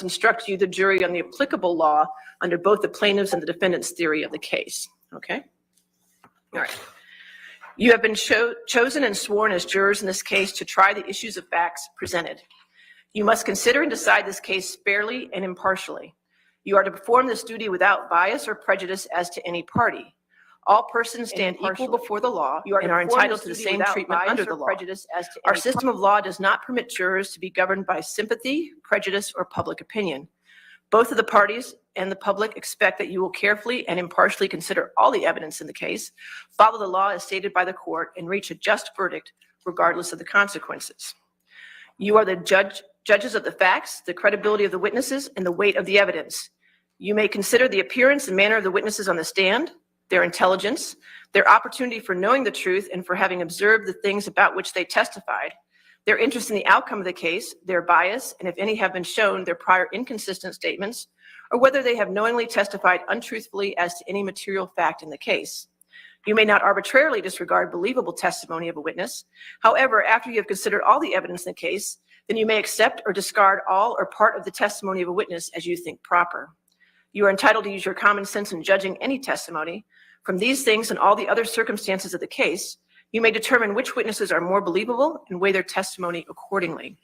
instruct you, the jury, on the applicable law under both the plaintiff's and the defendant's theory of the case. Okay? All right. You have been chosen and sworn as jurors in this case to try the issues of facts presented. You must consider and decide this case fairly and impartially. You are to perform this duty without bias or prejudice as to any party. All persons stand equal before the law and are entitled to the same treatment under the law. Our system of law does not permit jurors to be governed by sympathy, prejudice, or public opinion. Both of the parties and the public expect that you will carefully and impartially consider all the evidence in the case, follow the law as stated by the court, and reach a just verdict regardless of the consequences. You are the judges of the facts, the credibility of the witnesses, and the weight of the evidence. You may consider the appearance and manner of the witnesses on the stand, their intelligence, their opportunity for knowing the truth and for having observed the things about which they testified, their interest in the outcome of the case, their bias, and if any have been shown, their prior inconsistent statements, or whether they have knowingly testified untruthfully as to any material fact in the case. You may not arbitrarily disregard believable testimony of a witness. However, after you have considered all the evidence in the case, then you may accept or discard all or part of the testimony of a witness as you think proper. You are entitled to use your common sense in judging any testimony. From these things and all the other circumstances of the case, you may determine which witnesses are more believable and weigh their testimony accordingly.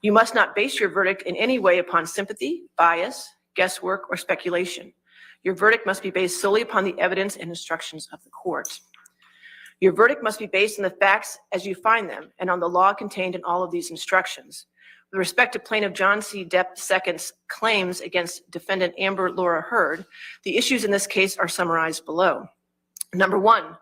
You must not base your verdict in any way upon sympathy, bias, guesswork, or speculation. Your verdict must be based solely upon the evidence and instructions of the court. Your verdict must be based on the facts as you find them and on the law contained in all of these instructions. With respect to plaintiff John C. Depp II's claims against defendant Amber Laura Heard, the issues in this case are summarized below. Number one,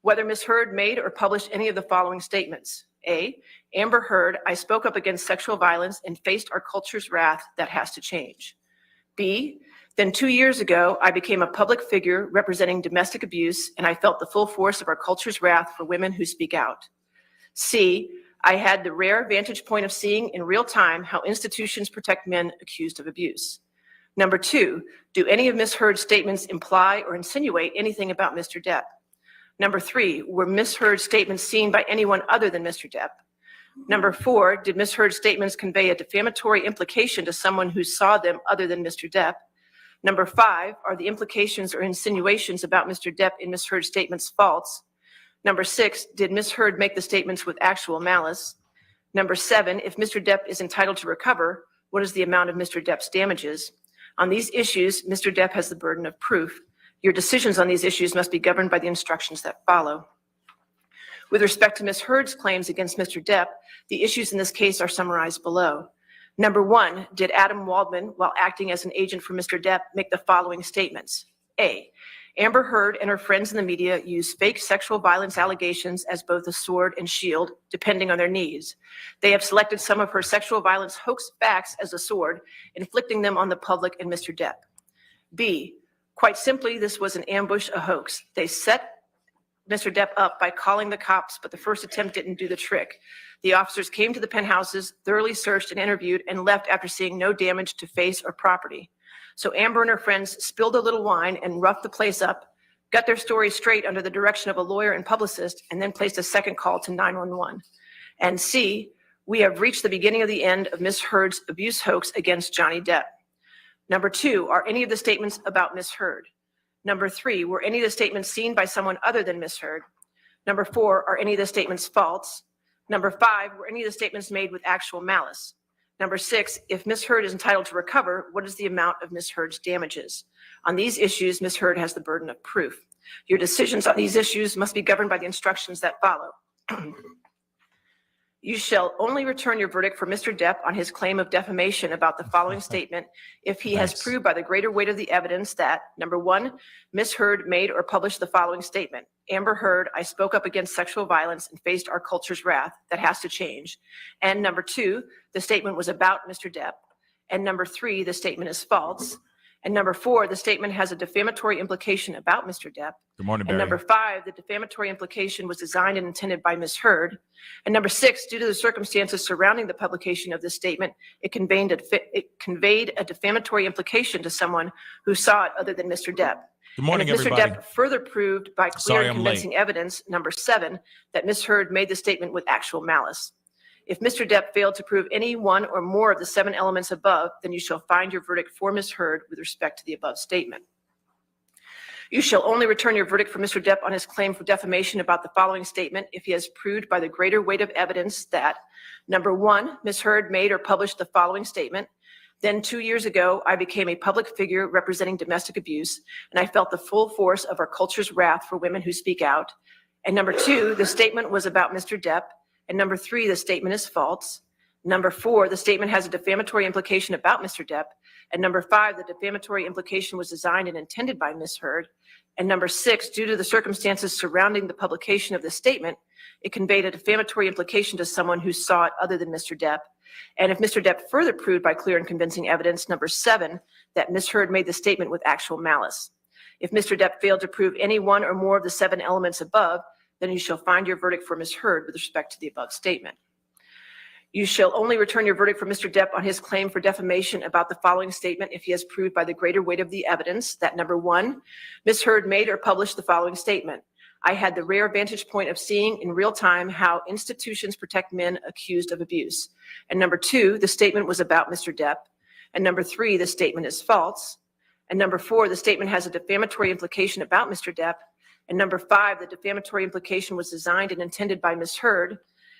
whether Ms. Heard made or published any of the following statements. A, Amber Heard, I spoke up against sexual violence and faced our culture's wrath that has to change. B, then 2 years ago, I became a public figure representing domestic abuse, and I felt the full force of our culture's wrath for women who speak out. C, I had the rare vantage point of seeing in real time how institutions protect men accused of abuse. Number two, do any of Ms. Heard's statements imply or insinuate anything about Mr. Depp? Number three, were Ms. Heard's statements seen by anyone other than Mr. Depp? Number four, did Ms. Heard's statements convey a defamatory implication to someone who saw them other than Mr. Depp? Number five, are the implications or insinuations about Mr. Depp in Ms. Heard's statements false? Number six, did Ms. Heard make the statements with actual malice? Number seven, if Mr. Depp is entitled to recover, what is the amount of Mr. Depp's damages? On these issues, Mr. Depp has the burden of proof. Your decisions on these issues must be governed by the instructions that follow. With respect to Ms. Heard's claims against Mr. Depp, the issues in this case are summarized below. Number one, did Adam Waldman, while acting as an agent for Mr. Depp, make the following statements? A, Amber Heard and her friends in the media use fake sexual violence allegations as both a sword and shield, depending on their needs. They have selected some of her sexual violence hoax facts as a sword, inflicting them on the public and Mr. Depp. B, quite simply, this was an ambush, a hoax. They set Mr. Depp up by calling the cops, but the first attempt didn't do the trick. The officers came to the penthouses, thoroughly searched and interviewed, and left after seeing no damage to face or property. So Amber and her friends spilled a little wine and roughed the place up, got their story straight under the direction of a lawyer and publicist, and then placed a second call to 911. And C, we have reached the beginning of the end of Ms. Heard's abuse hoax against Johnny Depp. Number two, are any of the statements about Ms. Heard? Number three, were any of the statements seen by someone other than Ms. Heard? Number four, are any of the statements false? Number five, were any of the statements made with actual malice? Number six, if Ms. Heard is entitled to recover, what is the amount of Ms. Heard's damages? On these issues, Ms. Heard has the burden of proof. Your decisions on these issues must be governed by the instructions that follow. You shall only return your verdict for Mr. Depp on his claim of defamation about the following statement if he has proved by the greater weight of the evidence that, number one, Ms. Heard made or published the following statement. Amber Heard, I spoke up against sexual violence and faced our culture's wrath that has to change. And number two, the statement was about Mr. Depp. And number three, the statement is false. And number four, the statement has a defamatory implication about Mr. Depp. Good morning, Barry. And number five, the defamatory implication was designed and intended by Ms. Heard. And number six, due to the circumstances surrounding the publication of this statement, it conveyed a defamatory implication to someone who saw it other than Mr. Depp. Good morning, and if Mr. everybody. Depp further proved by clear and convincing evidence, number seven, that Ms. Heard made the statement with actual malice. If Mr. Depp failed to prove any one or more of the 7 elements above, then you shall find your verdict for Ms. Heard with respect to the above statement. You shall only return your verdict for Mr. Depp on his claim for defamation about the following statement if he has proved by the greater weight of evidence that, number 1, Ms. Heard made or published the following statement. Then 2 years ago, I became a public figure representing domestic abuse, and I felt the full force of our culture's wrath for women who speak out. And number 2, the statement was about Mr. Depp. And number 3, the statement is false. Number 4, the statement has a defamatory implication about Mr. Depp. And number 5, the defamatory implication was designed and intended by Ms. Heard. And number 6, due to the circumstances surrounding the publication of the statement, it conveyed a defamatory implication to someone who saw it other than Mr. Depp. And if Mr. Depp further proved by clear and convincing evidence, number 7, that Ms. Heard made the statement with actual malice. If Mr. Depp failed to prove any one or more of the 7 elements above, then you shall find your verdict for Ms. Heard with respect to the above statement. You shall only return your verdict for Mr. Depp on his claim for defamation about the following statement if he has proved by the greater weight of the evidence that, number 1, Ms. Heard made or published the following statement. I had the rare vantage point of seeing in real time how institutions protect men accused of abuse. And number 2, the statement was about Mr. Depp. And number 3, the statement is false. And number 4, the statement has a defamatory implication about Mr. Depp. And number 5, the defamatory implication was designed and intended by Ms. Heard.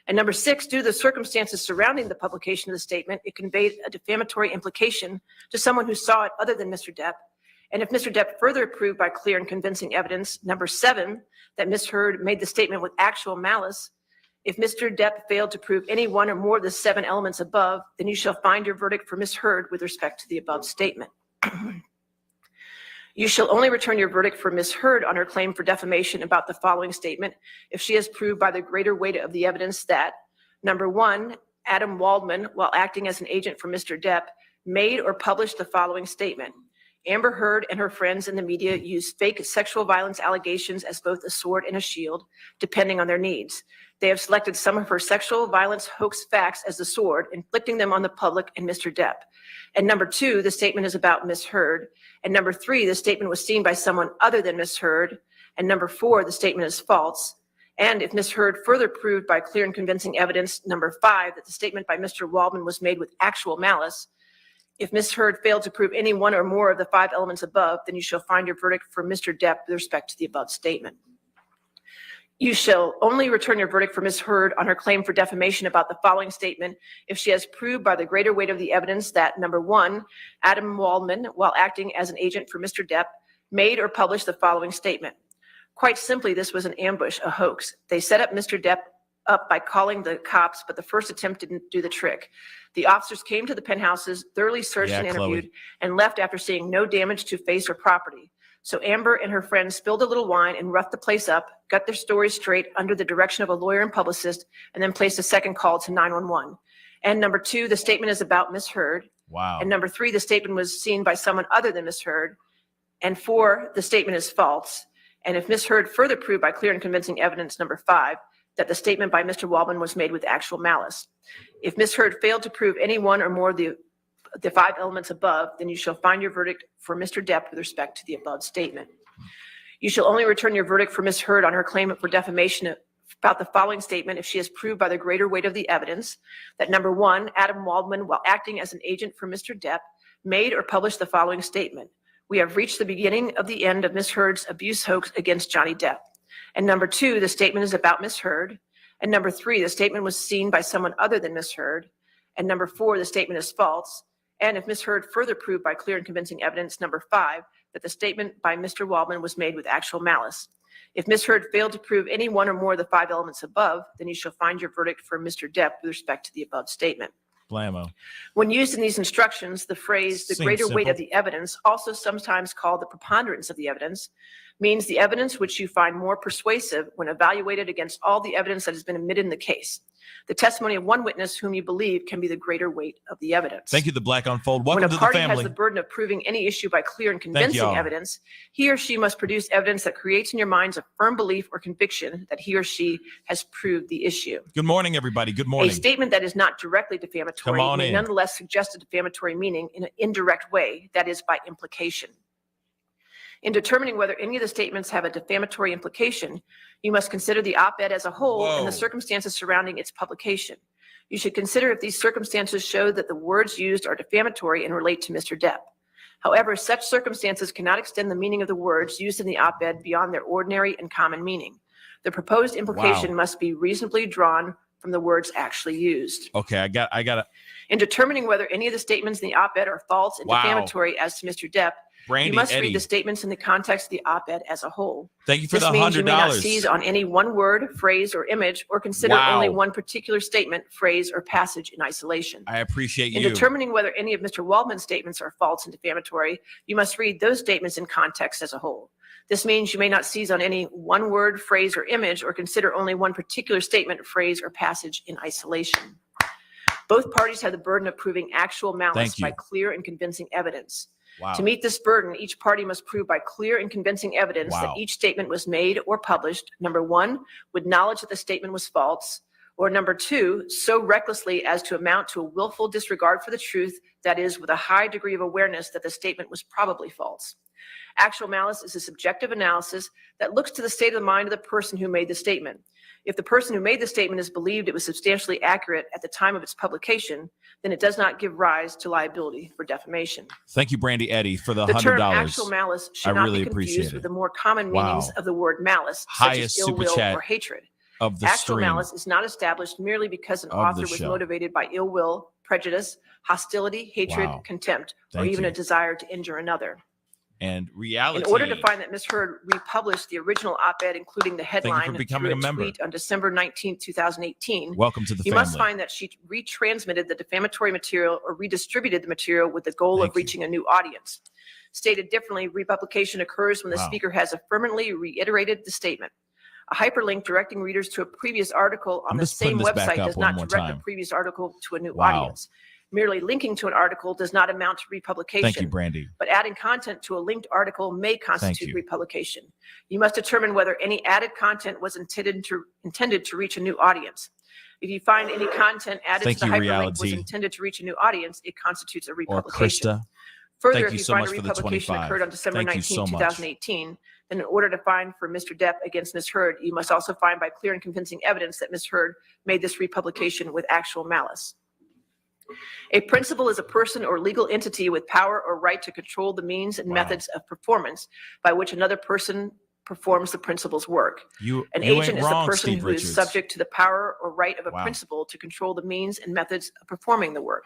And number 6, due to the circumstances surrounding the publication of the statement, it conveyed a defamatory implication to someone who saw it other than Mr. Depp. And if Mr. Depp further proved by clear and convincing evidence, number 7, that Ms. Heard made the statement with actual malice, if Mr. Depp failed to prove any one or more of the 7 elements above, then you shall find your verdict for Ms. Heard with respect to the above statement. You shall only return your verdict for Ms. Heard on her claim for defamation about the following statement if she has proved by the greater weight of the evidence that, number 1, Adam Waldman, while acting as an agent for Mr. Depp, made or published the following statement. Amber Heard and her friends in the media use fake sexual violence allegations as both a sword and a shield, depending on their needs. They have selected some of her sexual violence hoax facts as the sword, inflicting them on the public and Mr. Depp. And number 2, the statement is about Ms. Heard. And number 3, the statement was seen by someone other than Ms. Heard. And number 4, the statement is false. And if Ms. Heard further proved by clear and convincing evidence, number 5, that the statement by Mr. Waldman was made with actual malice. If Ms. Heard failed to prove any one or more of the 5 elements above, then you shall find your verdict for Mr. Depp with respect to the above statement. You shall only return your verdict for Ms. Heard on her claim for defamation about the following statement if she has proved by the greater weight of the evidence that, number 1, Adam Waldman, while acting as an agent for Mr. Depp, made or published the following statement. Quite simply, this was an ambush, a hoax. They set up Mr. Depp up by calling the cops, but the first attempt didn't do the trick. The officers came to the penthouses, thoroughly searched and interviewed, and left after seeing no damage to face or property. So Amber and her friends spilled a little wine and roughed the place up, got their stories straight under the direction of a lawyer and publicist, and then placed a second call to 911. And number 2, the statement is about Ms. Heard. Wow. And number 3, the statement was seen by someone other than Ms. Heard. And 4, the statement is false. And if Ms. Heard further proved by clear and convincing evidence, number 5, that the statement by Mr. Waldman was made with actual malice. If Ms. Heard failed to prove any one or more of the 5 elements above, then you shall find your verdict for Mr. Depp with respect to the above statement. You shall only return your verdict for Ms. Heard on her claim for defamation about the following statement if she has proved by the greater weight of the evidence that, number 1, Adam Waldman, while acting as an agent for Mr. Depp, made or published the following statement. We have reached the beginning of the end of Ms. Heard's abuse hoax against Johnny Depp. And number 2, the statement is about Ms. Heard. And number 3, the statement was seen by someone other than Ms. Heard. And number 4, the statement is false. And if Ms. Heard further proved by clear and convincing evidence, number 5, that the statement by Mr. Waldman was made with actual malice. If Ms. Heard failed to prove any one or more of the 5 elements above, then you shall find your verdict for Mr. Depp with respect to the above statement. Blammo. When used in these instructions, the phrase, the Seems greater weight simple. of the evidence, also sometimes called the preponderance of the evidence, means the evidence which you find more persuasive when evaluated against all the evidence that has been admitted in the case. The testimony of one witness whom you believe can be the greater weight of the evidence. Thank you, the Black Unfold. Welcome When to a the party family. has the burden of proving any issue by clear and convincing y'all. evidence, he or she must produce evidence that creates in your minds a firm belief or conviction that he or she has proved the issue. Good morning, everybody. Good morning. A statement that is not directly defamatory Come on may in. nonetheless suggest a defamatory meaning in an indirect way, that is, by implication. In determining whether any of the statements have a defamatory implication, you must consider the op-ed as a whole and Whoa. the circumstances surrounding its publication. You should consider if these circumstances show that the words used are defamatory and relate to Mr. Depp. However, such circumstances cannot extend the meaning of the words used in the op-ed beyond their ordinary and common meaning. The proposed implication must be reasonably drawn from the words actually used. Okay, I got it. In determining whether any of the statements in the op-ed are false and defamatory as to Mr. Depp, you must read the statements in the context of the op-ed as a whole. Thank you for the $100. This means you may not seize on any one word, phrase, or image, or consider only one particular statement, phrase, or passage in isolation. I appreciate you. In determining whether any of Mr. Waldman's statements are false and defamatory, you must read those statements in context as a whole. This means you may not seize on any one word, phrase, or image, or consider only one particular statement, phrase, or passage in isolation. Both parties have the burden of proving actual malice by clear and convincing evidence. To meet this burden, each party must prove by clear and convincing evidence that each statement was made or published, number one, with knowledge that the statement was false, or number two, so recklessly as to amount to a willful disregard for the truth, that is, with a high degree of awareness that the statement was probably false. Actual malice is a subjective analysis that looks to the state of the mind of the person who made the statement. If the person who made the statement is believed it was substantially accurate at the time of its publication, then it does not give rise to liability for defamation. Thank you, Brandy Eddy, for the $100. The term actual malice should not be confused with the more common meanings of the word malice, such as ill will or hatred. Actual malice is not established merely because an author was motivated by ill will, prejudice, hostility, hatred, contempt, or even a desire to injure another. And reality. In order to find that Ms. Heard republished the original op-ed, including the headline, through a tweet on December 19, 2018, welcome to the family. You must find that she retransmitted the defamatory material or redistributed the material with the goal of reaching a new audience. Stated differently, republication occurs when the speaker has affirmatively reiterated the statement. A hyperlink directing readers to a previous article on the same website does not direct the previous article to a new audience. Merely linking to an article does not amount to republication. Thank you, Brandy. But adding content to a linked article may constitute republication. You must determine whether any added content was intended to reach a new audience. If you find any content added to the hyperlink was intended to reach a new audience, it constitutes a republication. Further, if you find a republication occurred on December 19, 2018, then in order to find for Mr. Depp against Ms. Heard, you must also find by clear and convincing evidence that Ms. Heard made this republication with actual malice. A principal is a person or legal entity with power or right to control the means and methods of performance by which another person performs the principal's work. An agent is the person who is subject to the power or right of a principal to control the means and methods of performing the work.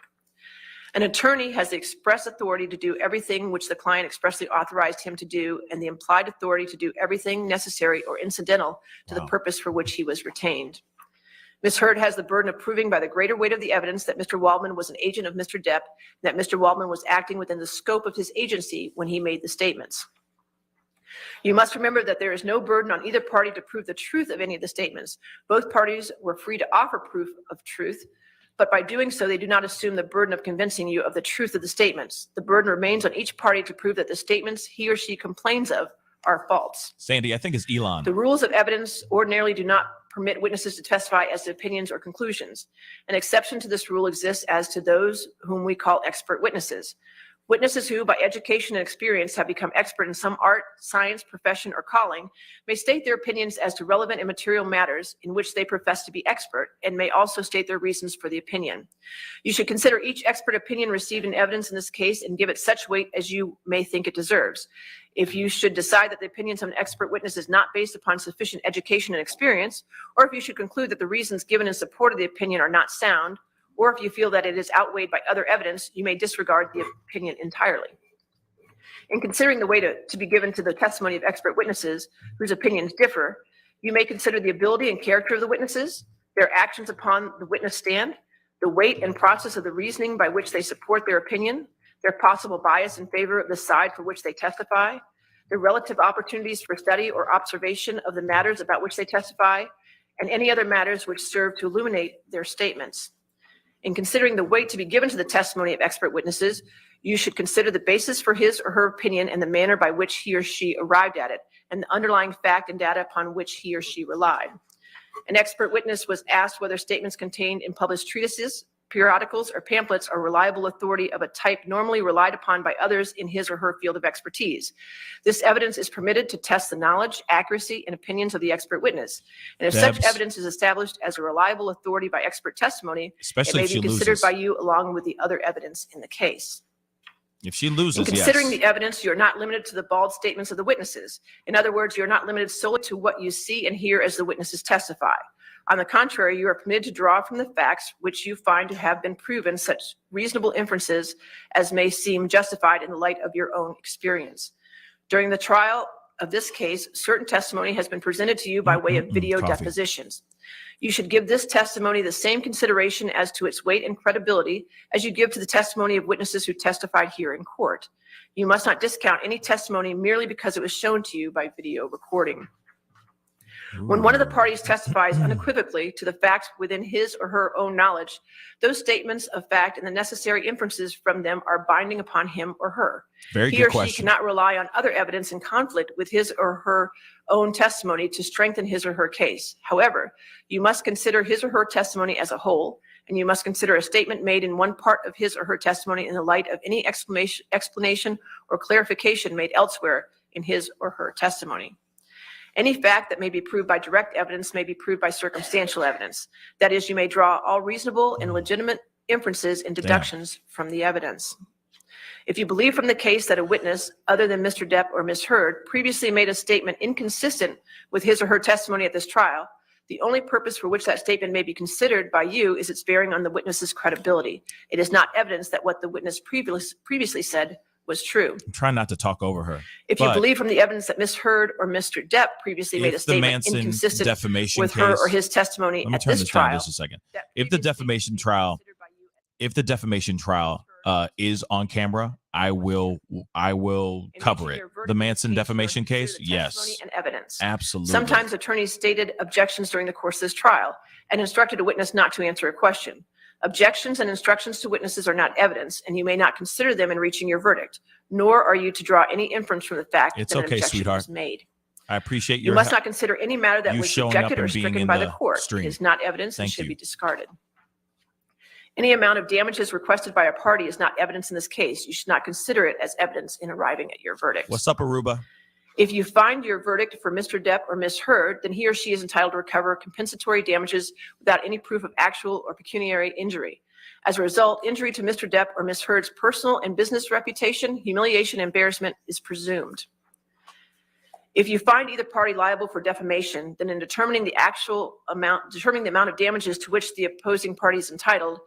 An attorney has the express authority to do everything which the client expressly authorized him to do, and the implied authority to do everything necessary or incidental to the purpose for which he was retained. Ms. Heard has the burden of proving by the greater weight of the evidence that Mr. Waldman was an agent of Mr. Depp, and that Mr. Waldman was acting within the scope of his agency when he made the statements. You must remember that there is no burden on either party to prove the truth of any of the statements. Both parties were free to offer proof of truth, but by doing so, they do not assume the burden of convincing you of the truth of the statements. The burden remains on each party to prove that the statements he or she complains of are false. Sandy, I think it's Elon. The rules of evidence ordinarily do not permit witnesses to testify as to opinions or conclusions. An exception to this rule exists as to those whom we call expert witnesses. Witnesses who, by education and experience, have become expert in some art, science, profession, or calling may state their opinions as to relevant and material matters in which they profess to be expert, and may also state their reasons for the opinion. You should consider each expert opinion received in evidence in this case and give it such weight as you may think it deserves. If you should decide that the opinions of an expert witness is not based upon sufficient education and experience, or if you should conclude that the reasons given in support of the opinion are not sound, or if you feel that it is outweighed by other evidence, you may disregard the opinion entirely. In considering the weight to be given to the testimony of expert witnesses whose opinions differ, you may consider the ability and character of the witnesses, their actions upon the witness stand, the weight and process of the reasoning by which they support their opinion, their possible bias in favor of the side for which they testify, the relative opportunities for study or observation of the matters about which they testify, and any other matters which serve to illuminate their statements. In considering the weight to be given to the testimony of expert witnesses, you should consider the basis for his or her opinion and the manner by which he or she arrived at it, and the underlying fact and data upon which he or she relied. An expert witness was asked whether statements contained in published treatises periodicals, or pamphlets are reliable authority of a type normally relied upon by others in his or her field of expertise. This evidence is permitted to test the knowledge, accuracy, and opinions of the expert witness. And if such evidence is established as a reliable authority by expert testimony, it may be considered by you along with the other evidence in the case. If she loses, in considering the evidence, you're not limited to the bald statements of the witnesses. In other words, you're not limited solely to what you see and hear as the witnesses testify. On the contrary, you are permitted to draw from the facts which you find to have been proven such reasonable inferences as may seem justified in the light of your own experience. During the trial of this case, certain testimony has been presented to you by way of video depositions. You should give this testimony the same consideration as to its weight and credibility as you give to the testimony of witnesses who testified here in court. You must not discount any testimony merely because it was shown to you by video recording. When one of the parties testifies unequivocally to the facts within his or her own knowledge, those statements of fact and the necessary inferences from them are binding upon him or her. He or she cannot rely on other evidence in conflict with his or her own testimony to strengthen his or her case. However, you must consider his or her testimony as a whole, and you must consider a statement made in one part of his or her testimony in the light of any explanation or clarification made elsewhere in his or her testimony. Any fact that may be proved by direct evidence may be proved by circumstantial evidence. That is, you may draw all reasonable and legitimate inferences and deductions from the evidence. If you believe from the case that a witness, other than Mr. Depp or Ms. Heard, previously made a statement inconsistent with his or her testimony at this trial, the only purpose for which that statement may be considered by you is its bearing on the witness's credibility. It is not evidence that what the witness previously said was true. I'm trying not to talk over her. If you believe from the evidence that Ms. Heard or Mr. Depp previously made a statement inconsistent with her or his testimony at this trial, just a second. If the defamation trial is on camera, I will cover it. The Manson defamation case, yes, and evidence. Absolutely. Sometimes attorneys stated objections during the course of this trial and instructed a witness not to answer a question. Objections and instructions to witnesses are not evidence, and you may not consider them in reaching your verdict, nor are you to draw any inference from the fact that an objection was made. I appreciate your You must not consider any matter that was rejected or stricken by the court. It is not evidence and should be discarded. Any amount of damages requested by a party is not evidence in this case. You should not consider it as evidence in arriving at your verdict. What's up, Aruba? If you find your verdict for Mr. Depp or Ms. Heard, then he or she is entitled to recover compensatory damages without any proof of actual or pecuniary injury. As a result, injury to Mr. Depp or Ms. Heard's personal and business reputation, humiliation, and embarrassment is presumed. If you find either party liable for defamation, then in determining the amount of damages to which the opposing party is entitled,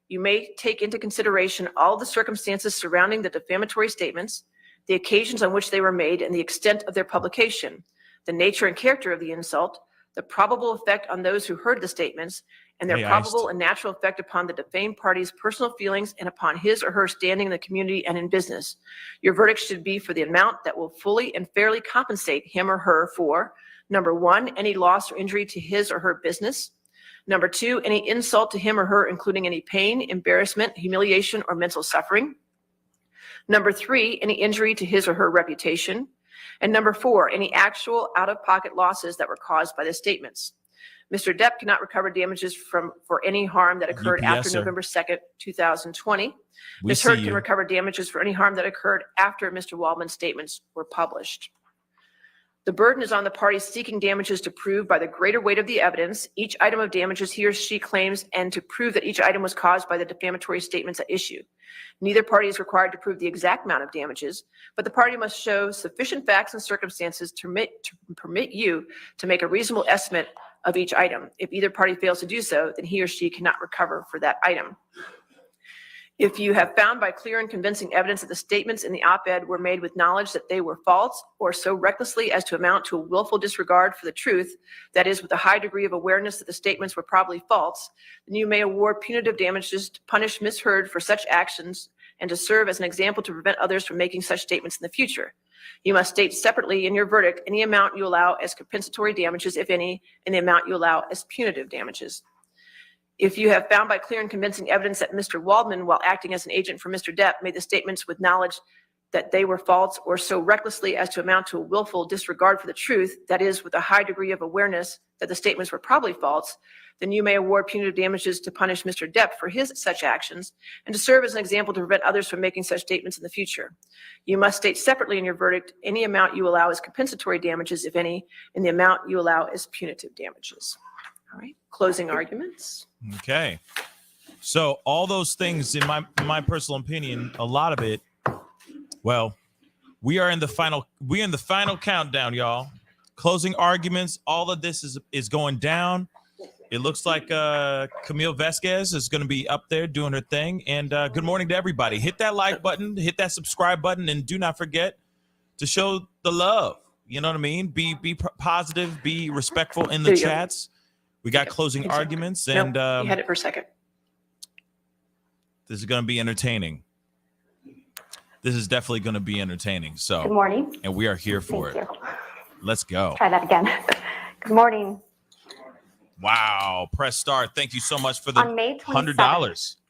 you may take into consideration all the circumstances surrounding the defamatory statements, the occasions on which they were made, and the extent of their publication, the nature and character of the insult, the probable effect on those who heard the statements, and their probable and natural effect upon the defamed party's personal feelings and upon his or her standing in the community and in business. Your verdict should be for the amount that will fully and fairly compensate him or her for, number one, any loss or injury to his or her business. Number two, any insult to him or her, including any pain, embarrassment, humiliation, or mental suffering. Number three, any injury to his or her reputation. And number four, any actual out-of-pocket losses that were caused by the statements. Mr. Depp cannot recover damages for any harm that occurred after November 2nd, 2020. Ms. Heard can recover damages for any harm that occurred after Mr. Waldman's statements were published. The burden is on the party seeking damages to prove by the greater weight of the evidence each item of damages he or she claims and to prove that each item was caused by the defamatory statements at issue. Neither party is required to prove the exact amount of damages, but the party must show sufficient facts and circumstances to permit you to make a reasonable estimate of each item. If either party fails to do so, then he or she cannot recover for that item. If you have found by clear and convincing evidence that the statements in the op-ed were made with knowledge that they were false or so recklessly as to amount to a willful disregard for the truth, that is, with a high degree of awareness that the statements were probably false, then you may award punitive damages to punish Ms. Heard for such actions and to serve as an example to prevent others from making such statements in the future. You must state separately in your verdict any amount you allow as compensatory damages, if any, and the amount you allow as punitive damages. If you have found by clear and convincing evidence that Mr. Waldman, while acting as an agent for Mr. Depp, made the statements with knowledge that they were false or so recklessly as to amount to a willful disregard for the truth, that is, with a high degree of awareness that the statements were probably false, then you may award punitive damages to punish Mr. Depp for his such actions and to serve as an example to prevent others from making such statements in the future. You must state separately in your verdict any amount you allow as compensatory damages, if any, and the amount you allow as punitive damages. All right, closing arguments. Okay. So all those things, in my personal opinion, a lot of it, well, we are in the final countdown, y'all. Closing arguments, all of this is going down. It looks like Camille Vasquez is going to be up there doing her thing. And good morning to everybody. Hit that like button, hit that subscribe button, and do not forget to show the love. You know what I mean? Be positive, be respectful in the chats. We got closing arguments, and you had it for a second. This is going to be entertaining. This is definitely going to be entertaining. So, good morning. And we are here for it. Let's go. Try that again. Good morning. Wow. Press start. Thank you so much for the On May $100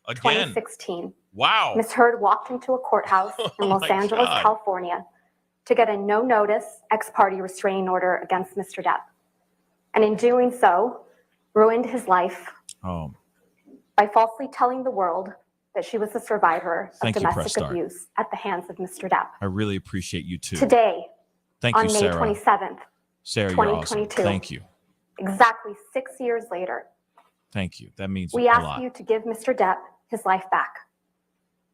again. 2016. Wow. Ms. Heard walked into a courthouse in Los Angeles, California, to get a no-notice ex-parte restraining order against Mr. Depp. And in doing so, ruined his life by falsely telling the world that she was the survivor of domestic abuse at the hands of Mr. Depp. I really appreciate you too. Today, thank you, on May Sarah. 27th, Sarah, 2022. You're awesome. Thank you. Exactly 6 years later, thank you. That means we a ask lot. you to give Mr. Depp his life back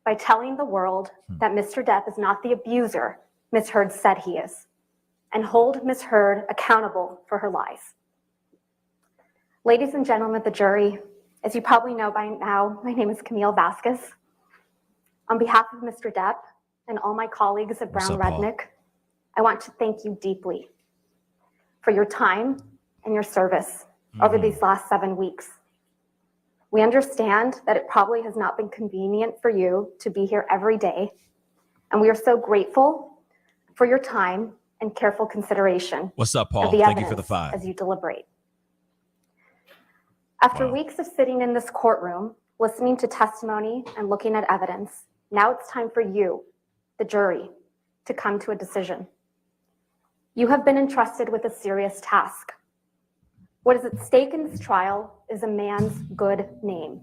by telling the world that Mr. Depp is not the abuser Ms. Heard said he is, and hold Ms. Heard accountable for her lies. Ladies and gentlemen of the jury, as you probably know by now, my name is Camille Vasquez. On behalf of Mr. Depp and all my colleagues at Brown Rednick, I want to thank you deeply for your time and your service over these last 7 weeks. We understand that it probably has not been convenient for you to be here every day, and we are so grateful for your time and careful consideration. What's up, Paul? Of the Thank you for the evidence 5. as you deliberate. After weeks of sitting in this courtroom, listening to testimony and looking at evidence, now it's time for you, the jury, to come to a decision. You have been entrusted with a serious task. What is at stake in this trial is a man's good name.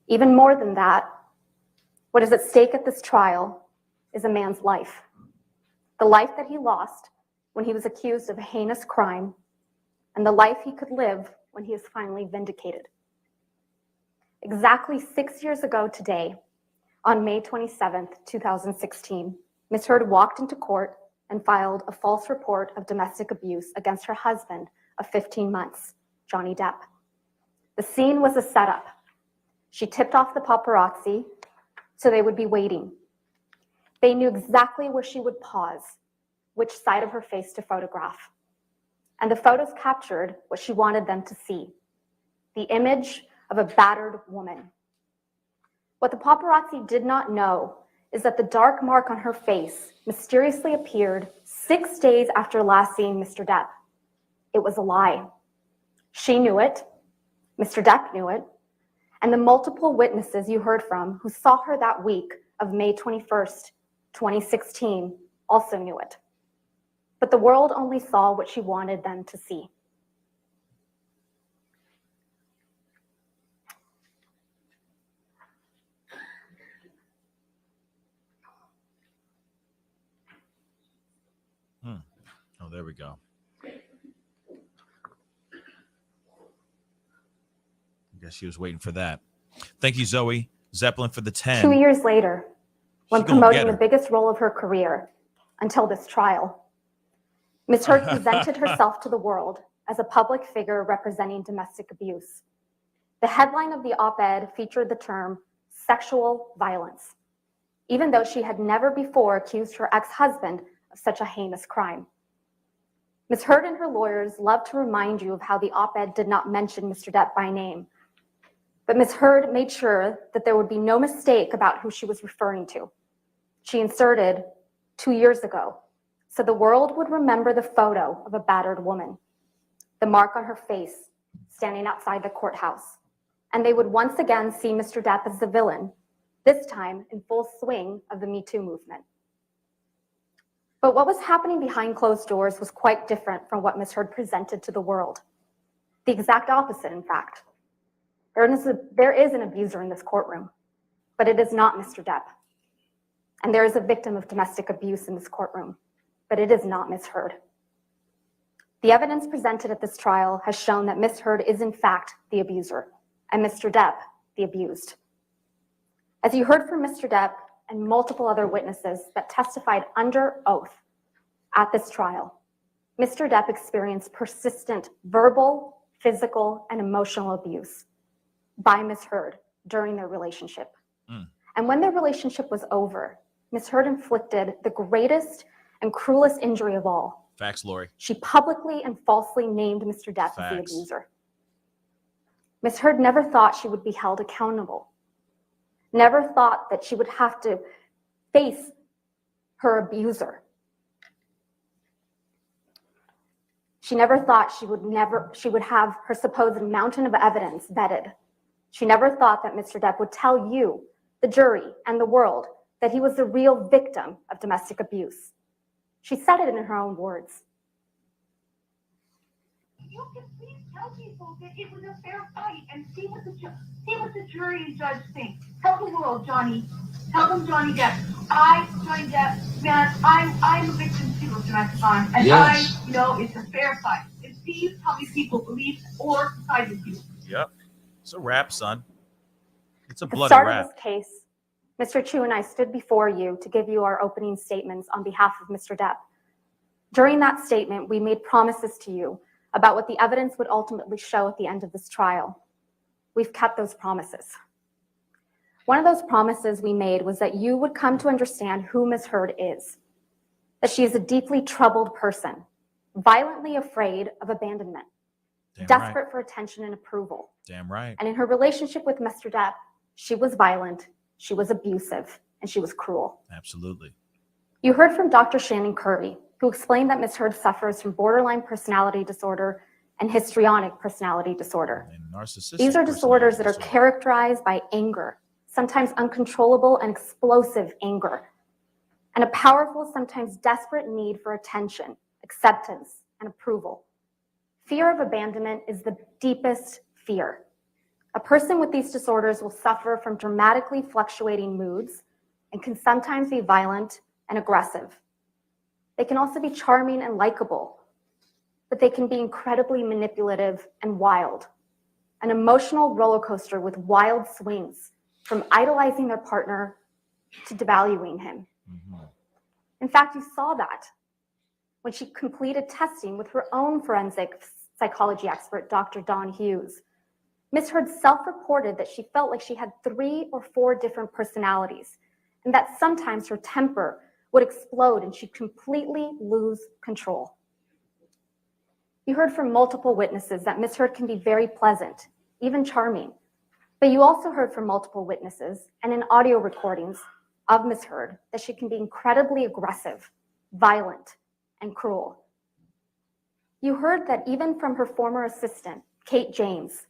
Even more than that, what is at stake at this trial is a man's life. The life that he lost when he was accused of a heinous crime, and the life he could live when he is finally vindicated. Exactly 6 years ago today, on May 27th, 2016, Ms. Heard walked into court and filed a false report of domestic abuse against her husband of 15 months, Johnny Depp. The scene was a setup. She tipped off the paparazzi so they would be waiting. They knew exactly where she would pause, which side of her face to photograph. And the photos captured what she wanted them to see, the image of a battered woman. What the paparazzi did not know is that the dark mark on her face mysteriously appeared 6 days after last seeing Mr. Depp. It was a lie. She knew it, Mr. Depp knew it, and the multiple witnesses you heard from who saw her that week of May 21st, 2016 also knew it. But the world only saw what she wanted them to see. Oh, there we go. I guess she was waiting for that. Thank you, Zoe Zeppelin, for the 10. 2 years later, when promoting the biggest role of her career until this trial, Ms. Heard presented herself to the world as a public figure representing domestic abuse. The headline of the op-ed featured the term sexual violence, even though she had never before accused her ex-husband of such a heinous crime. Ms. Heard and her lawyers love to remind you of how the op-ed did not mention Mr. Depp by name. But Ms. Heard made sure that there would be no mistake about who she was referring to. She inserted 2 years ago, so the world would remember the photo of a battered woman, the mark on her face standing outside the courthouse, and they would once again see Mr. Depp as the villain, this time in full swing of the Me Too movement. But what was happening behind closed doors was quite different from what Ms. Heard presented to the world. The exact opposite, in fact. There is an abuser in this courtroom, but it is not Mr. Depp. And there is a victim of domestic abuse in this courtroom, but it is not Ms. Heard. The evidence presented at this trial has shown that Ms. Heard is in fact the abuser and Mr. Depp the abused. As you heard from Mr. Depp and multiple other witnesses that testified under oath at this trial, Mr. Depp experienced persistent verbal, physical, and emotional abuse by Ms. Heard during their relationship. And when their relationship was over, Ms. Heard inflicted the greatest and cruelest injury of all. Facts, Lori. She publicly and falsely named Mr. Depp as the abuser. Ms. Heard never thought she would be held accountable, never thought that she would have to face her abuser. She never thought she would have her supposed mountain of evidence vetted. She never thought that Mr. Depp would tell you, the jury, and the world that he was the real victim of domestic abuse. She said it in her own words. You can please tell people that it was a fair fight and see what the jury and judge think. Tell the world, Johnny. Tell them, Johnny Depp. Johnny Depp, man, I'm a victim too of domestic violence, and yes. I know it's a fair fight. And see how many people believe or side with you. Yep, it's a rap, son. It's a At the bloody start rap. of this case, Mr. Chu and I stood before you to give you our opening statements on behalf of Mr. Depp. During that statement, we made promises to you about what the evidence would ultimately show at the end of this trial. We've kept those promises. One of those promises we made was that you would come to understand who Ms. Heard is, that she is a deeply troubled person, violently afraid of abandonment, desperate for attention and approval. Damn right. And in her relationship with Mr. Depp, she was violent, she was abusive, and she was cruel. Absolutely. You heard from Dr. Shannon Curry, who explained that Ms. Heard suffers from borderline personality disorder and histrionic personality disorder. And narcissistic. These are disorders that are characterized by anger, sometimes uncontrollable and explosive anger, and a powerful, sometimes desperate need for attention, acceptance, and approval. Fear of abandonment is the deepest fear. A person with these disorders will suffer from dramatically fluctuating moods and can sometimes be violent and aggressive. They can also be charming and likable, but they can be incredibly manipulative and wild. An emotional roller coaster with wild swings, from idolizing their partner to devaluing him. In fact, you saw that when she completed testing with her own forensic psychology expert, Dr. Dawn Hughes. Ms. Heard self-reported that she felt like she had 3 or 4 different personalities, and that sometimes her temper would explode and she'd completely lose control. You heard from multiple witnesses that Ms. Heard can be very pleasant, even charming. But you also heard from multiple witnesses and in audio recordings of Ms. Heard that she can be incredibly aggressive, violent, and cruel. You heard that even from her former assistant, Kate James.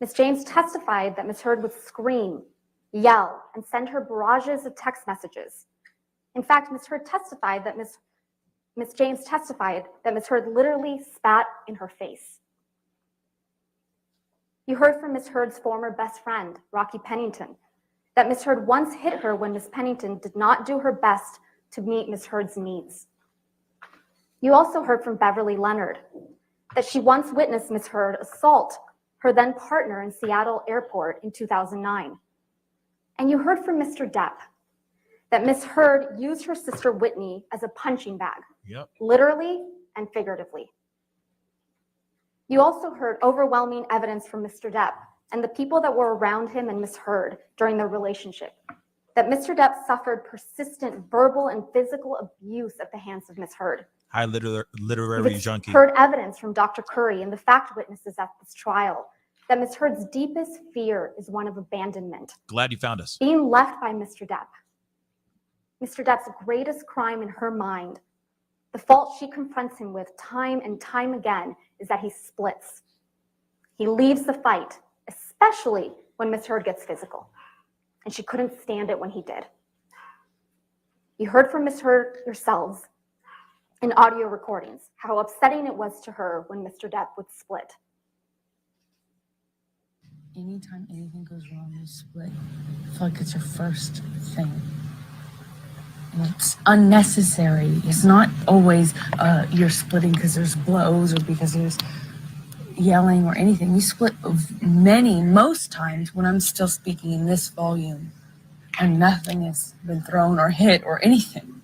Ms. James testified that Ms. Heard would scream, yell, and send her barrages of text messages. In fact, Ms. Heard testified that Ms. James testified that Ms. Heard literally spat in her face. You heard from Ms. Heard's former best friend, Rocky Pennington, that Ms. Heard once hit her when Ms. Pennington did not do her best to meet Ms. Heard's needs. You also heard from Beverly Leonard that she once witnessed Ms. Heard assault her then partner in Seattle Airport in 2009. And you heard from Mr. Depp that Ms. Heard used her sister Whitney as a punching bag, literally and figuratively. You also heard overwhelming evidence from Mr. Depp and the people that were around him and Ms. Heard during their relationship, that Mr. Depp suffered persistent verbal and physical abuse at the hands of Ms. Heard. High literary junkie. Heard evidence from Dr. Curry and the fact witnesses at this trial that Ms. Heard's deepest fear is one of abandonment. Glad you found us. Being left by Mr. Depp. Mr. Depp's greatest crime in her mind, the fault she confronts him with time and time again, is that he splits. He leaves the fight, especially when Ms. Heard gets physical. And she couldn't stand it when he did. You heard from Ms. Heard yourselves in audio recordings how upsetting it was to her when Mr. Depp would split. anytime anything goes wrong, you split. I feel like it's your first thing. And it's unnecessary. It's not always you're splitting because there's blows or because there's yelling or anything. We split most times when I'm still speaking in this volume and nothing has been thrown or hit or anything.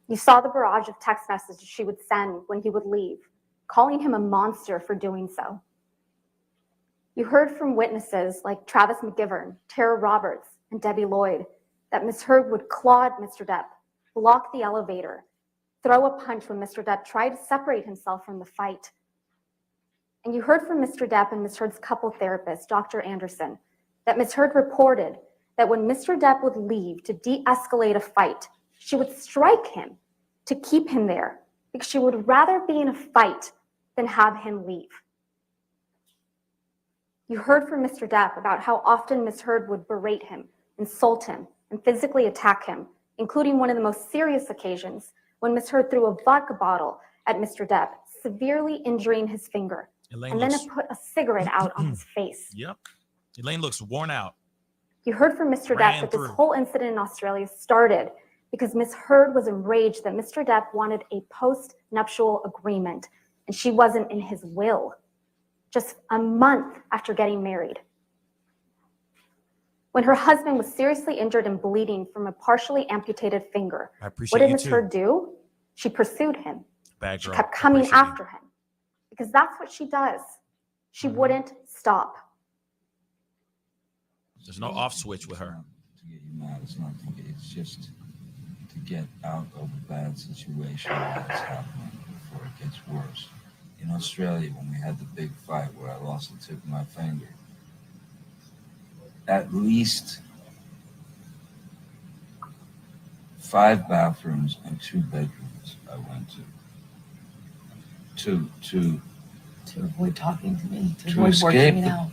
You saw the barrage of text messages she would send when he would leave, calling him a monster for doing so. You heard from witnesses like Travis McGivern, Tara Roberts, and Debbie Lloyd that Ms. Heard would claw at Mr. Depp, block the elevator, throw a punch when Mr. Depp tried to separate himself from the fight. And you heard from Mr. Depp and Ms. Heard's couple therapist, Dr. Anderson, that Ms. Heard reported that when Mr. Depp would leave to de-escalate a fight, she would strike him to keep him there because she would rather be in a fight than have him leave. You heard from Mr. Depp about how often Ms. Heard would berate him, insult him, and physically attack him, including one of the most serious occasions when Ms. Heard threw a vodka bottle at Mr. Depp, severely injuring his finger, and then put a cigarette out on his face. Yep. Elaine looks worn out. You heard from Mr. Depp that this whole incident in Australia started because Ms. Heard was enraged that Mr. Depp wanted a post-nuptial agreement and she wasn't in his will, just a month after getting married. When her husband was seriously injured and bleeding from a partially amputated finger, what did Ms. Heard do? She pursued him. She kept coming after him because that's what she does. She wouldn't stop. There's no off switch with her. To get you mad, it's not to get, it's just to get out of a bad situation that's happening before it gets worse. In Australia, when we had the big fight where I lost the tip of my finger, at least 5 bathrooms and 2 bedrooms I went to avoid talking to me, to To avoid escape working it the- out.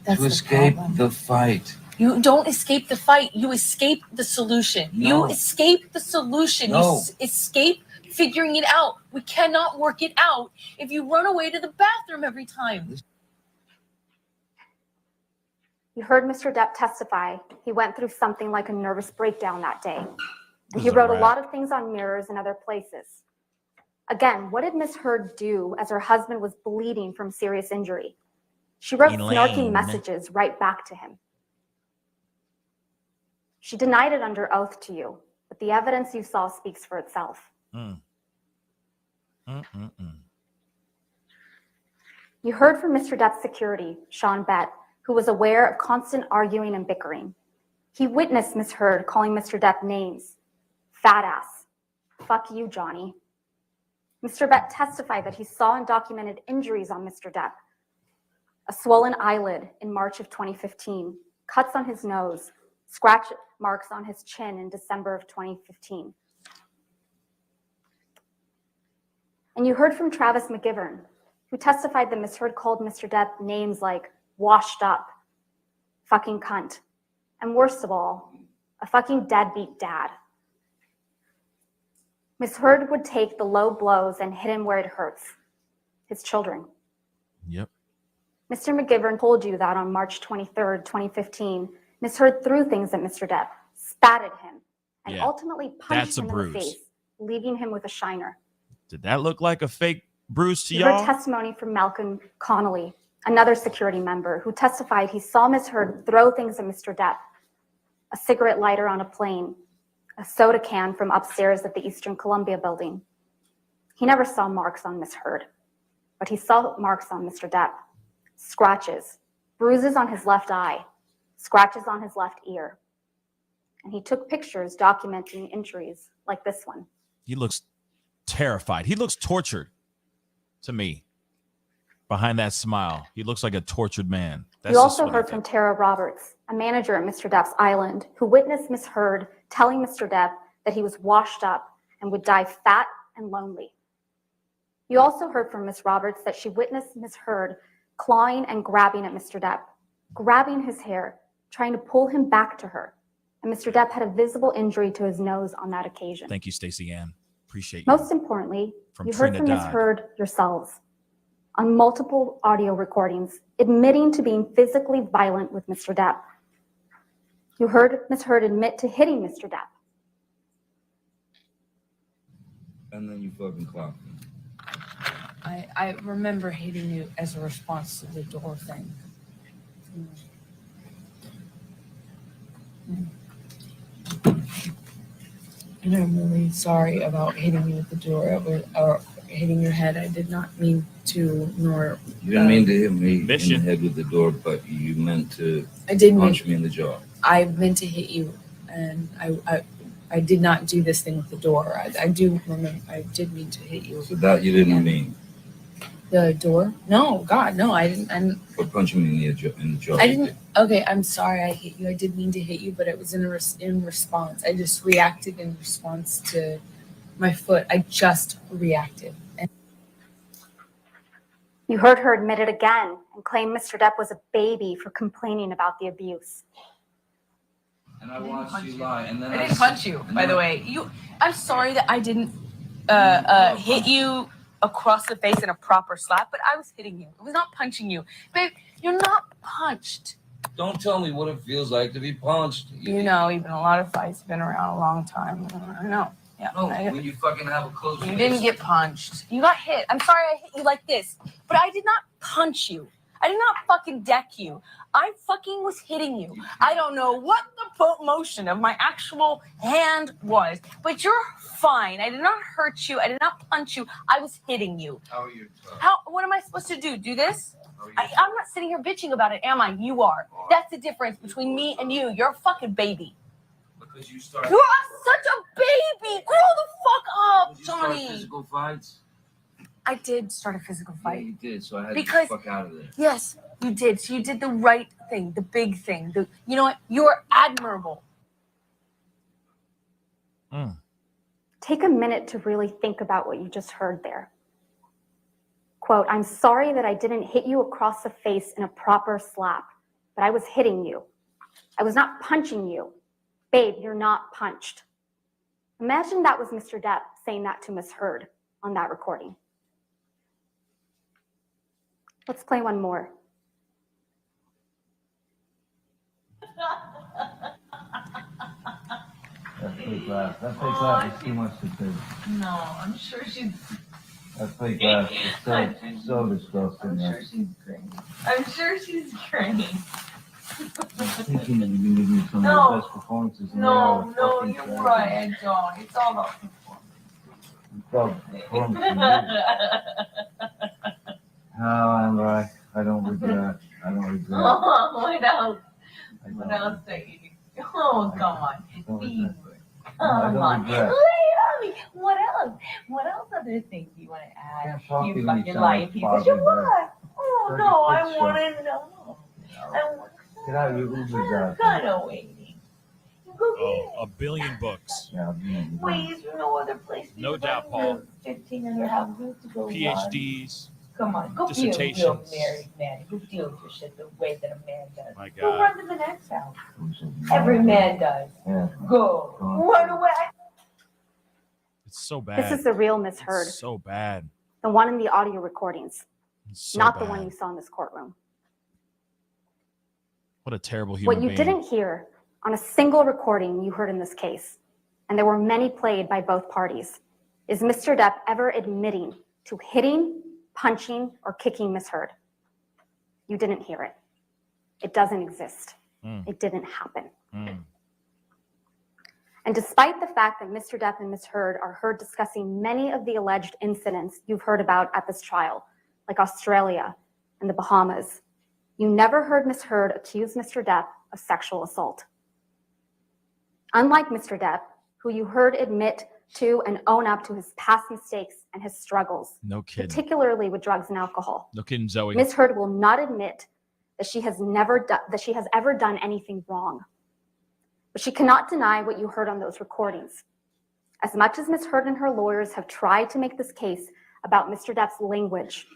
That's to the escape problem. the fight. You don't escape the fight. You escape the solution. No. You escape the solution. No. You escape figuring it out. We cannot work it out if you run away to the bathroom every time. You heard Mr. Depp testify. He went through something like a nervous breakdown that day. And This he is a wrote a wrap. lot of things on mirrors and other places. Again, what did Ms. Heard do as her husband was bleeding from serious injury? She wrote snarky Elaine. messages right back to him. She denied it under oath to you, but the evidence you saw speaks for itself. You heard from Mr. Depp's security, Sean Bett, who was aware of constant arguing and bickering. He witnessed Ms. Heard calling Mr. Depp names. Fat ass. Fuck you, Johnny. Mr. Bett testified that he saw and documented injuries on Mr. Depp. A swollen eyelid in March of 2015, cuts on his nose, scratch marks on his chin in December of 2015. And you heard from Travis McGivern, who testified that Ms. Heard called Mr. Depp names like washed up, fucking cunt, and worst of all, a fucking deadbeat dad. Ms. Heard would take the low blows and hit him where it hurts, his children. Yep. Mr. McGivern told you that on March 23rd, 2015, Ms. Heard threw things at Mr. Depp, spat at him, and Yeah, ultimately punched that's a him in bruise. the face, leaving him with a shiner. Did that look like a fake bruise to You heard y'all? testimony from Malcolm Connolly, another security member, who testified he saw Ms. Heard throw things at Mr. Depp, a cigarette lighter on a plane, a soda can from upstairs at the Eastern Columbia building. He never saw marks on Ms. Heard, but he saw marks on Mr. Depp, scratches, bruises on his left eye, scratches on his left ear. And he took pictures documenting injuries like this one. He looks terrified. He looks tortured to me. Behind that smile, he looks like a tortured man. You also heard from Tara Roberts, a manager at Mr. Depp's Island, who witnessed Ms. Heard telling Mr. Depp that he was washed up and would die fat and lonely. You also heard from Ms. Roberts that she witnessed Ms. Heard clawing and grabbing at Mr. Depp, grabbing his hair, trying to pull him back to her. And Mr. Depp had a visible injury to his nose on that occasion. Thank you, Stacey Ann. Appreciate you. Most importantly, From you heard from Ms. Trinidad. Heard yourselves. on multiple audio recordings, admitting to being physically violent with Mr. Depp. You heard Ms. Heard admit to hitting Mr. Depp. And then you fucking clocked me. I remember hitting you as a response to the door thing. And I'm really sorry about hitting you with the door or hitting your head. I did not mean to, nor. You didn't mean to hit me in Mission. the head with the door, but you meant to I did mean. punch me in the jaw. I meant to hit you, and I did not do this thing with the door. I do remember. I did mean to hit you. So that you didn't mean. The door? No, God, no, I didn't. But punching me in the jaw. I didn't. Okay, I'm sorry I hit you. I did mean to hit you, but it was in response. I just reacted in response to my foot. I just reacted. And You heard her admit it again and claim Mr. Depp was a baby for complaining about the abuse. And I watched you lie, and then I didn't punch you, by the way. I'm sorry that I didn't hit you across the face in a proper slap, but I was hitting you. I was not punching you. Babe, you're not punched. Don't tell me what it feels like to be punched. You know, even a lot of fights have been around a long time. I know. Yeah. No, when you fucking have a close You face. didn't get punched. You got hit. I'm sorry I hit you like this, but I did not punch you. I did not fucking deck you. I fucking was hitting you. I don't know what the motion of my actual hand was, but you're fine. I did not hurt you. I did not punch you. I was hitting you. How are you? What am I supposed to do? Do this? I'm not sitting here bitching about it, am I? You are. That's the difference between me and you. You're a fucking baby. Because you start. You are such a baby. Grow the fuck up, You start Johnny. physical fights. I did start a physical Yeah, fight. you did. So I had to Because- get the fuck out of there. Yes, you did. So you did the right thing, the big thing. You know what? You're admirable. Take a minute to really think about what you just heard there. Quote, I'm sorry that I didn't hit you across the face in a proper slap, but I was hitting you. I was not punching you. Babe, you're not punched. Imagine that was Mr. Depp saying that to Ms. Heard on that recording. Let's play one more. That fake laugh. That fake laugh is too much to take. No, I'm sure she's. That fake laugh is so disgusting. She's great. I'm sure she's great. I'm thinking that you can give me some of the best performances in the No, world. no, you're right. I don't. It's all about I'm right. I don't regret. I don't regret. Oh, what else? I What don't- else are you? Oh, come on. I don't Be regret. Oh, I come don't on. regret. Lay on me. What else? What else other things you want to add? Can't talk to You you when you fucking sound lying like piece of Bobby shit. Bear. What? Oh, Start no, your I foot want show. to know. Get out of your Uber's I'm out. kind of waiting. Go get Oh, it. a billion books. Yeah, Wait, is there no other place? for No you to doubt, go? Paul. 1,500 houses to go run. PhDs. Come on, go be a real Dissertations. married man. Go deal with your shit the way that a man does. My Go God. run to the next house. Every man does. Yeah. Go. Run away. It's so bad. This is the real Ms. Heard, It's so bad. the one in the audio recordings, It's so not the bad. one you saw in this courtroom. What a terrible human What you being. didn't hear on a single recording you heard in this case, and there were many played by both parties, is Mr. Depp ever admitting to hitting, punching, or kicking Ms. Heard. You didn't hear it. It doesn't exist. It didn't happen. And despite the fact that Mr. Depp and Ms. Heard are heard discussing many of the alleged incidents you've heard about at this trial, like Australia and the Bahamas, you never heard Ms. Heard accuse Mr. Depp of sexual assault. Unlike Mr. Depp, who you heard admit to and own up to his past mistakes and his struggles, No kidding. particularly with drugs and alcohol, No kidding, Zoe. Ms. Heard will not admit that she has ever done anything wrong. But she cannot deny what you heard on those recordings. As much as Ms. Heard and her lawyers have tried to make this case about Mr. Depp's language,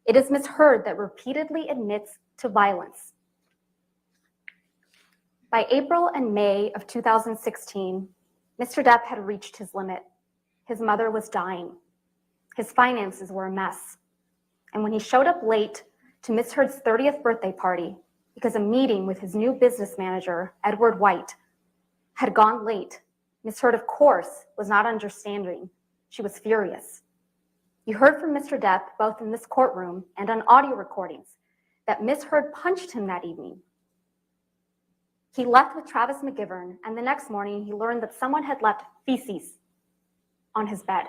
it is Ms. Heard that repeatedly admits to violence. By April and May of 2016, Mr. Depp had reached his limit. His mother was dying. His finances were a mess. And when he showed up late to Miss Heard's 30th birthday party because a meeting with his new business manager, Edward White, had gone late, Miss Heard, of course, was not understanding. She was furious. You heard from Mr. Depp, both in this courtroom and on audio recordings, that Miss Heard punched him that evening. He left with Travis McGivern, and the next morning he learned that someone had left feces on his bed.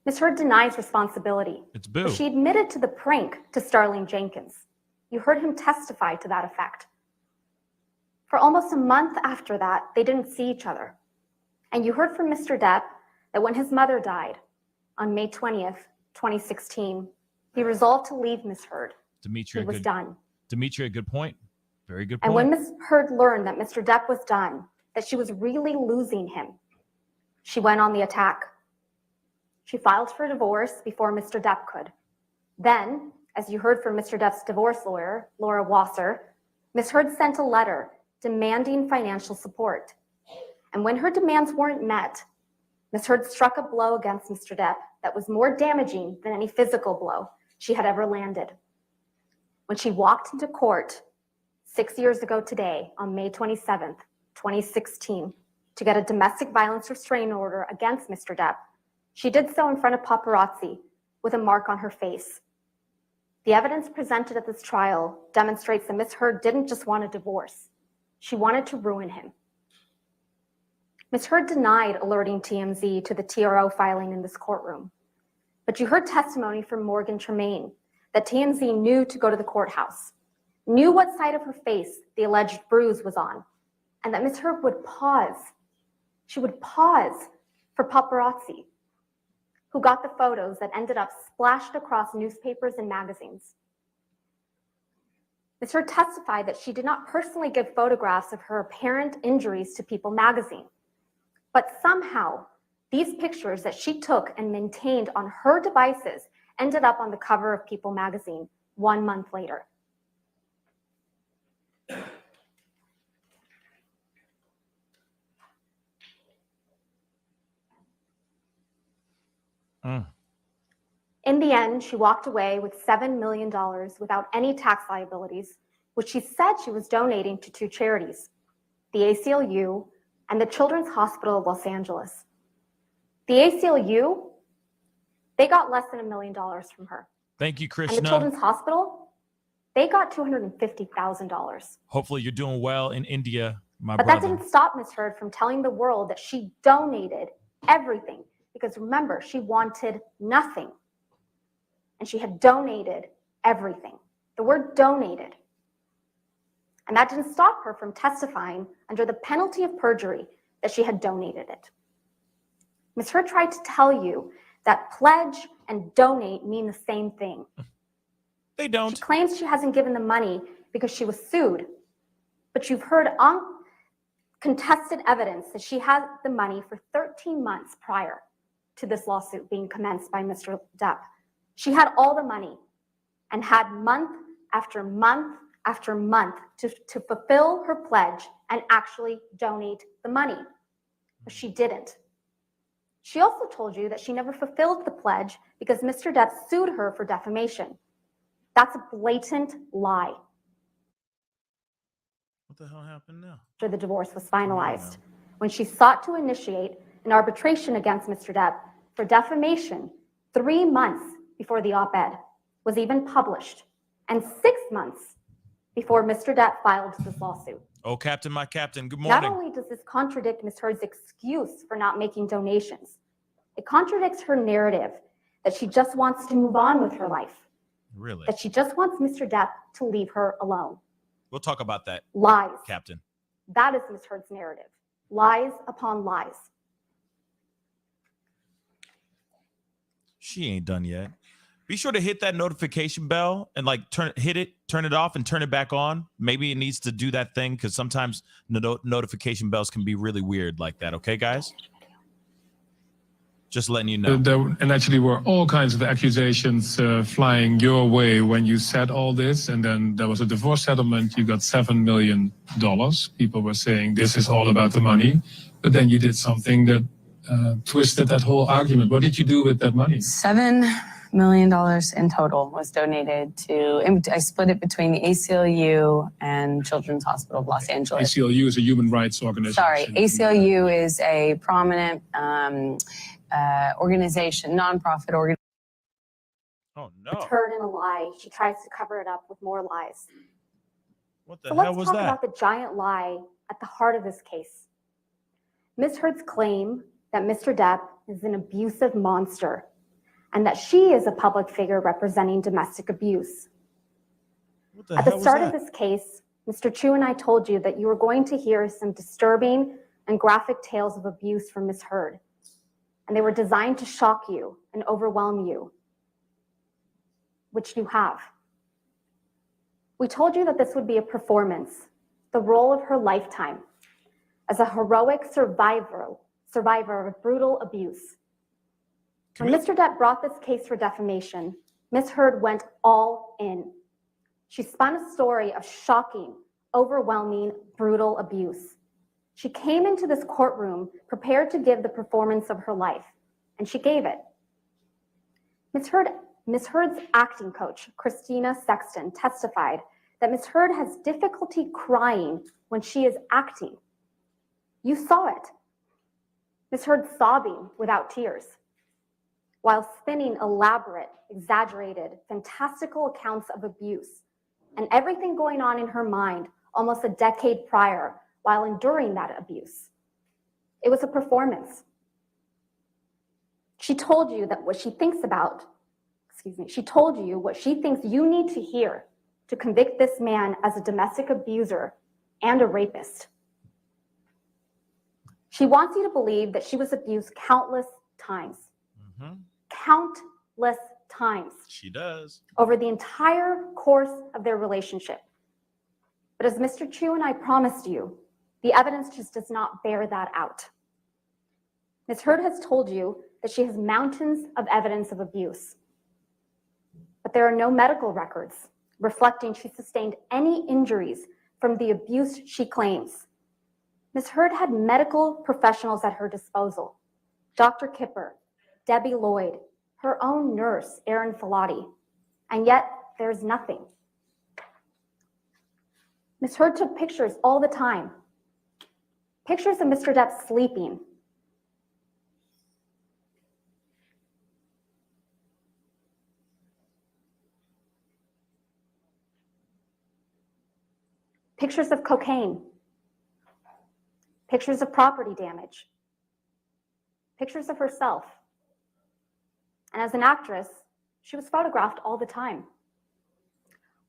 Miss Heard denies responsibility. It's boo. But she admitted to the prank to Starling Jenkins. You heard him testify to that effect. For almost a month after that, they didn't see each other. And you heard from Mr. Depp that when his mother died on May 20th, 2016, he resolved to leave Miss Heard. Demetria, He was done. Demetria, good point. Very good point. And when Miss Heard learned that Mr. Depp was done, that she was really losing him, she went on the attack. She filed for divorce before Mr. Depp could. Then, as you heard from Mr. Depp's divorce lawyer, Laura Wasser, Miss Heard sent a letter demanding financial support. And when her demands weren't met, Miss Heard struck a blow against Mr. Depp that was more damaging than any physical blow she had ever landed. When she walked into court 6 years ago today, on May 27th, 2016, to get a domestic violence restraining order against Mr. Depp, she did so in front of paparazzi with a mark on her face. The evidence presented at this trial demonstrates that Miss Heard didn't just want a divorce. She wanted to ruin him. Miss Heard denied alerting TMZ to the TRO filing in this courtroom. But you heard testimony from Morgan Tremaine that TMZ knew to go to the courthouse, knew what side of her face the alleged bruise was on, and that Miss Heard would pause. She would pause for paparazzi, who got the photos that ended up splashed across newspapers and magazines. Miss Heard testified that she did not personally give photographs of her apparent injuries to People magazine, but somehow these pictures that she took and maintained on her devices ended up on the cover of People magazine 1 month later. In the end, she walked away with $7 million without any tax liabilities, which she said she was donating to 2 charities, the ACLU and the Children's Hospital of Los Angeles. The ACLU, they got less than $1 million from her. Thank you, And Krishna. the Children's Hospital, they got $250,000. Hopefully you're doing well in India, my But brother. that didn't stop Miss Heard from telling the world that she donated everything, because remember, she wanted nothing. And she had donated everything. The word donated. And that didn't stop her from testifying under the penalty of perjury that she had donated it. Ms. Heard tried to tell you that pledge and donate mean the same thing. They She don't. claims she hasn't given the money because she was sued. But you've heard uncontested evidence that she had the money for 13 months prior to this lawsuit being commenced by Mr. Depp. She had all the money and had month after month after month to fulfill her pledge and actually donate the money. But she didn't. She also told you that she never fulfilled the pledge because Mr. Depp sued her for defamation. That's a blatant lie. What the hell happened now? After the divorce was finalized, when she sought to initiate an arbitration against Mr. Depp for defamation 3 months before the op-ed was even published, and 6 months before Mr. Depp filed this lawsuit. Oh, Captain, my captain. Good Not morning. only does this contradict Ms. Heard's excuse for not making donations, it contradicts her narrative that she just wants to move on with her life, Really? that she just wants Mr. Depp to leave her alone. We'll talk about that, Lies. Captain. That is Ms. Heard's narrative. Lies upon lies. She ain't done yet. Be sure to hit that notification bell and like turn it off and turn it back on. Maybe it needs to do that thing because sometimes notification bells can be really weird like that. Okay, guys? Just letting you know. And actually were all kinds of accusations flying your way when you said all this. And then there was a divorce settlement. You got $7 million. People were saying this is all about the money. But then you did something that twisted that whole argument. What did you do with that money? $7 million in total was donated to, I split it between the ACLU and Children's Hospital of Los Angeles. ACLU is a human rights organization. Sorry, ACLU is a prominent organization, nonprofit organization. Oh It's no! heard in a lie. She tries to cover it up with more lies. What the So hell let's was talk that? about the giant lie at the heart of this case. Ms. Heard's claim that Mr. Depp is an abusive monster and that she is a public figure representing domestic abuse. What the At hell the was start of that? this case, Mr. Chu and I told you that you were going to hear some disturbing and graphic tales of abuse from Ms. Heard, and they were designed to shock you and overwhelm you, which you have. We told you that this would be a performance, the role of her lifetime, as a heroic survivor of brutal abuse. When Mr. Depp brought this case for defamation, Ms. Heard went all in. She spun a story of shocking, overwhelming, brutal abuse. She came into this courtroom prepared to give the performance of her life, and she gave it. Ms. Heard's acting coach, Christina Sexton, testified that Ms. Heard has difficulty crying when she is acting. You saw it. Ms. Heard sobbing without tears, while spinning elaborate, exaggerated, fantastical accounts of abuse and everything going on in her mind almost a decade prior while enduring that abuse. It was a performance. She told you that what she thinks she told you what she thinks you need to hear to convict this man as a domestic abuser and a rapist. She wants you to believe that she was abused countless times. Mm-hmm. Countless times. She does. Over the entire course of their relationship. But as Mr. Chu and I promised you, the evidence just does not bear that out. Ms. Heard has told you that she has mountains of evidence of abuse, but there are no medical records reflecting she sustained any injuries from the abuse she claims. Ms. Heard had medical professionals at her disposal. Dr. Kipper, Debbie Lloyd, her own nurse, Erin Filati, and yet there's nothing. Ms. Heard took pictures all the time. Pictures of Mr. Depp sleeping. Pictures of cocaine. Pictures of property damage. Pictures of herself. And as an actress, she was photographed all the time.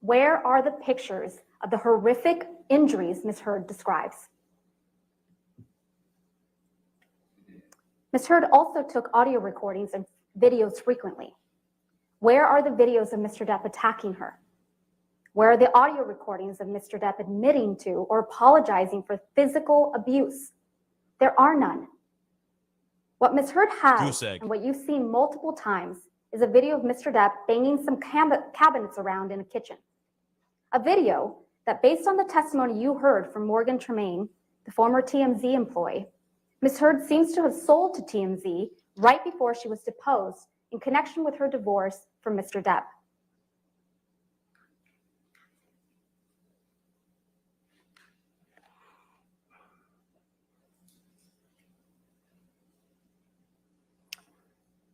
Where are the pictures of the horrific injuries Ms. Heard describes? Ms. Heard also took audio recordings and videos frequently. Where are the videos of Mr. Depp attacking her? Where are the audio recordings of Mr. Depp admitting to or apologizing for physical abuse? There are none. What Ms. Heard has, and what you've seen multiple times, is a video of Mr. Depp banging some cabinets around in a kitchen. A video that, based on the testimony you heard from Morgan Tremaine, the former TMZ employee, Ms. Heard seems to have sold to TMZ right before she was deposed in connection with her divorce from Mr. Depp.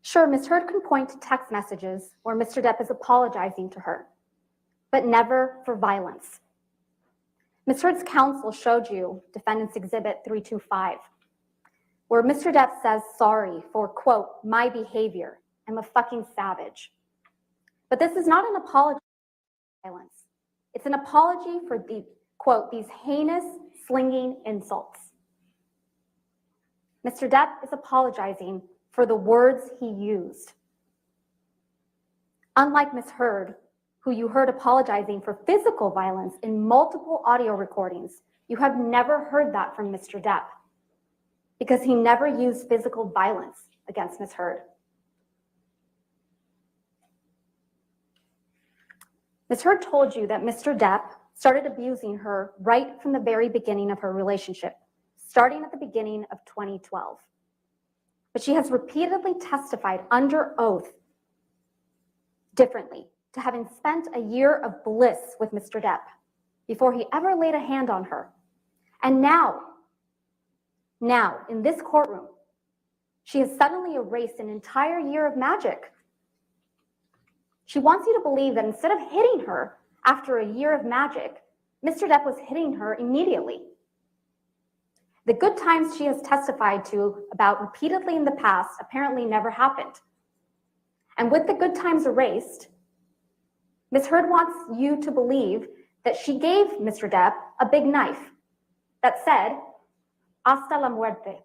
Sure, Ms. Heard can point to text messages where Mr. Depp is apologizing to her, but never for violence. Ms. Heard's counsel showed you Defendant's Exhibit 325, where Mr. Depp says sorry for, quote, my behavior. I'm a fucking savage. But this is not an apology for violence. It's an apology for the, quote, these heinous, slinging insults. Mr. Depp is apologizing for the words he used. Unlike Ms. Heard, who you heard apologizing for physical violence in multiple audio recordings, you have never heard that from Mr. Depp because he never used physical violence against Ms. Heard. Ms. Heard told you that Mr. Depp started abusing her right from the very beginning of her relationship, starting at the beginning of 2012. But she has repeatedly testified under oath differently to having spent a year of bliss with Mr. Depp before he ever laid a hand on her. And now, in this courtroom, she has suddenly erased an entire year of magic. She wants you to believe that instead of hitting her after a year of magic, Mr. Depp was hitting her immediately. The good times she has testified to about repeatedly in the past apparently never happened. And with the good times erased, Ms. Heard wants you to believe that she gave Mr. Depp a big knife that said, hasta la muerte,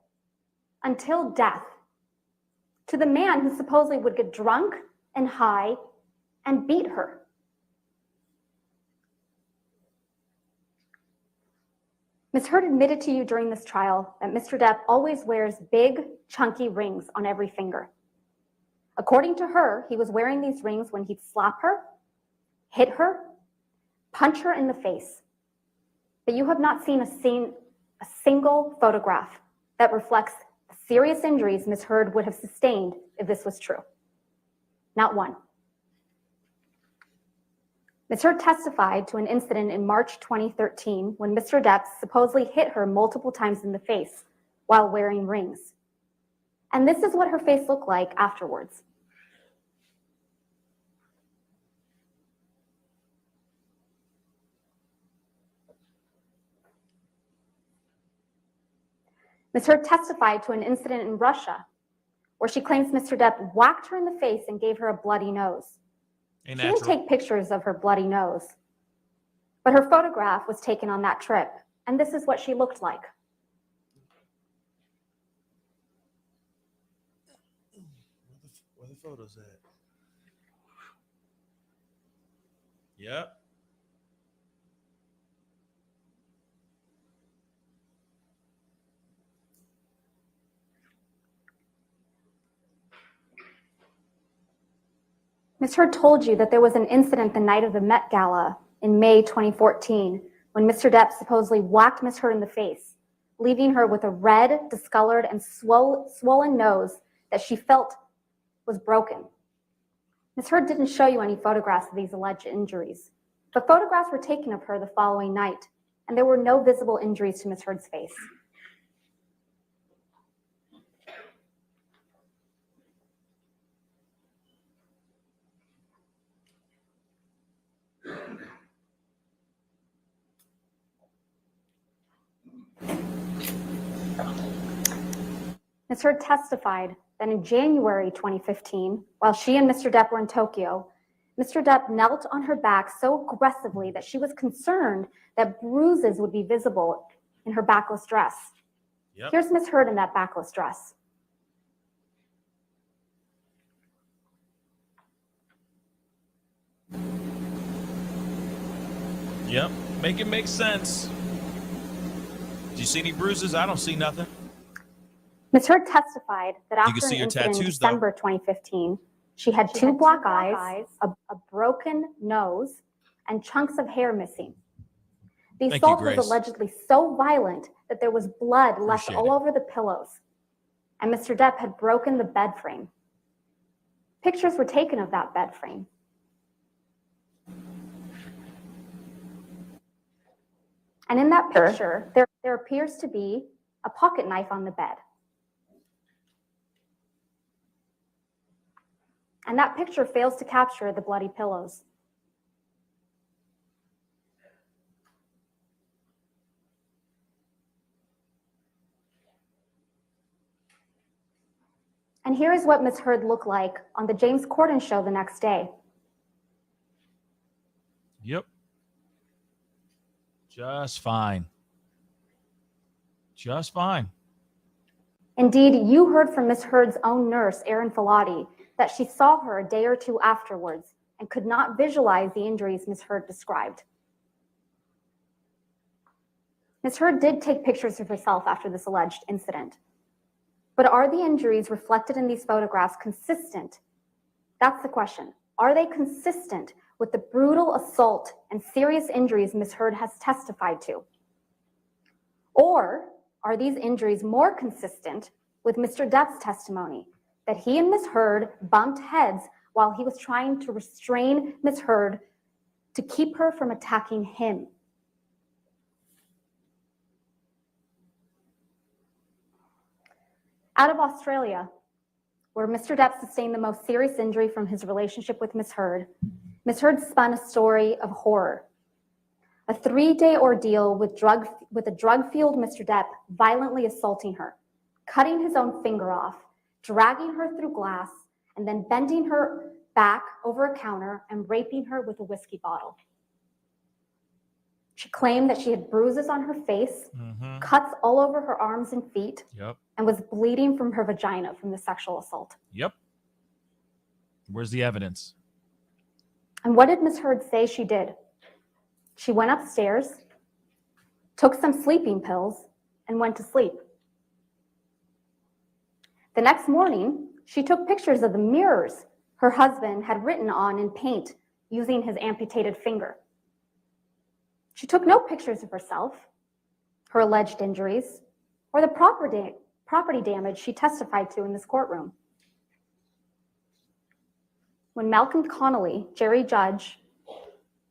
until death, to the man who supposedly would get drunk and high and beat her. Ms. Heard admitted to you during this trial that Mr. Depp always wears big, chunky rings on every finger. According to her, he was wearing these rings when he'd slap her, hit her, punch her in the face. But you have not seen a single photograph that reflects the serious injuries Ms. Heard would have sustained if this was true. Not one. Ms. Heard testified to an incident in March 2013 when Mr. Depp supposedly hit her multiple times in the face while wearing rings. And this is what her face looked like afterwards. Ms. Heard testified to an incident in Russia where she claims Mr. Depp whacked her in the face and gave her a bloody nose. She didn't take pictures of her bloody nose, but her photograph was taken on that trip, and this is what she looked like. Where the photos at? Yep. Ms. Heard told you that there was an incident the night of the Met Gala in May 2014 when Mr. Depp supposedly whacked Ms. Heard in the face, leaving her with a red, discolored, and swollen nose that she felt was broken. Ms. Heard didn't show you any photographs of these alleged injuries, but photographs were taken of her the following night, and there were no visible injuries to Ms. Heard's face. Ms. Heard testified that in January 2015, while she and Mr. Depp were in Tokyo, Mr. Depp knelt on her back so aggressively that she was concerned that bruises would be visible in her backless dress. Yep. Here's Ms. Heard in that backless dress. Yep. Make it make sense. Do you see any bruises? I don't see nothing. Ms. Heard testified that You after can see an your incident in tattoos, though. December 2015, she had two black eyes, a broken nose, and chunks of hair missing. The Thank you, assault was Grace. allegedly so violent that there was blood left Appreciate all it. over the pillows, and Mr. Depp had broken the bed frame. Pictures were taken of that bed frame. And in that picture, there appears to be a pocket knife on the bed. And that picture fails to capture the bloody pillows. And here is what Ms. Heard looked like on the James Corden show the next day. Yep. Just fine. Just fine. Indeed, you heard from Ms. Heard's own nurse, Erin Filati, that she saw her a day or two afterwards and could not visualize the injuries Ms. Heard described. Ms. Heard did take pictures of herself after this alleged incident. But are the injuries reflected in these photographs consistent? That's the question. Are they consistent with the brutal assault and serious injuries Ms. Heard has testified to? Or are these injuries more consistent with Mr. Depp's testimony that he and Ms. Heard bumped heads while he was trying to restrain Ms. Heard to keep her from attacking him. Out of Australia, where Mr. Depp sustained the most serious injury from his relationship with Ms. Heard spun a story of horror. A 3-day ordeal with a drug-fueled Mr. Depp violently assaulting her, cutting his own finger off, dragging her through glass, and then bending her back over a counter and raping her with a whiskey bottle. She claimed that she had bruises on her face, cuts all over her arms and feet, and was bleeding from her vagina from the sexual assault. Yep. Where's the evidence? And what did Ms. Heard say she did? She went upstairs, took some sleeping pills, and went to sleep. The next morning, she took pictures of the mirrors her husband had written on in paint using his amputated finger. She took no pictures of herself, her alleged injuries, or the property damage she testified to in this courtroom. When Malcolm Connolly, Jerry Judge,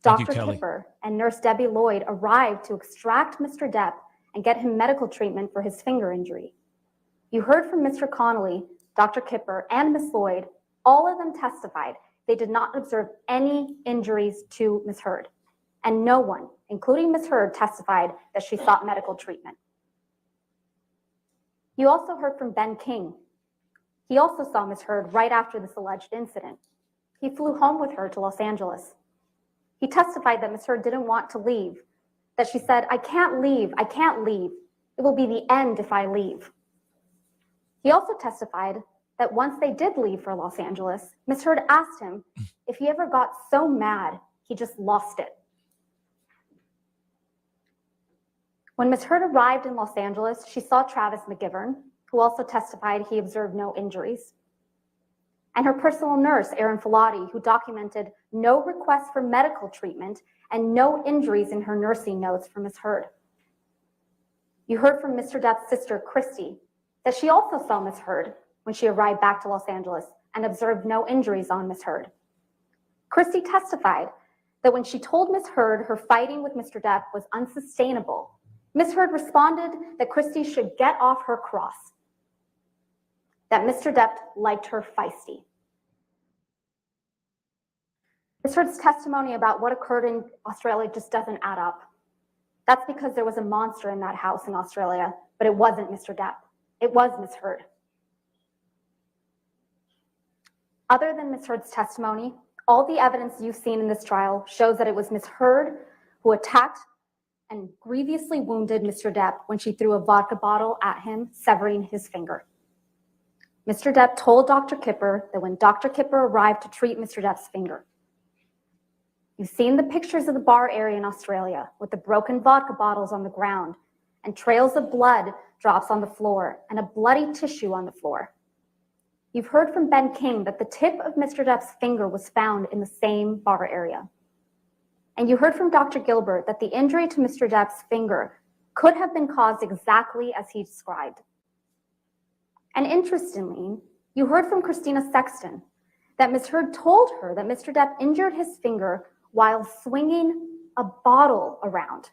Dr. Kipper, and Nurse Debbie Lloyd arrived to extract Mr. Depp and get him medical treatment for his finger injury, you heard from Mr. Connolly, Dr. Kipper, and Ms. Lloyd. All of them testified they did not observe any injuries to Ms. Heard, and no one, including Ms. Heard, testified that she sought medical treatment. You also heard from Ben King. He also saw Ms. Heard right after this alleged incident. He flew home with her to Los Angeles. He testified that Ms. Heard didn't want to leave, that she said, I can't leave. It will be the end if I leave. He also testified that once they did leave for Los Angeles, Ms. Heard asked him if he ever got so mad he just lost it. When Ms. Heard arrived in Los Angeles, she saw Travis McGivern, who also testified he observed no injuries, and her personal nurse, Erin Filati, who documented no requests for medical treatment and no injuries in her nursing notes for Ms. Heard. You heard from Mr. Depp's sister, Christy, that she also saw Ms. Heard when she arrived back to Los Angeles and observed no injuries on Ms. Heard. Christy testified that when she told Ms. Heard her fighting with Mr. Depp was unsustainable, Ms. Heard responded that Christy should get off her cross, that Mr. Depp liked her feisty. Ms. Heard's testimony about what occurred in Australia just doesn't add up. That's because there was a monster in that house in Australia, but it wasn't Mr. Depp. It was Ms. Heard. Other than Ms. Heard's testimony, all the evidence you've seen in this trial shows that it was Ms. Heard who attacked and grievously wounded Mr. Depp when she threw a vodka bottle at him, severing his finger. Mr. Depp told Dr. Kipper that when Dr. Kipper arrived to treat Mr. Depp's finger. You've seen the pictures of the bar area in Australia with the broken vodka bottles on the ground and trails of blood drops on the floor and a bloody tissue on the floor. You've heard from Ben King that the tip of Mr. Depp's finger was found in the same bar area. And you heard from Dr. Gilbert that the injury to Mr. Depp's finger could have been caused exactly as he described. And interestingly, you heard from Christina Sexton that Ms. Heard told her that Mr. Depp injured his finger while swinging a bottle around.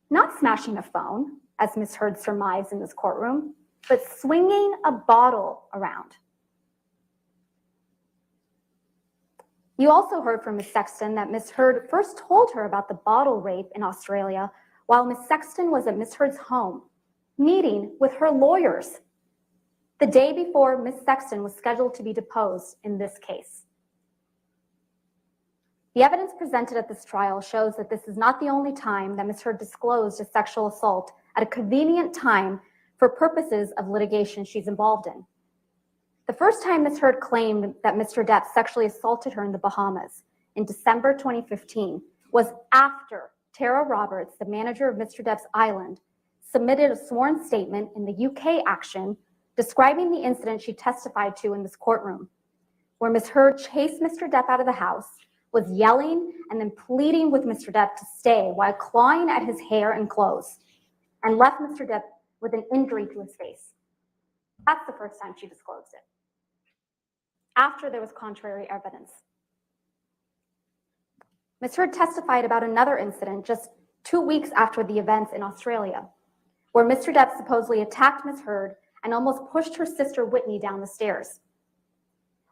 Not smashing a phone, as Ms. Heard surmised in this courtroom, but swinging a bottle around. You also heard from Ms. Sexton that Ms. Heard first told her about the bottle rape in Australia while Ms. Sexton was at Ms. Heard's home, meeting with her lawyers the day before Ms. Sexton was scheduled to be deposed in this case. The evidence presented at this trial shows that this is not the only time that Ms. Heard disclosed a sexual assault at a convenient time for purposes of litigation she's involved in. The first time Ms. Heard claimed that Mr. Depp sexually assaulted her in the Bahamas in December 2015 was after Tara Roberts, the manager of Mr. Depp's island, submitted a sworn statement in the UK action describing the incident she testified to in this courtroom, where Ms. Heard chased Mr. Depp out of the house, was yelling and then pleading with Mr. Depp to stay while clawing at his hair and clothes, and left Mr. Depp with an injury to his face. That's the first time she disclosed it. after there was contrary evidence. Ms. Heard testified about another incident just 2 weeks after the events in Australia, where Mr. Depp supposedly attacked Ms. Heard and almost pushed her sister Whitney down the stairs.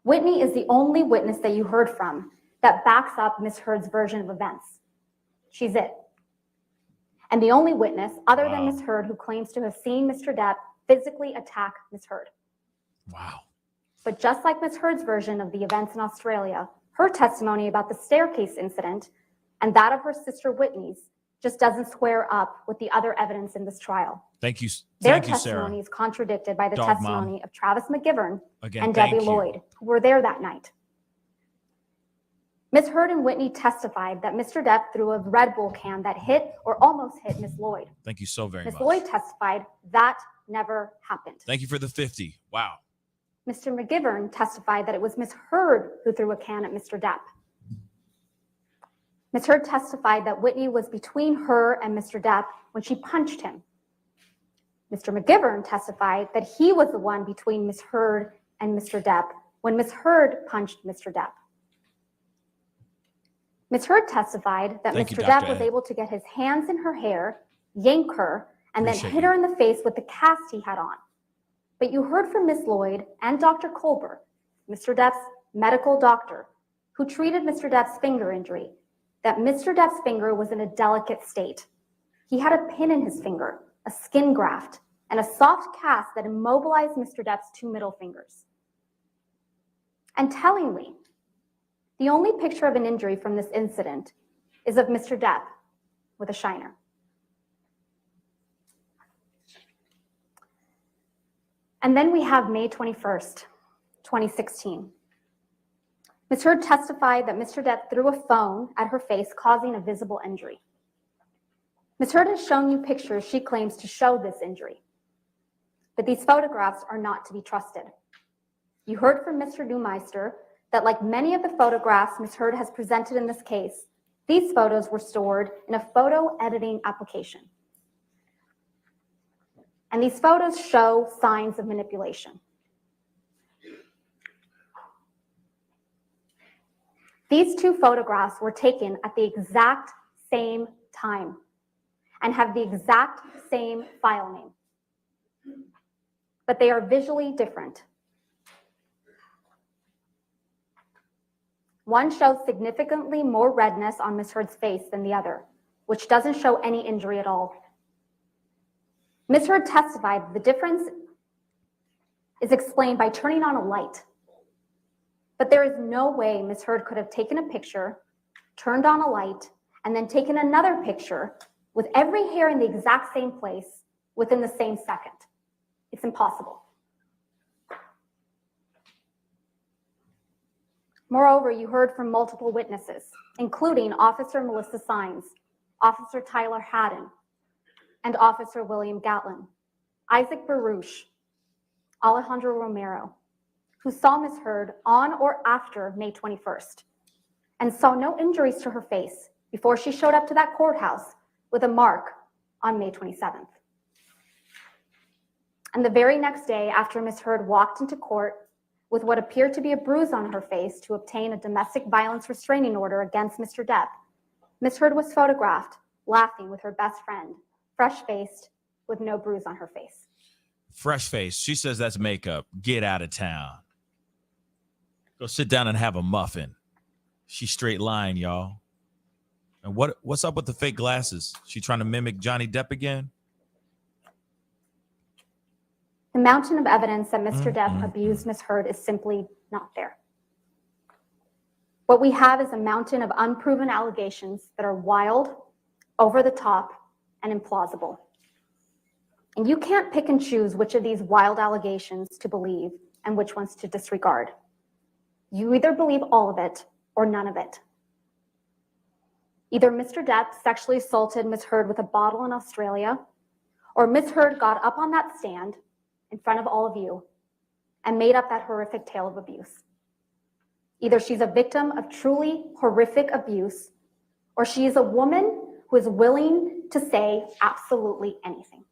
Whitney is the only witness that you heard from that backs up Ms. Heard's version of events. She's it. And the only witness, other than Ms. Heard, who claims to have seen Mr. Depp physically attack Ms. Heard. Wow. But just like Ms. Heard's version of the events in Australia, her testimony about the staircase incident and that of her sister Whitney's just doesn't square up with the other evidence in this trial. Thank you. Their Thank you, testimony Sarah. is contradicted by the Dog testimony mom. of Travis McGivern Again, and thank Debbie you. Lloyd, who were there that night. Ms. Heard and Whitney testified that Mr. Depp threw a Red Bull can that hit or almost hit Ms. Lloyd. Thank you so very Ms. much. Lloyd testified that never happened. Thank you for the 50. Wow. Mr. McGivern testified that it was Ms. Heard who threw a can at Mr. Depp. Ms. Heard testified that Whitney was between her and Mr. Depp when she punched him. Mr. McGivern testified that he was the one between Ms. Heard and Mr. Depp when Ms. Heard punched Mr. Depp. Ms. Heard testified that Thank you, Mr. Dr. Depp was Ed. able to get his hands in her hair, yank her, and Appreciate then hit you. her in the face with the cast he had on. But you heard from Ms. Lloyd and Dr. Colbert, Mr. Depp's medical doctor, who treated Mr. Depp's finger injury, that Mr. Depp's finger was in a delicate state. He had a pin in his finger, a skin graft, and a soft cast that immobilized Mr. Depp's 2 middle fingers. And tellingly, the only picture of an injury from this incident is of Mr. Depp with a shiner. And then we have May 21st, 2016. Ms. Heard testified that Mr. Depp threw a phone at her face, causing a visible injury. Ms. Heard has shown you pictures she claims to show this injury, but these photographs are not to be trusted. You heard from Mr. Neumeister that, like many of the photographs Ms. Heard has presented in this case, these photos were stored in a photo editing application. And these photos show signs of manipulation. These 2 photographs were taken at the exact same time and have the exact same file name, but they are visually different. One shows significantly more redness on Ms. Heard's face than the other, which doesn't show any injury at all. Ms. Heard testified that the difference is explained by turning on a light. But there is no way Ms. Heard could have taken a picture, turned on a light, and then taken another picture with every hair in the exact same place within the same second. It's impossible. Moreover, you heard from multiple witnesses, including Officer Melissa Sines, Officer Tyler Haddon, and Officer William Gatlin, Isaac Baruch, Alejandro Romero, who saw Ms. Heard on or after May 21st and saw no injuries to her face before she showed up to that courthouse with a mark on May 27th. And the very next day, after Ms. Heard walked into court with what appeared to be a bruise on her face to obtain a domestic violence restraining order against Mr. Depp, Ms. Heard was photographed laughing with her best friend, fresh-faced, with no bruise on her face. Fresh face. She says that's makeup. Get out of town. Go sit down and have a muffin. She's straight lying, y'all. And what's up with the fake glasses? She trying to mimic Johnny Depp again? The mountain of evidence that Mr. Depp abused Ms. Heard is simply not there. What we have is a mountain of unproven allegations that are wild, over the top, and implausible. And you can't pick and choose which of these wild allegations to believe and which ones to disregard. You either believe all of it or none of it. Either Mr. Depp sexually assaulted Ms. Heard with a bottle in Australia, or Ms. Heard got up on that stand in front of all of you and made up that horrific tale of abuse. Either she's a victim of truly horrific abuse, or she is a woman who is willing to say absolutely anything.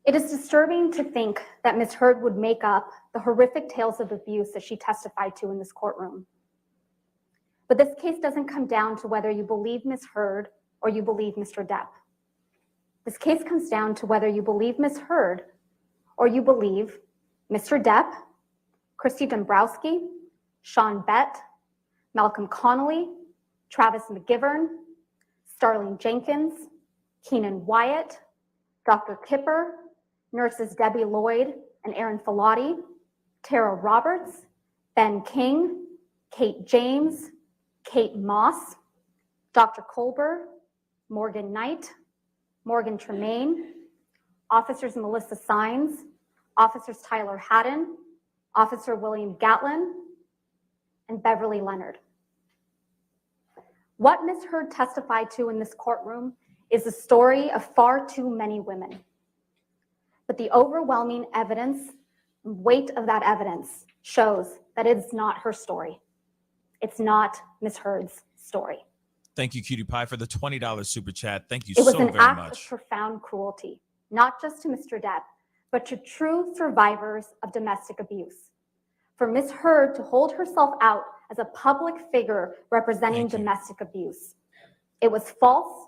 It is disturbing to think that Ms. Heard would make up the horrific tales of abuse that she testified to in this courtroom. But this case doesn't come down to whether you believe Ms. Heard or you believe Mr. Depp. This case comes down to whether you believe Ms. Heard or you believe Mr. Depp, Christy Dombrowski, Sean Bett, Malcolm Connolly, Travis McGivern, Starling Jenkins, Keenan Wyatt, Dr. Kipper, nurses Debbie Lloyd and Aaron Filati, Tara Roberts, Ben King, Kate James, Kate Moss, Dr. Colbert, Morgan Knight, Morgan Tremaine, Officers Melissa Sines, Officers Tyler Haddon, Officer William Gatlin, and Beverly Leonard. What Ms. Heard testified to in this courtroom is the story of far too many women. But the overwhelming evidence, weight of that evidence shows that it's not her story. It's not Ms. Heard's story. Thank you, Cutie Pie, for the $20 super chat. Thank you It was so an very act much. of profound cruelty, not just to Mr. Depp, but to true survivors of domestic abuse. For Ms. Heard to hold herself out as a public figure representing Thank you. domestic abuse. It was false,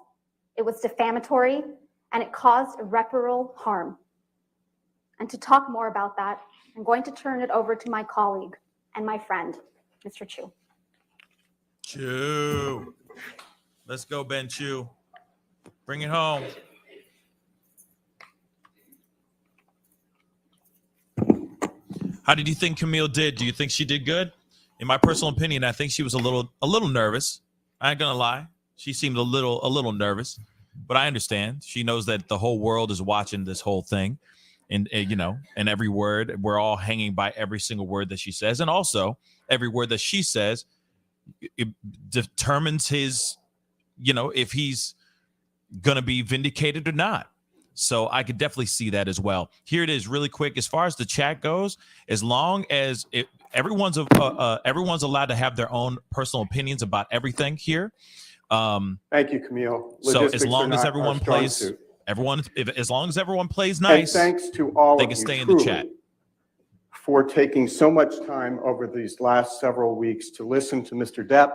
it was defamatory, and it caused irreparable harm. And to talk more about that, I'm going to turn it over to my colleague and my friend, Mr. Chu. Chu. Let's go, Ben Chu. Bring it home. How did you think Camille did? Do you think she did good? In my personal opinion, I think she was a little nervous. I ain't gonna lie. She seemed a little nervous, but I understand. She knows that the whole world is watching this whole thing, and you know, and every word, we're all hanging by every single word that she says, and also every word that she says, it determines his, you know, if he's gonna be vindicated or not. So I could definitely see that as well. Here it is, really quick. As far as the chat goes, as long as everyone's allowed to have their own personal opinions about everything here. Thank you, Camille. So as long as everyone plays nice, and thanks to all they of can you stay in the truly chat. for taking so much time over these last several weeks to listen to Mr. Depp,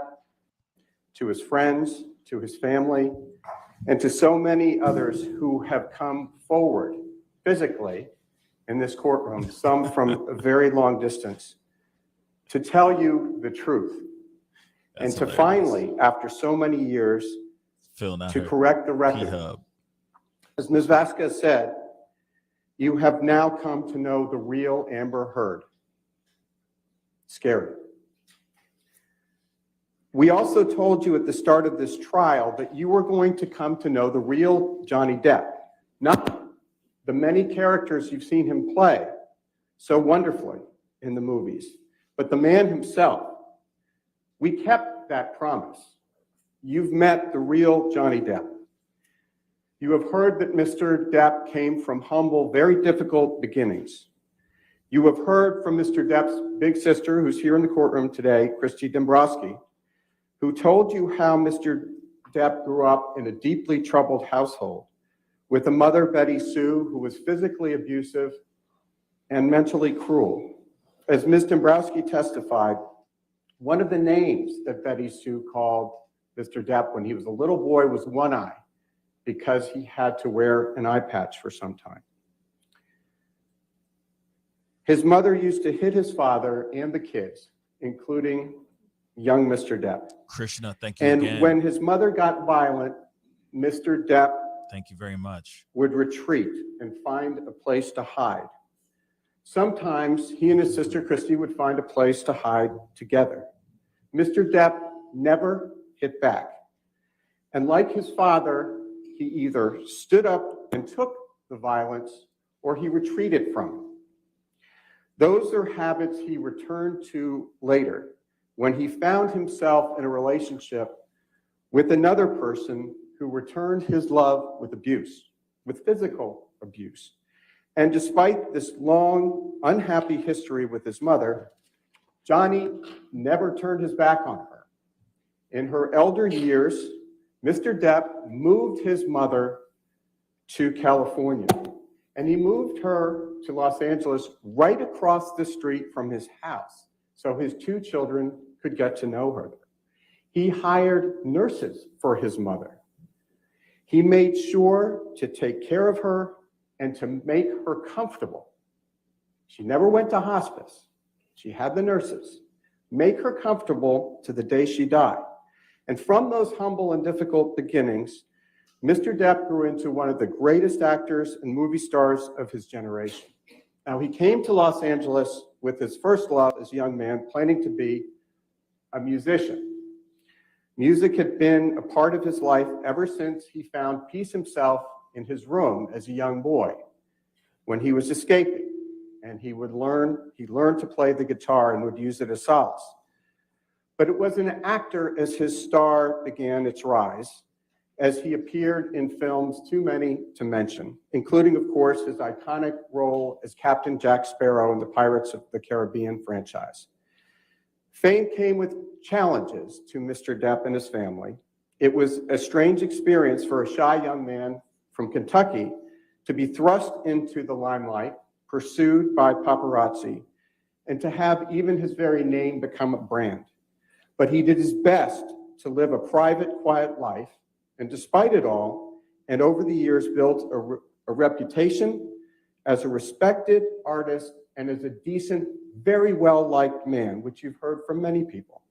to his friends, to his family, and to so many others who have come forward physically in this courtroom, some from a very long distance, to tell you the truth. That's and to hilarious. finally, after so many years, to correct the record. P-Hub. As Ms. Vasquez said, you have now come to know the real Amber Heard. Scary. We also told you at the start of this trial that you were going to come to know the real Johnny Depp, not the many characters you've seen him play so wonderfully in the movies, but the man himself. We kept that promise. You've met the real Johnny Depp. You have heard that Mr. Depp came from humble, very difficult beginnings. You have heard from Mr. Depp's big sister, who's here in the courtroom today, Christy Dombrowski, who told you how Mr. Depp grew up in a deeply troubled household with a mother, Betty Sue, who was physically abusive and mentally cruel. As Ms. Dombrowski testified, one of the names that Betty Sue called Mr. Depp when he was a little boy was One Eye, because he had to wear an eye patch for some time. His mother used to hit his father and the kids, including young Mr. Depp. Krishna, thank you And again. when his mother got violent, Mr. Depp Thank you very much. would retreat and find a place to hide. Sometimes he and his sister Christy would find a place to hide together. Mr. Depp never hit back. And like his father, he either stood up and took the violence or he retreated from it. Those are habits he returned to later when he found himself in a relationship with another person who returned his love with abuse, with physical abuse. And despite this long, unhappy history with his mother, Johnny never turned his back on her. In her elder years, Mr. Depp moved his mother to California. And he moved her to Los Angeles right across the street from his house so his two children could get to know her. He hired nurses for his mother. He made sure to take care of her and to make her comfortable. She never went to hospice. She had the nurses make her comfortable to the day she died. And from those humble and difficult beginnings, Mr. Depp grew into one of the greatest actors and movie stars of his generation. Now, he came to Los Angeles with his first love as a young man, planning to be a musician. Music had been a part of his life ever since he found peace himself in his room as a young boy when he was escaping. And he learned to play the guitar and would use it as solace. But it was an actor as his star began its rise, as he appeared in films too many to mention, including, of course, his iconic role as Captain Jack Sparrow in the Pirates of the Caribbean franchise. Fame came with challenges to Mr. Depp and his family. It was a strange experience for a shy young man from Kentucky to be thrust into the limelight, pursued by paparazzi, and to have even his very name become a brand. But he did his best to live a private, quiet life, and despite it all, and over the years built a reputation as a respected artist and as a decent, very well-liked man, which you've heard from many people.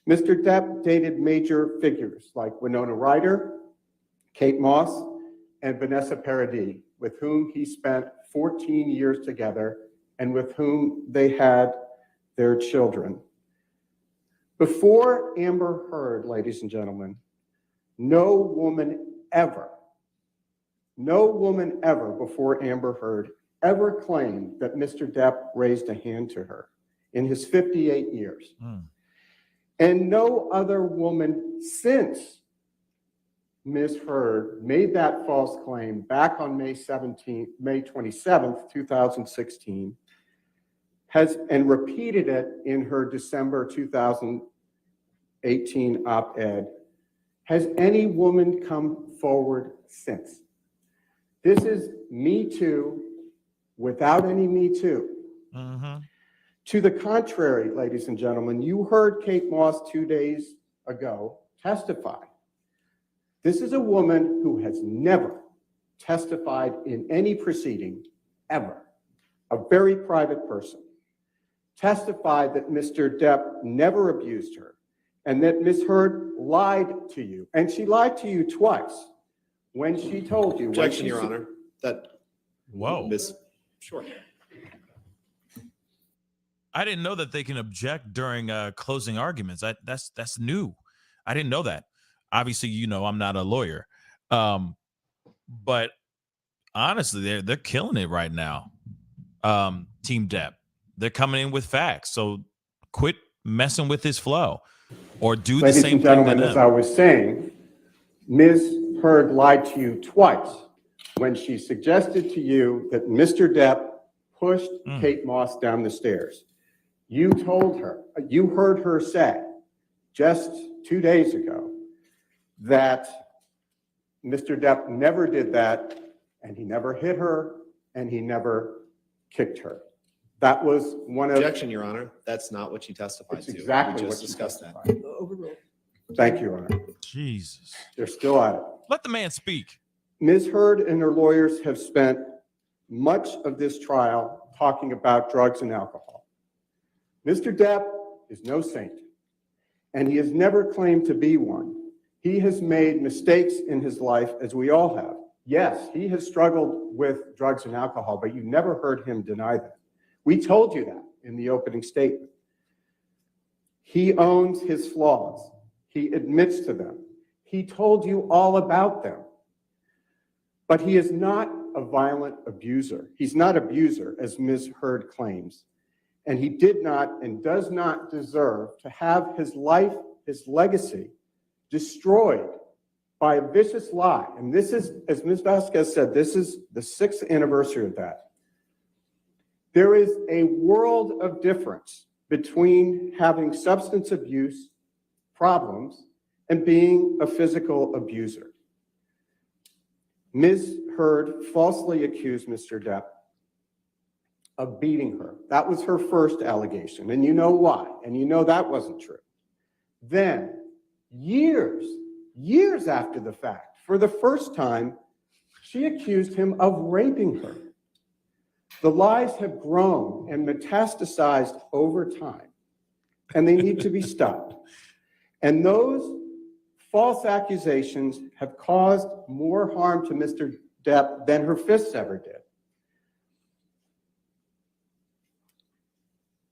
Mr. Depp dated major figures like Winona Ryder, Kate Moss, and Vanessa Paradis, with whom he spent 14 years together and with whom they had their children. Before Amber Heard, ladies and gentlemen, no woman ever before Amber Heard ever claimed that Mr. Depp raised a hand to her in his 58 years. And no other woman since Ms. Heard made that false claim back on May 27th, 2016, and repeated it in her December 2018 op-ed. Has any woman come forward since? This is Me Too without any Me Too. To the contrary, ladies and gentlemen, you heard Kate Moss 2 days ago testify. This is a woman who has never testified in any proceeding, ever. A very private person. Testified that Mr. Depp never abused her and that Ms. Heard lied to you. And she lied to you twice when she told you. Objection, Your Honor. Whoa. Sure. I didn't know that they can object during closing arguments. That's new. I didn't know that. Obviously, you know, I'm not a lawyer. But honestly, they're killing it right now. Team Depp. They're coming in with facts. So quit messing with his flow or do the same thing to them. Ladies and gentlemen, as I was saying, Ms. Heard lied to you twice when she suggested to you that Mr. Depp pushed Kate Moss down the stairs. You told her, you heard her say just 2 days ago that Mr. Depp never did that, and he never hit her, and he never kicked her. That was one of— Objection, Your Honor. That's not what you testified to. Exactly we what just you discussed testified. that. Overruled. Thank you, Your Honor. Jesus. They're still at it. Let the man speak. Ms. Heard and her lawyers have spent much of this trial talking about drugs and alcohol. Mr. Depp is no saint, and he has never claimed to be one. He has made mistakes in his life, as we all have. Yes, he has struggled with drugs and alcohol, but you never heard him deny that. We told you that in the opening statement. He owns his flaws. He admits to them. He told you all about them. But he is not a violent abuser. He's not an abuser, as Ms. Heard claims. And he did not and does not deserve to have his life, his legacy, destroyed by a vicious lie. And this is, as Ms. Vasquez said, this is the 6th anniversary of that. There is a world of difference between having substance abuse problems and being a physical abuser. Ms. Heard falsely accused Mr. Depp of beating her. That was her first allegation, and you know why, and you know that wasn't true. Then, years after the fact, for the first time, she accused him of raping her. The lies have grown and metastasized over time, and they need to be stopped. And those false accusations have caused more harm to Mr. Depp than her fists ever did.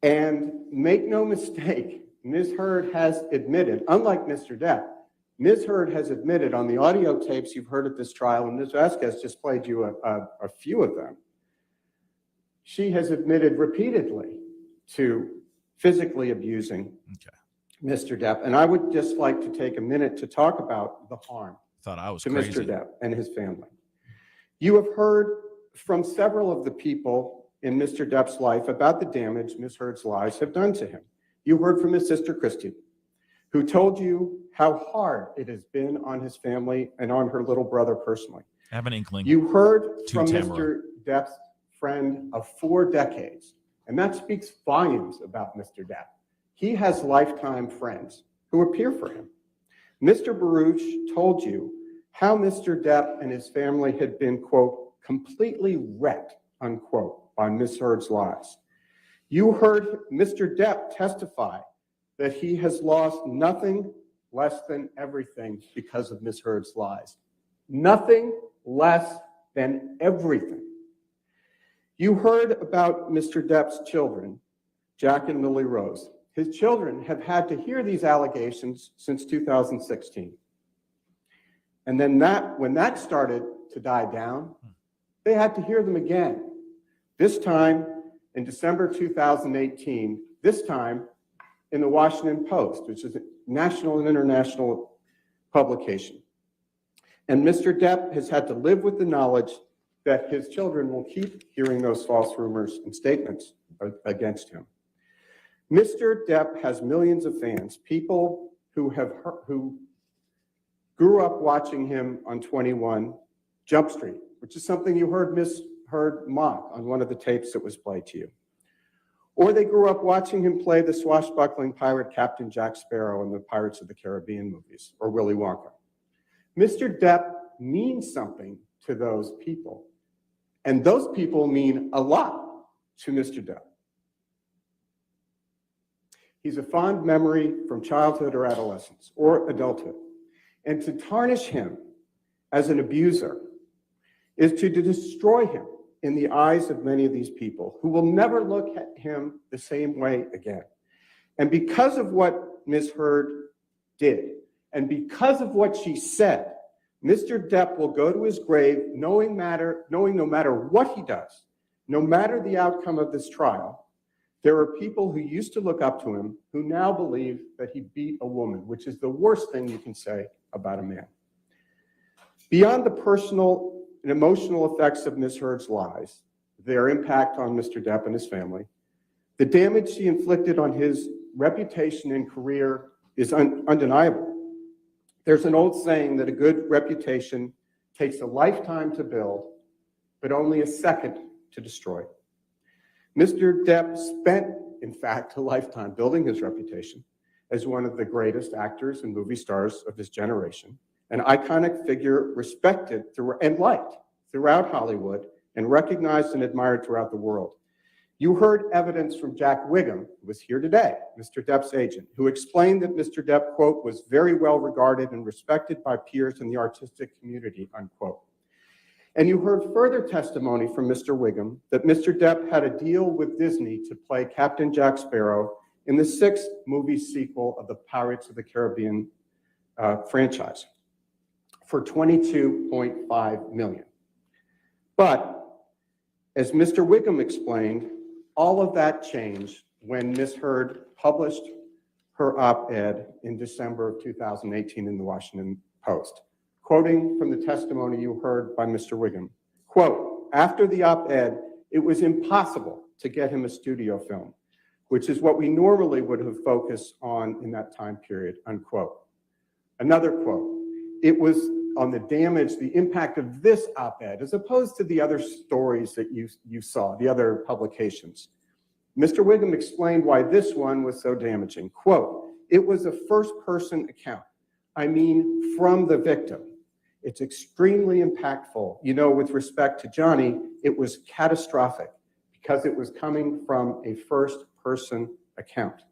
And make no mistake, Ms. Heard has admitted, unlike Mr. Depp, Ms. Heard has admitted on the audio tapes you've heard at this trial, and Ms. Vasquez just played you a few of them, she has admitted repeatedly to physically abusing Mr. Depp. And I would just like to take a minute to talk about the harm Thought I was to crazy. Mr. Depp and his family. You have heard from several of the people in Mr. Depp's life about the damage Ms. Heard's lies have done to him. You heard from his sister, Christy, who told you how hard it has been on his family and on her little brother personally. I have an inkling. You heard To from Tamara. Mr. Depp's friend of 4 decades, and that speaks volumes about Mr. Depp. He has lifetime friends who appear for him. Mr. Baruch told you how Mr. Depp and his family had been, quote, completely wrecked, unquote, by Ms. Heard's lies. You heard Mr. Depp testify that he has lost nothing less than everything because of Ms. Heard's lies. Nothing less than everything. You heard about Mr. Depp's children, Jack and Lily Rose. His children have had to hear these allegations since 2016. And then when that started to die down, they had to hear them again. This time in December 2018, this time in the Washington Post, which is a national and international publication. And Mr. Depp has had to live with the knowledge that his children will keep hearing those false rumors and statements against him. Mr. Depp has millions of fans, people who grew up watching him on 21 Jump Street, which is something you heard Ms. Heard mock on one of the tapes that was played to you. Or they grew up watching him play the swashbuckling pirate Captain Jack Sparrow in the Pirates of the Caribbean movies, or Willy Wonka. Mr. Depp means something to those people, and those people mean a lot to Mr. Depp. He's a fond memory from childhood or adolescence or adulthood. And to tarnish him as an abuser is to destroy him in the eyes of many of these people who will never look at him the same way again. And because of what Ms. Heard did, and because of what she said, Mr. Depp will go to his grave knowing no matter what he does, no matter the outcome of this trial, there are people who used to look up to him who now believe that he beat a woman, which is the worst thing you can say about a man. Beyond the personal and emotional effects of Ms. Heard's lies, their impact on Mr. Depp and his family, the damage she inflicted on his reputation and career is undeniable. There's an old saying that a good reputation takes a lifetime to build, but only a second to destroy. Mr. Depp spent, in fact, a lifetime building his reputation as one of the greatest actors and movie stars of his generation, an iconic figure respected and liked throughout Hollywood and recognized and admired throughout the world. You heard evidence from Jack Wiggum, who was here today, Mr. Depp's agent, who explained that Mr. Depp, quote, was very well regarded and respected by peers in the artistic community, unquote. And you heard further testimony from Mr. Wiggum that Mr. Depp had a deal with Disney to play Captain Jack Sparrow in the 6th movie sequel of the Pirates of the Caribbean franchise for $22.5 million. But as Mr. Wiggum explained, all of that changed when Ms. Heard published her op-ed in December of 2018 in the Washington Post. Quoting from the testimony you heard by Mr. Wiggum, quote, after the op-ed, it was impossible to get him a studio film, which is what we normally would have focused on in that time period, unquote. Another quote, it was on the damage, the impact of this op-ed, as opposed to the other stories that you saw, the other publications. Mr. Wiggum explained why this one was so damaging. Quote, "It was a first-person account. I mean, from the victim. It's extremely impactful. You know, with respect to Johnny, it was catastrophic because it was coming from a first-person account.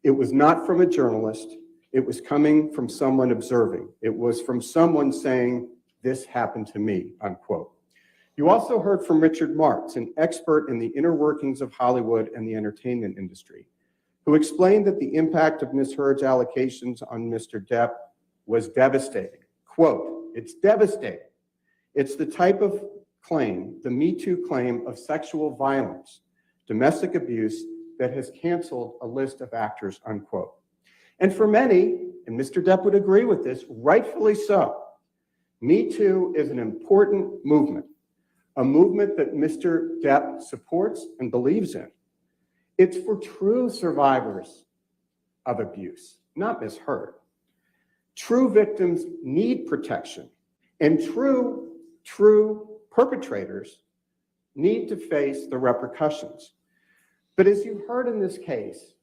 It was not from a journalist. It was coming from someone observing. It was from someone saying, 'This happened to me,'" unquote. You also heard from Richard Marks, an expert in the inner workings of Hollywood and the entertainment industry, who explained that the impact of Ms. Heard's allocations on Mr. Depp was devastating. Quote, "It's devastating. It's the type of claim, the Me Too claim of sexual violence, domestic abuse that has canceled a list of actors," unquote. And for many, and Mr. Depp would agree with this, rightfully so, Me Too is an important movement, a movement that Mr. Depp supports and believes in. It's for true survivors of abuse, not Ms. Heard. True victims need protection, and true perpetrators need to face the repercussions. But as you heard in this case,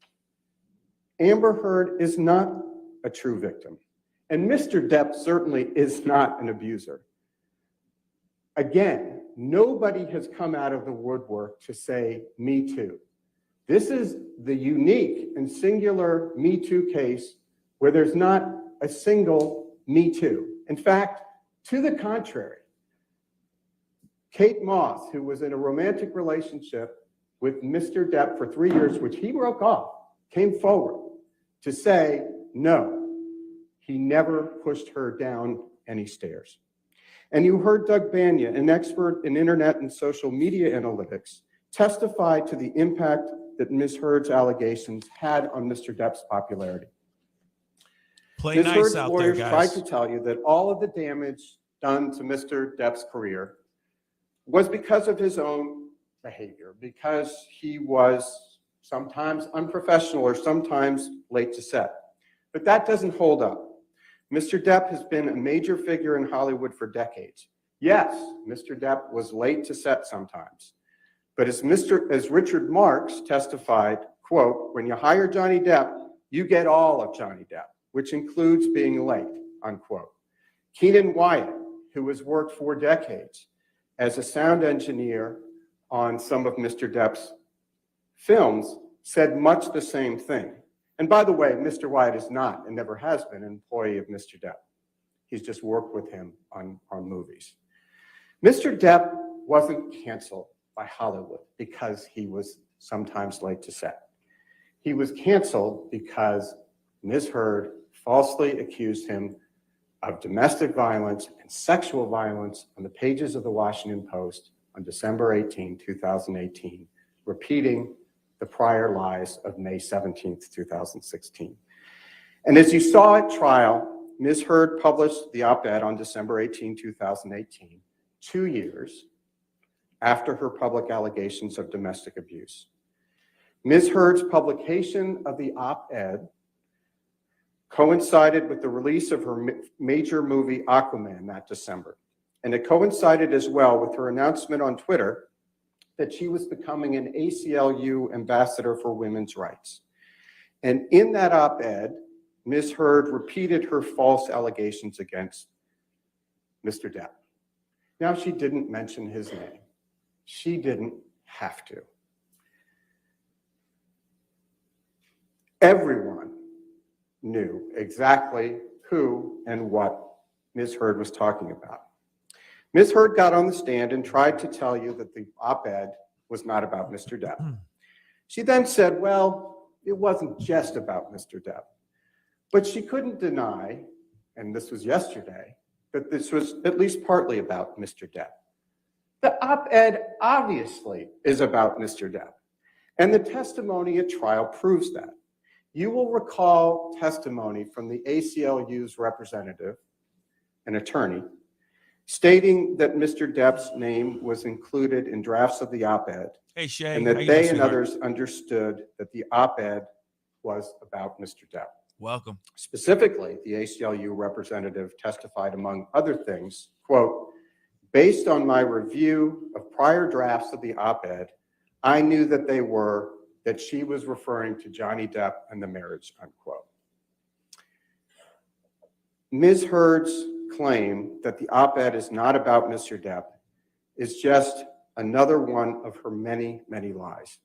Amber Heard is not a true victim, and Mr. Depp certainly is not an abuser. Again, nobody has come out of the woodwork to say Me Too. This is the unique and singular Me Too case where there's not a single Me Too. In fact, to the contrary, Kate Moss, who was in a romantic relationship with Mr. Depp for 3 years, which he broke off, came forward to say, no, he never pushed her down any stairs. And you heard Doug Banya, an expert in internet and social media analytics, testify to the impact that Ms. Heard's allegations had on Mr. Depp's popularity. Play Ms. nice Heard's out there, lawyers guys. tried to tell you that all of the damage done to Mr. Depp's career was because of his own behavior, because he was sometimes unprofessional or sometimes late to set. But that doesn't hold up. Mr. Depp has been a major figure in Hollywood for decades. Yes, Mr. Depp was late to set sometimes. But as Richard Marks testified, quote, "When you hire Johnny Depp, you get all of Johnny Depp, which includes being late," unquote. Keenan Wyatt, who has worked for decades as a sound engineer on some of Mr. Depp's films, said much the same thing. And by the way, Mr. Wyatt is not and never has been an employee of Mr. Depp. He's just worked with him on movies. Mr. Depp wasn't canceled by Hollywood because he was sometimes late to set. He was canceled because Ms. Heard falsely accused him of domestic violence and sexual violence on the pages of the Washington Post on December 18, 2018, repeating the prior lies of May 17, 2016. And as you saw at trial, Ms. Heard published the op-ed on December 18, 2018, 2 years after her public allegations of domestic abuse. Ms. Heard's publication of the op-ed coincided with the release of her major movie Aquaman that December. And it coincided as well with her announcement on Twitter that she was becoming an ACLU ambassador for women's rights. And in that op-ed, Ms. Heard repeated her false allegations against Mr. Depp. Now, she didn't mention his name. She didn't have to. Everyone knew exactly who and what Ms. Heard was talking about. Ms. Heard got on the stand and tried to tell you that the op-ed was not about Mr. Depp. She then said, well, it wasn't just about Mr. Depp. But she couldn't deny, and this was yesterday, that this was at least partly about Mr. Depp. The op-ed obviously is about Mr. Depp, and the testimony at trial proves that. You will recall testimony from the ACLU's representative, an attorney, stating that Mr. Depp's name was included in drafts of the op-ed, Hey, Shay. and how that you they doing, and sweetheart? others understood that the op-ed was about Mr. Depp. Welcome. Specifically, the ACLU representative testified, among other things, quote, based on my review of prior drafts of the op-ed, I knew that she was referring to Johnny Depp and the marriage, unquote. Ms. Heard's claim that the op-ed is not about Mr. Depp is just another one of her many, many lies.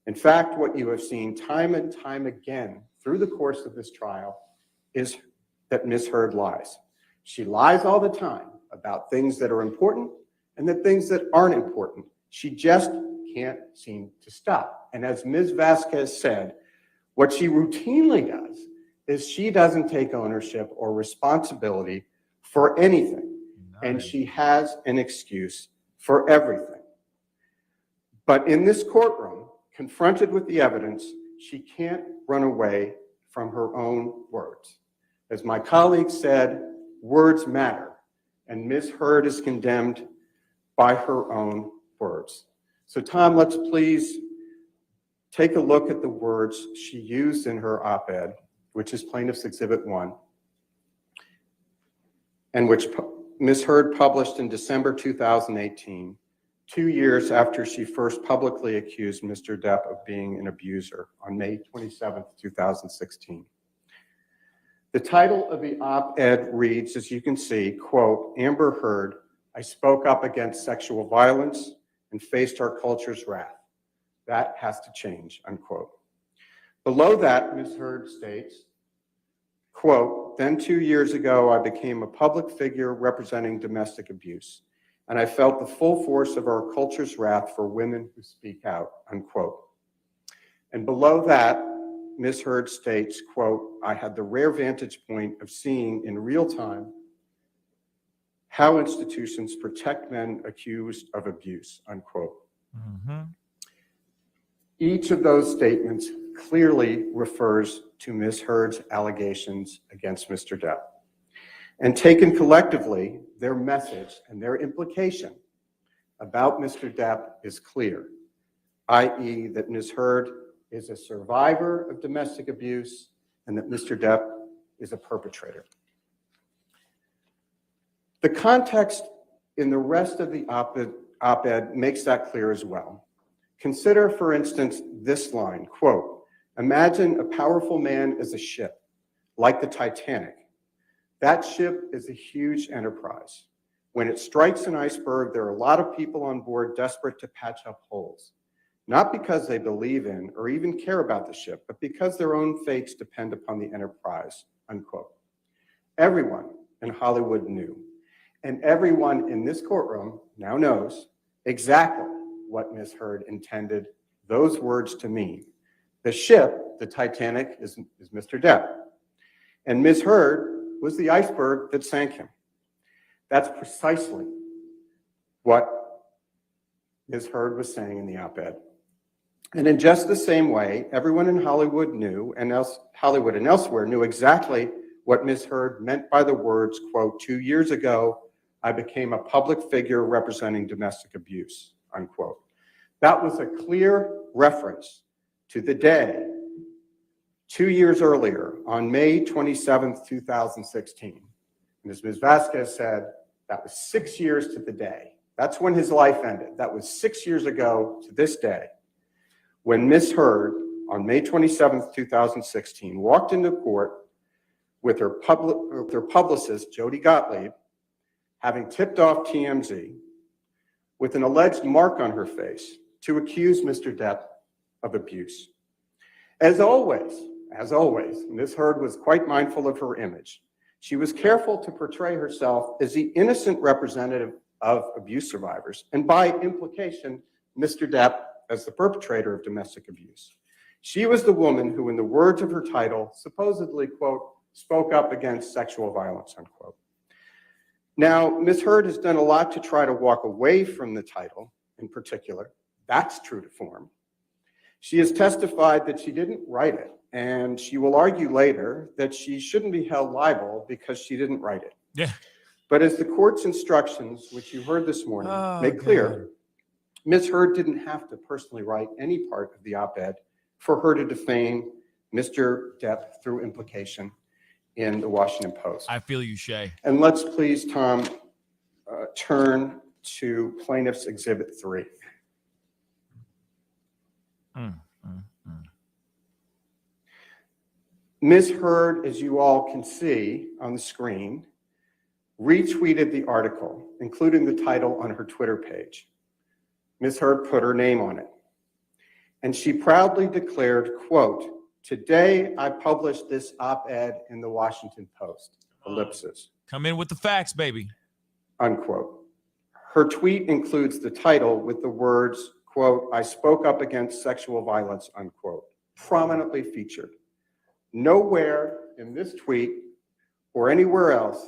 In fact, what you have seen time and time again through the course of this trial is that Ms. Heard lies. She lies all the time about things that are important and the things that aren't important. She just can't seem to stop. And as Ms. Vasquez said, what she routinely does is she doesn't take ownership or responsibility for anything. And she has an excuse for everything. But in this courtroom, confronted with the evidence, she can't run away from her own words. As my colleague said, words matter, and Ms. Heard is condemned by her own words. So Tom, let's please take a look at the words she used in her op-ed, which is Plaintiff's Exhibit 1, and which Ms. Heard published in December 2018, 2 years after she first publicly accused Mr. Depp of being an abuser on May 27, 2016. The title of the op-ed reads, as you can see, quote, Amber Heard, I spoke up against sexual violence and faced our culture's wrath. That has to change, unquote. Below that, Ms. Heard states, quote, then 2 years ago, I became a public figure representing domestic abuse, and I felt the full force of our culture's wrath for women who speak out, unquote. And below that, Ms. Heard states, quote, I had the rare vantage point of seeing in real time how institutions protect men accused of abuse, unquote. Mm-hmm. Each of those statements clearly refers to Ms. Heard's allegations against Mr. Depp. And taken collectively, their message and their implication about Mr. Depp is clear, i.e. that Ms. Heard is a survivor of domestic abuse and that Mr. Depp is a perpetrator. The context in the rest of the op-ed makes that clear as well. Consider, for instance, this line, quote, imagine a powerful man is a ship, like the Titanic. That ship is a huge enterprise. When it strikes an iceberg, there are a lot of people on board desperate to patch up holes, not because they believe in or even care about the ship, but because their own fates depend upon the enterprise, unquote. Everyone in Hollywood knew, and everyone in this courtroom now knows exactly what Ms. Heard intended those words to mean. The ship, the Titanic, is Mr. Depp, and Ms. Heard was the iceberg that sank him. That's precisely what Ms. Heard was saying in the op-ed. And in just the same way, everyone in Hollywood knew, and Hollywood and elsewhere knew exactly what Ms. Heard meant by the words, quote, 2 years ago, I became a public figure representing domestic abuse, unquote. That was a clear reference to the day 2 years earlier on May 27th, 2016. And as Ms. Vasquez said, that was 6 years to the day. That's when his life ended. That was 6 years ago to this day, when Ms. Heard, on May 27th, 2016, walked into court with her publicist, Jody Gottlieb, having tipped off TMZ, with an alleged mark on her face to accuse Mr. Depp of abuse. As always, Ms. Heard was quite mindful of her image. She was careful to portray herself as the innocent representative of abuse survivors, and by implication, Mr. Depp as the perpetrator of domestic abuse. She was the woman who, in the words of her title, supposedly, quote, spoke up against sexual violence, unquote. Now, Ms. Heard has done a lot to try to walk away from the title in particular. That's true to form. She has testified that she didn't write it, and she will argue later that she shouldn't be held liable because she didn't write it. Yeah. But as the court's instructions, which you heard this morning, make clear, Ms. Heard didn't have to personally write any part of the op-ed for her to defame Mr. Depp through implication in the Washington Post. I feel you, Shay. And let's please, Tom, turn to Plaintiff's Exhibit 3. Ms. Heard, as you all can see on the screen, retweeted the article, including the title on her Twitter page. Ms. Heard put her name on it. And she proudly declared, quote, "Today I published this op-ed in the Washington Post," ellipsis. Come in with the facts, baby. Unquote. Her tweet includes the title with the words, quote, "I spoke up against sexual violence," unquote, prominently featured. Nowhere in this tweet or anywhere else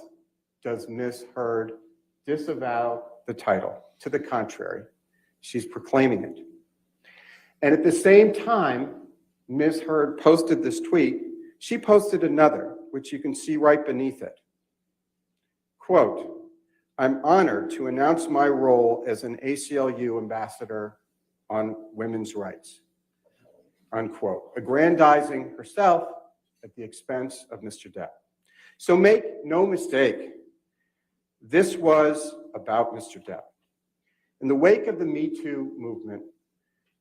does Ms. Heard disavow the title. To the contrary, she's proclaiming it. And at the same time, Ms. Heard posted this tweet, she posted another, which you can see right beneath it. Quote, "I'm honored to announce my role as an ACLU ambassador on women's rights," unquote, aggrandizing herself at the expense of Mr. Depp. So make no mistake, this was about Mr. Depp. In the wake of the Me Too movement,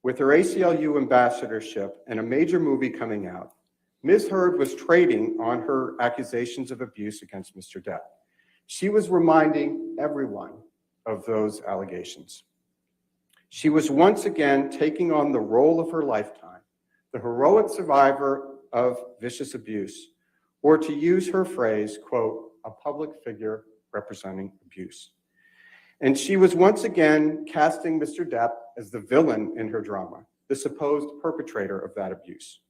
with her ACLU ambassadorship and a major movie coming out, Ms. Heard was trading on her accusations of abuse against Mr. Depp. She was reminding everyone of those allegations. She was once again taking on the role of her lifetime, the heroic survivor of vicious abuse, or to use her phrase, quote, "a public figure representing abuse." And she was once again casting Mr. Depp as the villain in her drama, the supposed perpetrator of that abuse.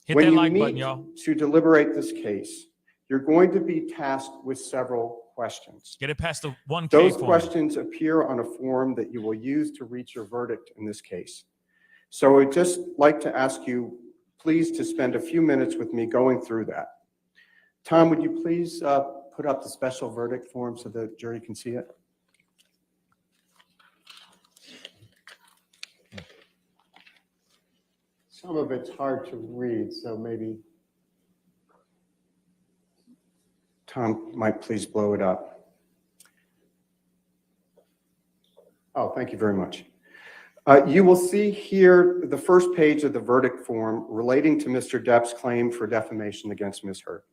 Hit When that you like meet button, y'all. to deliberate this case, you're going to be tasked with several questions. Get it past the 1K Those form. questions appear on a form that you will use to reach your verdict in this case. So I'd just like to ask you, please, to spend a few minutes with me going through that. Tom, would you please put up the special verdict form so the jury can see it? Some of it's hard to read, so maybe Tom might please blow it up. Oh, thank you very much. You will see here the first page of the verdict form relating to Mr. Depp's claim for defamation against Ms. Heard.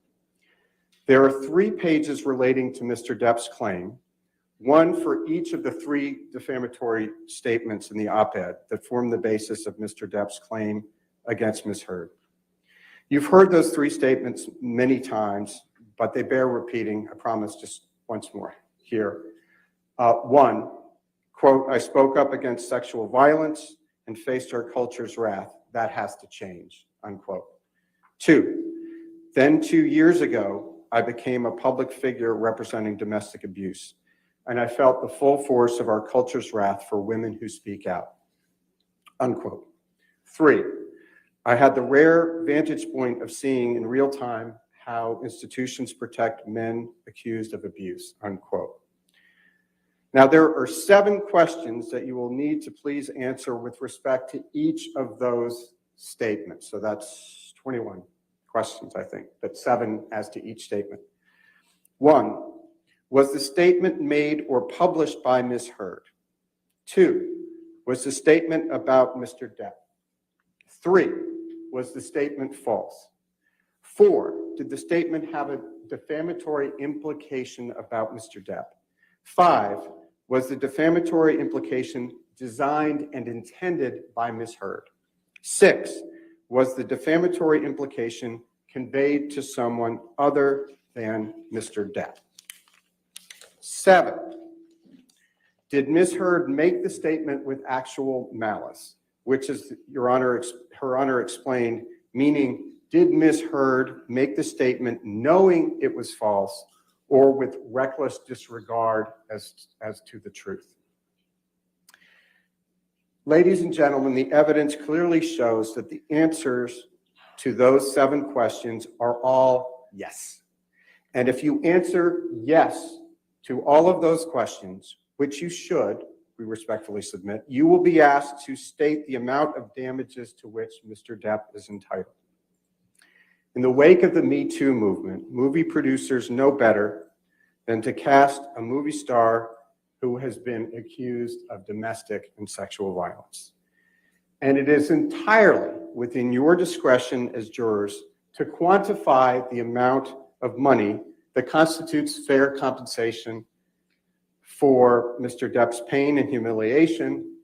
There are 3 pages relating to Mr. Depp's claim, one for each of the 3 defamatory statements in the op-ed that form the basis of Mr. Depp's claim against Ms. Heard. You've heard those 3 statements many times, but they bear repeating. I promise, just once more here. 1, quote, "I spoke up against sexual violence and faced our culture's wrath. That has to change," unquote. 2, then 2 years ago, I became a public figure representing domestic abuse, and I felt the full force of our culture's wrath for women who speak out, unquote. 3, I had the rare vantage point of seeing in real time how institutions protect men accused of abuse, unquote. Now, there are 7 questions that you will need to please answer with respect to each of those statements. So that's 21 questions, I think, but 7 as to each statement. 1, was the statement made or published by Ms. Heard? 2, was the statement about Mr. Depp? 3, was the statement false? 4, did the statement have a defamatory implication about Mr. Depp? 5, was the defamatory implication designed and intended by Ms. Heard? 6, was the defamatory implication conveyed to someone other than Mr. Depp? 7, did Ms. Heard make the statement with actual malice, which is, Her Honor explained, meaning did Ms. Heard make the statement knowing it was false or with reckless disregard as to the truth? Ladies and gentlemen, the evidence clearly shows that the answers to those 7 questions are all yes. And if you answer yes to all of those questions, which you should, we respectfully submit, you will be asked to state the amount of damages to which Mr. Depp is entitled. In the wake of the Me Too movement, movie producers know better than to cast a movie star who has been accused of domestic and sexual violence. And it is entirely within your discretion as jurors to quantify the amount of money that constitutes fair compensation for Mr. Depp's pain and humiliation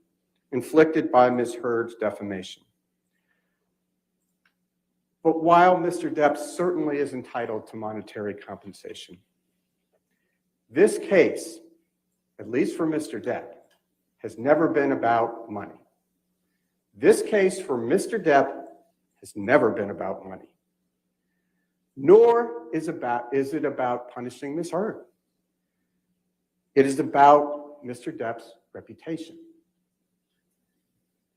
inflicted by Ms. Heard's defamation. But while Mr. Depp certainly is entitled to monetary compensation, this case, at least for Mr. Depp, has never been about money. This case for Mr. Depp has never been about money, nor is it about punishing Ms. Heard. It is about Mr. Depp's reputation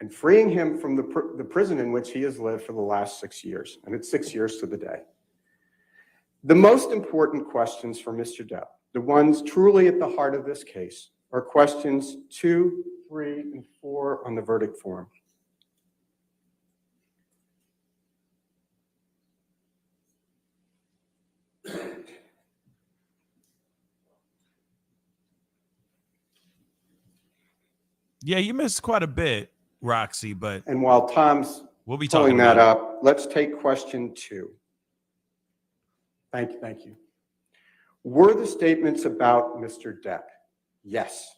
and freeing him from the prison in which he has lived for the last 6 years, and it's 6 years to the day. The most important questions for Mr. Depp, the ones truly at the heart of this case, are questions 2, 3, and 4 on the verdict form. Yeah, you missed quite a bit, Roxy, but And while Tom's we'll be pulling talking that about up, let's take question 2. Thank you. Were the statements about Mr. Depp? Yes.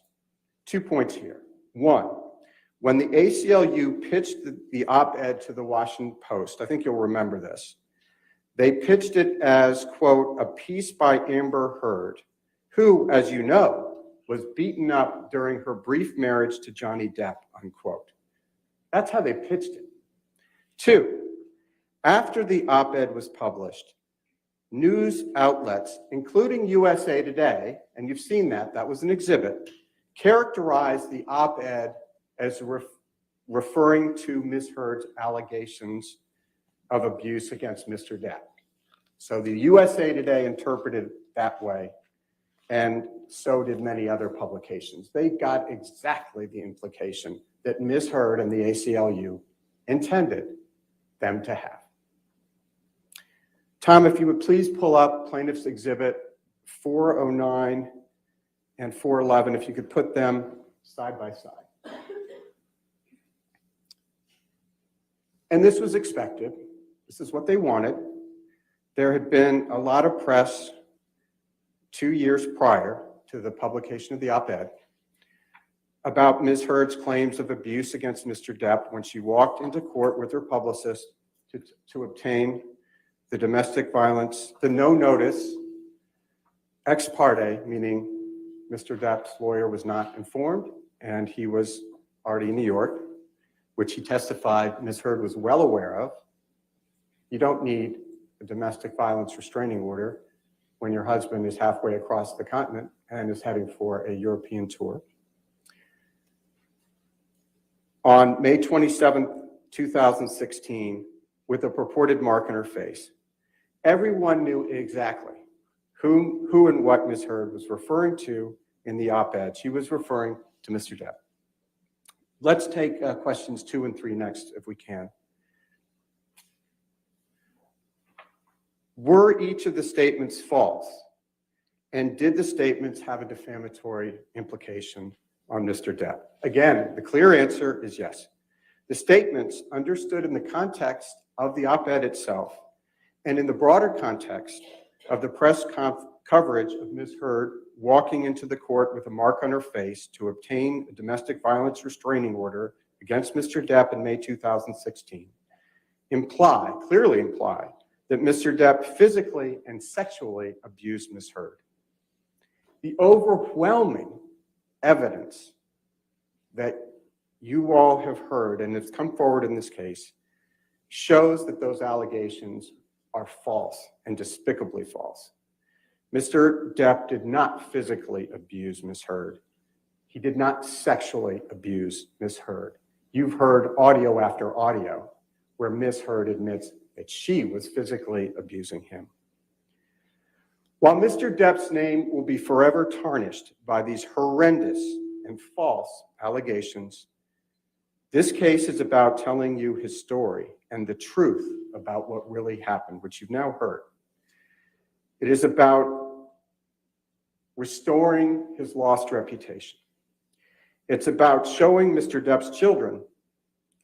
2 points here. 1, when the ACLU pitched the op-ed to the Washington Post, I think you'll remember this, they pitched it as, quote, a piece by Amber Heard, who, as you know, was beaten up during her brief marriage to Johnny Depp, unquote. That's how they pitched it. 2, after the op-ed was published, news outlets, including USA Today, and you've seen that was an exhibit, characterized the op-ed as referring to Ms. Heard's allegations of abuse against Mr. Depp. So the USA Today interpreted it that way, and so did many other publications. They got exactly the implication that Ms. Heard and the ACLU intended them to have. Tom, if you would please pull up Plaintiff's Exhibit 409 and 411, if you could put them side by side. And this was expected. This is what they wanted. There had been a lot of press 2 years prior to the publication of the op-ed about Ms. Heard's claims of abuse against Mr. Depp when she walked into court with her publicist to obtain the domestic violence, the no notice, ex parte, meaning Mr. Depp's lawyer was not informed and he was already in New York, which he testified Ms. Heard was well aware of. You don't need a domestic violence restraining order when your husband is halfway across the continent and is heading for a European tour. On May 27, 2016, with a purported mark on her face, everyone knew exactly who and what Ms. Heard was referring to in the op-ed. She was referring to Mr. Depp. Let's take questions 2 and 3 next, if we can. Were each of the statements false? And did the statements have a defamatory implication on Mr. Depp? Again, the clear answer is yes. The statements, understood in the context of the op-ed itself and in the broader context of the press coverage of Ms. Heard walking into the court with a mark on her face to obtain a domestic violence restraining order against Mr. Depp in May 2016, clearly imply that Mr. Depp physically and sexually abused Ms. Heard. The overwhelming evidence that you all have heard, and it's come forward in this case, shows that those allegations are false and despicably false. Mr. Depp did not physically abuse Ms. Heard. He did not sexually abuse Ms. Heard. You've heard audio after audio where Ms. Heard admits that she was physically abusing him. While Mr. Depp's name will be forever tarnished by these horrendous and false allegations, This case is about telling you his story and the truth about what really happened, which you've now heard. It is about restoring his lost reputation. It's about showing Mr. Depp's children,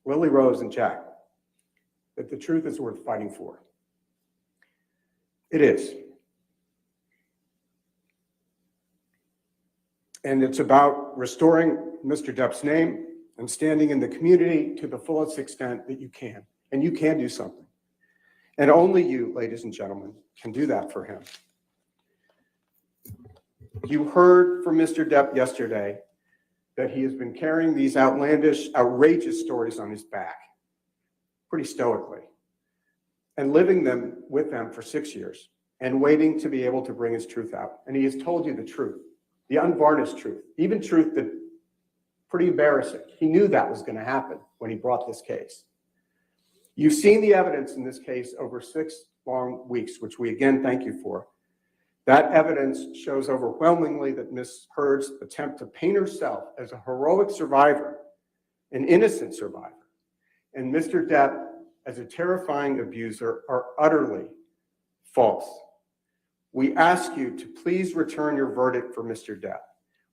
Lily Rose and Jack, that the truth is worth fighting for. It is. And it's about restoring Mr. Depp's name and standing in the community to the fullest extent that you can. And you can do something. And only you, ladies and gentlemen, can do that for him. You heard from Mr. Depp yesterday that he has been carrying these outlandish, outrageous stories on his back, pretty stoically, and living them with them for 6 years and waiting to be able to bring his truth out. And he has told you the truth, the unvarnished truth, even truth that pretty embarrassing. He knew that was going to happen when he brought this case. You've seen the evidence in this case over 6 long weeks, which we again thank you for. That evidence shows overwhelmingly that Ms. Heard's attempt to paint herself as a heroic survivor, an innocent survivor, and Mr. Depp as a terrifying abuser are utterly false. We ask you to please return your verdict for Mr. Depp.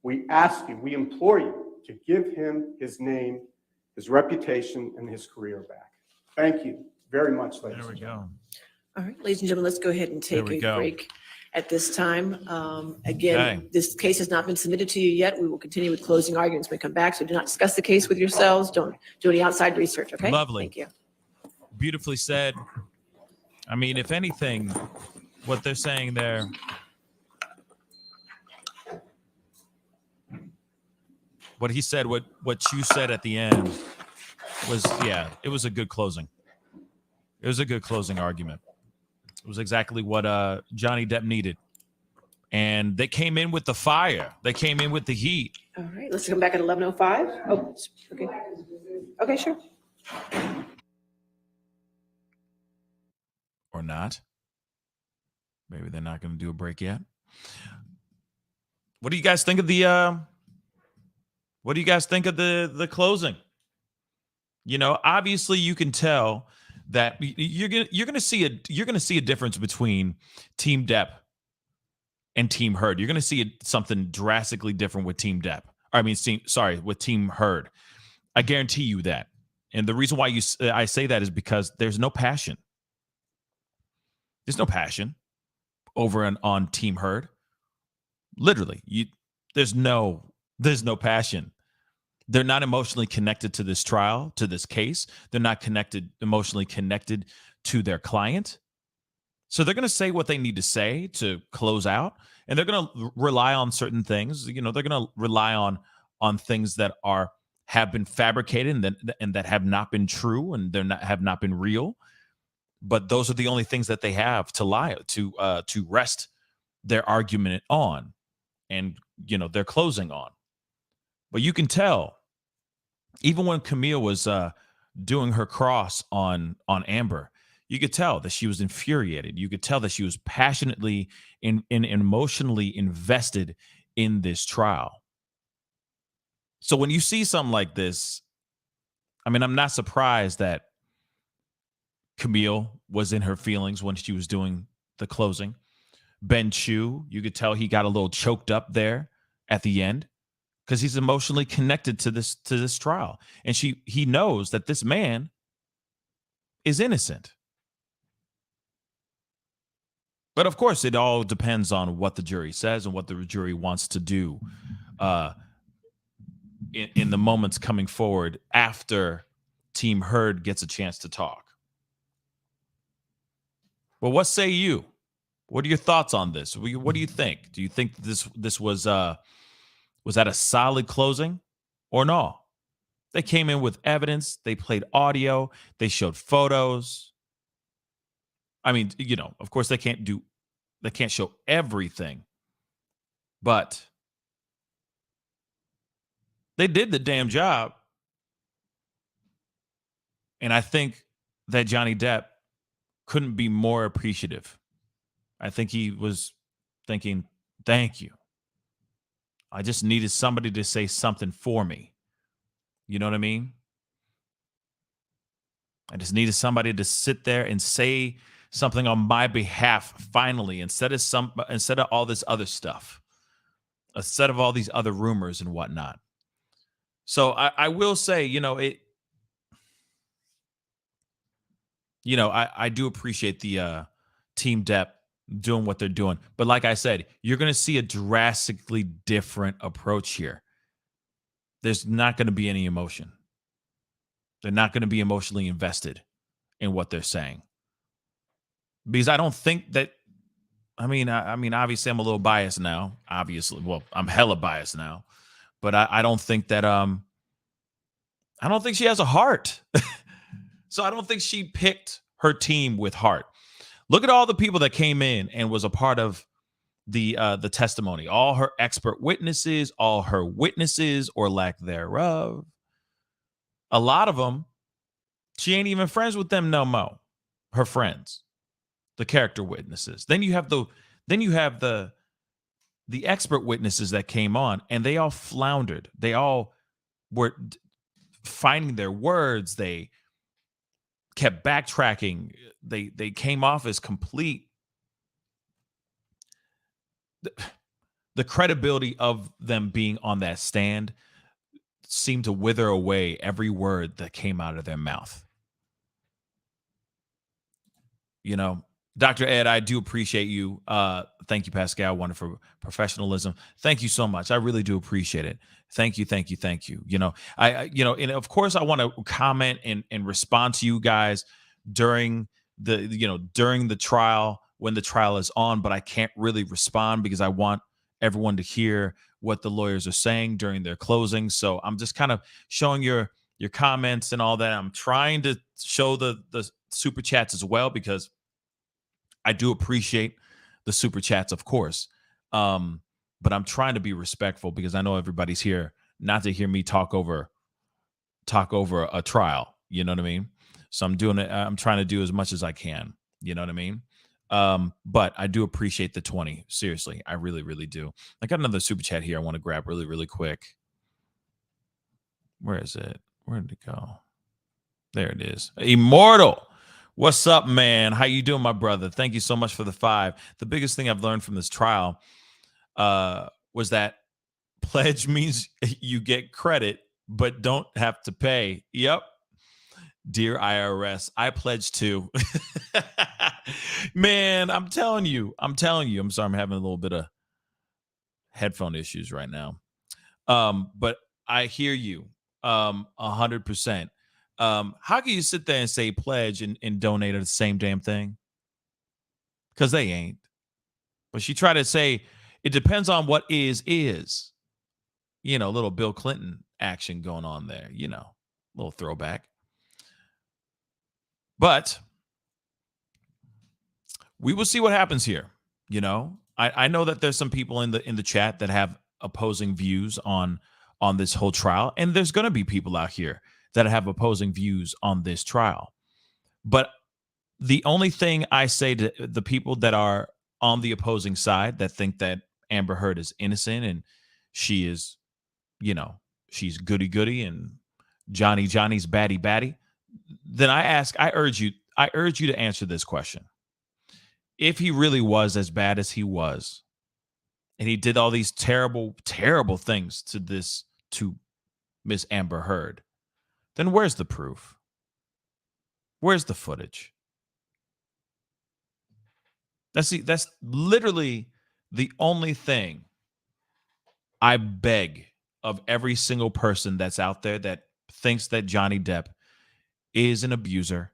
We ask you, we implore you to give him his name, his reputation, and his career back. Thank you very much, ladies and gentlemen. All right, ladies and gentlemen, let's go ahead and take There we a go. break at this time. Again, Okay. this case has not been submitted to you yet. We will continue with closing arguments when we come back. So do not discuss the case with yourselves. Don't do any outside research, okay? Lovely. Thank you. Beautifully said. I mean, if anything, what they're saying there, what he said, what you said at the end was, yeah, it was a good closing. It was a good closing argument. It was exactly what Johnny Depp needed. And they came in with the fire. They came in with the heat. All right, let's come back at 11:05. Oh, okay. Okay, sure. Or not. Maybe they're not going to do a break yet. What do you guys think of the the closing? You know, obviously you can tell that you're going to see a difference between Team Depp and Team Heard. You're going to see something drastically different with Team Depp. With Team Heard. I guarantee you that. And the reason why I say that is because there's no passion. There's no passion over on Team Heard. Literally, there's no passion. They're not emotionally connected to this trial, to this case. They're not emotionally connected to their client. So they're going to say what they need to say to close out, and they're going to rely on certain things. You know, they're going to rely on things that have been fabricated and that have not been true and have not been real. But those are the only things that they have to rest their argument on, and they're closing on. But you can tell, even when Camille was doing her cross on Amber, you could tell that she was infuriated. You could tell that she was passionately and emotionally invested in this trial. So when you see something like this, I mean, I'm not surprised that Camille was in her feelings when she was doing the closing. Ben Chu, you could tell he got a little choked up there at the end because he's emotionally connected to this trial. And he knows that this man is innocent. But of course, it all depends on what the jury says and what the jury wants to do in the moments coming forward after Team Heard gets a chance to talk. Well, what say you? What are your thoughts on this? What do you think? Do you think this was that a solid closing or no? They came in with evidence. They played audio. They showed photos. I mean, of course they can't show everything, but they did the damn job. And I think that Johnny Depp couldn't be more appreciative. I think he was thinking, thank you. I just needed somebody to say something for me. You know what I mean? I just needed somebody to sit there and say something on my behalf finally, instead of all this other stuff, instead of all these other rumors and whatnot. So I will say, I do appreciate the Team Depp doing what they're doing. But like I said, you're going to see a drastically different approach here. There's not going to be any emotion. They're not going to be emotionally invested in what they're saying. Because I don't think that, I mean, obviously I'm a little biased now. Obviously, well, I'm hella biased now. But I don't think that, I don't think she has a heart. So I don't think she picked her team with heart. Look at all the people that came in and was a part of the testimony. All her expert witnesses, all her witnesses or lack thereof. A lot of them, she ain't even friends with them no more. Her friends, the character witnesses. Then you have the expert witnesses that came on, and they all floundered. They all were finding their words. They kept backtracking. They came off as complete. The credibility of them being on that stand seemed to wither away every word that came out of their mouth. Dr. Ed, I do appreciate you. Thank you, Pascal. Wonderful professionalism. Thank you so much. I really do appreciate it. Thank you. And of course I want to comment and respond to you guys during the trial, when the trial is on, but I can't really respond because I want everyone to hear what the lawyers are saying during their closing. So I'm just kind of showing your comments and all that. I'm trying to show the super chats as well, because I do appreciate the super chats, of course. But I'm trying to be respectful because I know everybody's here not to hear me talk over a trial. You know what I mean? So I'm doing it. I'm trying to do as much as I can. You know what I mean? But I do appreciate the 20. Seriously, I really, really do. I got another super chat here I want to grab really, really quick. Where is it? Where did it go? There it is. Immortal. What's up, man? How you doing, my brother? Thank you so much for the 5. The biggest thing I've learned from this trial was that pledge means you get credit, but don't have to pay. Yep. Dear IRS, I pledge too. Man, I'm telling you. I'm sorry, I'm having a little bit of headphone issues right now. But I hear you 100%. How can you sit there and say pledge and donate the same damn thing? Because they ain't. But she tried to say it depends on what is. Little Bill Clinton action going on there, little throwback. But we will see what happens here. I know that there's some people in the chat that have opposing views on this whole trial, and there's going to be people out here that have opposing views on this trial. But the only thing I say to the people that are on the opposing side that think that Amber Heard is innocent and she is, she's goody and Johnny's batty, then I urge you to answer this question. If he really was as bad as he was, and he did all these terrible, terrible things to Miss Amber Heard, then where's the proof? Where's the footage? That's literally the only thing I beg of every single person that's out there that thinks that Johnny Depp is an abuser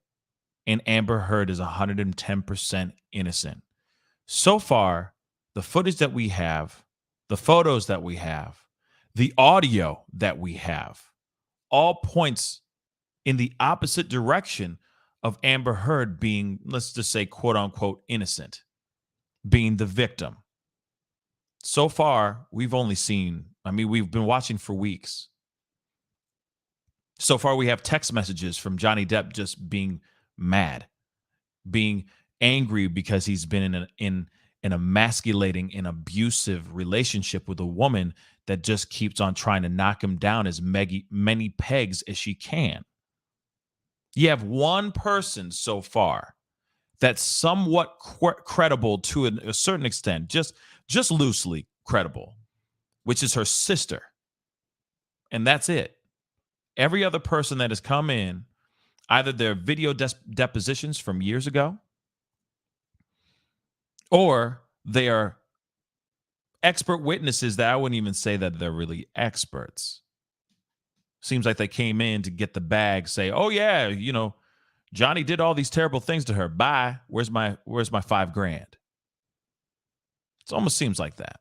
and Amber Heard is 110% innocent. So far, the footage that we have, the photos that we have, the audio that we have, all points in the opposite direction of Amber Heard being, let's just say, quote unquote, innocent, being the victim. So far, we've been watching for weeks. So far, we have text messages from Johnny Depp just being mad, being angry because he's been in an emasculating and abusive relationship with a woman that just keeps on trying to knock him down as many pegs as she can. You have one person so far that's somewhat credible to a certain extent, just loosely credible, which is her sister. And that's it. Every other person that has come in, either their video depositions from years ago, or they are expert witnesses that I wouldn't even say that they're really experts. Seems like they came in to get the bag, say, oh yeah, you know, Johnny did all these terrible things to her. Bye. Where's my $5,000? It almost seems like that.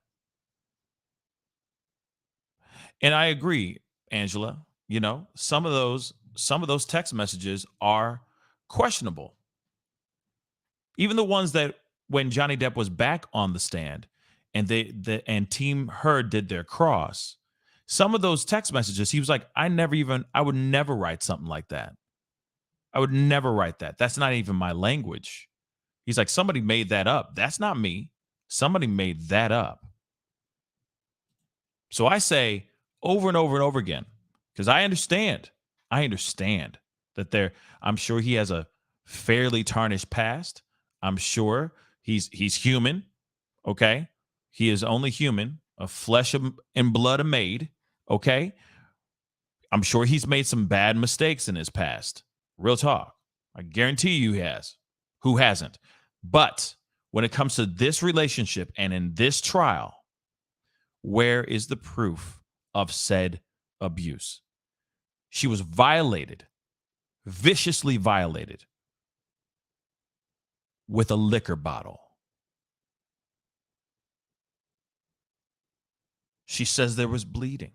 And I agree, Angela, you know, some of those text messages are questionable. Even the ones that when Johnny Depp was back on the stand and and Team Heard did their cross, some of those text messages, he was like, I would never write something like that. I would never write that. That's not even my language. He's like, somebody made that up. That's not me. Somebody made that up. So I say over and over and over again, because I understand that I'm sure he has a fairly tarnished past. I'm sure he's human. Okay. He is only human, of flesh and blood are made. Okay. I'm sure he's made some bad mistakes in his past. Real talk. I guarantee you he has. Who hasn't? But when it comes to this relationship and in this trial, where is the proof of said abuse? She was violated, viciously violated, with a liquor bottle. She says there was bleeding.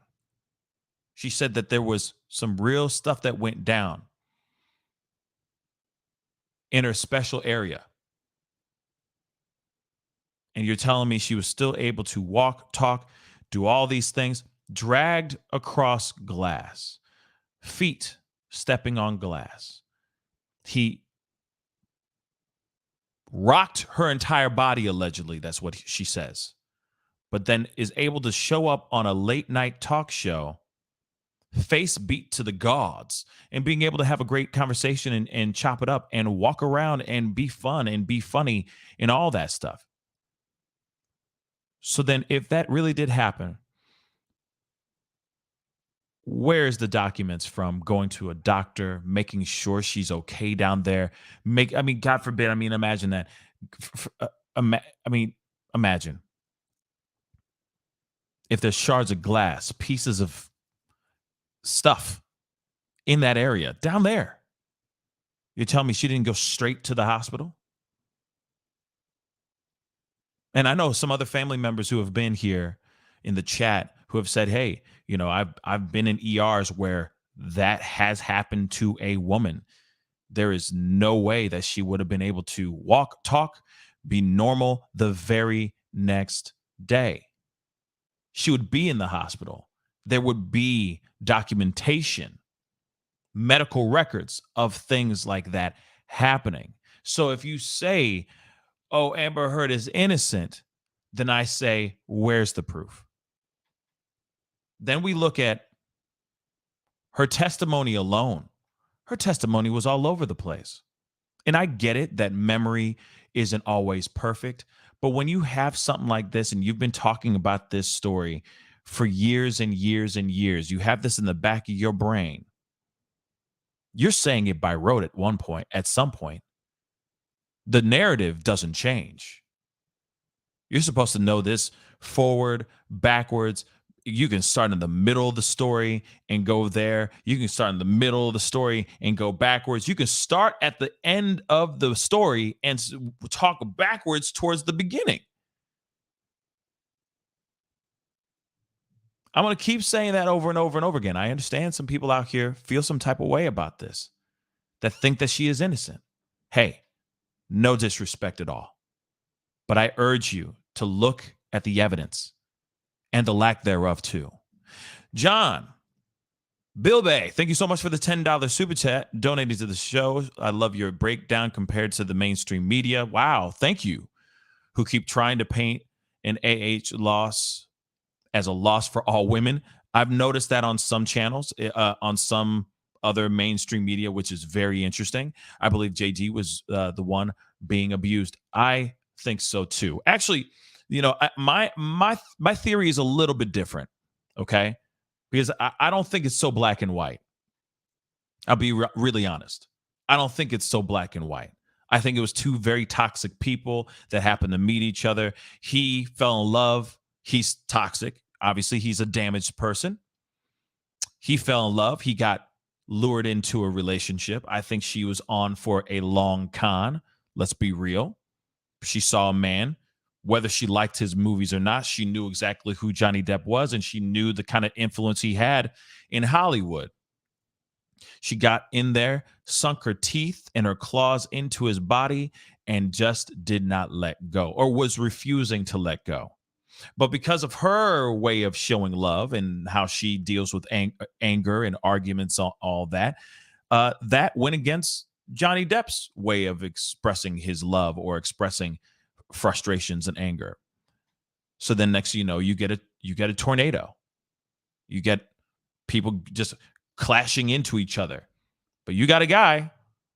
She said that there was some real stuff that went down in her special area. And you're telling me she was still able to walk, talk, do all these things, dragged across glass, feet stepping on glass. He rocked her entire body, allegedly. That's what she says. But then is able to show up on a late night talk show, face beat to the gods, and being able to have a great conversation and chop it up and walk around and be fun and be funny and all that stuff. So then if that really did happen, where's the documents from going to a doctor, making sure she's okay down there? God forbid, imagine that. Imagine if there's shards of glass, pieces of stuff in that area down there. You're telling me she didn't go straight to the hospital? And I know some other family members who have been here in the chat who have said, hey, you know, I've been in ERs where that has happened to a woman. There is no way that she would have been able to walk, talk, be normal the very next day. She would be in the hospital. There would be documentation, medical records of things like that happening. So if you say, oh, Amber Heard is innocent, then I say, where's the proof? Then we look at her testimony alone. Her testimony was all over the place. And I get it that memory isn't always perfect. But when you have something like this and you've been talking about this story for years and years and years, you have this in the back of your brain. You're saying it by rote at some point. The narrative doesn't change. You're supposed to know this forward, backwards. You can start in the middle of the story and go there. You can start in the middle of the story and go backwards. You can start at the end of the story and talk backwards towards the beginning. I'm going to keep saying that over and over and over again. I understand some people out here feel some type of way about this, that think that she is innocent. Hey, no disrespect at all. But I urge you to look at the evidence and the lack thereof too. John Bilbay, thank you so much for the $10 super chat donating to the show. I love your breakdown compared to the mainstream media. Wow, thank you. Who keep trying to paint an loss as a loss for all women. I've noticed that on some channels, on some other mainstream media, which is very interesting. I believe JD was the one being abused. I think so too. Actually, my theory is a little bit different. Okay, because I don't think it's so black and white. I'll be really honest. I don't think it's so black and white. I think it was two very toxic people that happened to meet each other. He fell in love. He's toxic. Obviously, he's a damaged person. He fell in love. He got lured into a relationship. I think she was on for a long con. Let's be real. She saw a man. Whether she liked his movies or not, she knew exactly who Johnny Depp was, and she knew the kind of influence he had in Hollywood. She got in there, sunk her teeth and her claws into his body, and just did not let go, or was refusing to let go. But because of her way of showing love and how she deals with anger and arguments, all that, that went against Johnny Depp's way of expressing his love or expressing frustrations and anger. So then next you know, you get a tornado. You get people just clashing into each other. But you got a guy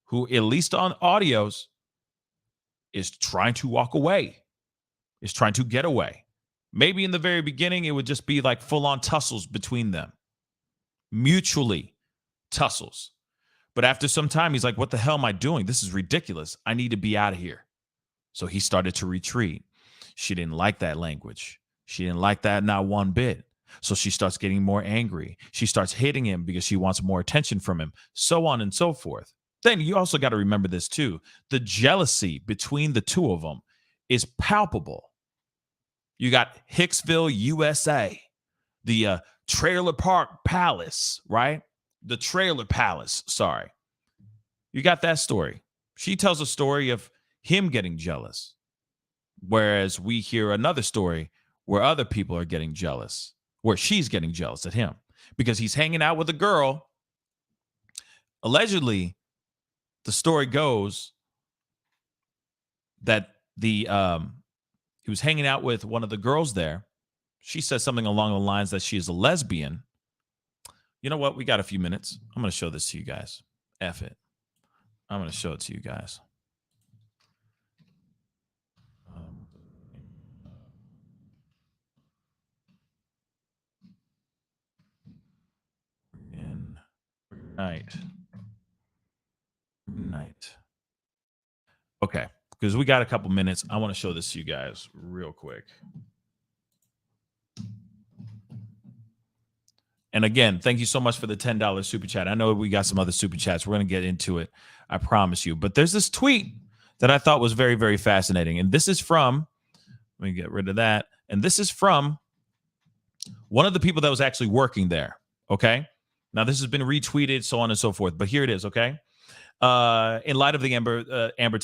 who, at least on audios, is trying to walk away, is trying to get away. Maybe in the very beginning, it would just be like full-on tussles between them. Mutually tussles. But after some time, he's like, what the hell am I doing? This is ridiculous. I need to be out of here. So he started to retreat. She didn't like that language. She didn't like that not one bit. So she starts getting more angry. She starts hitting him because she wants more attention from him, so on and so forth. Then you also got to remember this too. The jealousy between the two of them is palpable. You got Hicksville, USA, the Trailer Park Palace, right? The Trailer Palace, sorry. You got that story. She tells a story of him getting jealous, whereas we hear another story where other people are getting jealous, where she's getting jealous at him because he's hanging out with a girl. Allegedly, the story goes that he was hanging out with one of the girls there. She says something along the lines that she is a lesbian. You know what? We got a few minutes. I'm going to show this to you guys. F it. I'm going to show it to you guys. Night. Okay, because we got a couple minutes. I want to show this to you guys real quick. And again, thank you so much for the $10 super chat. I know we got some other super chats. We're going to get into it. I promise you. But there's this tweet that I thought was very, very fascinating. And this is from, let me get rid of that. And this is from one of the people that was actually working there. Okay. Now, this has been retweeted, so on and so forth. But here it is. Okay. In light of the Amber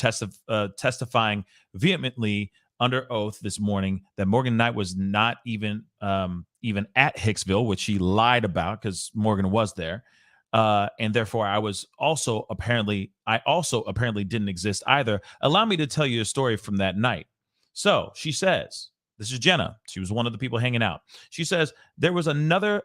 testifying vehemently under oath this morning that Morgan Knight was not even at Hicksville, which she lied about because Morgan was there, and therefore I also apparently didn't exist either. Allow me to tell you a story from that night. So she says, this is Jenna. She was one of the people hanging out. She says there was another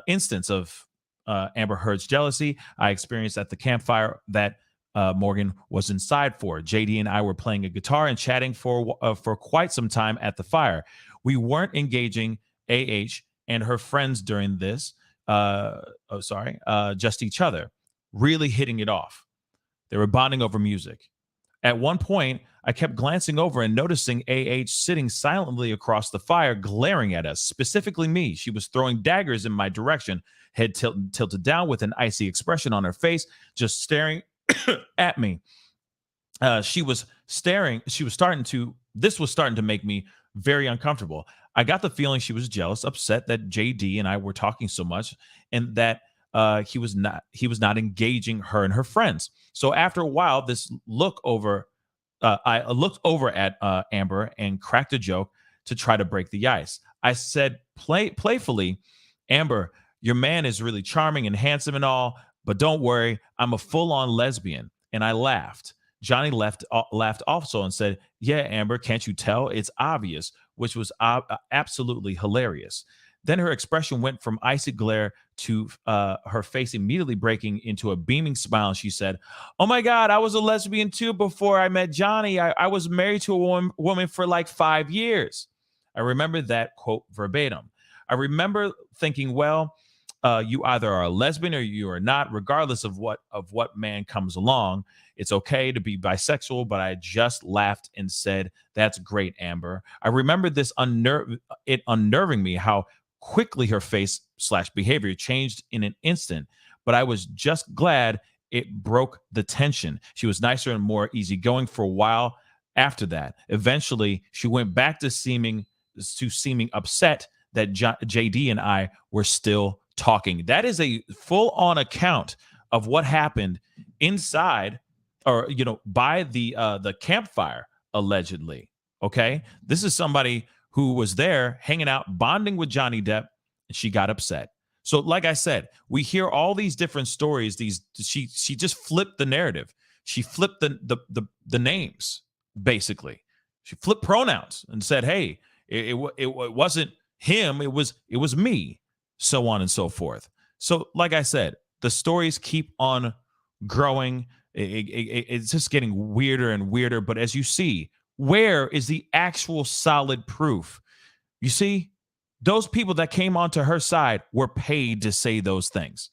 instance of Amber Heard's jealousy I experienced at the campfire that Morgan was inside for. JD and I were playing a guitar and chatting for quite some time at the fire. We weren't engaging AH and her friends during this. Just each other, really hitting it off. They were bonding over music. At one point, I kept glancing over and noticing AH sitting silently across the fire, glaring at us, specifically me. She was throwing daggers in my direction, head tilted down with an icy expression on her face, just staring at me. This was starting to make me very uncomfortable. I got the feeling she was jealous, upset that JD and I were talking so much, and that he was not engaging her and her friends. So after a while, I looked over at Amber and cracked a joke to try to break the ice. I said playfully, "Amber, your man is really charming and handsome and all, but don't worry, I'm a full-on lesbian." And I laughed. Johnny laughed also and said, "Yeah, Amber, can't you tell? It's obvious," which was absolutely hilarious. Then her expression went from icy glare to her face immediately breaking into a beaming smile. And she said, "Oh my God, I was a lesbian too before I met Johnny. I was married to a woman for like 5 years." I remember that quote verbatim. I remember thinking, well, you either are a lesbian or you are not, regardless of what man comes along. It's okay to be bisexual, but I just laughed and said, "That's great, Amber." I remember this unnerving me how quickly her face/behavior changed in an instant, but I was just glad it broke the tension. She was nicer and more easygoing for a while after that. Eventually, she went back to seeming upset that JD and I were still talking. That is a full-on account of what happened inside, or by the campfire, allegedly. Okay, this is somebody who was there hanging out, bonding with Johnny Depp, and she got upset. So, like I said, we hear all these different stories. She just flipped the narrative. She flipped the names, basically. She flipped pronouns and said, "Hey, it wasn't him. It was me." So on and so forth. So, like I said, the stories keep on growing. It's just getting weirder and weirder. But as you see, where is the actual solid proof? You see, those people that came onto her side were paid to say those things.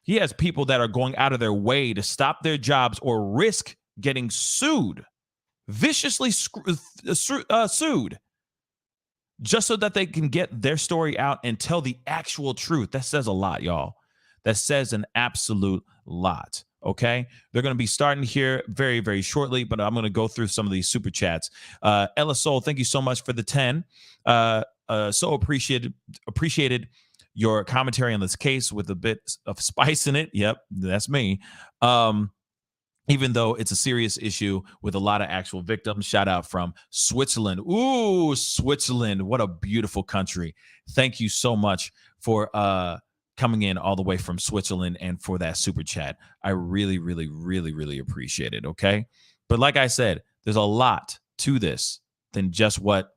He has people that are going out of their way to stop their jobs or risk getting sued, viciously sued, just so that they can get their story out and tell the actual truth. That says a lot, y'all. That says an absolute lot. Okay, they're going to be starting here very, very shortly, but I'm going to go through some of these super chats. Ella Soul, thank you so much for the 10. So appreciated your commentary on this case with a bit of spice in it. Yep, that's me. Even though it's a serious issue with a lot of actual victims. Shout out from Switzerland. Ooh, Switzerland. What a beautiful country. Thank you so much for coming in all the way from Switzerland and for that super chat. I really, really, really, really appreciate it. Okay. But like I said, there's a lot to this than just what,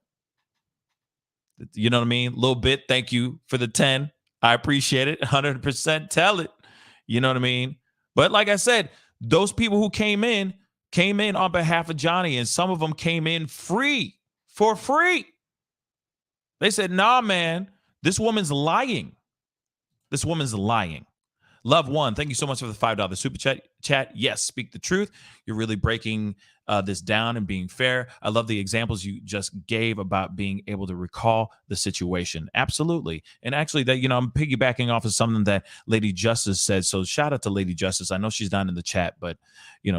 you know what I mean? A little bit. Thank you for the 10. I appreciate it. 100% tell it. You know what I mean? But like I said, those people who came in on behalf of Johnny, and some of them came in for free. They said, "Nah, man, this woman's lying. This woman's lying." Love One, thank you so much for the $5 super chat. Yes, speak the truth. You're really breaking this down and being fair. I love the examples you just gave about being able to recall the situation. Absolutely. And actually, that I'm piggybacking off of something that Lady Justice said. So shout out to Lady Justice. I know she's not in the chat, but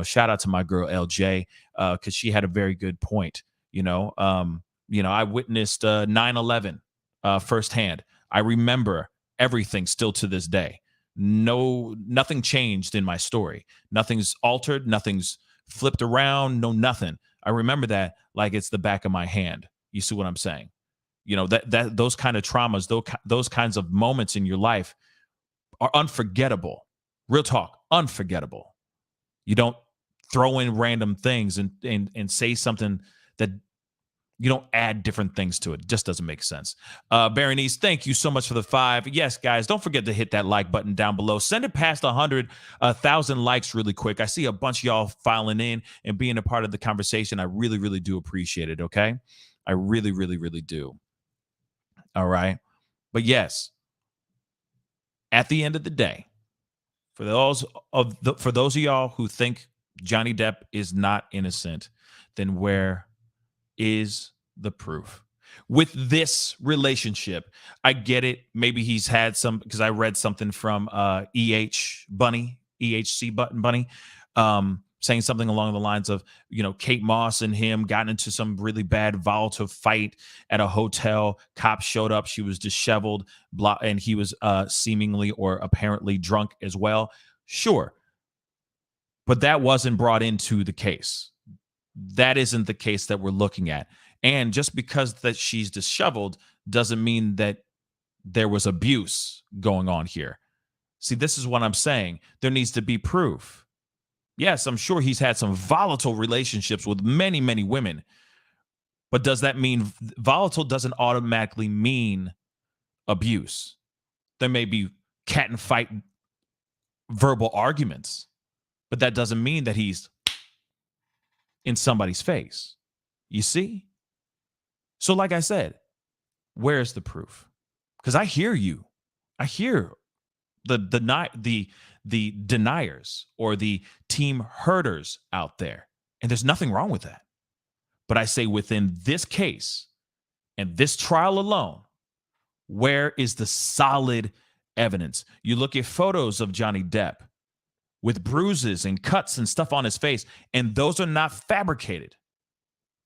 shout out to my girl LJ because she had a very good point. I witnessed 9/11 firsthand. I remember everything still to this day. Nothing changed in my story. Nothing's altered. Nothing's flipped around. Nothing. I remember that like it's the back of my hand. You see what I'm saying? That those kind of traumas, those kinds of moments in your life are unforgettable. Real talk, unforgettable. You don't throw in random things and say something that you don't add different things to it. It just doesn't make sense. Berenice, thank you so much for the 5. Yes, guys, don't forget to hit that like button down below. Send it past 100,000 likes really quick. I see a bunch of y'all filing in and being a part of the conversation. I really, really do appreciate it, okay? I really, really, really do. All right? But yes, at the end of the day, for those of y'all who think Johnny Depp is not innocent, then where is the proof? With this relationship, I get it. Maybe he's had some, because I read something from EHC Bunny, saying something along the lines of, Kate Moss and him got into some really bad volatile fight at a hotel. Cops showed up. She was disheveled, and he was seemingly or apparently drunk as well. Sure. But that wasn't brought into the case. That isn't the case that we're looking at. And just because that she's disheveled doesn't mean that there was abuse going on here. See, this is what I'm saying. There needs to be proof. Yes, I'm sure he's had some volatile relationships with many, many women. But does that mean volatile doesn't automatically mean abuse. There may be cat and fight verbal arguments, but that doesn't mean that he's in somebody's face. You see? So like I said, where's the proof? Because I hear you. I hear the deniers or the team herders out there. And there's nothing wrong with that. But I say within this case and this trial alone, where is the solid evidence? You look at photos of Johnny Depp with bruises and cuts and stuff on his face, and those are not fabricated.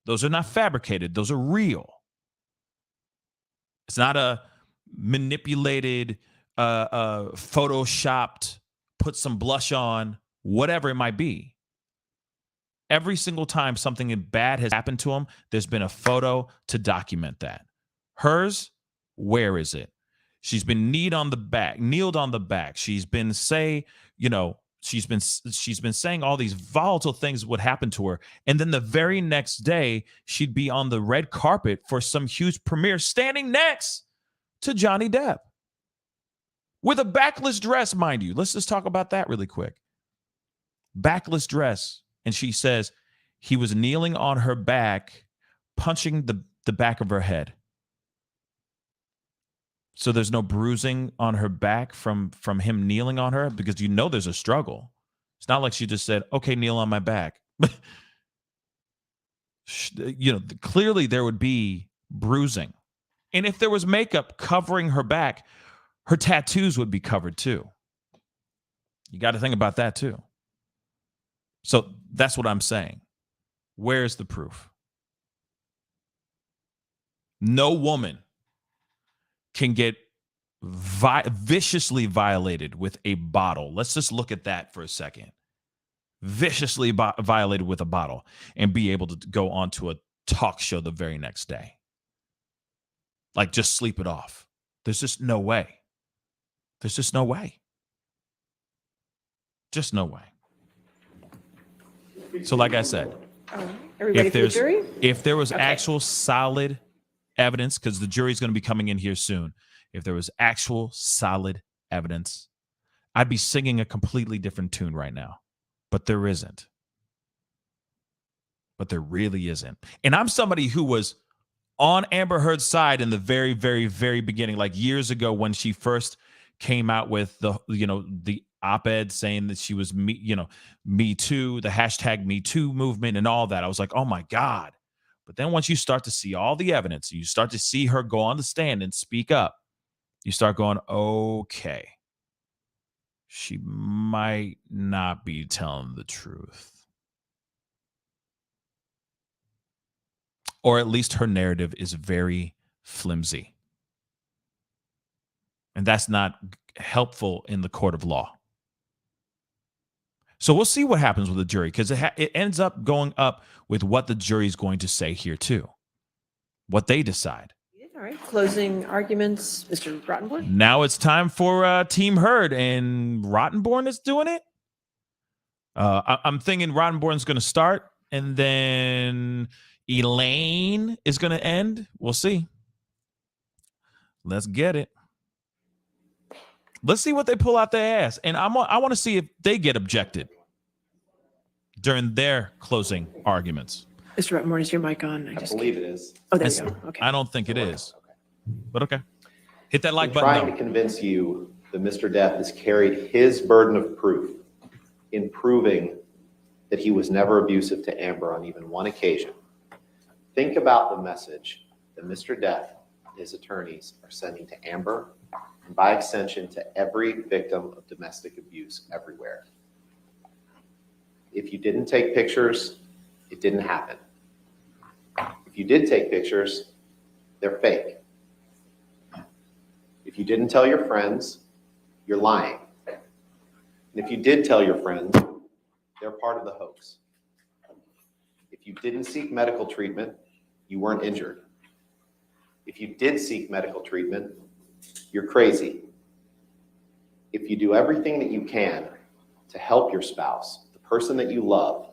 Those are not fabricated. Those are real. It's not a manipulated, photoshopped, put some blush on, whatever it might be. Every single time something bad has happened to him, there's been a photo to document that. Hers, where is it? She's been kneeled on the back. She's been she's been saying all these volatile things would happen to her. And then the very next day, she'd be on the red carpet for some huge premiere standing next to Johnny Depp with a backless dress, mind you. Let's just talk about that really quick. Backless dress. And she says he was kneeling on her back, punching the back of her head. So there's no bruising on her back from him kneeling on her, because you know there's a struggle. It's not like she just said, okay, kneel on my back. Clearly there would be bruising. And if there was makeup covering her back, her tattoos would be covered too. You got to think about that too. So that's what I'm saying. Where's the proof? No woman can get viciously violated with a bottle. Let's just look at that for a second. Viciously violated with a bottle and be able to go on to a talk show the very next day. Like, just sleep it off. There's just no way. There's just no way. Just no way. So like I said, if there was actual solid evidence, because the jury's going to be coming in here soon, if there was actual solid evidence, I'd be singing a completely different tune right now. But there isn't. But there really isn't. And I'm somebody who was on Amber Heard's side in the very, very, very beginning, like years ago when she first came out with the op-ed saying that she was Me Too, the hashtag Me Too movement and all that. I was like, oh my God. But then once you start to see all the evidence, you start to see her go on the stand and speak up, you start going, okay, she might not be telling the truth. Or at least her narrative is very flimsy. And that's not helpful in the court of law. So we'll see what happens with the jury, because it ends up going up with what the jury is going to say here too, what they decide. All right, closing arguments, Mr. Rottenborn. Now it's time for Team Heard, and Rottenborn is doing it. I'm thinking Rottenborn's going to start, and then Elaine is going to end. We'll see. Let's get it. Let's see what they pull out their ass. And I want to see if they get objected during their closing arguments. Mr. Rottenborn, is your mic on? I believe it is. Oh, there you go. Okay. I don't think it is. But okay. Hit that like I'm button. trying to convince you that Mr. Depp has carried his burden of proof in proving that he was never abusive to Amber on even one occasion. Think about the message that Mr. Depp and his attorneys are sending to Amber, and by extension to every victim of domestic abuse everywhere. If you didn't take pictures, it didn't happen. If you did take pictures, they're fake. If you didn't tell your friends, you're lying. And if you did tell your friends, they're part of the hoax. If you didn't seek medical treatment, you weren't injured. If you did seek medical treatment, you're crazy. If you do everything that you can to help your spouse, the person that you love,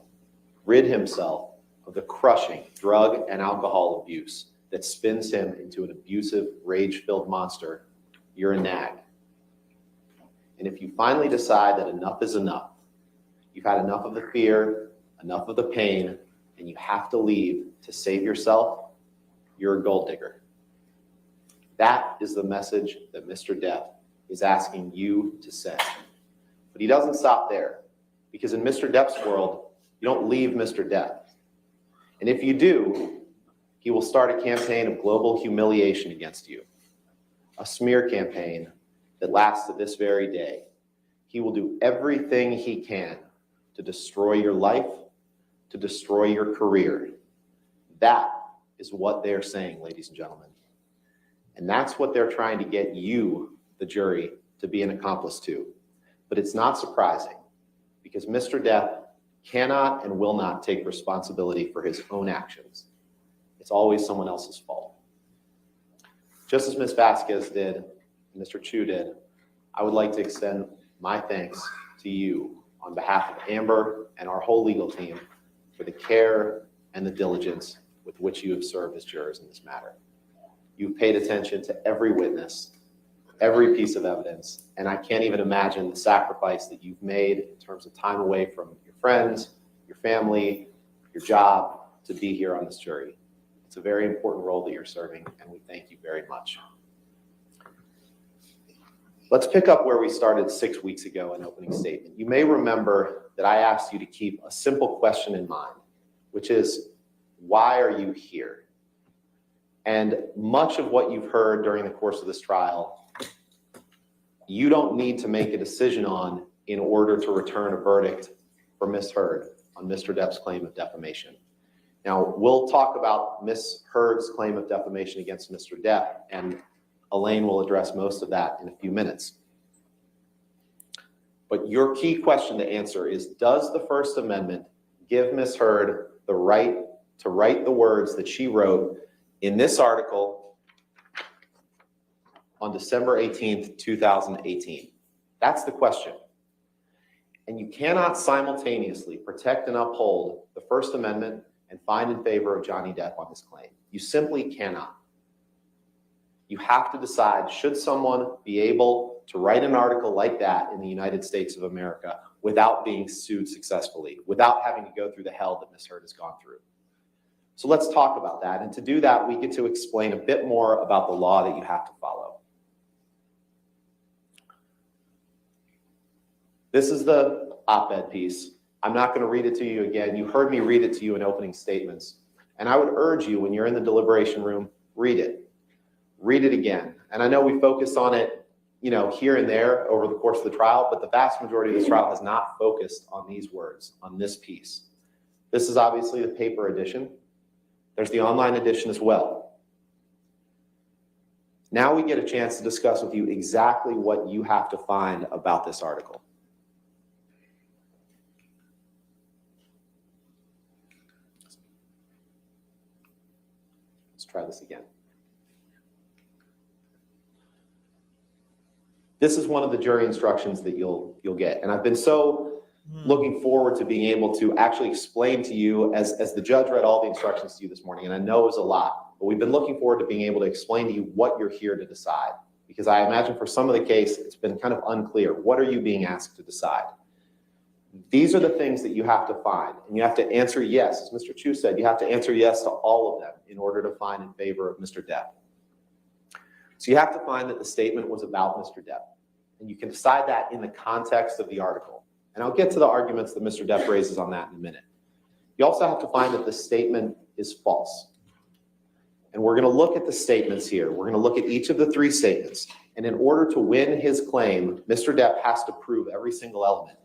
rid himself of the crushing drug and alcohol abuse that spins him into an abusive, rage-filled monster, you're a nag. And if you finally decide that enough is enough, you've had enough of the fear, enough of the pain, and you have to leave to save yourself, you're a gold digger. That is the message that Mr. Depp is asking you to send. But he doesn't stop there, because in Mr. Depp's world, you don't leave Mr. Depp. And if you do, he will start a campaign of global humiliation against you, a smear campaign that lasts to this very day. He will do everything he can to destroy your life, to destroy your career. That is what they're saying, ladies and gentlemen. And that's what they're trying to get you, the jury, to be an accomplice to. But it's not surprising, because Mr. Depp cannot and will not take responsibility for his own actions. It's always someone else's fault. Just as Ms. Vasquez did, and Mr. Chu did, I would like to extend my thanks to you on behalf of Amber and our whole legal team for the care and the diligence with which you have served as jurors in this matter. You've paid attention to every witness, every piece of evidence, and I can't even imagine the sacrifice that you've made in terms of time away from your friends, your family, your job, to be here on this jury. It's a very important role that you're serving, and we thank you very much. Let's pick up where we started 6 weeks ago in opening statement. You may remember that I asked you to keep a simple question in mind, which is, why are you here? And much of what you've heard during the course of this trial, you don't need to make a decision on in order to return a verdict for Ms. Heard on Mr. Depp's claim of defamation. Now, we'll talk about Ms. Heard's claim of defamation against Mr. Depp, and Elaine will address most of that in a few minutes. But your key question to answer is, does the First Amendment give Ms. Heard the right to write the words that she wrote in this article on December 18th, 2018? That's the question. And you cannot simultaneously protect and uphold the First Amendment and find in favor of Johnny Depp on his claim. You simply cannot. You have to decide, should someone be able to write an article like that in the United States of America without being sued successfully, without having to go through the hell that Ms. Heard has gone through? So let's talk about that. And to do that, we get to explain a bit more about the law that you have to follow. This is the op-ed piece. I'm not going to read it to you again. You heard me read it to you in opening statements. And I would urge you, when you're in the deliberation room, read it. Read it again. And I know we focused on it, here and there over the course of the trial, but the vast majority of this trial has not focused on these words, on this piece. This is obviously the paper edition. There's the online edition as well. Now we get a chance to discuss with you exactly what you have to find about this article. Let's try this again. This is one of the jury instructions that you'll get. And I've been so looking forward to being able to actually explain to you, as the judge read all the instructions to you this morning, and I know it was a lot, but we've been looking forward to being able to explain to you what you're here to decide. Because I imagine for some of the case, it's been kind of unclear. What are you being asked to decide? These are the things that you have to find. And you have to answer yes. As Mr. Chu said, you have to answer yes to all of them in order to find in favor of Mr. Depp. So you have to find that the statement was about Mr. Depp. And you can decide that in the context of the article. And I'll get to the arguments that Mr. Depp raises on that in a minute. You also have to find that the statement is false. And we're going to look at the statements here. We're going to look at each of the three statements. And in order to win his claim, Mr. Depp has to prove every single element.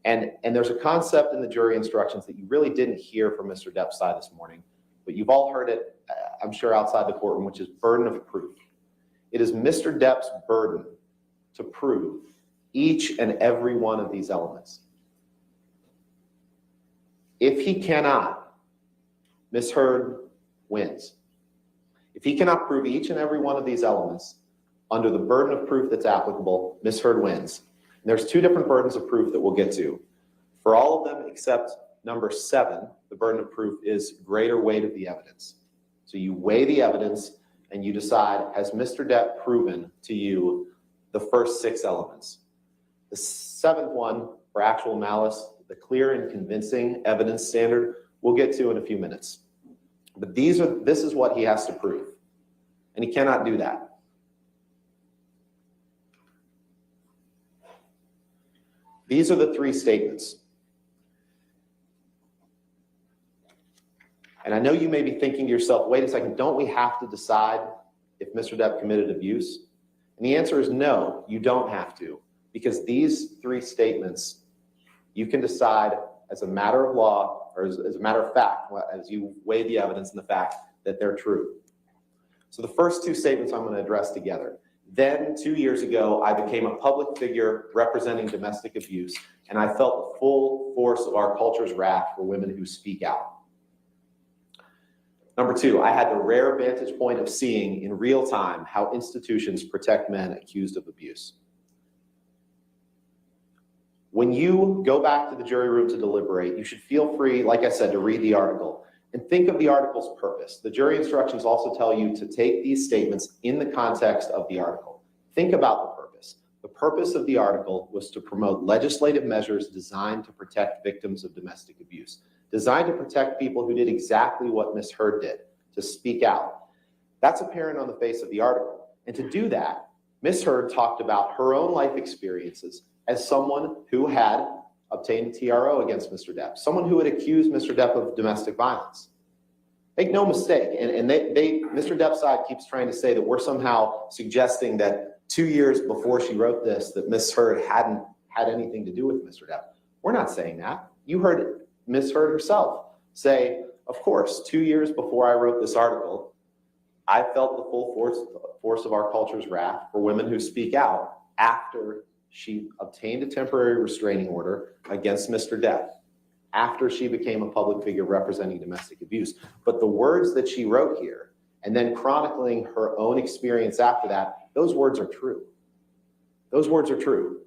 And there's a concept in the jury instructions that you really didn't hear from Mr. Depp's side this morning, but you've all heard it, I'm sure, outside the courtroom, which is burden of proof. It is Mr. Depp's burden to prove each and every one of these elements. If he cannot, Ms. Heard wins. If he cannot prove each and every one of these elements under the burden of proof that's applicable, Ms. Heard wins. And there's two different burdens of proof that we'll get to. For all of them except number 7, the burden of proof is greater weight of the evidence. So you weigh the evidence and you decide, has Mr. Depp proven to you the first 6 elements. The 7th one, for actual malice, the clear and convincing evidence standard, we'll get to in a few minutes. But this is what he has to prove, and he cannot do that. These are the 3 statements. And I know you may be thinking to yourself, wait a second, don't we have to decide if Mr. Depp committed abuse? And the answer is no, you don't have to, because these 3 statements, you can decide as a matter of law, or as a matter of fact, as you weigh the evidence and the fact that they're true. So the first 2 statements I'm going to address together. Then 2 years ago, I became a public figure representing domestic abuse, and I felt the full force of our culture's wrath for women who speak out. Number 2, I had the rare vantage point of seeing in real time how institutions protect men accused of abuse. When you go back to the jury room to deliberate, you should feel free, like I said, to read the article and think of the article's purpose. The jury instructions also tell you to take these statements in the context of the article. Think about the purpose. The purpose of the article was to promote legislative measures designed to protect victims of domestic abuse, designed to protect people who did exactly what Ms. Heard did, to speak out. That's apparent on the face of the article. And to do that, Ms. Heard talked about her own life experiences as someone who had obtained a TRO against Mr. Depp, someone who had accused Mr. Depp of domestic violence. Make no mistake, and Mr. Depp's side keeps trying to say that we're somehow suggesting that 2 years before she wrote this, that Ms. Heard hadn't had anything to do with Mr. Depp. We're not saying that. You heard Ms. Heard herself say, of course, 2 years before I wrote this article, I felt the full force of our culture's wrath for women who speak out after she obtained a temporary restraining order against Mr. Depp, after she became a public figure representing domestic abuse. But the words that she wrote here, and then chronicling her own experience after that, those words are true. Those words are true.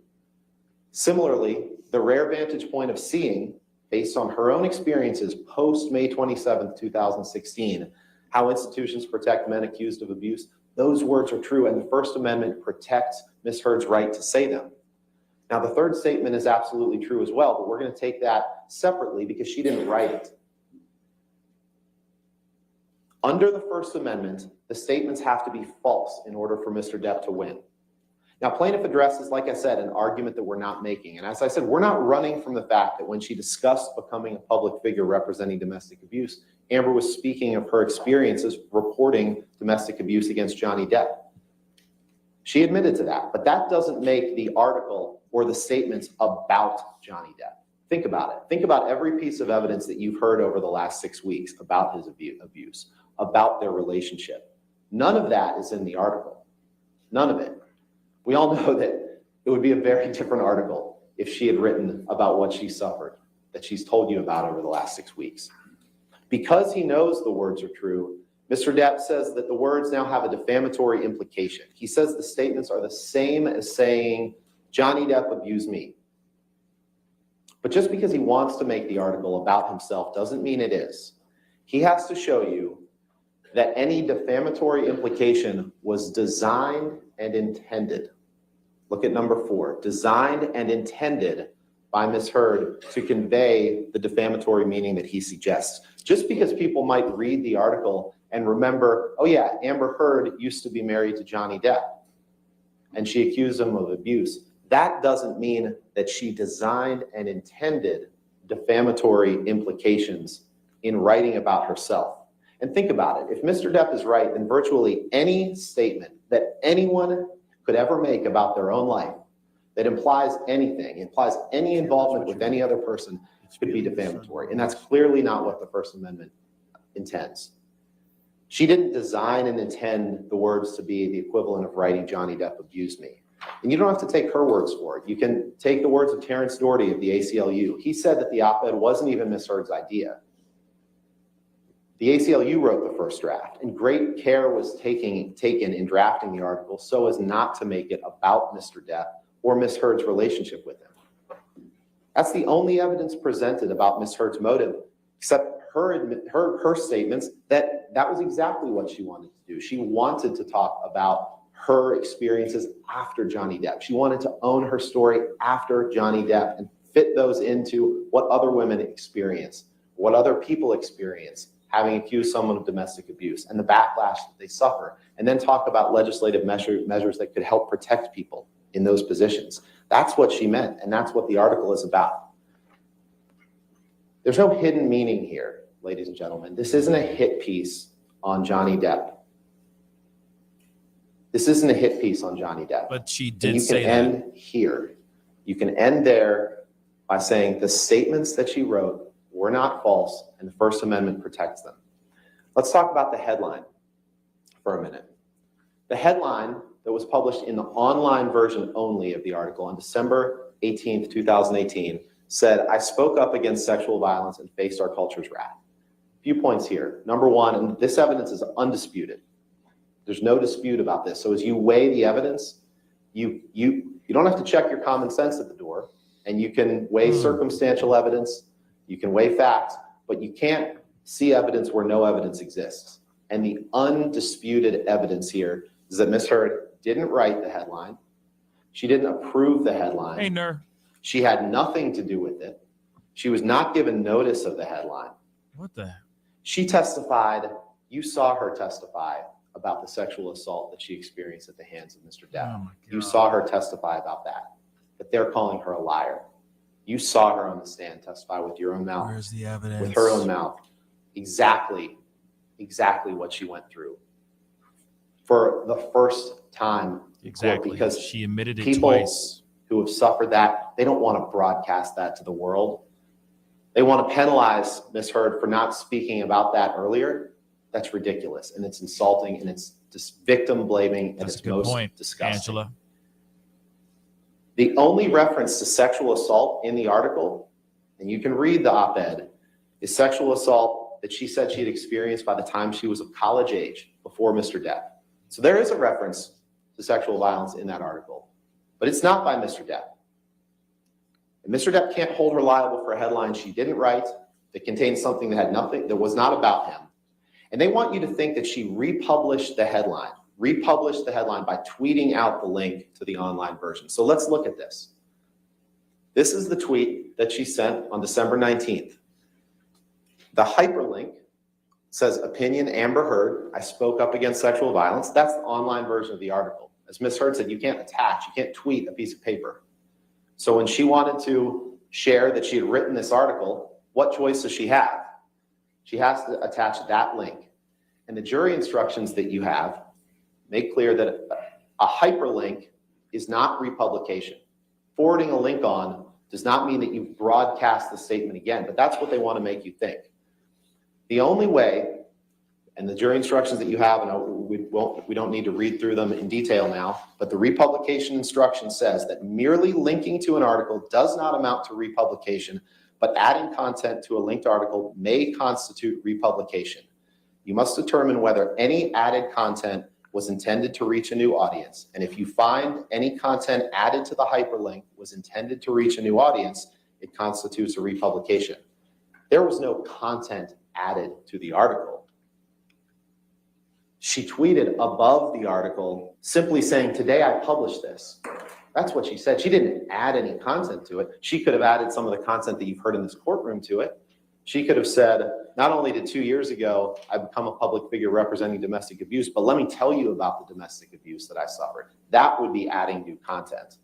Similarly, the rare vantage point of seeing, based on her own experiences post May 27th, 2016, how institutions protect men accused of abuse, those words are true, and the First Amendment protects Ms. Heard's right to say them. Now, the 3rd statement is absolutely true as well, but we're going to take that separately because she didn't write it. Under the First Amendment, the statements have to be false in order for Mr. Depp to win. Now, plaintiff addresses, like I said, an argument that we're not making. And as I said, we're not running from the fact that when she discussed becoming a public figure representing domestic abuse, Amber was speaking of her experiences reporting domestic abuse against Johnny Depp. She admitted to that, but that doesn't make the article or the statements about Johnny Depp. Think about it. Think about every piece of evidence that you've heard over the last 6 weeks about his abuse, about their relationship. None of that is in the article. None of it. We all know that it would be a very different article if she had written about what she suffered, that she's told you about over the last 6 weeks. Because he knows the words are true, Mr. Depp says that the words now have a defamatory implication. He says the statements are the same as saying, Johnny Depp abused me. But just because he wants to make the article about himself doesn't mean it is. He has to show you that any defamatory implication was designed and intended. Look at number 4, designed and intended by Ms. Heard to convey the defamatory meaning that he suggests. Just because people might read the article and remember, oh yeah, Amber Heard used to be married to Johnny Depp and she accused him of abuse, that doesn't mean that she designed and intended defamatory implications in writing about herself. And think about it. If Mr. Depp is right, then virtually any statement that anyone could ever make about their own life that implies anything, implies any involvement with any other person, could be defamatory. And that's clearly not what the First Amendment intends. She didn't design and intend the words to be the equivalent of writing Johnny Depp abused me. And you don't have to take her words for it. You can take the words of Terrence Doherty of the ACLU. He said that the op-ed wasn't even Ms. Heard's idea. The ACLU wrote the first draft, and great care was taken in drafting the article so as not to make it about Mr. Depp or Ms. Heard's relationship with him. That's the only evidence presented about Ms. Heard's motive, except her statements that was exactly what she wanted to do. She wanted to talk about her experiences after Johnny Depp. She wanted to own her story after Johnny Depp and fit those into what other women experience, what other people experience having accused someone of domestic abuse and the backlash that they suffer, and then talk about legislative measures that could help protect people in those positions. That's what she meant, and that's what the article is about. There's no hidden meaning here, ladies and gentlemen. This isn't a hit piece on Johnny Depp. This isn't a hit piece on Johnny Depp. But she And did you say can that. end here. You can end there by saying the statements that she wrote were not false and the First Amendment protects them. Let's talk about the headline for a minute. The headline that was published in the online version only of the article on December 18th, 2018 said, "I spoke up against sexual violence and faced our culture's wrath." Few points here. Number one, and this evidence is undisputed. There's no dispute about this. So as you weigh the evidence, you don't have to check your common sense at the door, and you can weigh circumstantial evidence, you can weigh facts, but you can't see evidence where no evidence exists. And the undisputed evidence here is that Ms. Heard didn't write the headline. She didn't approve the headline. Hey, Ner. She had nothing to do with it. She was not given notice of the headline. What the? She testified, you saw her testify about the sexual assault that she experienced at the hands of Mr. Depp. Oh my You God. saw her testify about that, but they're calling her a liar. You saw her on the stand testify with your own mouth, Where's the evidence? with her own mouth, exactly what she went through for the first time. Exactly. Because she admitted it people twice. who have suffered that, they don't want to broadcast that to the world. They want to penalize Ms. Heard for not speaking about that earlier. That's ridiculous, and it's insulting, and it's just victim blaming at That's a its good most point, disgusting. Angela. The only reference to sexual assault in the article, and you can read the op-ed, is sexual assault that she said she had experienced by the time she was of college age, before Mr. Depp. So there is a reference to sexual violence in that article, but it's not by Mr. Depp. And Mr. Depp can't hold her liable for a headline she didn't write that contains something that had nothing, that was not about him. And they want you to think that she republished the headline by tweeting out the link to the online version. So let's look at this. This is the tweet that she sent on December 19th. The hyperlink says, "Opinion, Amber Heard, I spoke up against sexual violence." That's the online version of the article. As Ms. Heard said, you can't tweet a piece of paper. So when she wanted to share that she had written this article, what choice does she have? She has to attach that link. And the jury instructions that you have make clear that a hyperlink is not republication. Forwarding a link on does not mean that you broadcast the statement again, but that's what they want to make you think. The only way, and the jury instructions that you have, and we don't need to read through them in detail now, but the republication instruction says that merely linking to an article does not amount to republication, but adding content to a linked article may constitute republication. You must determine whether any added content was intended to reach a new audience. And if you find any content added to the hyperlink was intended to reach a new audience, it constitutes a republication. There was no content added to the article. She tweeted above the article simply saying, "Today I published this." That's what she said. She didn't add any content to it. She could have added some of the content that you've heard in this courtroom to it. She could have said, not only did 2 years ago I become a public figure representing domestic abuse, but let me tell you about the domestic abuse that I suffered. That would be adding new content.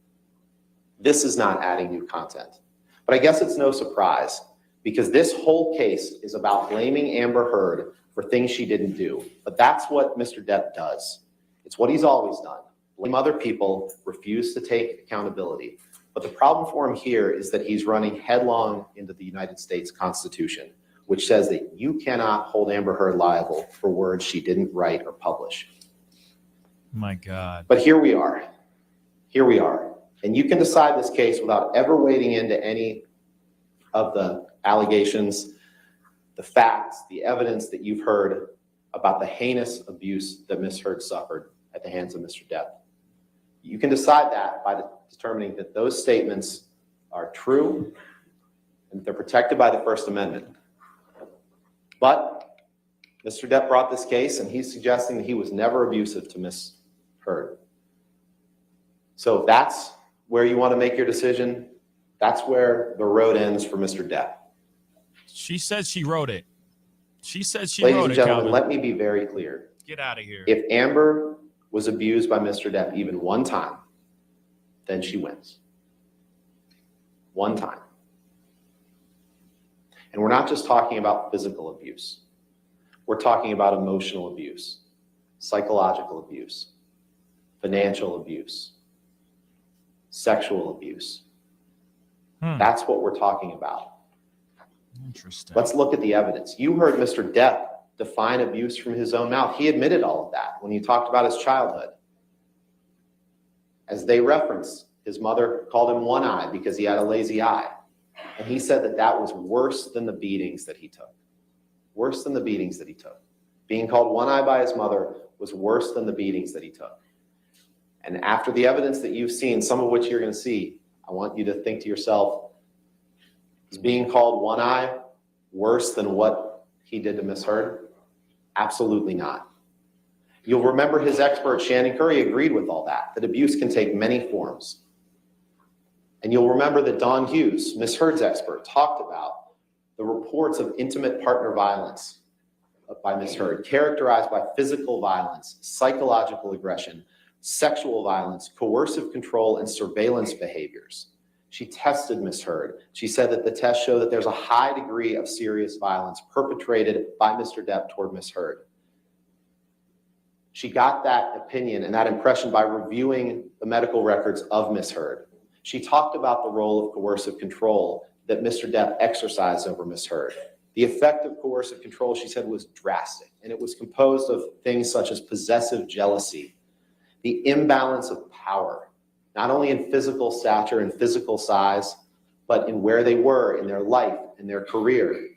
This is not adding new content. But I guess it's no surprise, because this whole case is about blaming Amber Heard for things she didn't do. But that's what Mr. Depp does. It's what he's always done. Blame other people, refuse to take accountability. But the problem for him here is that he's running headlong into the United States Constitution, which says that you cannot hold Amber Heard liable for words she didn't write or publish. My God. But here we are. Here we are. And you can decide this case without ever wading into any of the allegations, the facts, the evidence that you've heard about the heinous abuse that Ms. Heard suffered at the hands of Mr. Depp. You can decide that by determining that those statements are true and they're protected by the First Amendment. But Mr. Depp brought this case, and he's suggesting that he was never abusive to Ms. Heard. So if that's where you want to make your decision, that's where the road ends for Mr. Depp. She said she wrote it. She said she Ladies wrote and it, gentlemen, Calvin. let me be very clear. Get out of here. If Amber was abused by Mr. Depp even one time, then she wins. One time. And we're not just talking about physical abuse. We're talking about emotional abuse, psychological abuse, financial abuse, sexual abuse. That's what we're talking about. Interesting. Let's look at the evidence. You heard Mr. Depp define abuse from his own mouth. He admitted all of that when he talked about his childhood. As they reference, his mother called him one eye because he had a lazy eye. And he said that that was worse than the beatings that he took. Worse than the beatings that he took. Being called one eye by his mother was worse than the beatings that he took. And after the evidence that you've seen, some of which you're going to see, I want you to think to yourself, is being called one eye worse than what he did to Miss Heard? Absolutely not. You'll remember his expert, Shannon Curry, agreed with all that abuse can take many forms. And you'll remember that Don Hughes, Miss Heard's expert, talked about the reports of intimate partner violence by Miss Heard, characterized by physical violence, psychological aggression, sexual violence, coercive control, and surveillance behaviors. She tested Miss Heard. She said that the tests show that there's a high degree of serious violence perpetrated by Mr. Depp toward Miss Heard. She got that opinion and that impression by reviewing the medical records of Miss Heard. She talked about the role of coercive control that Mr. Depp exercised over Miss Heard. The effect of coercive control, she said, was drastic, and it was composed of things such as possessive jealousy, the imbalance of power, not only in physical stature and physical size, but in where they were in their life and their career,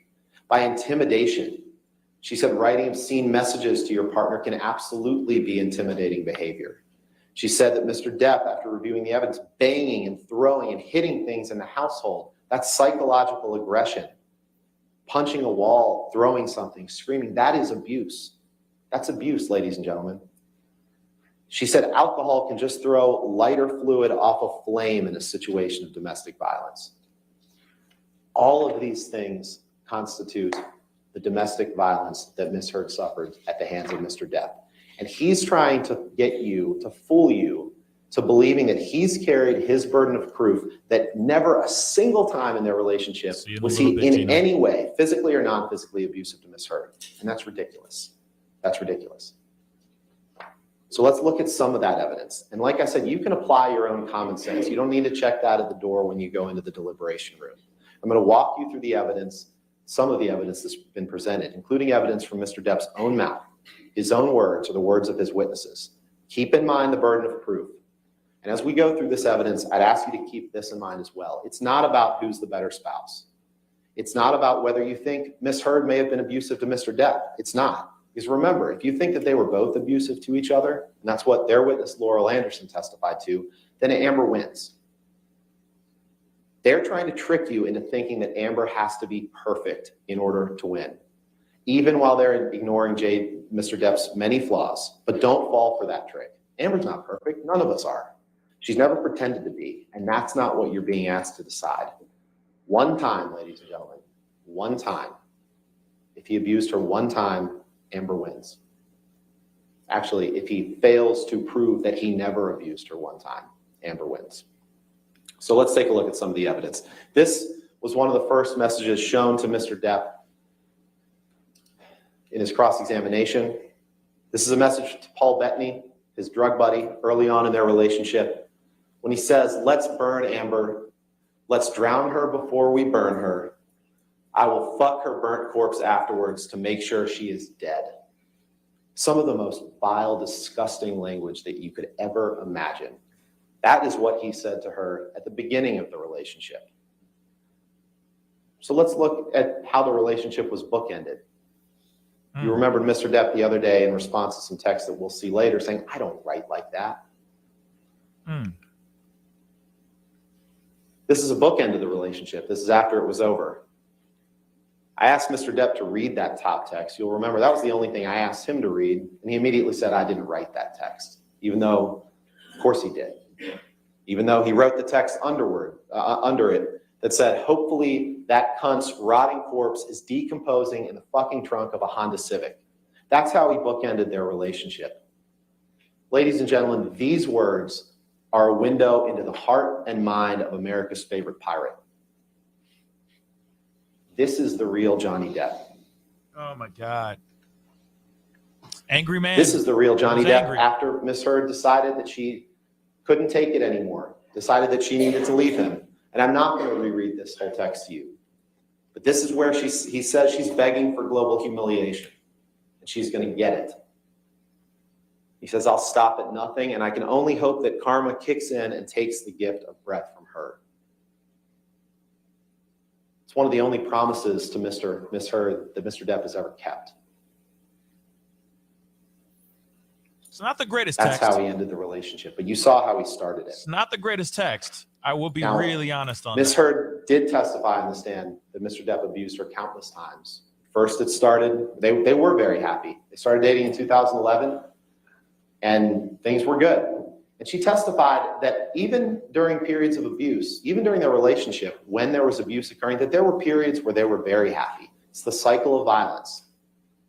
by intimidation. She said writing obscene messages to your partner can absolutely be intimidating behavior. She said that Mr. Depp, after reviewing the evidence, banging and throwing and hitting things in the household, that's psychological aggression. Punching a wall, throwing something, screaming, that is abuse. That's abuse, ladies and gentlemen. She said alcohol can just throw lighter fluid off a flame in a situation of domestic violence. All of these things constitute the domestic violence that Miss Heard suffered at the hands of Mr. Depp. And he's trying to get you, to fool you, to believing that he's carried his burden of proof that never a single time in their relationship was he in any way, physically or non-physically abusive to Miss Heard. And that's ridiculous. That's ridiculous. So let's look at some of that evidence. And like I said, you can apply your own common sense. You don't need to check that at the door when you go into the deliberation room. I'm going to walk you through the evidence, some of the evidence that's been presented, including evidence from Mr. Depp's own mouth, his own words or the words of his witnesses. Keep in mind the burden of proof. And as we go through this evidence, I'd ask you to keep this in mind as well. It's not about who's the better spouse. It's not about whether you think Miss Heard may have been abusive to Mr. Depp. It's not. Because remember, if you think that they were both abusive to each other, and that's what their witness Laurel Anderson testified to, then Amber wins. They're trying to trick you into thinking that Amber has to be perfect in order to win, even while they're ignoring Mr. Depp's many flaws. But don't fall for that trick. Amber's not perfect. None of us are. She's never pretended to be, and that's not what you're being asked to decide. One time, ladies and gentlemen, one time. If he abused her one time, Amber wins. Actually, if he fails to prove that he never abused her one time, Amber wins. So let's take a look at some of the evidence. This was one of the first messages shown to Mr. Depp in his cross-examination. This is a message to Paul Bettany, his drug buddy, early on in their relationship, when he says, "Let's burn Amber. Let's drown her before we burn her. I will fuck her burnt corpse afterwards to make sure she is dead." Some of the most vile, disgusting language that you could ever imagine. That is what he said to her at the beginning of the relationship. So let's look at how the relationship was bookended. You remembered Mr. Depp the other day in response to some text that we'll see later saying, "I don't write like that." This is a bookend of the relationship. This is after it was over. I asked Mr. Depp to read that top text. You'll remember that was the only thing I asked him to read, and he immediately said, "I didn't write that text," even though, of course, he did. even though he wrote the text under it that said, hopefully that cunt's rotting corpse is decomposing in the fucking trunk of a Honda Civic. That's how he bookended their relationship. Ladies and gentlemen, these words are a window into the heart and mind of America's favorite pirate. This is the real Johnny Depp. Oh my God. Angry man. This is the real Johnny He's Depp angry. after Miss Heard decided that she couldn't take it anymore, decided that she needed to leave him. And I'm not going to reread this whole text to you. But this is where he says she's begging for global humiliation. And she's going to get it. He says, I'll stop at nothing, and I can only hope that karma kicks in and takes the gift of breath from her. It's one of the only promises to Miss Heard that Mr. Depp has ever kept. It's not the greatest That's text. how he ended the relationship. But you saw how he started it. It's not the greatest text. I will be Now, really honest on Miss that. Heard did testify on the stand that Mr. Depp abused her countless times. First, it started, they were very happy. They started dating in 2011, and things were good. And she testified that even during periods of abuse, even during their relationship, when there was abuse occurring, that there were periods where they were very happy. It's the cycle of violence.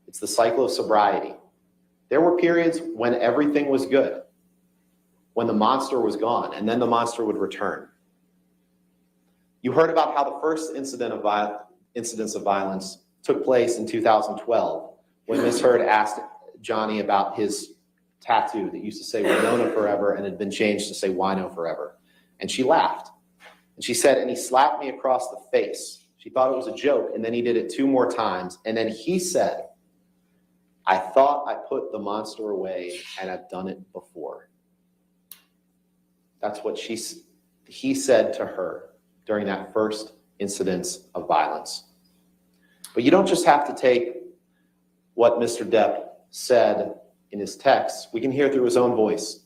It's the cycle of sobriety. There were periods when everything was good, when the monster was gone, and then the monster would return. You heard about how the first incidents of violence took place in 2012 when Miss Heard asked Johnny about his tattoo that used to say Winona forever and had been changed to say Wino forever. And she laughed. And she said, and he slapped me across the face. She thought it was a joke, and then he did it 2 more times. And then he said, I thought I put the monster away, and I've done it before. That's what he said to her during that first incidence of violence. But you don't just have to take what Mr. Depp said in his text. We can hear through his own voice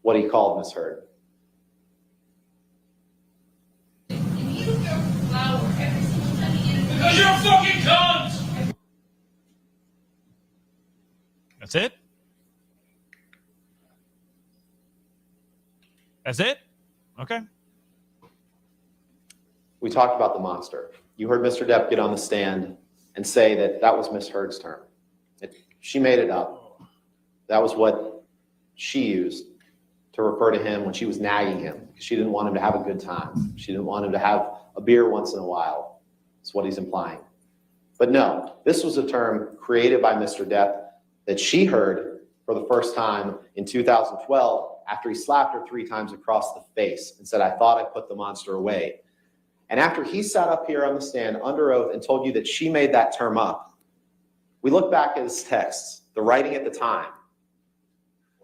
what he called Miss Heard. Because you're a fucking cunt! That's it? That's it? Okay. We talked about the monster. You heard Mr. Depp get on the stand and say that that was Miss Heard's term. She made it up. That was what she used to refer to him when she was nagging him, because she didn't want him to have a good time. She didn't want him to have a beer once in a while. That's what he's implying. But no, this was a term created by Mr. Depp that she heard for the first time in 2012 after he slapped her 3 times across the face and said, I thought I put the monster away. And after he sat up here on the stand under oath and told you that she made that term up, we look back at his texts, the writing at the time.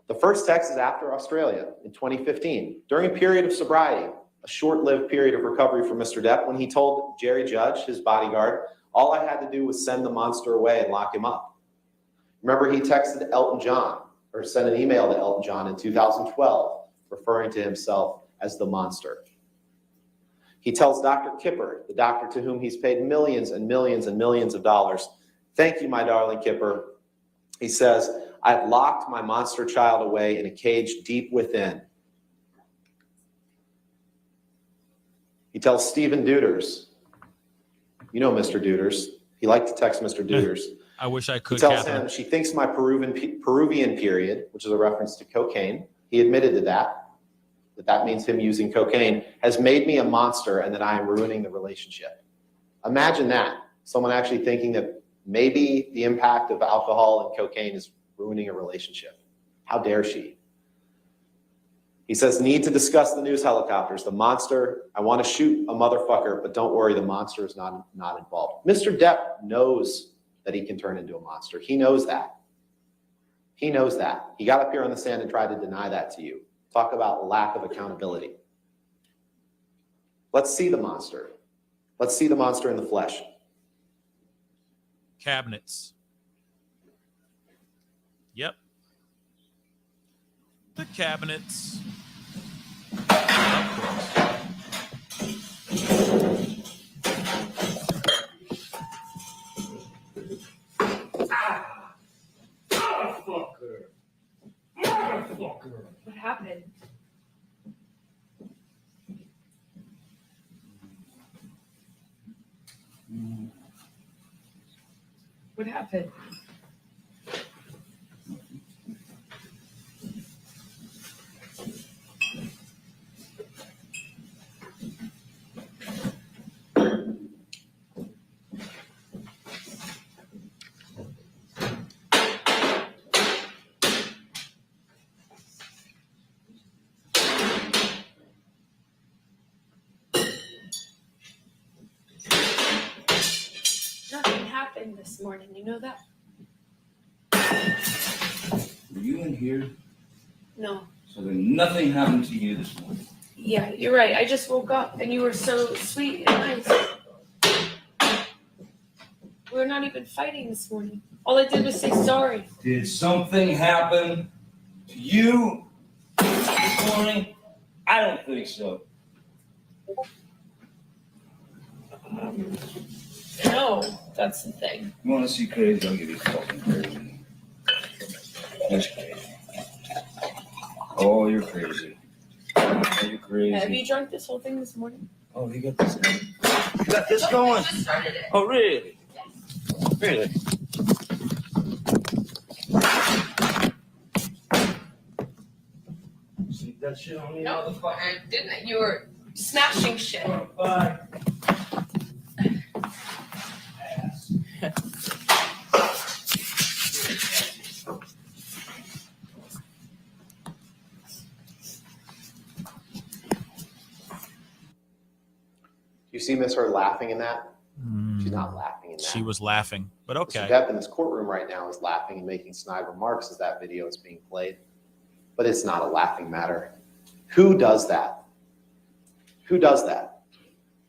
The first text is after Australia in 2015, during a period of sobriety, a short-lived period of recovery for Mr. Depp, when he told Jerry Judge, his bodyguard, all I had to do was send the monster away and lock him up. Remember, he texted Elton John, or sent an email to Elton John in 2012, referring to himself as the monster. He tells Dr. Kipper, the doctor to whom he's paid millions and millions and millions of dollars, thank you, my darling Kipper. He says, I've locked my monster child away in a cage deep within. He tells Stephen Duders, you know Mr. Duders, he liked to text Mr. Duders. I wish I He could. tells Catherine. him, she thinks my Peruvian period, which is a reference to cocaine, he admitted to that means him using cocaine, has made me a monster and that I am ruining the relationship. Imagine that, someone actually thinking that maybe the impact of alcohol and cocaine is ruining a relationship. How dare she? He says, need to discuss the news helicopters, the monster. I want to shoot a motherfucker, but don't worry, the monster is not involved. Mr. Depp knows that he can turn into a monster. He knows that. He knows that. He got up here on the stand and tried to deny that to you. Talk about lack of accountability. Let's see the monster. Let's see the monster in the flesh. Cabinets. Yep. The cabinets. Of course. Motherfucker! Motherfucker! What happened? What happened? Nothing happened this morning, you know that? Were you in here? No. So then nothing happened to you this morning? Yeah, you're right. I just woke up and you were so sweet and nice. We're not even fighting this morning. All I did was say sorry. Did something happen to you this morning? I don't think so. No, that's the thing. You want to see crazy? I'll give you fucking crazy. That's crazy. Oh, you're crazy. Oh, you're crazy. Have you drunk this whole thing this morning? Oh, you got this going? You got this going? Just started it. Oh, really? Really? See that shit on me, motherfucker? I didn't. You were smashing shit. Bye. You see Miss Heard laughing in that? She's not laughing in that. She was laughing, but okay. Mr. Depp in this courtroom right now is laughing and making snide remarks as that video is being played. But it's not a laughing matter. Who does that? Who does that?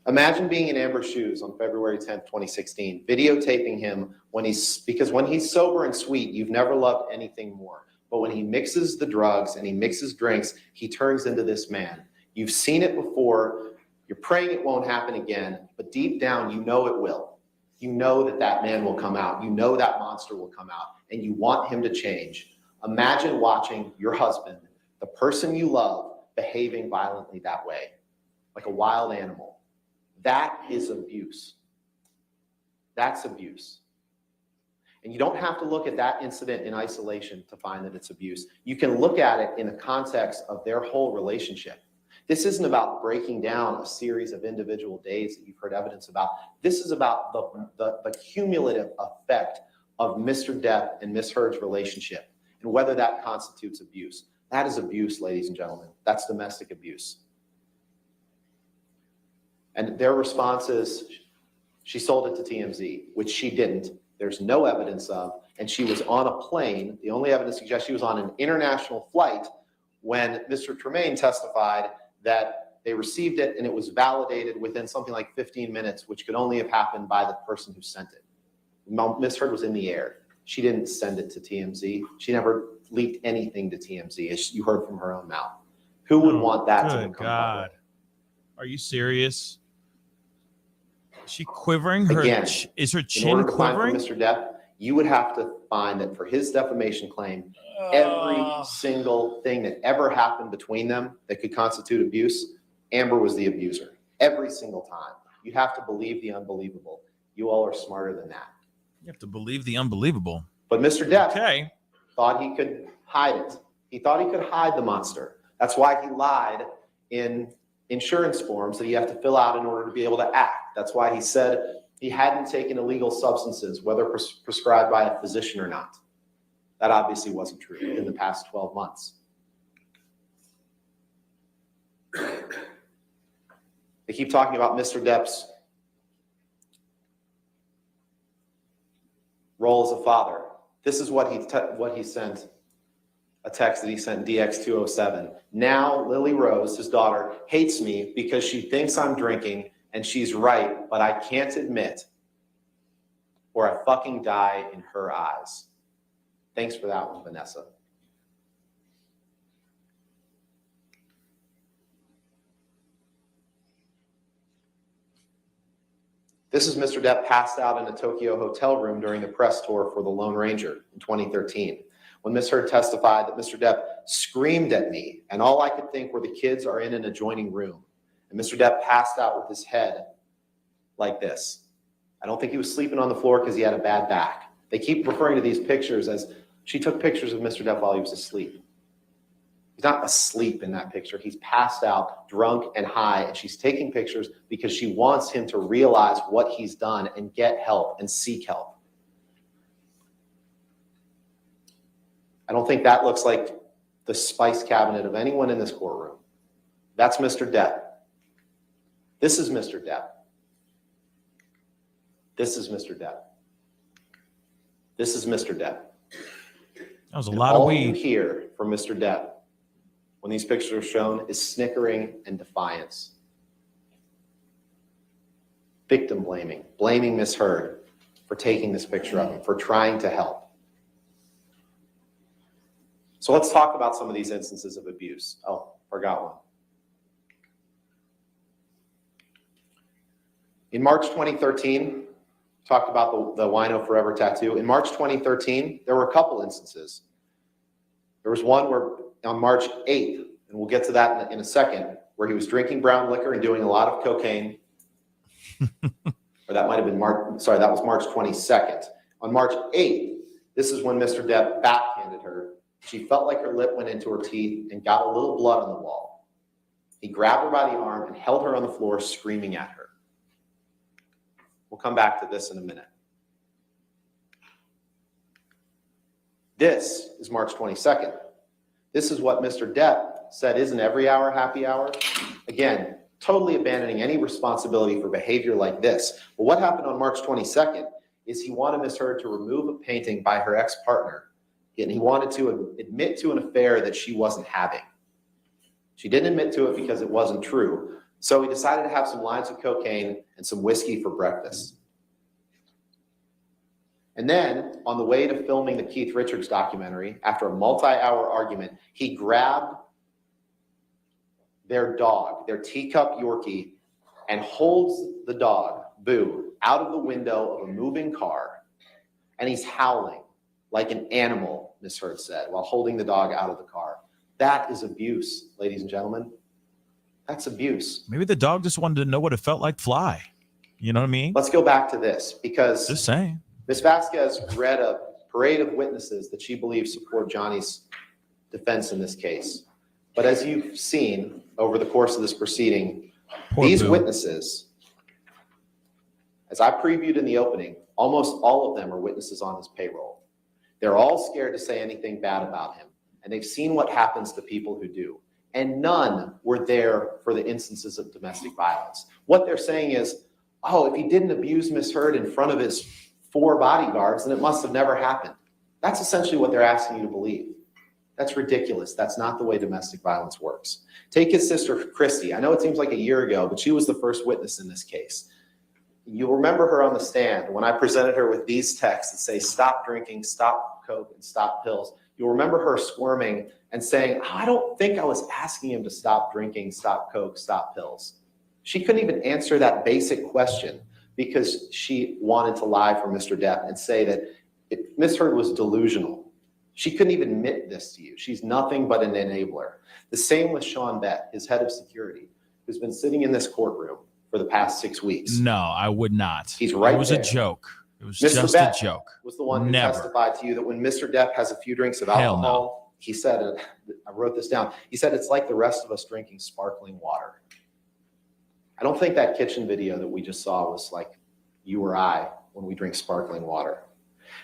Imagine being in Amber's shoes on February 10th, 2016, videotaping him because when he's sober and sweet, you've never loved anything more. But when he mixes the drugs and he mixes drinks, he turns into this man. You've seen it before. You're praying it won't happen again, but deep down, you know it will. You know that that man will come out. You know that monster will come out, and you want him to change. Imagine watching your husband, the person you love, behaving violently that way, like a wild animal. That is abuse. That's abuse. And you don't have to look at that incident in isolation to find that it's abuse. You can look at it in the context of their whole relationship. This isn't about breaking down a series of individual days that you've heard evidence about. This is about the cumulative effect of Mr. Depp and Miss Heard's relationship and whether that constitutes abuse. That is abuse, ladies and gentlemen. That's domestic abuse. And their response is, she sold it to TMZ, which she didn't. There's no evidence of, and she was on a plane. The only evidence suggests she was on an international flight when Mr. Tremaine testified that they received it and it was validated within something like 15 minutes, which could only have happened by the person who sent it. Miss Heard was in the air. She didn't send it to TMZ. She never leaked anything to TMZ, as you heard from her own mouth. Who would want that to Good become God. public? Are you serious? Is she quivering? Again, is her In chin order to find for quivering? Mr. Depp, you would have to find that for his defamation claim, every single thing that ever happened between them that could constitute abuse, Amber was the abuser. Every single time. You have to believe the unbelievable. You all are smarter than that. You have to believe the unbelievable. But Mr. Depp Okay. thought he could hide it. He thought he could hide the monster. That's why he lied in insurance forms that you have to fill out in order to be able to act. That's why he said he hadn't taken illegal substances, whether prescribed by a physician or not. That obviously wasn't true in the past 12 months. They keep talking about Mr. Depp's role as a father. This is what he sent, a text that he sent DX207. Now Lily Rose, his daughter, hates me because she thinks I'm drinking, and she's right, but I can't admit, or I fucking die in her eyes. Thanks for that one, Vanessa. This is Mr. Depp passed out in a Tokyo hotel room during the press tour for The Lone Ranger in 2013, when Ms. Heard testified that Mr. Depp screamed at me, and all I could think were the kids are in an adjoining room. And Mr. Depp passed out with his head like this. I don't think he was sleeping on the floor because he had a bad back. They keep referring to these pictures as she took pictures of Mr. Depp while he was asleep. He's not asleep in that picture. He's passed out, drunk and high, and she's taking pictures because she wants him to realize what he's done and get help and seek help. I don't think that looks like the spice cabinet of anyone in this courtroom. That's Mr. Depp. This is Mr. Depp. This is Mr. Depp. This is Mr. Depp. That was a lot of All you weed. hear from Mr. Depp when these pictures are shown is snickering and defiance. Victim blaming, blaming Miss Heard for taking this picture of him, for trying to help. So let's talk about some of these instances of abuse. Oh, forgot one. In March 2013, talked about the Wino Forever tattoo. In March 2013, there were a couple instances. There was one where on March 8th, and we'll get to that in a second, where he was drinking brown liquor and doing a lot of cocaine. Or that might have been March, sorry, that was March 22nd. On March 8th, this is when Mr. Depp backhanded her. She felt like her lip went into her teeth and got a little blood on the wall. He grabbed her by the arm and held her on the floor, screaming at her. We'll come back to this in a minute. This is March 22nd. This is what Mr. Depp said isn't every hour happy hour. Again, totally abandoning any responsibility for behavior like this. But what happened on March 22nd is he wanted Miss Heard to remove a painting by her ex-partner, and he wanted to admit to an affair that she wasn't having. She didn't admit to it because it wasn't true. So he decided to have some lines of cocaine and some whiskey for breakfast. And then, on the way to filming the Keith Richards documentary, after a multi-hour argument, he grabbed their dog, their teacup Yorkie, and holds the dog, Boo, out of the window of a moving car, and he's howling like an animal, Miss Heard said, while holding the dog out of the car. That is abuse, ladies and gentlemen. That's abuse. Maybe the dog just wanted to know what it felt like to fly. You know what I mean? Let's go back to this, because Just saying. Ms. Vasquez read a parade of witnesses that she believes support Johnny's defense in this case. But as you've seen over the course of this proceeding, Poor these Boo. witnesses, as I previewed in the opening, almost all of them are witnesses on his payroll. They're all scared to say anything bad about him, and they've seen what happens to people who do. And none were there for the instances of domestic violence. What they're saying is, oh, if he didn't abuse Miss Heard in front of his 4 bodyguards, then it must have never happened. That's essentially what they're asking you to believe. That's ridiculous. That's not the way domestic violence works. Take his sister, Christy. I know it seems like a year ago, but she was the first witness in this case. You'll remember her on the stand when I presented her with these texts that say, stop drinking, stop coke, and stop pills. You'll remember her squirming and saying, oh, I don't think I was asking him to stop drinking, stop coke, stop pills. She couldn't even answer that basic question because she wanted to lie for Mr. Depp and say that Miss Heard was delusional. She couldn't even admit this to you. She's nothing but an enabler. The same with Sean Bett, his head of security, who's been sitting in this courtroom for the past 6 weeks. No, I would not. He's right It was there. a joke. It was Mr. just Bett a joke. was the one who Never. testified to you that when Mr. Depp has a few drinks of Hell alcohol, he said, I wrote this down, he said it's like the rest of us drinking sparkling water. I don't think that kitchen video that we just saw was like you or I when we drink sparkling water.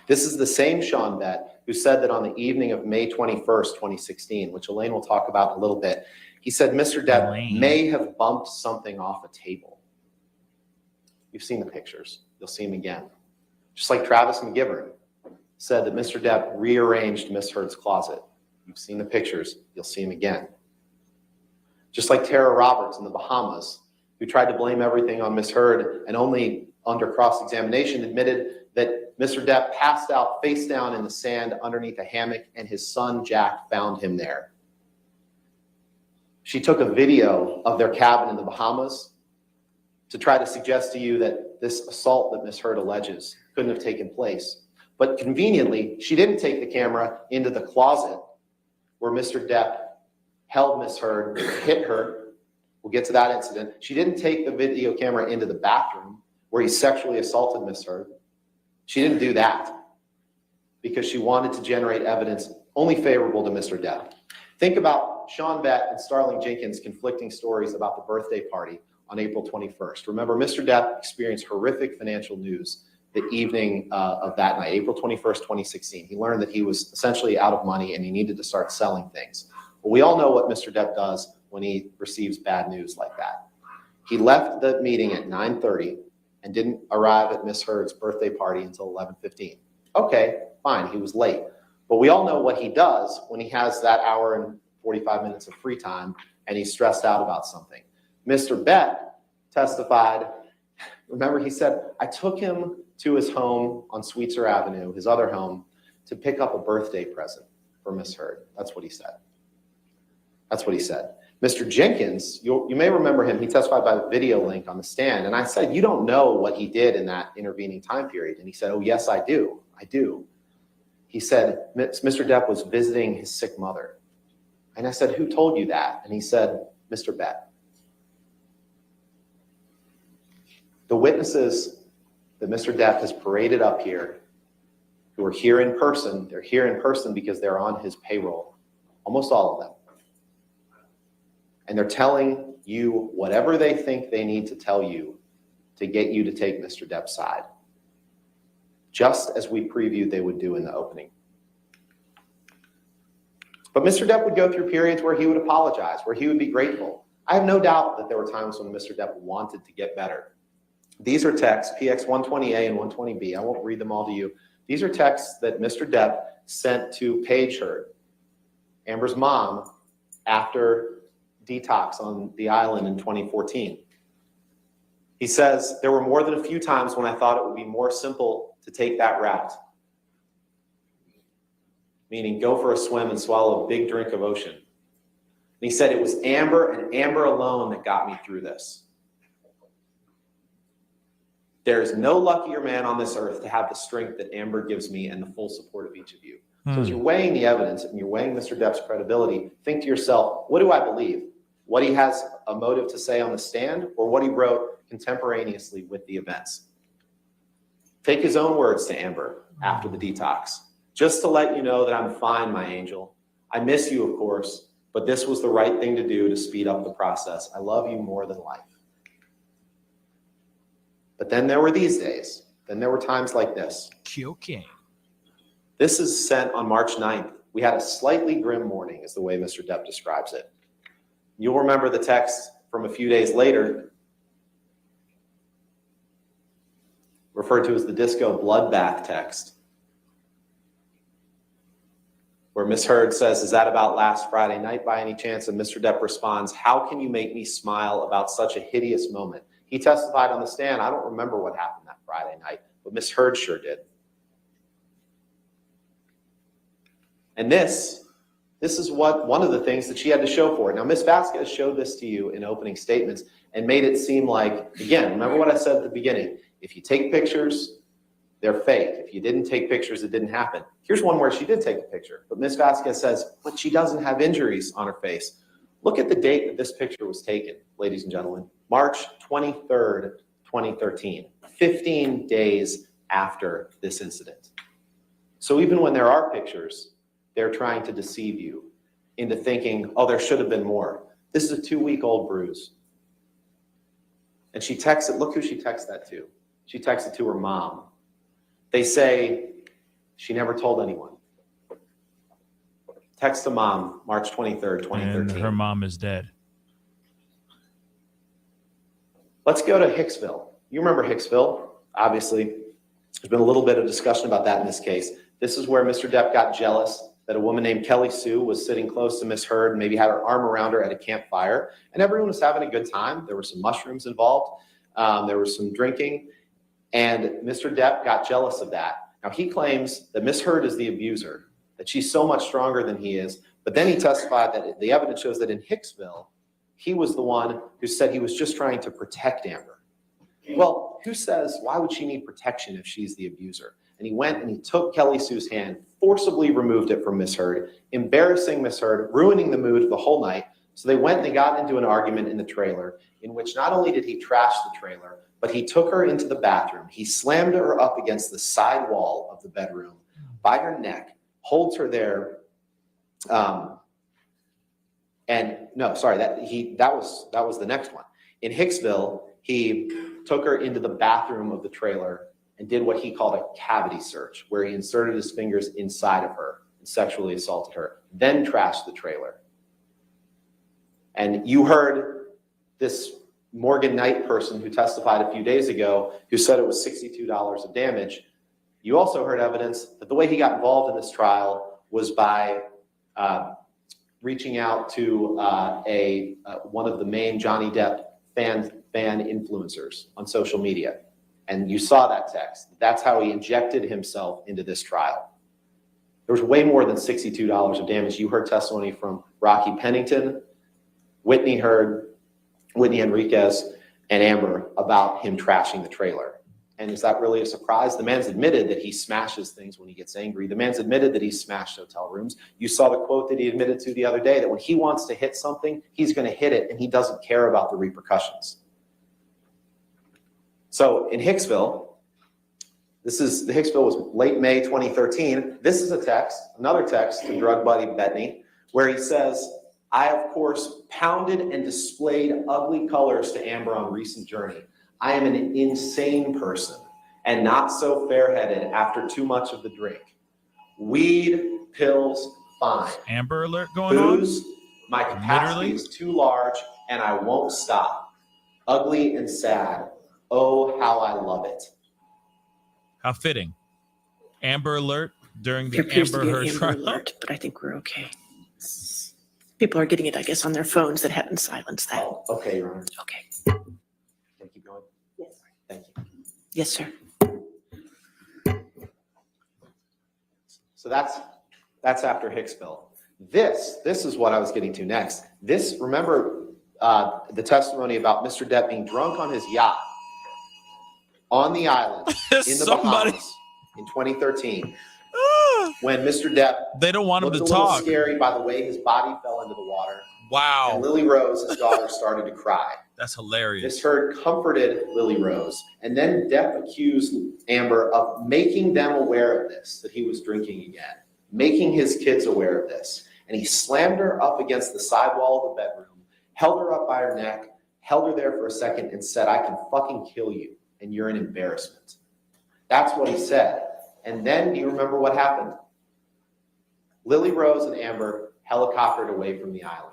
This is the same Sean Bett who said that on the evening of May 21st, 2016, which Elaine will talk about in a little bit, he said Mr. Depp Elaine. may have bumped something off a table. You've seen the pictures. You'll see him again. Just like Travis McGivern said that Mr. Depp rearranged Miss Heard's closet. You've seen the pictures. You'll see him again. Just like Tara Roberts in the Bahamas, who tried to blame everything on Miss Heard and only under cross-examination admitted that Mr. Depp passed out face down in the sand underneath a hammock and his son Jack found him there. She took a video of their cabin in the Bahamas to try to suggest to you that this assault that Miss Heard alleges couldn't have taken place. But conveniently, she didn't take the camera into the closet where Mr. Depp held Miss Heard, hit her. We'll get to that incident. She didn't take the video camera into the bathroom where he sexually assaulted Miss Heard. She didn't do that because she wanted to generate evidence only favorable to Mr. Depp. Think about Sean Bett and Starling Jenkins' conflicting stories about the birthday party on April 21st. Remember, Mr. Depp experienced horrific financial news the evening of that night, April 21st, 2016. He learned that he was essentially out of money and he needed to start selling things. Well, we all know what Mr. Depp does when he receives bad news like that. He left the meeting at 9:30 and didn't arrive at Miss Heard's birthday party until 11:15. Okay, fine, he was late. But we all know what he does when he has that hour and 45 minutes of free time and he's stressed out about something. Mr. Bett testified, remember he said, I took him to his home on Sweetser Avenue, his other home, to pick up a birthday present for Miss Heard. That's what he said. That's what he said. Mr. Jenkins, you may remember him, he testified by the video link on the stand, and I said, you don't know what he did in that intervening time period. And he said, oh, yes, I do. I do. He said, Mr. Depp was visiting his sick mother. And I said, who told you that? And he said, Mr. Bett. The witnesses that Mr. Depp has paraded up here, who are here in person, they're here in person because they're on his payroll, almost all of them. And they're telling you whatever they think they need to tell you to get you to take Mr. Depp's side, just as we previewed they would do in the opening. But Mr. Depp would go through periods where he would apologize, where he would be grateful. I have no doubt that there were times when Mr. Depp wanted to get better. These are texts, PX 120A and 120B. I won't read them all to you. These are texts that Mr. Depp sent to Paige Heard, Amber's mom, after detox on the island in 2014. He says, there were more than a few times when I thought it would be more simple to take that route. Meaning go for a swim and swallow a big drink of ocean. And he said it was Amber and Amber alone that got me through this. There is no luckier man on this earth to have the strength that Amber gives me and the full support of each of you. So as you're weighing the evidence and you're weighing Mr. Depp's credibility, think to yourself, what do I believe? What he has a motive to say on the stand or what he wrote contemporaneously with the events? Take his own words to Amber after the detox. Just to let you know that I'm fine, my angel. I miss you, of course, but this was the right thing to do to speed up the process. I love you more than life. But then there were these days. Then there were times like this. Okay. This is sent on March 9th. We had a slightly grim morning, is the way Mr. Depp describes it. You'll remember the text from a few days later, referred to as the disco bloodbath text, where Miss Heard says, is that about last Friday night by any chance? And Mr. Depp responds, how can you make me smile about such a hideous moment? He testified on the stand, I don't remember what happened that Friday night, but Miss Heard sure did. And this is one of the things that she had to show for it. Now, Ms. Vasquez showed this to you in opening statements and made it seem like, again, remember what I said at the beginning, if you take pictures, they're fake. If you didn't take pictures, it didn't happen. Here's one where she did take a picture, but Ms. Vasquez says, but she doesn't have injuries on her face. Look at the date that this picture was taken, ladies and gentlemen. March 23rd, 2013, 15 days after this incident. So even when there are pictures, they're trying to deceive you into thinking, oh, there should have been more. This is a 2-week-old bruise. And she texted, look who she texted that to. She texted to her mom. They say she never told anyone. Text to mom, March 23rd, 2013. And her mom is dead. Let's go to Hicksville. You remember Hicksville, obviously. There's been a little bit of discussion about that in this case. This is where Mr. Depp got jealous that a woman named Kelly Sue was sitting close to Miss Heard and maybe had her arm around her at a campfire. And everyone was having a good time. There were some mushrooms involved. There was some drinking. And Mr. Depp got jealous of that. Now, he claims that Miss Heard is the abuser, that she's so much stronger than he is. But then he testified that the evidence shows that in Hicksville, he was the one who said he was just trying to protect Amber. Well, who says, why would she need protection if she's the abuser? And he went and he took Kelly Sue's hand, forcibly removed it from Miss Heard, embarrassing Miss Heard, ruining the mood the whole night. So they went and they got into an argument in the trailer in which not only did he trash the trailer, but he took her into the bathroom. He slammed her up against the side wall of the bedroom by her neck, holds her there. And no, sorry, that was the next one. In Hicksville, he took her into the bathroom of the trailer and did what he called a cavity search, where he inserted his fingers inside of her and sexually assaulted her, then trashed the trailer. And you heard this Morgan Knight person who testified a few days ago who said it was $62 of damage. You also heard evidence that the way he got involved in this trial was by reaching out to one of the main Johnny Depp fan influencers on social media. And you saw that text. That's how he injected himself into this trial. There was way more than $62 of damage. You heard testimony from Rocky Pennington, Whitney Enriquez, and Amber about him trashing the trailer. And is that really a surprise? The man's admitted that he smashes things when he gets angry. The man's admitted that he smashed hotel rooms. You saw the quote that he admitted to the other day, that when he wants to hit something, he's going to hit it and he doesn't care about the repercussions. So in Hicksville, the Hicksville was late May 2013. This is another text to drug buddy Bettany, where he says, I, of course, pounded and displayed ugly colors to Amber on recent journey. I am an insane person and not so fair-headed after too much of the drink. Weed, pills, fine. Amber alert going Booze, on? my capacity is too large and I won't stop. Ugly and sad. Oh, how I love it. How fitting. Amber alert during the There appears to Amber be an Heard Amber trial. alert, but I think we're okay. People are getting it, I guess, on their phones that hadn't silenced that. Oh, okay, Your Honor. Okay. Can I keep going? Yes. Thank you. Yes, sir. So that's after Hicksville. This is what I was getting to next. Remember the testimony about Mr. Depp being drunk on his yacht on the island in the Bahamas in 2013. When Mr. Depp They don't want him looked to a little talk. scary by the way his body fell into the water. And Wow. Lily Rose, his daughter, started to cry. That's hilarious. This Heard comforted Lily Rose, and then Depp accused Amber of making them aware of this, that he was drinking again, making his kids aware of this. And he slammed her up against the side wall of the bedroom, held her up by her neck, held her there for a second, and said, I can fucking kill you, and you're an embarrassment. That's what he said. And then, do you remember what happened? Lily Rose and Amber helicoptered away from the island.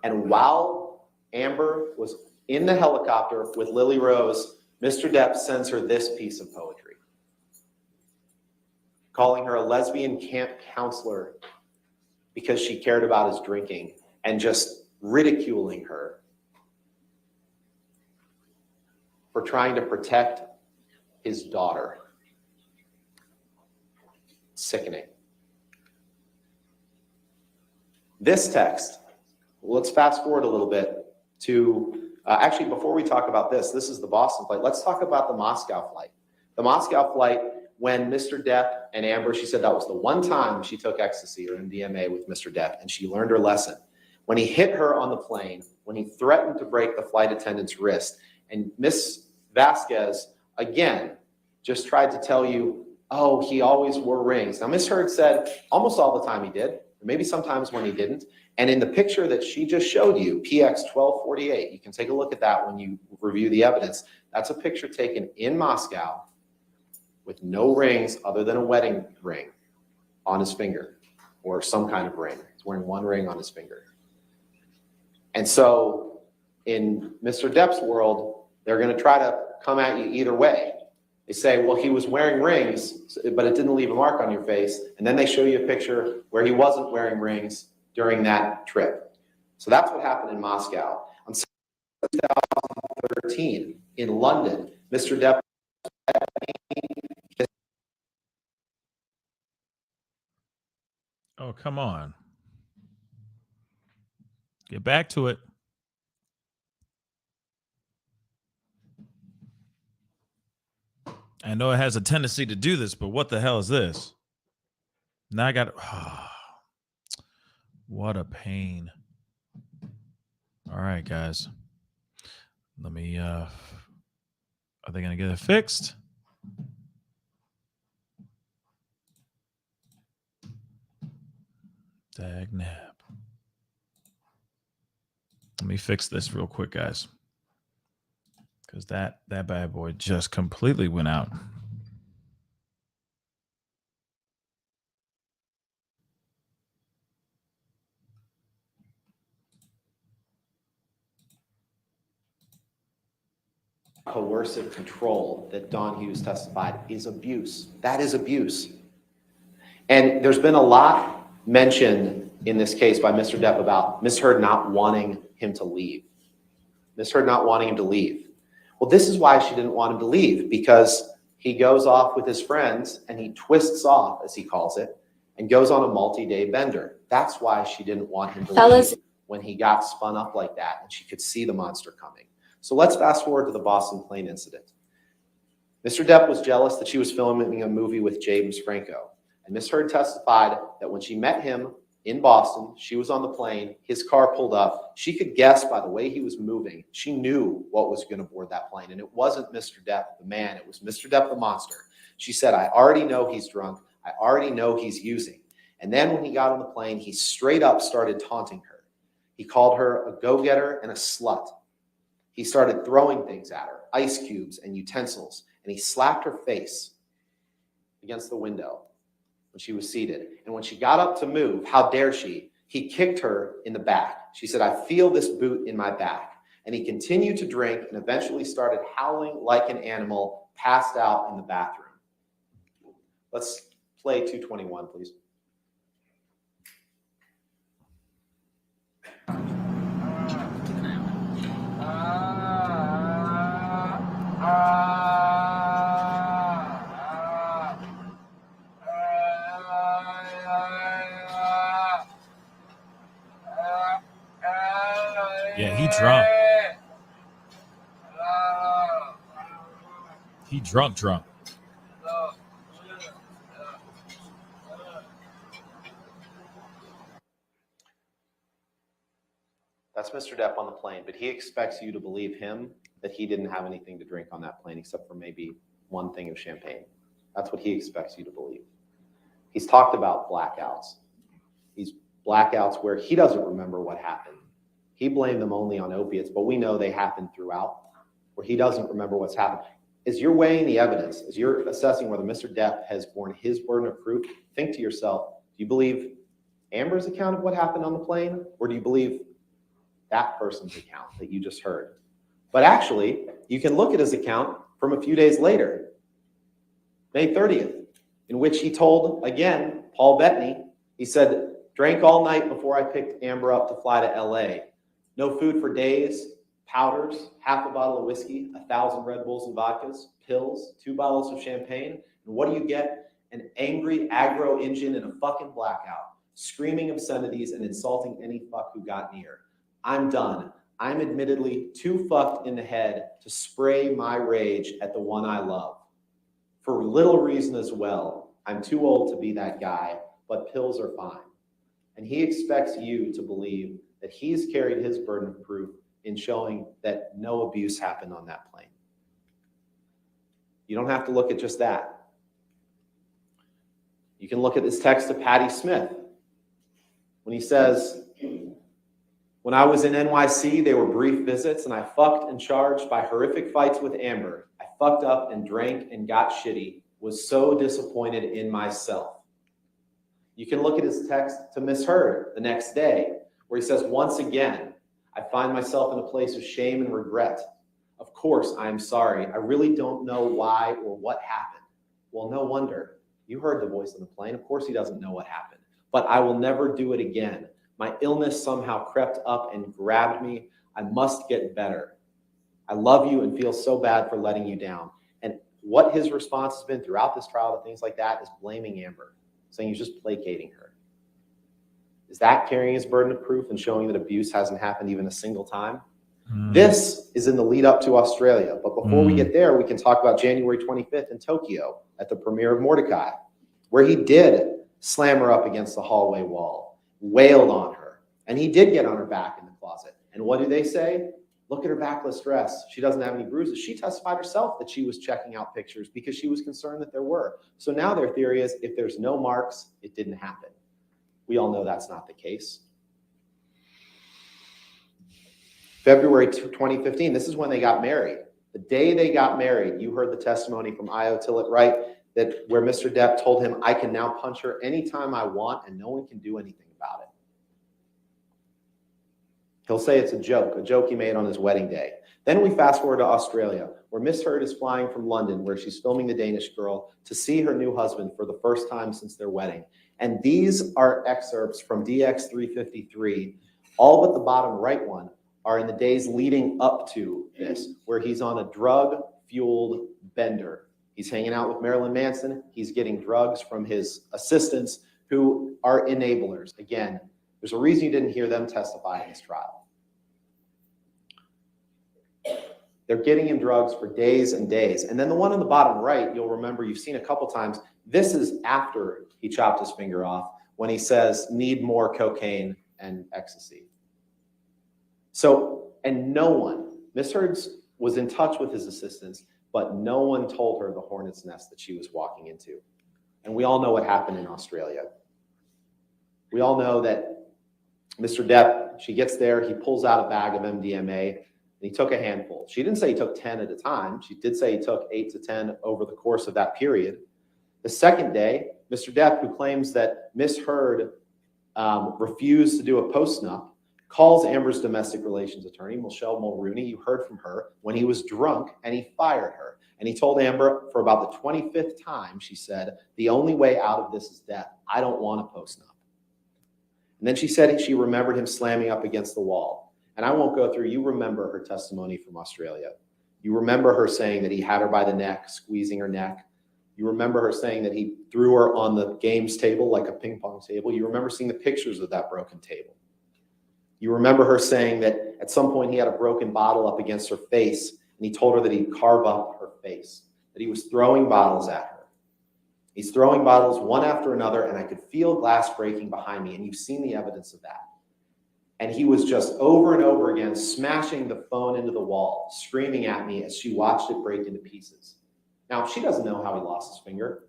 And while Amber was in the helicopter with Lily Rose, Mr. Depp sends her this piece of poetry, calling her a lesbian camp counselor because she cared about his drinking, and just ridiculing her for trying to protect his daughter. Sickening. This text, let's fast forward a little bit to, actually before we talk about this is the Boston flight. Let's talk about the Moscow flight. The Moscow flight, when Mr. Depp and Amber, she said that was the one time she took ecstasy or MDMA with Mr. Depp, and she learned her lesson. When he hit her on the plane, when he threatened to break the flight attendant's wrist, and Miss Vasquez, again, just tried to tell you, oh, he always wore rings. Now, Miss Heard said almost all the time he did, or maybe sometimes when he didn't. And in the picture that she just showed you, PX 1248, you can take a look at that when you review the evidence. That's a picture taken in Moscow with no rings other than a wedding ring on his finger, or some kind of ring. He's wearing one ring on his finger. And so in Mr. Depp's world, they're going to try to come at you either way. They say, well, he was wearing rings, but it didn't leave a mark on your face. And then they show you a picture where he wasn't wearing rings during that trip. So that's what happened in Moscow. On 2013, in London, Mr. Depp. Oh, come on. Get back to it. I know it has a tendency to do this, but what the hell is this? Now I got what a pain. All right, guys. Let me, are they going to get it fixed? Dagnap. Let me fix this real quick, guys. Because that bad boy just completely went out. Coercive control that Don Hughes testified is abuse. That is abuse. And there's been a lot mentioned in this case by Mr. Depp about Ms. Heard not wanting him to leave. Ms. Heard not wanting him to leave. Well, this is why she didn't want him to leave, because he goes off with his friends and he twists off, as he calls it, and goes on a multi-day bender. That's why she didn't want him to leave when he got spun up like that and she could see the monster coming. So let's fast forward to the Boston plane incident. Mr. Depp was jealous that she was filming a movie with James Franco. And Ms. Heard testified that when she met him in Boston, she was on the plane, his car pulled up. She could guess by the way he was moving. She knew what was going to board that plane. And it wasn't Mr. Depp, the man. It was Mr. Depp, the monster. She said, I already know he's drunk. I already know he's using. And then when he got on the plane, he straight up started taunting her. He called her a go-getter and a slut. He started throwing things at her, ice cubes and utensils, and he slapped her face against the window when she was seated. And when she got up to move, how dare she, he kicked her in the back. She said, I feel this boot in my back. And he continued to drink and eventually started howling like an animal, passed out in the bathroom. Let's play 221, please. Yeah, he drunk. He drunk. That's Mr. Depp on the plane, but he expects you to believe him that he didn't have anything to drink on that plane except for maybe one thing of champagne. That's what he expects you to believe. He's talked about blackouts. These blackouts where he doesn't remember what happened. He blamed them only on opiates, but we know they happen throughout, where he doesn't remember what's happened. As you're weighing the evidence, as you're assessing whether Mr. Depp has borne his burden of proof, think to yourself, do you believe Amber's account of what happened on the plane, or do you believe that person's account that you just heard? But actually, you can look at his account from a few days later, May 30th, in which he told, again, Paul Bettany, he said, drank all night before I picked Amber up to fly to LA. No food for days, powders, half a bottle of whiskey, 1,000 Red Bulls and vodkas, pills, 2 bottles of champagne. And what do you get? An angry aggro engine in a fucking blackout, screaming obscenities and insulting any fuck who got near. I'm done. I'm admittedly too fucked in the head to spray my rage at the one I love. For little reason as well. I'm too old to be that guy, but pills are fine. And he expects you to believe that he's carried his burden of proof in showing that no abuse happened on that plane. You don't have to look at just that. You can look at this text to Patty Smith when he says, when I was in NYC, they were brief visits and I fucked and charged by horrific fights with Amber. I fucked up and drank and got shitty, was so disappointed in myself. You can look at his text to Miss Heard the next day, where he says, once again, I find myself in a place of shame and regret. Of course, I am sorry. I really don't know why or what happened. Well, no wonder. You heard the voice on the plane. Of course he doesn't know what happened. But I will never do it again. My illness somehow crept up and grabbed me. I must get better. I love you and feel so bad for letting you down. And what his response has been throughout this trial to things like that is blaming Amber, saying he's just placating her. Is that carrying his burden of proof and showing that abuse hasn't happened even a single time? This is in the lead up to Australia. But before we get there, we can talk about January 25th in Tokyo at the premiere of Mordecai, where he did slam her up against the hallway wall, wailed on her, and he did get on her back in the closet. And what do they say? Look at her backless dress. She doesn't have any bruises. She testified herself that she was checking out pictures because she was concerned that there were. So now their theory is if there's no marks, it didn't happen. We all know that's not the case. February 2015, this is when they got married. The day they got married, you heard the testimony from Io Tillett, right? That where Mr. Depp told him, I can now punch her anytime I want and no one can do anything about it. He'll say it's a joke he made on his wedding day. Then we fast forward to Australia, where Miss Heard is flying from London, where she's filming The Danish Girl, to see her new husband for the first time since their wedding. And these are excerpts from DX 353. All but the bottom right one are in the days leading up to this, where he's on a drug-fueled bender. He's hanging out with Marilyn Manson. He's getting drugs from his assistants who are enablers. Again, there's a reason you didn't hear them testify in this trial. They're getting him drugs for days and days. And then the one on the bottom right, you'll remember you've seen a couple times. This is after he chopped his finger off, when he says, need more cocaine and ecstasy. So, and no one, Miss Heard was in touch with his assistants, but no one told her the hornet's nest that she was walking into. And we all know what happened in Australia. We all know that Mr. Depp, she gets there, he pulls out a bag of MDMA, and he took a handful. She didn't say he took 10 at a time. She did say he took 8 to 10 over the course of that period. The second day, Mr. Depp, who claims that Miss Heard refused to do a post-nup, calls Amber's domestic relations attorney, Michelle Mulrooney. You heard from her when he was drunk, and he fired her. And he told Amber for about the 25th time, she said, the only way out of this is death. I don't want a post-nup. And then she said she remembered him slamming up against the wall. And I won't go through, you remember her testimony from Australia. You remember her saying that he had her by the neck, squeezing her neck. You remember her saying that he threw her on the games table like a ping pong table. You remember seeing the pictures of that broken table. You remember her saying that at some point he had a broken bottle up against her face, and he told her that he'd carve up her face, that he was throwing bottles at her. He's throwing bottles one after another, and I could feel glass breaking behind me, and you've seen the evidence of that. And he was just over and over again smashing the phone into the wall, screaming at me as she watched it break into pieces. Now, she doesn't know how he lost his finger.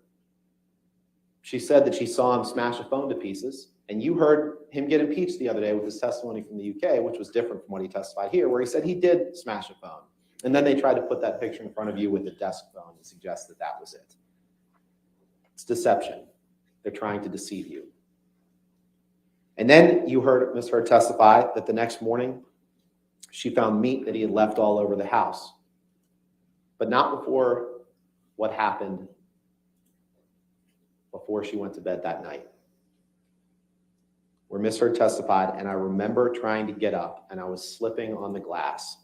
She said that she saw him smash a phone to pieces. And you heard him get impeached the other day with his testimony from the UK, which was different from what he testified here, where he said he did smash a phone. And then they tried to put that picture in front of you with a desk phone and suggest that that was it. It's deception. They're trying to deceive you. And then you heard Miss Heard testify that the next morning she found meat that he had left all over the house, but not before what happened before she went to bed that night, where Miss Heard testified, and I remember trying to get up and I was slipping on the glass.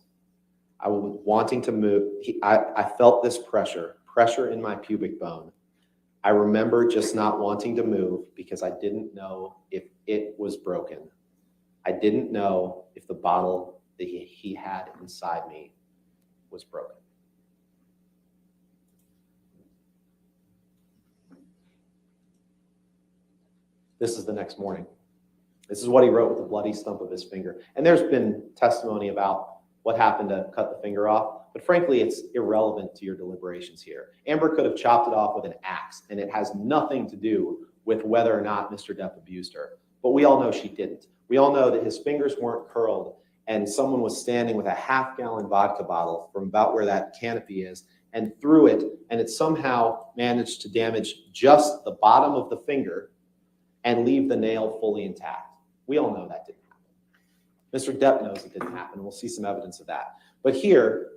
I was wanting to move. I felt this pressure in my pubic bone. I remember just not wanting to move because I didn't know if it was broken. I didn't know if the bottle that he had inside me was broken. This is the next morning. This is what he wrote with the bloody stump of his finger. And there's been testimony about what happened to cut the finger off. But frankly, it's irrelevant to your deliberations here. Amber could have chopped it off with an axe, and it has nothing to do with whether or not Mr. Depp abused her. But we all know she didn't. We all know that his fingers weren't curled, and someone was standing with a half-gallon vodka bottle from about where that canopy is and threw it, and it somehow managed to damage just the bottom of the finger and leave the nail fully intact. We all know that didn't happen. Mr. Depp knows it didn't happen. We'll see some evidence of that. But here,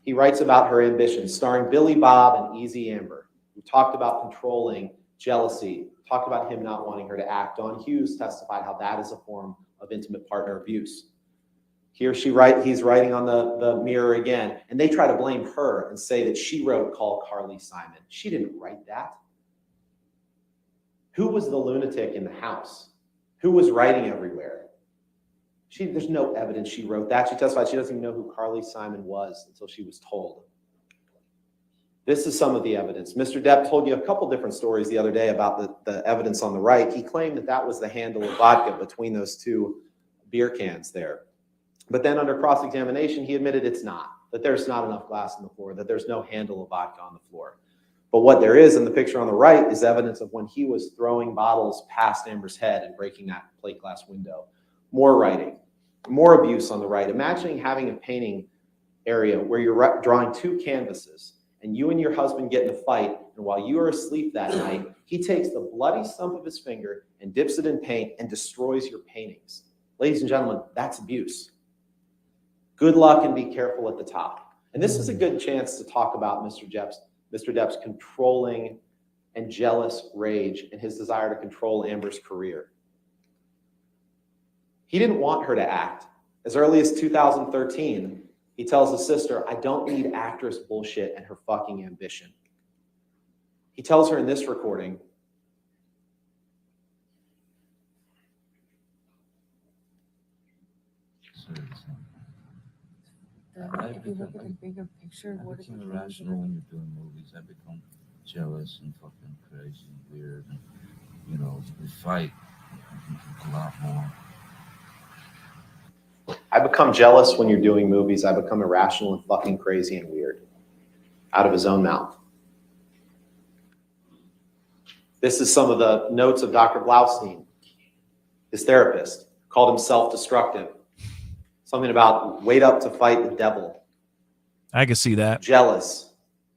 he writes about her ambition, starring Billy Bob and Easy Amber, who talked about controlling jealousy, talked about him not wanting her to act. Dawn Hughes testified how that is a form of intimate partner abuse. Here he's writing on the mirror again, and they try to blame her and say that she wrote Call Carly Simon. She didn't write that. Who was the lunatic in the house? Who was writing everywhere? There's no evidence she wrote that. She testified she doesn't even know who Carly Simon was until she was told. This is some of the evidence. Mr. Depp told you a couple different stories the other day about the evidence on the right. He claimed that that was the handle of vodka between those two beer cans there. But then under cross-examination, he admitted it's not, that there's not enough glass on the floor, that there's no handle of vodka on the floor. But what there is in the picture on the right is evidence of when he was throwing bottles past Amber's head and breaking that plate glass window. More writing, more abuse on the right. Imagining having a painting area where you're drawing two canvases and you and your husband get in a fight, and while you are asleep that night, he takes the bloody stump of his finger and dips it in paint and destroys your paintings. Ladies and gentlemen, that's abuse. Good luck and be careful at the top. And this is a good chance to talk about Mr. Depp's controlling and jealous rage and his desire to control Amber's career. He didn't want her to act. As early as 2013, he tells his sister, I don't need actress bullshit and her fucking ambition. He tells her in this recording, If you look at the bigger picture, I what is become irrational when you're doing movies. I become jealous and fucking crazy and weird. And, you know, we fight a lot more. I become jealous when you're doing movies. I become irrational and fucking crazy and weird. Out of his own mouth. This is some of the notes of Dr. Blaustein, his therapist, called him self-destructive. Something about wait up to fight the devil. I can see that. Jealous.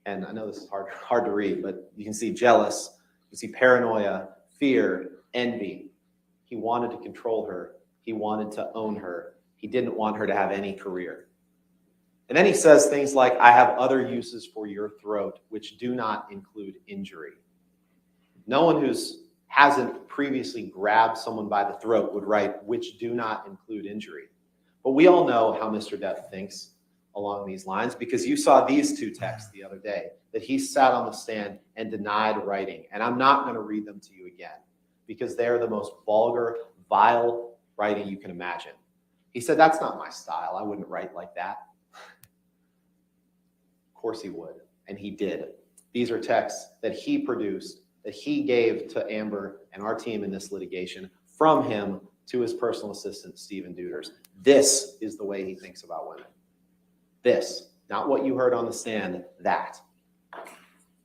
And I know this is hard to read, but you can see jealous. You see paranoia, fear, envy. He wanted to control her. He wanted to own her. He didn't want her to have any career. And then he says things like, I have other uses for your throat, which do not include injury. No one hasn't previously grabbed someone by the throat would write, which do not include injury. But we all know how Mr. Depp thinks along these lines, because you saw these two texts the other day that he sat on the stand and denied writing. And I'm not going to read them to you again because they're the most vulgar, vile writing you can imagine. He said, that's not my style. I wouldn't write like that. Of course he would. And he did. These are texts that he produced, that he gave to Amber and our team in this litigation from him to his personal assistant, Stephen Deuters. This is the way he thinks about women. This, not what you heard on the stand, that.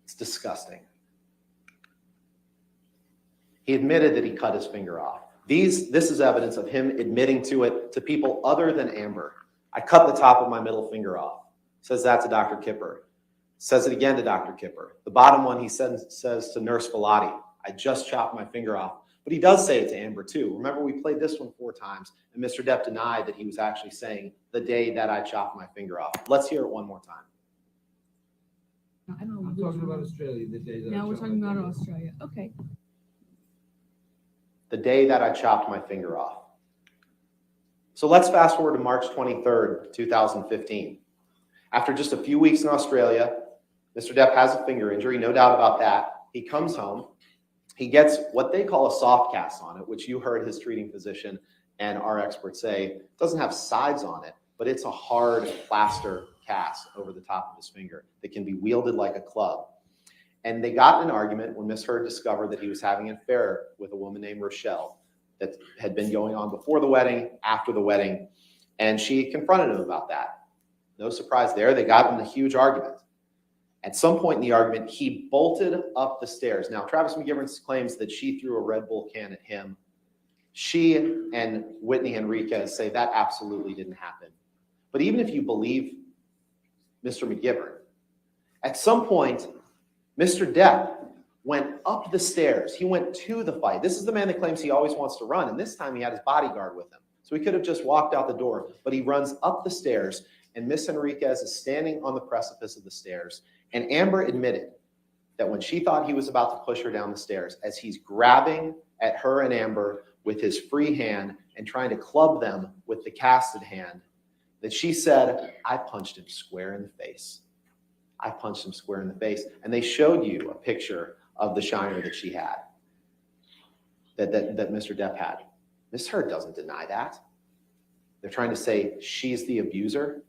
It's disgusting. He admitted that he cut his finger off. This is evidence of him admitting to it to people other than Amber. I cut the top of my middle finger off. Says that to Dr. Kipper. Says it again to Dr. Kipper. The bottom one he says to Nurse Velati, I just chopped my finger off. But he does say it to Amber too. Remember, we played this one 4 times, and Mr. Depp denied that he was actually saying the day that I chopped my finger off. Let's hear it one more time. I don't know. I'm talking about Australia, the day that Now we're talking about Australia. Okay. The day that I chopped my finger off. So let's fast forward to March 23rd, 2015. After just a few weeks in Australia, Mr. Depp has a finger injury, no doubt about that. He comes home. He gets what they call a soft cast on it, which you heard his treating physician and our experts say doesn't have sides on it, but it's a hard plaster cast over the top of his finger that can be wielded like a club. And they got in an argument when Miss Heard discovered that he was having an affair with a woman named Rochelle that had been going on before the wedding, after the wedding, and she confronted him about that. No surprise there. They got in a huge argument. At some point in the argument, he bolted up the stairs. Now, Travis McGivern claims that she threw a Red Bull can at him. She and Whitney Henriquez say that absolutely didn't happen. But even if you believe Mr. McGivern, at some point, Mr. Depp went up the stairs. He went to the fight. This is the man that claims he always wants to run, and this time he had his bodyguard with him. So he could have just walked out the door, but he runs up the stairs, and Miss Henriquez is standing on the precipice of the stairs. And Amber admitted that when she thought he was about to push her down the stairs, as he's grabbing at her and Amber with his free hand and trying to club them with the casted hand, that she said, I punched him square in the face. I punched him square in the face. And they showed you a picture of the shiner that she had, that Mr. Depp had. Miss Heard doesn't deny that. They're trying to say she's the abuser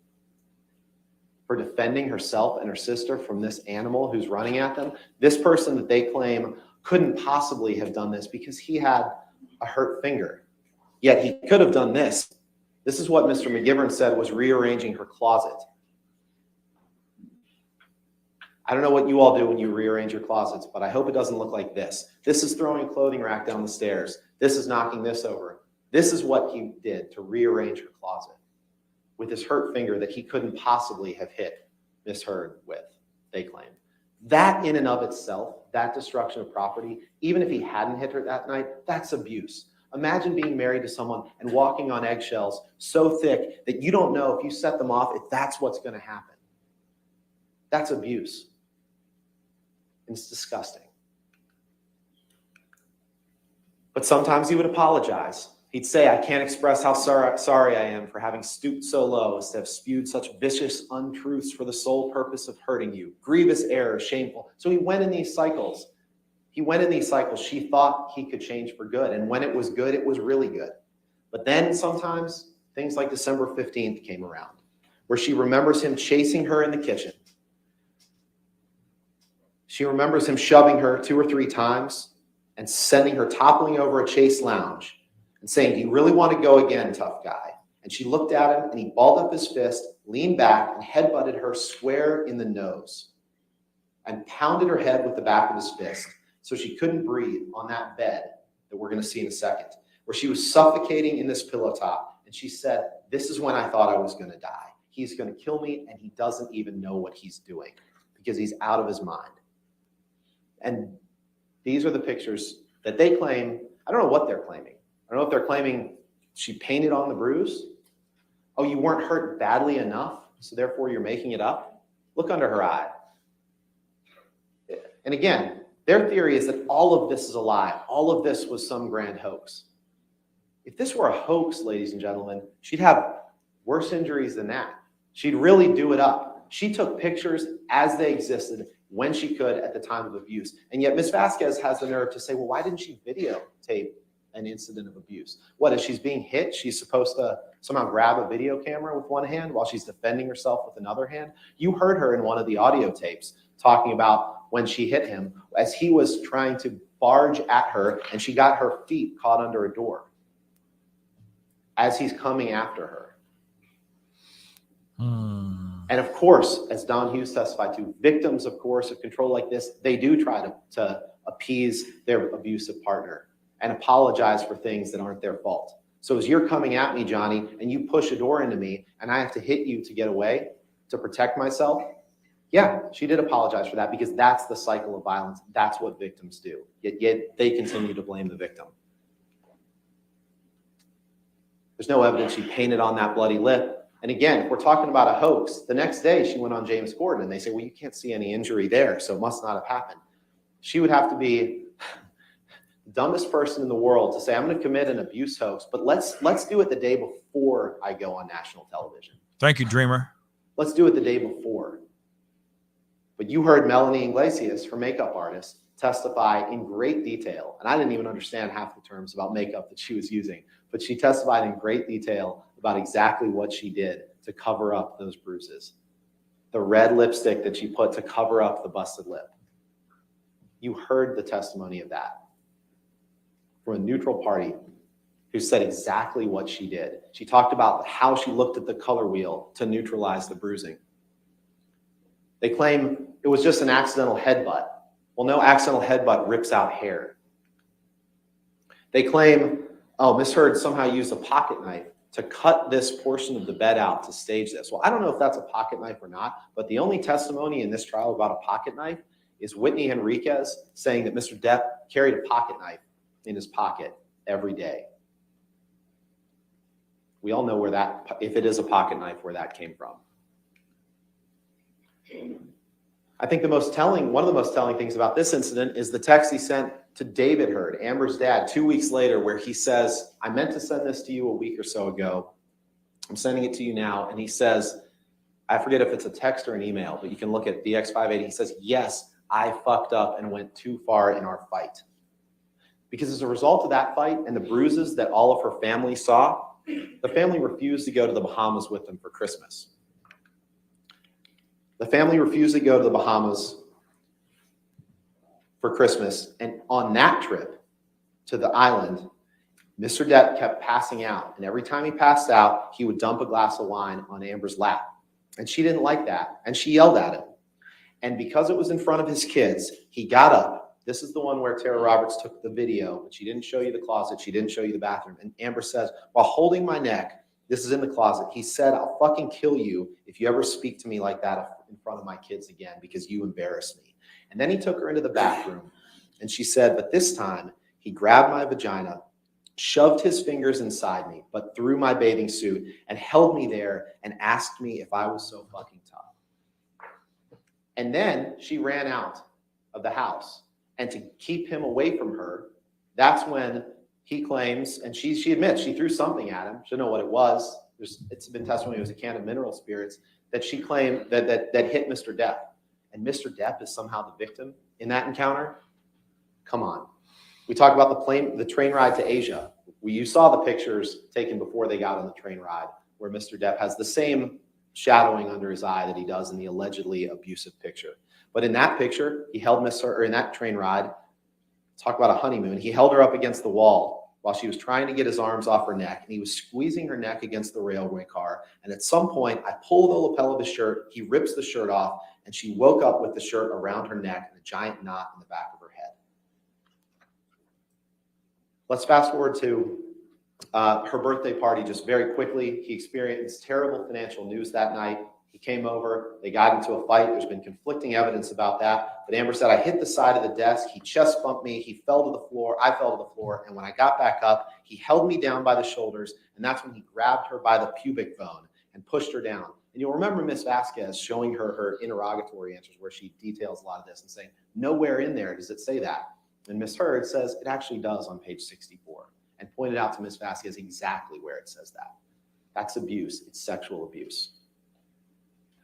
for defending herself and her sister from this animal who's running at them. This person that they claim couldn't possibly have done this because he had a hurt finger. Yet he could have done this This is what Mr. McGivern said was rearranging her closet. I don't know what you all do when you rearrange your closets, but I hope it doesn't look like this. This is throwing a clothing rack down the stairs. This is knocking this over. This is what he did to rearrange her closet with his hurt finger that he couldn't possibly have hit Miss Heard with, they claim. That in and of itself, that destruction of property, even if he hadn't hit her that night, that's abuse. Imagine being married to someone and walking on eggshells so thick that you don't know if you set them off, if that's what's going to happen. That's abuse. And it's disgusting. But sometimes he would apologize. He'd say, I can't express how sorry I am for having stooped so low as to have spewed such vicious untruths for the sole purpose of hurting you. Grievous error, shameful. So he went in these cycles. She thought he could change for good. And when it was good, it was really good. But then sometimes things like December 15th came around, where she remembers him chasing her in the kitchen. She remembers him shoving her 2 or 3 times and sending her toppling over a Chase lounge and saying, do you really want to go again, tough guy? And she looked at him and he balled up his fist, leaned back and headbutted her square in the nose and pounded her head with the back of his fist so she couldn't breathe on that bed that we're going to see in a second, where she was suffocating in this pillow top. And she said, this is when I thought I was going to die. He's going to kill me and he doesn't even know what he's doing because he's out of his mind. And these are the pictures that they claim. I don't know what they're claiming. I don't know if they're claiming she painted on the bruise. Oh, you weren't hurt badly enough, so therefore you're making it up. Look under her eye. And again, their theory is that all of this is a lie. All of this was some grand hoax. If this were a hoax, ladies and gentlemen, she'd have worse injuries than that. She'd really do it up. She took pictures as they existed when she could at the time of abuse. And yet Ms. Vasquez has the nerve to say, well, why didn't she videotape an incident of abuse? What, as she's being hit, she's supposed to somehow grab a video camera with one hand while she's defending herself with another hand? You heard her in one of the audio tapes talking about when she hit him as he was trying to barge at her and she got her feet caught under a door as he's coming after her. And of course, as Don Hughes testified to, victims of coercive control like this, they do try to appease their abusive partner and apologize for things that aren't their fault. So as you're coming at me, Johnny, and you push a door into me and I have to hit you to get away, to protect myself, yeah, she did apologize for that because that's the cycle of violence. That's what victims do. Yet they continue to blame the victim. There's no evidence she painted on that bloody lip. And again, if we're talking about a hoax, the next day she went on James Corden and they say, well, you can't see any injury there, so it must not have happened. She would have to be the dumbest person in the world to say, I'm going to commit an abuse hoax, but let's do it the day before I go on national television. Thank you, Dreamer. Let's do it the day before. But you heard Melanie Iglesias, her makeup artist, testify in great detail. And I didn't even understand half the terms about makeup that she was using, but she testified in great detail about exactly what she did to cover up those bruises. The red lipstick that she put to cover up the busted lip. You heard the testimony of that from a neutral party who said exactly what she did. She talked about how she looked at the color wheel to neutralize the bruising. They claim it was just an accidental headbutt. Well, no accidental headbutt rips out hair. They claim, oh, Miss Heard somehow used a pocket knife to cut this portion of the bed out to stage this. Well, I don't know if that's a pocket knife or not, but the only testimony in this trial about a pocket knife is Whitney Henriquez saying that Mr. Depp carried a pocket knife in his pocket every day. We all know where that, if it is a pocket knife, where that came from. I think one of the most telling things about this incident is the text he sent to David Heard, Amber's dad, 2 weeks later, where he says, I meant to send this to you a week or so ago. I'm sending it to you now. And he says, I forget if it's a text or an email, but you can look at BX58. He says, yes, I fucked up and went too far in our fight. Because as a result of that fight and the bruises that all of her family saw, the family refused to go to the Bahamas with them for Christmas. The family refused to go to the Bahamas for Christmas. And on that trip to the island, Mr. Depp kept passing out, and every time he passed out, he would dump a glass of wine on Amber's lap. And she didn't like that, and she yelled at him. And because it was in front of his kids, he got up. This is the one where Tara Roberts took the video, but she didn't show you the closet, she didn't show you the bathroom. And Amber says, while holding my neck, this is in the closet, he said, I'll fucking kill you if you ever speak to me like that in front of my kids again, because you embarrass me. And then he took her into the bathroom, and she said, but this time, he grabbed my vagina, shoved his fingers inside me, but through my bathing suit, and held me there and asked me if I was so fucking tough. And then she ran out of the house. And to keep him away from her, that's when he claims, and she admits she threw something at him. She didn't know what it was. It's been testimony it was a can of mineral spirits that she claimed that hit Mr. Depp. And Mr. Depp is somehow the victim in that encounter? Come on. We talk about the train ride to Asia. You saw the pictures taken before they got on the train ride, where Mr. Depp has the same shadowing under his eye that he does in the allegedly abusive picture. But in that picture, he held in that train ride, talk about a honeymoon, he held her up against the wall while she was trying to get his arms off her neck, and he was squeezing her neck against the railway car. And at some point, I pulled the lapel of his shirt, he rips the shirt off, and she woke up with the shirt around her neck and a giant knot in the back of her head. Let's fast forward to her birthday party just very quickly. He experienced terrible financial news that night. He came over, they got into a fight. There's been conflicting evidence about that. But Amber said, I hit the side of the desk. He chest bumped me. He fell to the floor. I fell to the floor. And when I got back up, he held me down by the shoulders. And that's when he grabbed her by the pubic bone and pushed her down. And you'll remember Ms. Vasquez showing her interrogatory answers where she details a lot of this and saying, nowhere in there does it say that. And Ms. Heard says it actually does on page 64 and pointed out to Ms. Vasquez exactly where it says that. That's abuse. It's sexual abuse.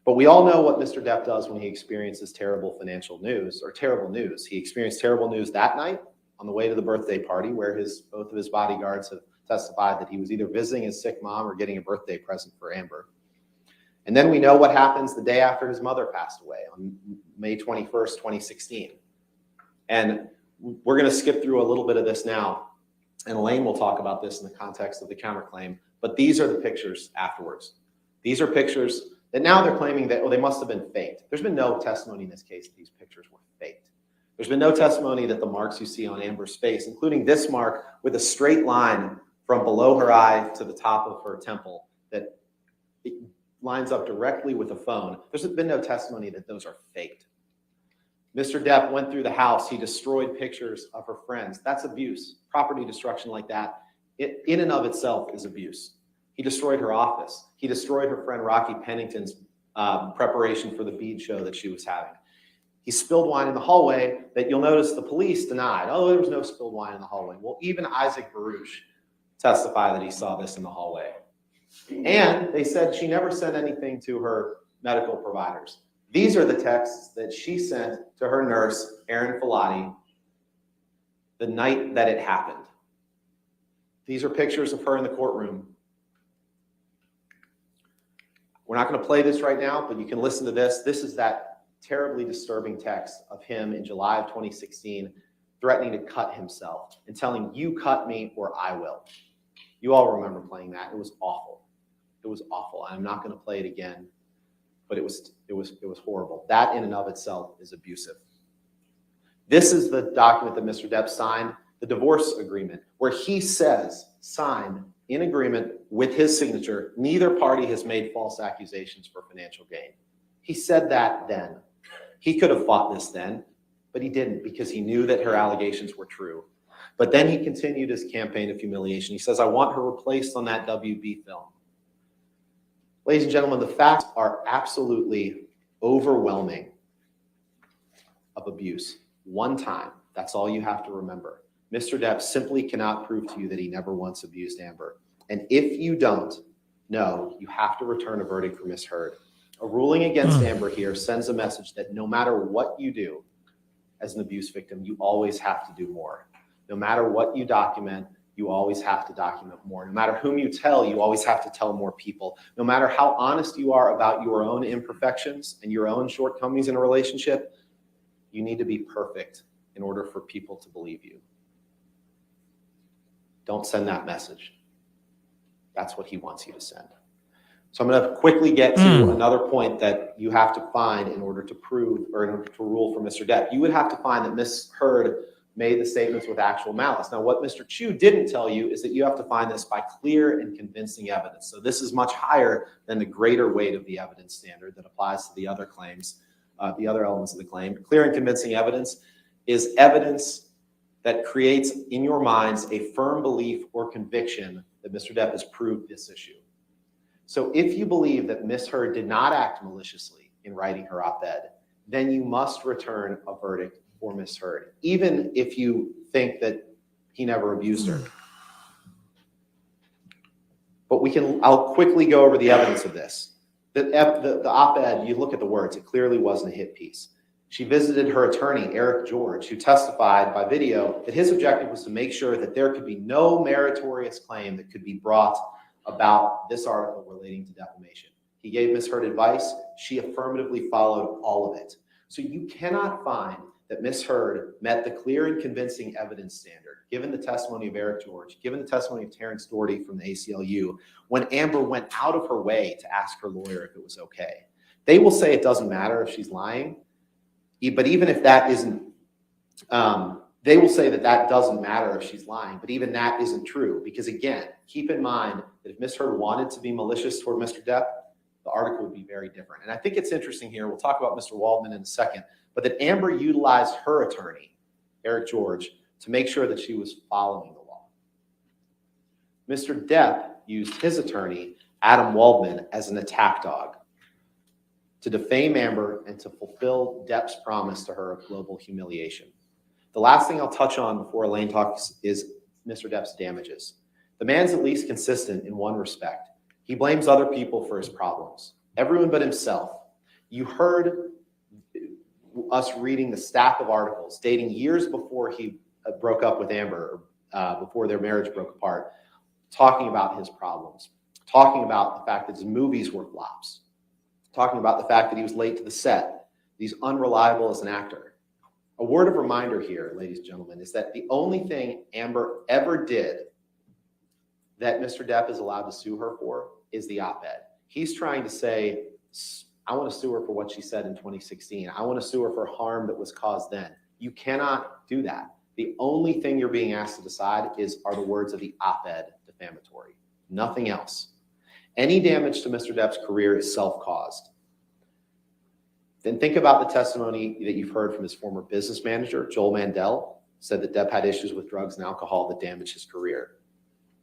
But we all know what Mr. Depp does when he experiences terrible financial news or terrible news. He experienced terrible news that night on the way to the birthday party where both of his bodyguards have testified that he was either visiting his sick mom or getting a birthday present for Amber. And then we know what happens the day after his mother passed away on May 21st, 2016. And we're going to skip through a little bit of this now. And Elaine will talk about this in the context of the counterclaim. But these are the pictures afterwards. These are pictures that now they're claiming that, they must have been faked. There's been no testimony in this case that these pictures were faked. There's been no testimony that the marks you see on Amber's face, including this mark with a straight line from below her eye to the top of her temple that it lines up directly with a phone. There's been no testimony that those are faked. Mr. Depp went through the house. He destroyed pictures of her friends. That's abuse. Property destruction like that, in and of itself is abuse. He destroyed her office. He destroyed her friend Rocky Pennington's preparation for the bead show that she was having. He spilled wine in the hallway that you'll notice the police denied. Oh, there was no spilled wine in the hallway. Well, even Isaac Baruch testified that he saw this in the hallway. And they said she never sent anything to her medical providers. These are the texts that she sent to her nurse, Erin Filati, the night that it happened. These are pictures of her in the courtroom. We're not going to play this right now, but you can listen to this. This is that terribly disturbing text of him in July of 2016 threatening to cut himself and telling, you cut me or I will. You all remember playing that. It was awful. It was awful. I'm not going to play it again, but it was horrible. That in and of itself is abusive. This is the document that Mr. Depp signed, the divorce agreement, where he says, signed in agreement with his signature, neither party has made false accusations for financial gain. He said that then. He could have fought this then, but he didn't because he knew that her allegations were true. But then he continued his campaign of humiliation. He says, I want her replaced on that WB film. Ladies and gentlemen, the facts are absolutely overwhelming of abuse. One time, that's all you have to remember. Mr. Depp simply cannot prove to you that he never once abused Amber. And if you don't know, you have to return a verdict for Ms. Heard. A ruling against Amber here sends a message that no matter what you do as an abuse victim, you always have to do more. No matter what you document, you always have to document more. No matter whom you tell, you always have to tell more people. No matter how honest you are about your own imperfections and your own shortcomings in a relationship, you need to be perfect in order for people to believe you. Don't send that message. That's what he wants you to send. So I'm going to quickly get to another point that you have to find in order to prove or in order to rule for Mr. Depp. You would have to find that Ms. Heard made the statements with actual malice. Now, what Mr. Chu didn't tell you is that you have to find this by clear and convincing evidence. So this is much higher than the greater weight of the evidence standard that applies to the other claims, the other elements of the claim. Clear and convincing evidence is evidence that creates in your minds a firm belief or conviction that Mr. Depp has proved this issue. So if you believe that Ms. Heard did not act maliciously in writing her op-ed, then you must return a verdict for Ms. Heard, even if you think that he never abused her. But I'll quickly go over the evidence of this. The op-ed, you look at the words, it clearly wasn't a hit piece. She visited her attorney, Eric George, who testified by video that his objective was to make sure that there could be no meritorious claim that could be brought about this article relating to defamation. He gave Ms. Heard advice. She affirmatively followed all of it. So you cannot find that Ms. Heard met the clear and convincing evidence standard, given the testimony of Eric George, given the testimony of Terrence Doherty from the ACLU, when Amber went out of her way to ask her lawyer if it was okay. They will say it doesn't matter if she's lying, but even if that isn't, they will say that that doesn't matter if she's lying, but even that isn't true. Because again, keep in mind that if Ms. Heard wanted to be malicious toward Mr. Depp, the article would be very different. And I think it's interesting here, we'll talk about Mr. Waldman in a second, but that Amber utilized her attorney, Eric George, to make sure that she was following the law. Mr. Depp used his attorney, Adam Waldman, as an attack dog to defame Amber and to fulfill Depp's promise to her of global humiliation. The last thing I'll touch on before Elaine talks is Mr. Depp's damages. The man's at least consistent in one respect. He blames other people for his problems, everyone but himself. You heard us reading the stack of articles dating years before he broke up with Amber, before their marriage broke apart, talking about his problems, talking about the fact that his movies were flops, talking about the fact that he was late to the set, he's unreliable as an actor. A word of reminder here, ladies and gentlemen, is that the only thing Amber ever did that Mr. Depp is allowed to sue her for is the op-ed. He's trying to say, I want to sue her for what she said in 2016. I want to sue her for harm that was caused then. You cannot do that. The only thing you're being asked to decide are the words of the op-ed defamatory, nothing else. Any damage to Mr. Depp's career is self-caused. Then think about the testimony that you've heard from his former business manager, Joel Mandel, said that Depp had issues with drugs and alcohol that damaged his career.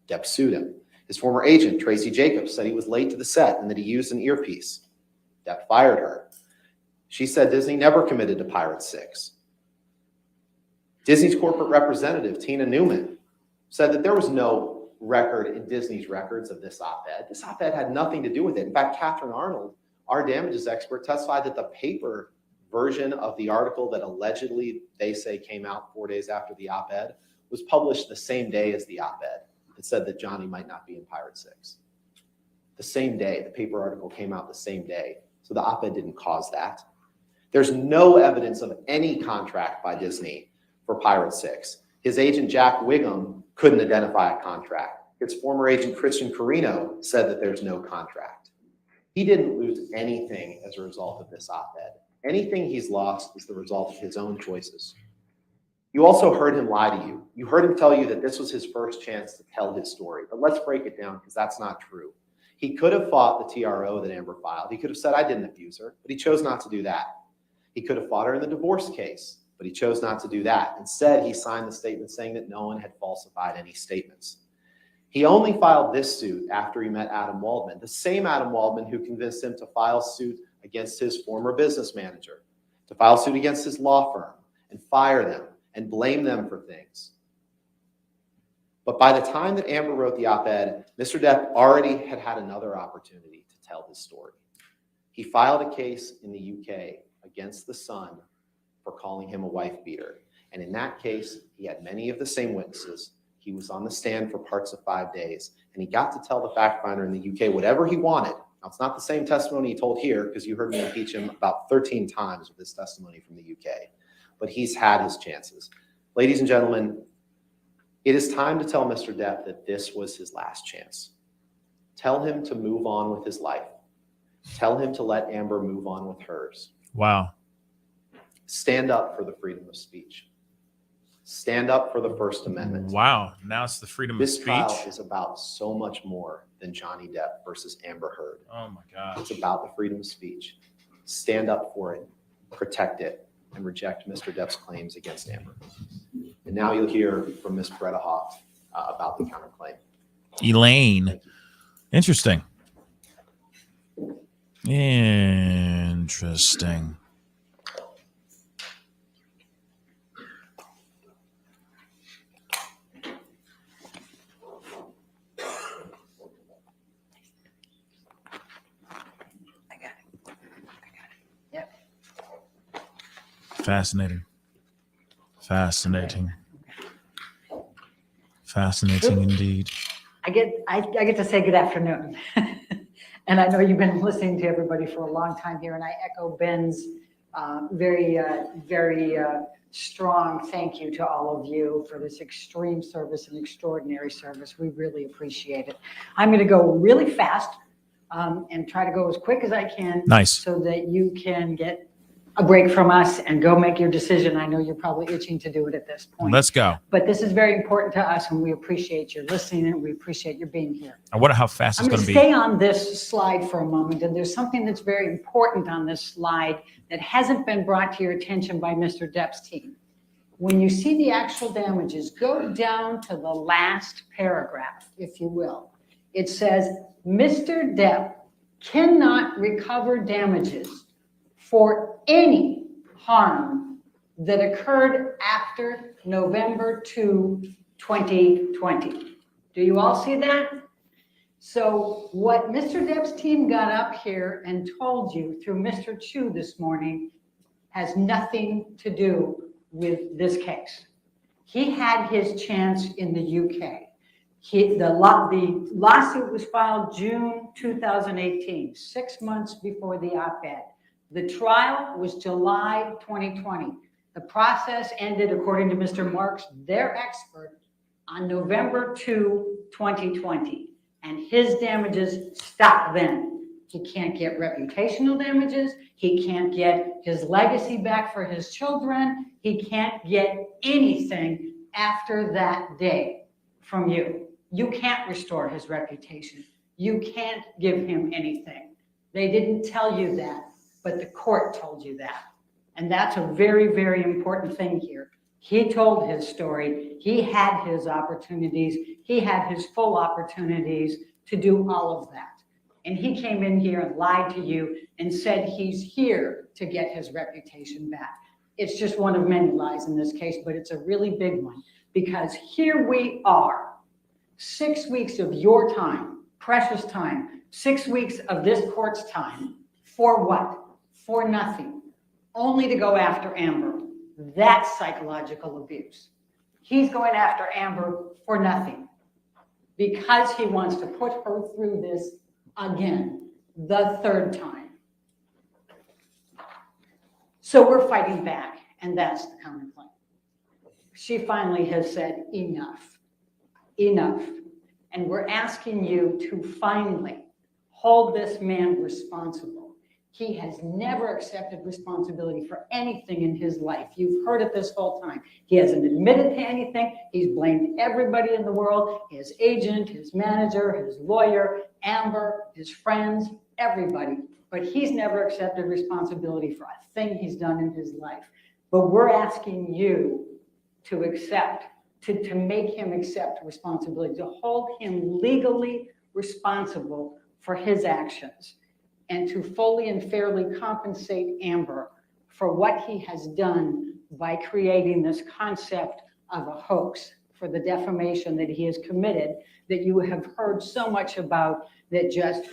Depp sued him. His former agent, Tracy Jacobs, said he was late to the set and that he used an earpiece. Depp fired her. She said Disney never committed to Pirates 6. Disney's corporate representative, Tina Newman, said that there was no record in Disney's records of this op-ed. This op-ed had nothing to do with it. In fact, Catherine Arnold, our damages expert, testified that the paper version of the article that allegedly they say came out 4 days after the op-ed was published the same day as the op-ed. It said that Johnny might not be in Pirate 6. The same day, the paper article came out the same day. So the op-ed didn't cause that. There's no evidence of any contract by Disney for Pirate 6. His agent, Jack Wiggum, couldn't identify a contract. His former agent, Christian Carino, said that there's no contract. He didn't lose anything as a result of this op-ed. Anything he's lost is the result of his own choices. You also heard him lie to you. You heard him tell you that this was his first chance to tell his story. But let's break it down because that's not true. He could have fought the TRO that Amber filed. He could have said, I didn't abuse her, but he chose not to do that. He could have fought her in the divorce case, but he chose not to do that. Instead, he signed the statement saying that no one had falsified any statements. He only filed this suit after he met Adam Waldman, the same Adam Waldman who convinced him to file suit against his former business manager, to file suit against his law firm and fire them and blame them for things. But by the time that Amber wrote the op-ed, Mr. Depp already had another opportunity to tell his story. He filed a case in the UK against the Sun for calling him a wife beater. And in that case, he had many of the same witnesses. He was on the stand for parts of 5 days, and he got to tell the fact finder in the UK whatever he wanted. Now, it's not the same testimony he told here, because you heard me impeach him about 13 times with this testimony from the UK, but he's had his chances. Ladies and gentlemen, It is time to tell Mr. Depp that this was his last chance. Tell him to move on with his life. Tell him to let Amber move on with hers. Wow. Stand up for the freedom of speech. Stand up for the First Amendment. Wow. Now it's the freedom of This speech. trial is about so much more than Johnny Depp versus Amber Heard. Oh my God. It's about the freedom of speech. Stand up for it, protect it, and reject Mr. Depp's claims against Amber. And now you'll hear from Ms. Beretta Hoff about the counterclaim. Elaine. Interesting. Interesting. Fascinating. Fascinating. Fascinating indeed. I get to say good afternoon. And I know you've been listening to everybody for a long time here, and I echo Ben's very strong thank you to all of you for this extreme service and extraordinary service. We really appreciate it. I'm going to go really fast and try to go as quick as I can. Nice. So that you can get a break from us and go make your decision. I know you're probably itching to do it at this point. Let's go. But this is very important to us, and we appreciate your listening, and we appreciate your being here. I wonder how fast I'm it's going going to to be. stay on this slide for a moment, and there's something that's very important on this slide that hasn't been brought to your attention by Mr. Depp's team. When you see the actual damages, go down to the last paragraph, if you will. It says, Mr. Depp cannot recover damages for any harm that occurred after November 2, 2020. Do you all see that? So what Mr. Depp's team got up here and told you through Mr. Chu this morning has nothing to do with this case. He had his chance in the UK. The lawsuit was filed June 2018, 6 months before the op-ed. The trial was July 2020. The process ended, according to Mr. Marks, their expert, on November 2, 2020. And his damages stopped then. He can't get reputational damages. He can't get his legacy back for his children. He can't get anything after that day from you. You can't restore his reputation. You can't give him anything. They didn't tell you that, but the court told you that. And that's a very, very important thing here. He told his story. He had his opportunities. He had his full opportunities to do all of that. And he came in here and lied to you and said he's here to get his reputation back. It's just one of many lies in this case, but it's a really big one, because here we are, 6 weeks of your time, precious time, 6 weeks of this court's time, for what? For nothing, only to go after Amber. That's psychological abuse. He's going after Amber for nothing because he wants to put her through this again, the third time. So we're fighting back, and that's the counterclaim. She finally has said enough, enough. And we're asking you to finally hold this man responsible. He has never accepted responsibility for anything in his life. You've heard it this whole time. He hasn't admitted to anything. He's blamed everybody in the world, his agent, his manager, his lawyer, Amber, his friends, everybody. But he's never accepted responsibility for a thing he's done in his life. But we're asking you to accept, to make him accept responsibility, to hold him legally responsible for his actions, and to fully and fairly compensate Amber for what he has done by creating this concept of a hoax for the defamation that he has committed, that you have heard so much about, that just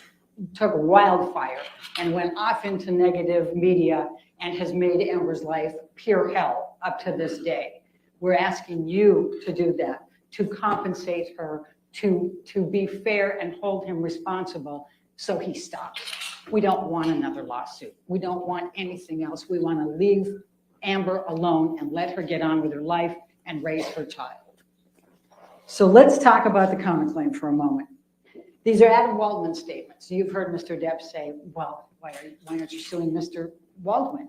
took wildfire and went off into negative media and has made Amber's life pure hell up to this day. We're asking you to do that, to compensate her, to be fair and hold him responsible so he stops. We don't want another lawsuit. We don't want anything else. We want to leave Amber alone and let her get on with her life and raise her child. So let's talk about the counterclaim for a moment. These are Adam Waldman's statements. You've heard Mr. Depp say, well, why aren't you suing Mr. Waldman?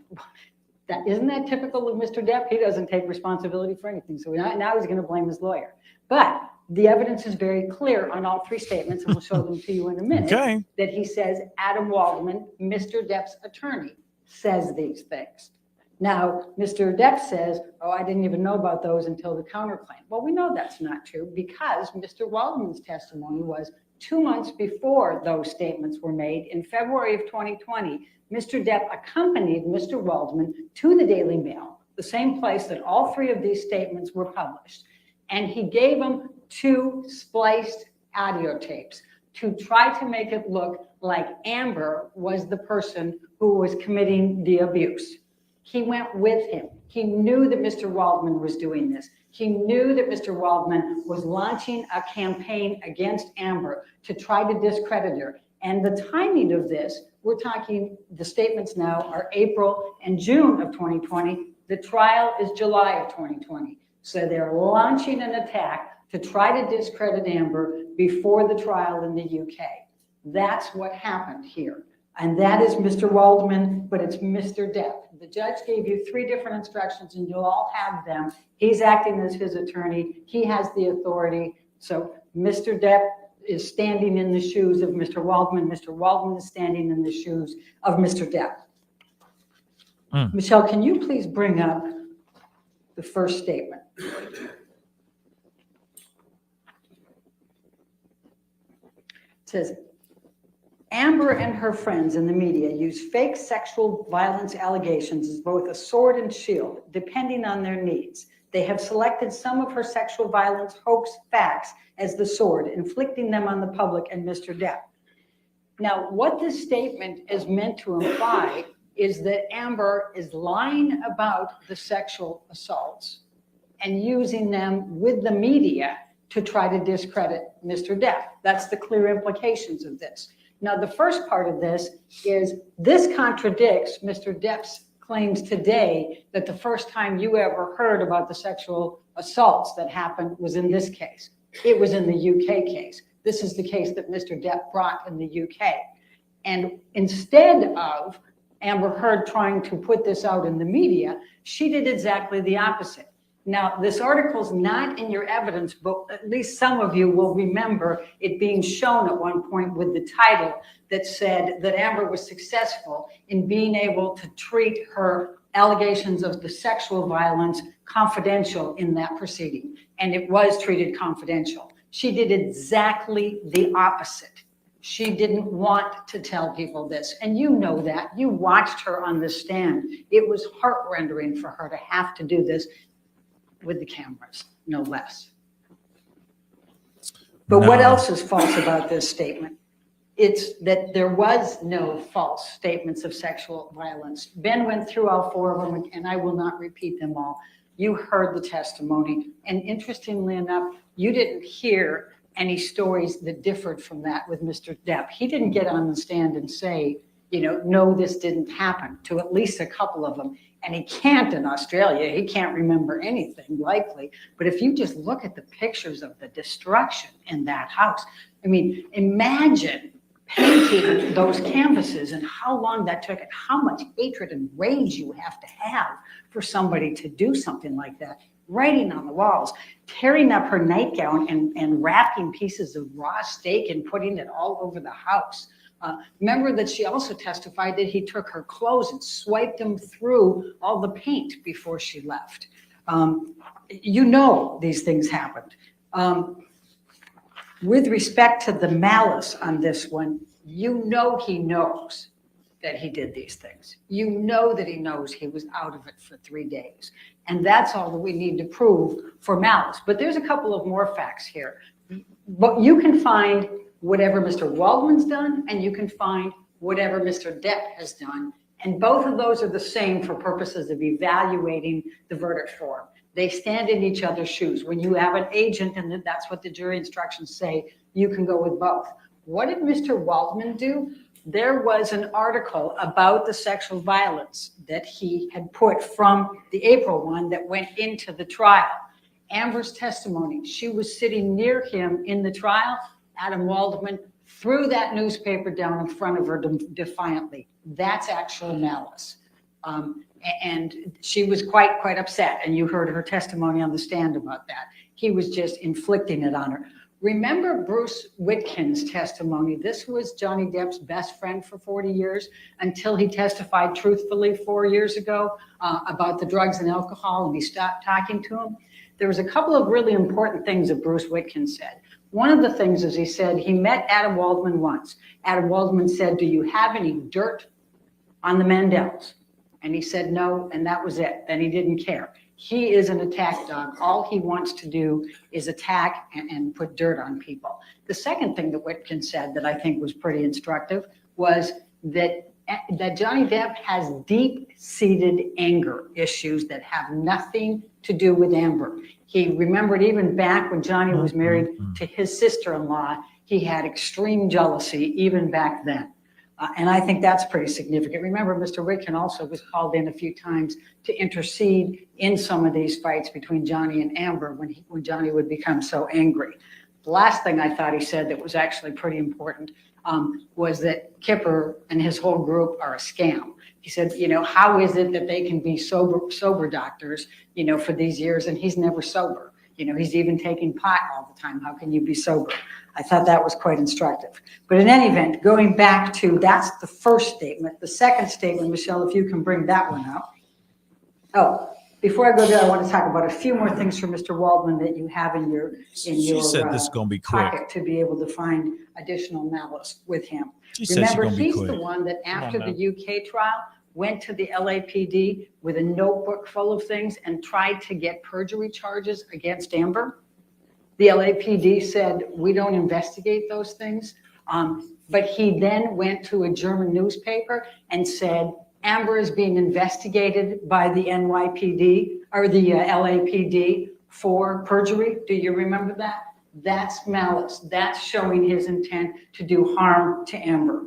Isn't that typical of Mr. Depp? He doesn't take responsibility for anything. So now he's going to blame his lawyer. But the evidence is very clear on all three statements, and we'll show them to you in a minute, Okay. that he says Adam Waldman, Mr. Depp's attorney, says these things. Now, Mr. Depp says, oh, I didn't even know about those until the counterclaim. Well, we know that's not true because Mr. Waldman's testimony was 2 months before those statements were made. In February of 2020, Mr. Depp accompanied Mr. Waldman to the Daily Mail, the same place that all three of these statements were published. And he gave him 2 spliced audio tapes to try to make it look like Amber was the person who was committing the abuse. He went with him. He knew that Mr. Waldman was doing this. He knew that Mr. Waldman was launching a campaign against Amber to try to discredit her. And the timing of this, we're talking, the statements now are April and June of 2020. The trial is July of 2020. So they're launching an attack to try to discredit Amber before the trial in the UK. That's what happened here. And that is Mr. Waldman, but it's Mr. Depp. The judge gave you 3 different instructions and you'll all have them. He's acting as his attorney. He has the authority. So Mr. Depp is standing in the shoes of Mr. Waldman. Mr. Waldman is standing in the shoes of Mr. Depp. Michelle, can you please bring up the first statement? It says, Amber and her friends in the media use fake sexual violence allegations as both a sword and shield, depending on their needs. They have selected some of her sexual violence hoax facts as the sword, inflicting them on the public and Mr. Depp. Now, what this statement is meant to imply is that Amber is lying about the sexual assaults and using them with the media to try to discredit Mr. Depp. That's the clear implications of this. Now, the first part of this is this contradicts Mr. Depp's claims today that the first time you ever heard about the sexual assaults that happened was in this case. It was in the UK case. This is the case that Mr. Depp brought in the UK. And instead of Amber Heard trying to put this out in the media, she did exactly the opposite. Now, this article's not in your evidence, but at least some of you will remember it being shown at one point with the title that said that Amber was successful in being able to treat her allegations of the sexual violence confidential in that proceeding. And it was treated confidential. She did exactly the opposite. She didn't want to tell people this. And you know that. You watched her on the stand. It was heart-rending for her to have to do this with the cameras, no less. But what else is false about this statement? It's that there was no false statements of sexual violence. Ben went through all 4 of them, and I will not repeat them all. You heard the testimony. And interestingly enough, you didn't hear any stories that differed from that with Mr. Depp. He didn't get on the stand and say, no, this didn't happen, to at least a couple of them. And he can't in Australia. He can't remember anything, likely. But if you just look at the pictures of the destruction in that house, I mean, imagine painting those canvases and how long that took and how much hatred and rage you have to have for somebody to do something like that. Writing on the walls, tearing up her nightgown and wrapping pieces of raw steak and putting it all over the house. Remember that she also testified that he took her clothes and swiped them through all the paint before she left. These things happened. With respect to the malice on this one, he knows that he did these things. You know that he knows he was out of it for 3 days. And that's all that we need to prove for malice. But there's a couple of more facts here. But you can find whatever Mr. Waldman's done, and you can find whatever Mr. Depp has done. And both of those are the same for purposes of evaluating the verdict form. They stand in each other's shoes. When you have an agent, and that's what the jury instructions say, you can go with both. What did Mr. Waldman do? There was an article about the sexual violence that he had put from the April one that went into the trial. Amber's testimony. She was sitting near him in the trial. Adam Waldman threw that newspaper down in front of her defiantly. That's actual malice. And she was quite upset, and you heard her testimony on the stand about that. He was just inflicting it on her. Remember Bruce Witkin's testimony? This was Johnny Depp's best friend for 40 years until he testified truthfully 4 years ago about the drugs and alcohol, and he stopped talking to him. There was a couple of really important things that Bruce Witkin said. One of the things is he said he met Adam Waldman once. Adam Waldman said, "Do you have any dirt on the Mandels?" And he said no, and that was it. Then he didn't care. He is an attack dog. All he wants to do is attack and put dirt on people. The second thing that Witkin said that I think was pretty instructive was that Johnny Depp has deep-seated anger issues that have nothing to do with Amber. He remembered even back when Johnny was married to his sister-in-law, he had extreme jealousy even back then. And I think that's pretty significant. Remember, Mr. Witkin also was called in a few times to intercede in some of these fights between Johnny and Amber when Johnny would become so angry. The last thing I thought he said that was actually pretty important was that Kipper and his whole group are a scam. He said, how is it that they can be sober doctors, for these years, and he's never sober? He's even taking pot all the time. How can you be sober? I thought that was quite instructive. But in any event, going back to, that's the first statement. The second statement, Michelle, if you can bring that one up. Oh, before I go there, I want to talk about a few more things for Mr. Waldman that you have in your She said this is going to be quick. pocket to be able to find additional malice with him. She said she's Remember, going to be he's quick. the one that after the UK trial went to the LAPD with a notebook full of things and tried to get perjury charges against Amber. The LAPD said, we don't investigate those things. But he then went to a German newspaper and said, Amber is being investigated by the NYPD or the LAPD for perjury. Do you remember that? That's malice. That's showing his intent to do harm to Amber.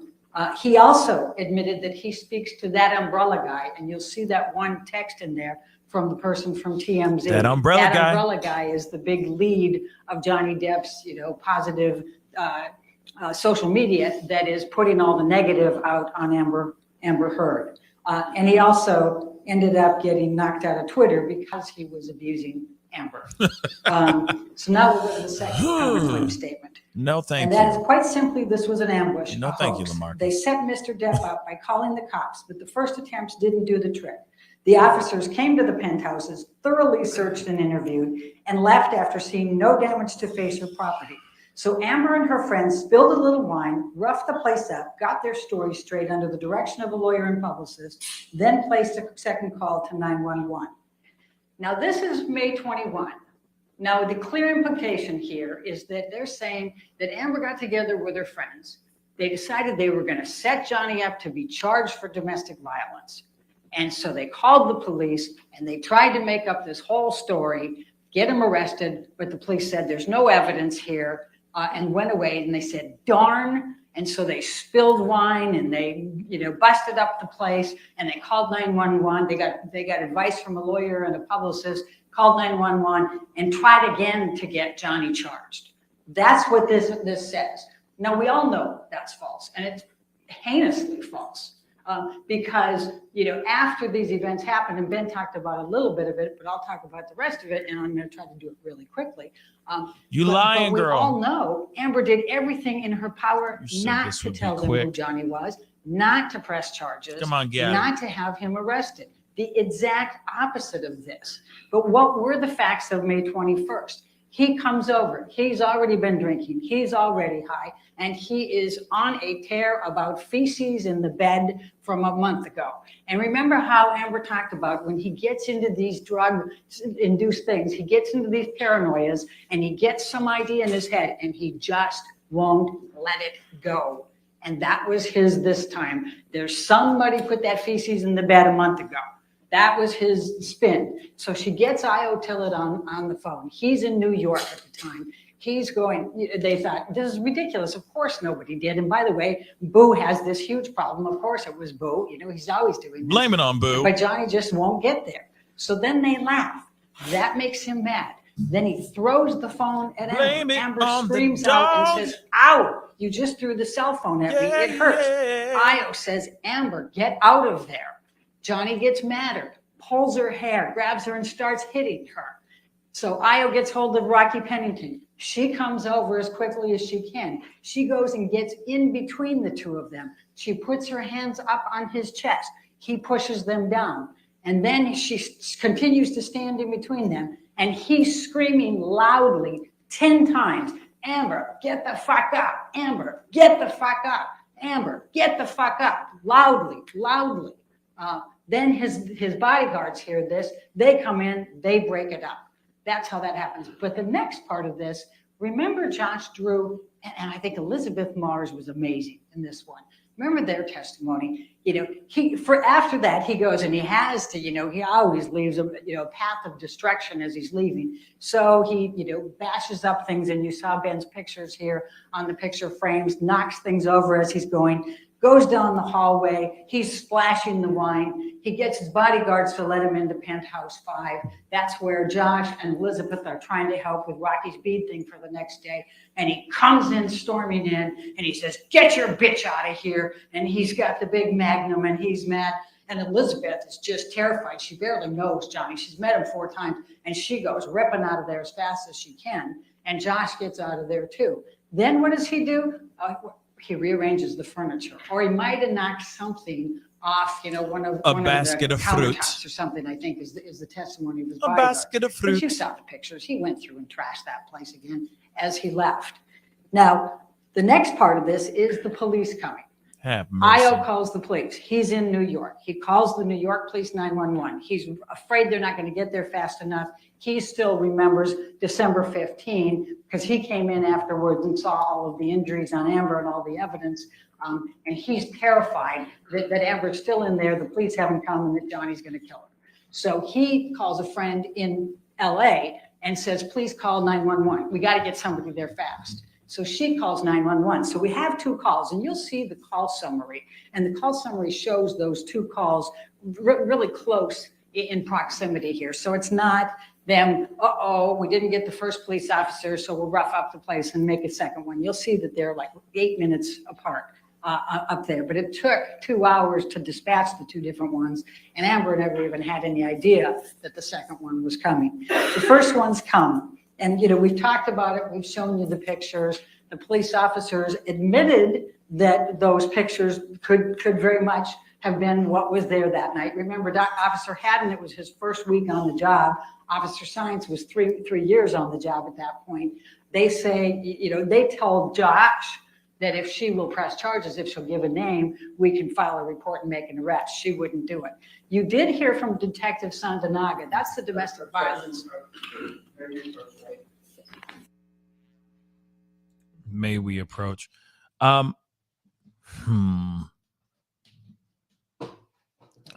He also admitted that he speaks to that umbrella guy, and you'll see that one text in there from the person from TMZ. That umbrella guy. Umbrella guy is the big lead of Johnny Depp's, positive social media that is putting all the negative out on Amber Heard. And he also ended up getting knocked out of Twitter because he was abusing Amber. So now we'll go to the second counterclaim statement. No, thank And you. that is quite simply, this was an ambush. No, a thank you, hoax. Lamarcus. They set Mr. Depp up by calling the cops, but the first attempts didn't do the trick. The officers came to the penthouses, thoroughly searched and interviewed, and left after seeing no damage to face or property. So Amber and her friends spilled a little wine, roughed the place up, got their story straight under the direction of a lawyer and publicist, then placed a second call to 911. Now this is May 21. Now the clear implication here is that they're saying that Amber got together with her friends. They decided they were going to set Johnny up to be charged for domestic violence. And so they called the police and they tried to make up this whole story, get him arrested, but the police said there's no evidence here, and went away. And they said, darn. And so they spilled wine and they, busted up the place, and they called 911. They got advice from a lawyer and a publicist, called 911 and tried again to get Johnny charged. That's what this says. Now we all know that's false, and it's heinously false. Because, after these events happened, and Ben talked about a little bit of it, but I'll talk about the rest of it, and I'm going to try to do it really quickly. Lying, but girl. We all know Amber did everything in her power not this to would be tell them quick. who Johnny was, not to press charges, Come on, Gabby. not to have him arrested. The exact opposite of this. But what were the facts of May 21st? He comes over. He's already been drinking. He's already high. And he is on a tear about feces in the bed from a month ago. And remember how Amber talked about when he gets into these drug-induced things, he gets into these paranoias, and he gets some idea in his head, and he just won't let it go. And that was his this time. There's somebody put that feces in the bed a month ago. That was his spin. So she gets Io Tillett on the phone. He's in New York at the time. He's going, they thought, this is ridiculous. Of course nobody did. And by the way, Boo has this huge problem. Of course it was Boo. He's always doing this. Blame it on Boo. But Johnny just won't get there. So then they laugh. That makes him mad. Then he throws the phone at Blame Amber. it Amber on the screams out dog. and says, "Ow, you just threw the cell phone at me. It hurts." Yeah. Io says, "Amber, get out of there." Johnny gets madder, pulls her hair, grabs her and starts hitting her. So Io gets hold of Rocky Pennington. She comes over as quickly as she can. She goes and gets in between the two of them. She puts her hands up on his chest. He pushes them down. And then she continues to stand in between them. And he's screaming loudly 10 times, "Amber, get the fuck up. Amber, get the fuck up. Amber, get the fuck up." Loudly, loudly. Then his bodyguards hear this. They come in, they break it up. That's how that happens. But the next part of this, remember Josh Drew, and I think Elizabeth Mars was amazing in this one. Remember their testimony. After that, he goes and he has to, he always leaves a path of destruction as he's leaving. So he, bashes up things, and you saw Ben's pictures here on the picture frames, knocks things over as he's going, goes down the hallway. He's splashing the wine. He gets his bodyguards to let him into penthouse 5. That's where Josh and Elizabeth are trying to help with Rocky's bead thing for the next day. And he comes in, storming in, and he says, "Get your bitch out of here." And he's got the big magnum, and he's mad. And Elizabeth is just terrified. She barely knows Johnny. She's met him 4 times, and she goes ripping out of there as fast as she can. And Josh gets out of there too. Then what does he do? He rearranges the furniture, or he might have knocked something off, one of basket the of fruit countertops or something, I think is the testimony of his A bodyguard. basket of But fruit. you saw the pictures. He went through and trashed that place again as he left. Now, the next part of this is the police coming. Have mercy. Io calls the police. He's in New York. He calls the New York Police 911. He's afraid they're not going to get there fast enough. He still remembers December 15 because he came in afterwards and saw all of the injuries on Amber and all the evidence. And he's terrified that Amber's still in there, the police haven't come, and that Johnny's going to kill her. So he calls a friend in LA and says, "Please call 911. We got to get somebody there fast." So she calls 911. So we have 2 calls, and you'll see the call summary. And the call summary shows those 2 calls really close in proximity here. So it's not them, we didn't get the first police officer, so we'll rough up the place and make a second one. You'll see that they're like 8 minutes apart up there. But it took 2 hours to dispatch the 2 different ones. And Amber never even had any idea that the second one was coming. The first one's come. And, we've talked about it. We've shown you the pictures. The police officers admitted that those pictures could very much have been what was there that night. Remember, Officer Haddon, it was his first week on the job. Officer Science was three years on the job at that point. They say, they told Josh that if she will press charges, if she'll give a name, we can file a report and make an arrest. She wouldn't do it. You did hear from Detective Sandanaga. That's the domestic violence. May we approach?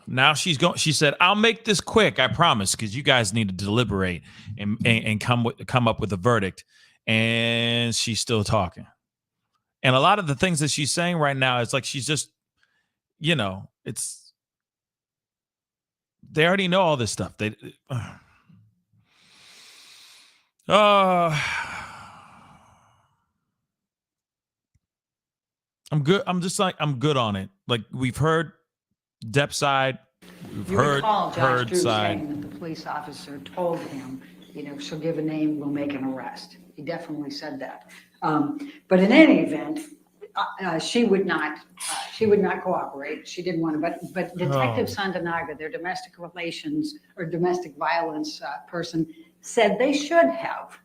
Now she said, "I'll make this quick, I promise, because you guys need to deliberate and come up with a verdict." And she's still talking. And a lot of the things that she's saying right now, it's like she's just, they already know all this stuff. I'm good. I'm good on it. Like, we've heard Depp's side. We've heard Josh Drew side. saying that the police officer told him, she'll give a name, we'll make an arrest. He definitely said that. But in any event, she would not cooperate. She didn't want to, but Detective Sandanaga, their domestic relations or domestic violence person, said they should have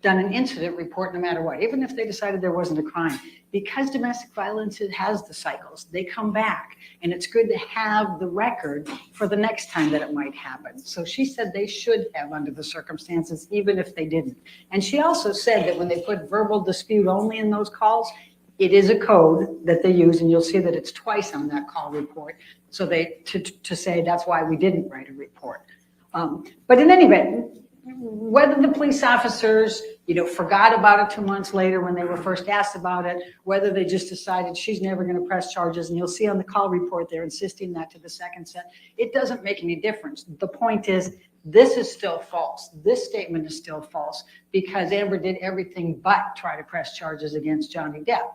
done an incident report no matter what, even if they decided there wasn't a crime. Because domestic violence has the cycles, they come back, and it's good to have the record for the next time that it might happen. So she said they should have under the circumstances, even if they didn't. And she also said that when they put verbal dispute only in those calls, it is a code that they use, and you'll see that it's twice on that call report. So to say that's why we didn't write a report. But in any event, whether the police officers, forgot about it 2 months later when they were first asked about it, whether they just decided she's never going to press charges, and you'll see on the call report they're insisting that to the second set, it doesn't make any difference. The point is This is still false. This statement is still false because Amber did everything but try to press charges against Johnny Depp.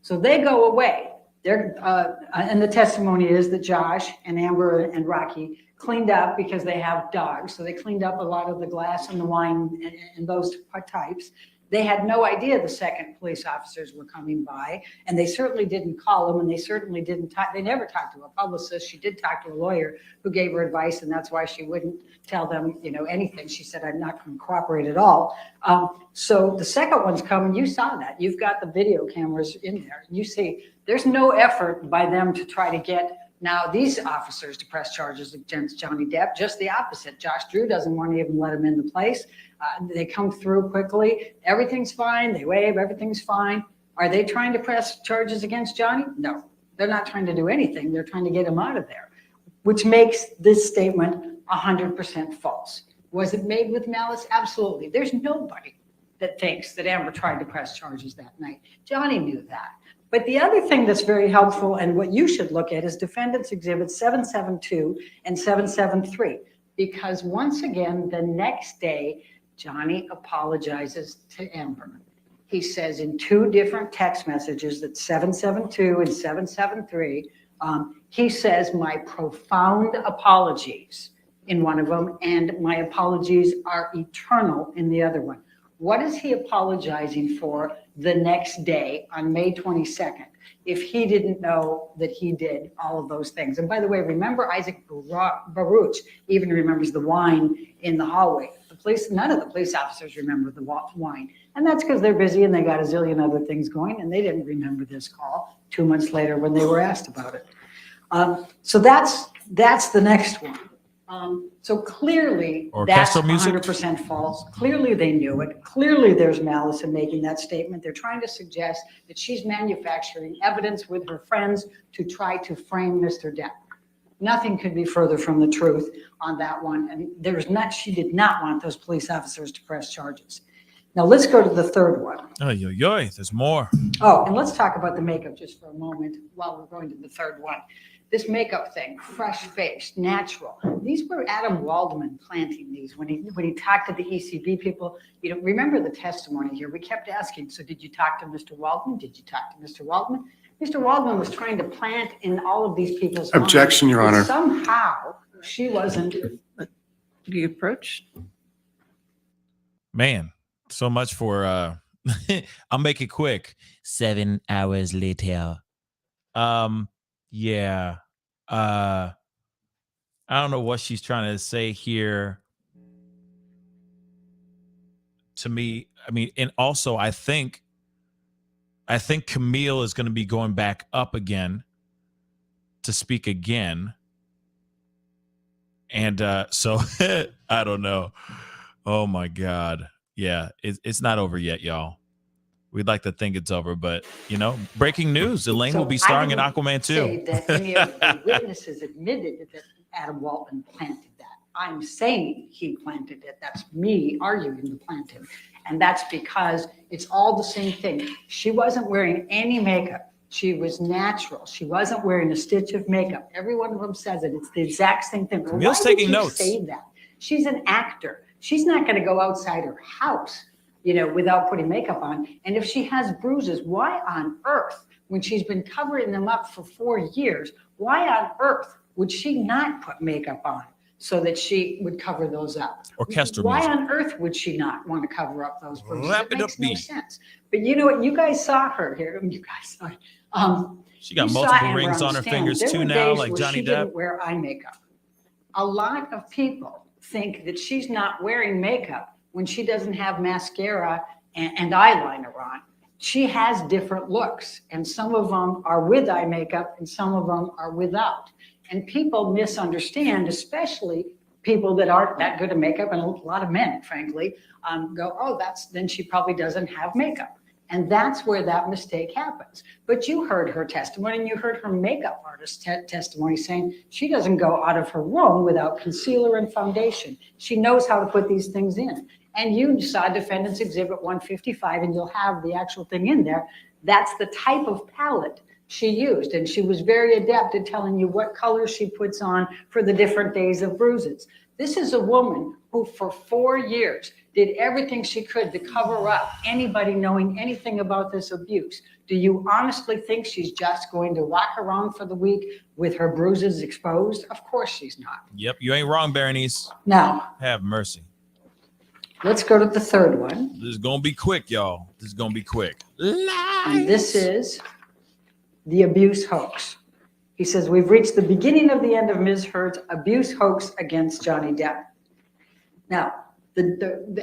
So they go away. And the testimony is that Josh and Amber and Rocky cleaned up because they have dogs. So they cleaned up a lot of the glass and the wine and those types. They had no idea the second police officers were coming by, and they certainly didn't call them, and they certainly didn't talk. They never talked to a publicist. She did talk to a lawyer who gave her advice, and that's why she wouldn't tell them, anything. She said, I'm not going to cooperate at all. So the second one's coming. You saw that. You've got the video cameras in there. You see, there's no effort by them to try to get now these officers to press charges against Johnny Depp. Just the opposite. Josh Drew doesn't want to even let him in the place. They come through quickly. Everything's fine. They wave. Everything's fine. Are they trying to press charges against Johnny? No, they're not trying to do anything. They're trying to get him out of there, which makes this statement 100% false. Was it made with malice? Absolutely. There's nobody that thinks that Amber tried to press charges that night. Johnny knew that. But the other thing that's very helpful and what you should look at is Defendants Exhibits 772 and 773, because once again, the next day, Johnny apologizes to Amber. He says in two different text messages, that 772 and 773, he says, my profound apologies in one of them, and my apologies are eternal in the other one. What is he apologizing for the next day on May 22nd if he didn't know that he did all of those things? And by the way, remember Isaac Baruch even remembers the wine in the hallway. None of the police officers remember the wine. And that's because they're busy and they got a zillion other things going, and they didn't remember this call 2 months later when they were asked about it. So that's the next one. So clearly that's 100% false. Clearly they knew it. Clearly there's malice in making that statement. They're trying to suggest that she's manufacturing evidence with her friends to try to frame Mr. Depp. Nothing could be further from the truth on that one. And she did not want those police officers to press charges. Now let's go to the third one. There's more. Oh, and let's talk about the makeup just for a moment while we're going to the third one. This makeup thing, fresh-faced, natural. These were Adam Waldman planting these when he talked to the ECB people. Remember the testimony here. We kept asking, so did you talk to Mr. Waldman? Did you talk to Mr. Waldman? Mr. Waldman was trying to plant in all of these people's minds. Objection, Your Honor. Somehow she wasn't. Do you approach? Man, so much for I'll make it quick. 7 hours later. Yeah. I don't know what she's trying to say here to me. I mean, and also I think Camille is going to be going back up again to speak again. And so I don't know. Oh my God. Yeah, it's not over yet, y'all. We'd like to think it's over, but breaking news: Elaine will be starring in Aquaman 2. Say that any of the witnesses admitted that Adam Waldman planted that. I'm saying he planted it. That's me arguing the planting, and that's because it's all the same thing. She wasn't wearing any makeup. She was natural. She wasn't wearing a stitch of makeup. Every one of them says it. It's the exact same thing. Well, Camille's taking notes. Say that. She's an actor. She's not going to go outside her house, without putting makeup on. And if she has bruises, why on earth, when she's been covering them up for 4 years, why on earth would she not put makeup on so that she would cover those up? Orchestral Why music. on earth would she not want to cover up those bruises? Wrap It it up, makes no B. sense. But you know what? You guys saw her here. You guys saw it. She got You saw multiple Amber rings on her stand. fingers There too were now, days like where Johnny she didn't Depp. wear eye makeup. A lot of people think that she's not wearing makeup when she doesn't have mascara and eyeliner on. She has different looks, and some of them are with eye makeup and some of them are without. And people misunderstand, especially people that aren't that good at makeup, and a lot of men, frankly, go, oh, then she probably doesn't have makeup. And that's where that mistake happens. But you heard her testimony, and you heard her makeup artist testimony saying she doesn't go out of her room without concealer and foundation. She knows how to put these things in. And you saw Defendants Exhibit 155, and you'll have the actual thing in there. That's the type of palette she used. And she was very adept at telling you what colors she puts on for the different days of bruises. This is a woman who for 4 years did everything she could to cover up anybody knowing anything about this abuse. Do you honestly think she's just going to walk around for the week with her bruises exposed? Of course she's not. Yep, you ain't wrong, Berenice. Now, Have mercy. let's go to the third one. This is gonna be quick, y'all. This is gonna be quick. And this is the abuse hoax. He says, we've reached the beginning of the end of Ms. Heard's abuse hoax against Johnny Depp. Now,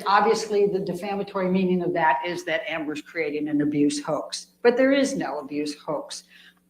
obviously the defamatory meaning of that is that Amber's creating an abuse hoax, but there is no abuse hoax.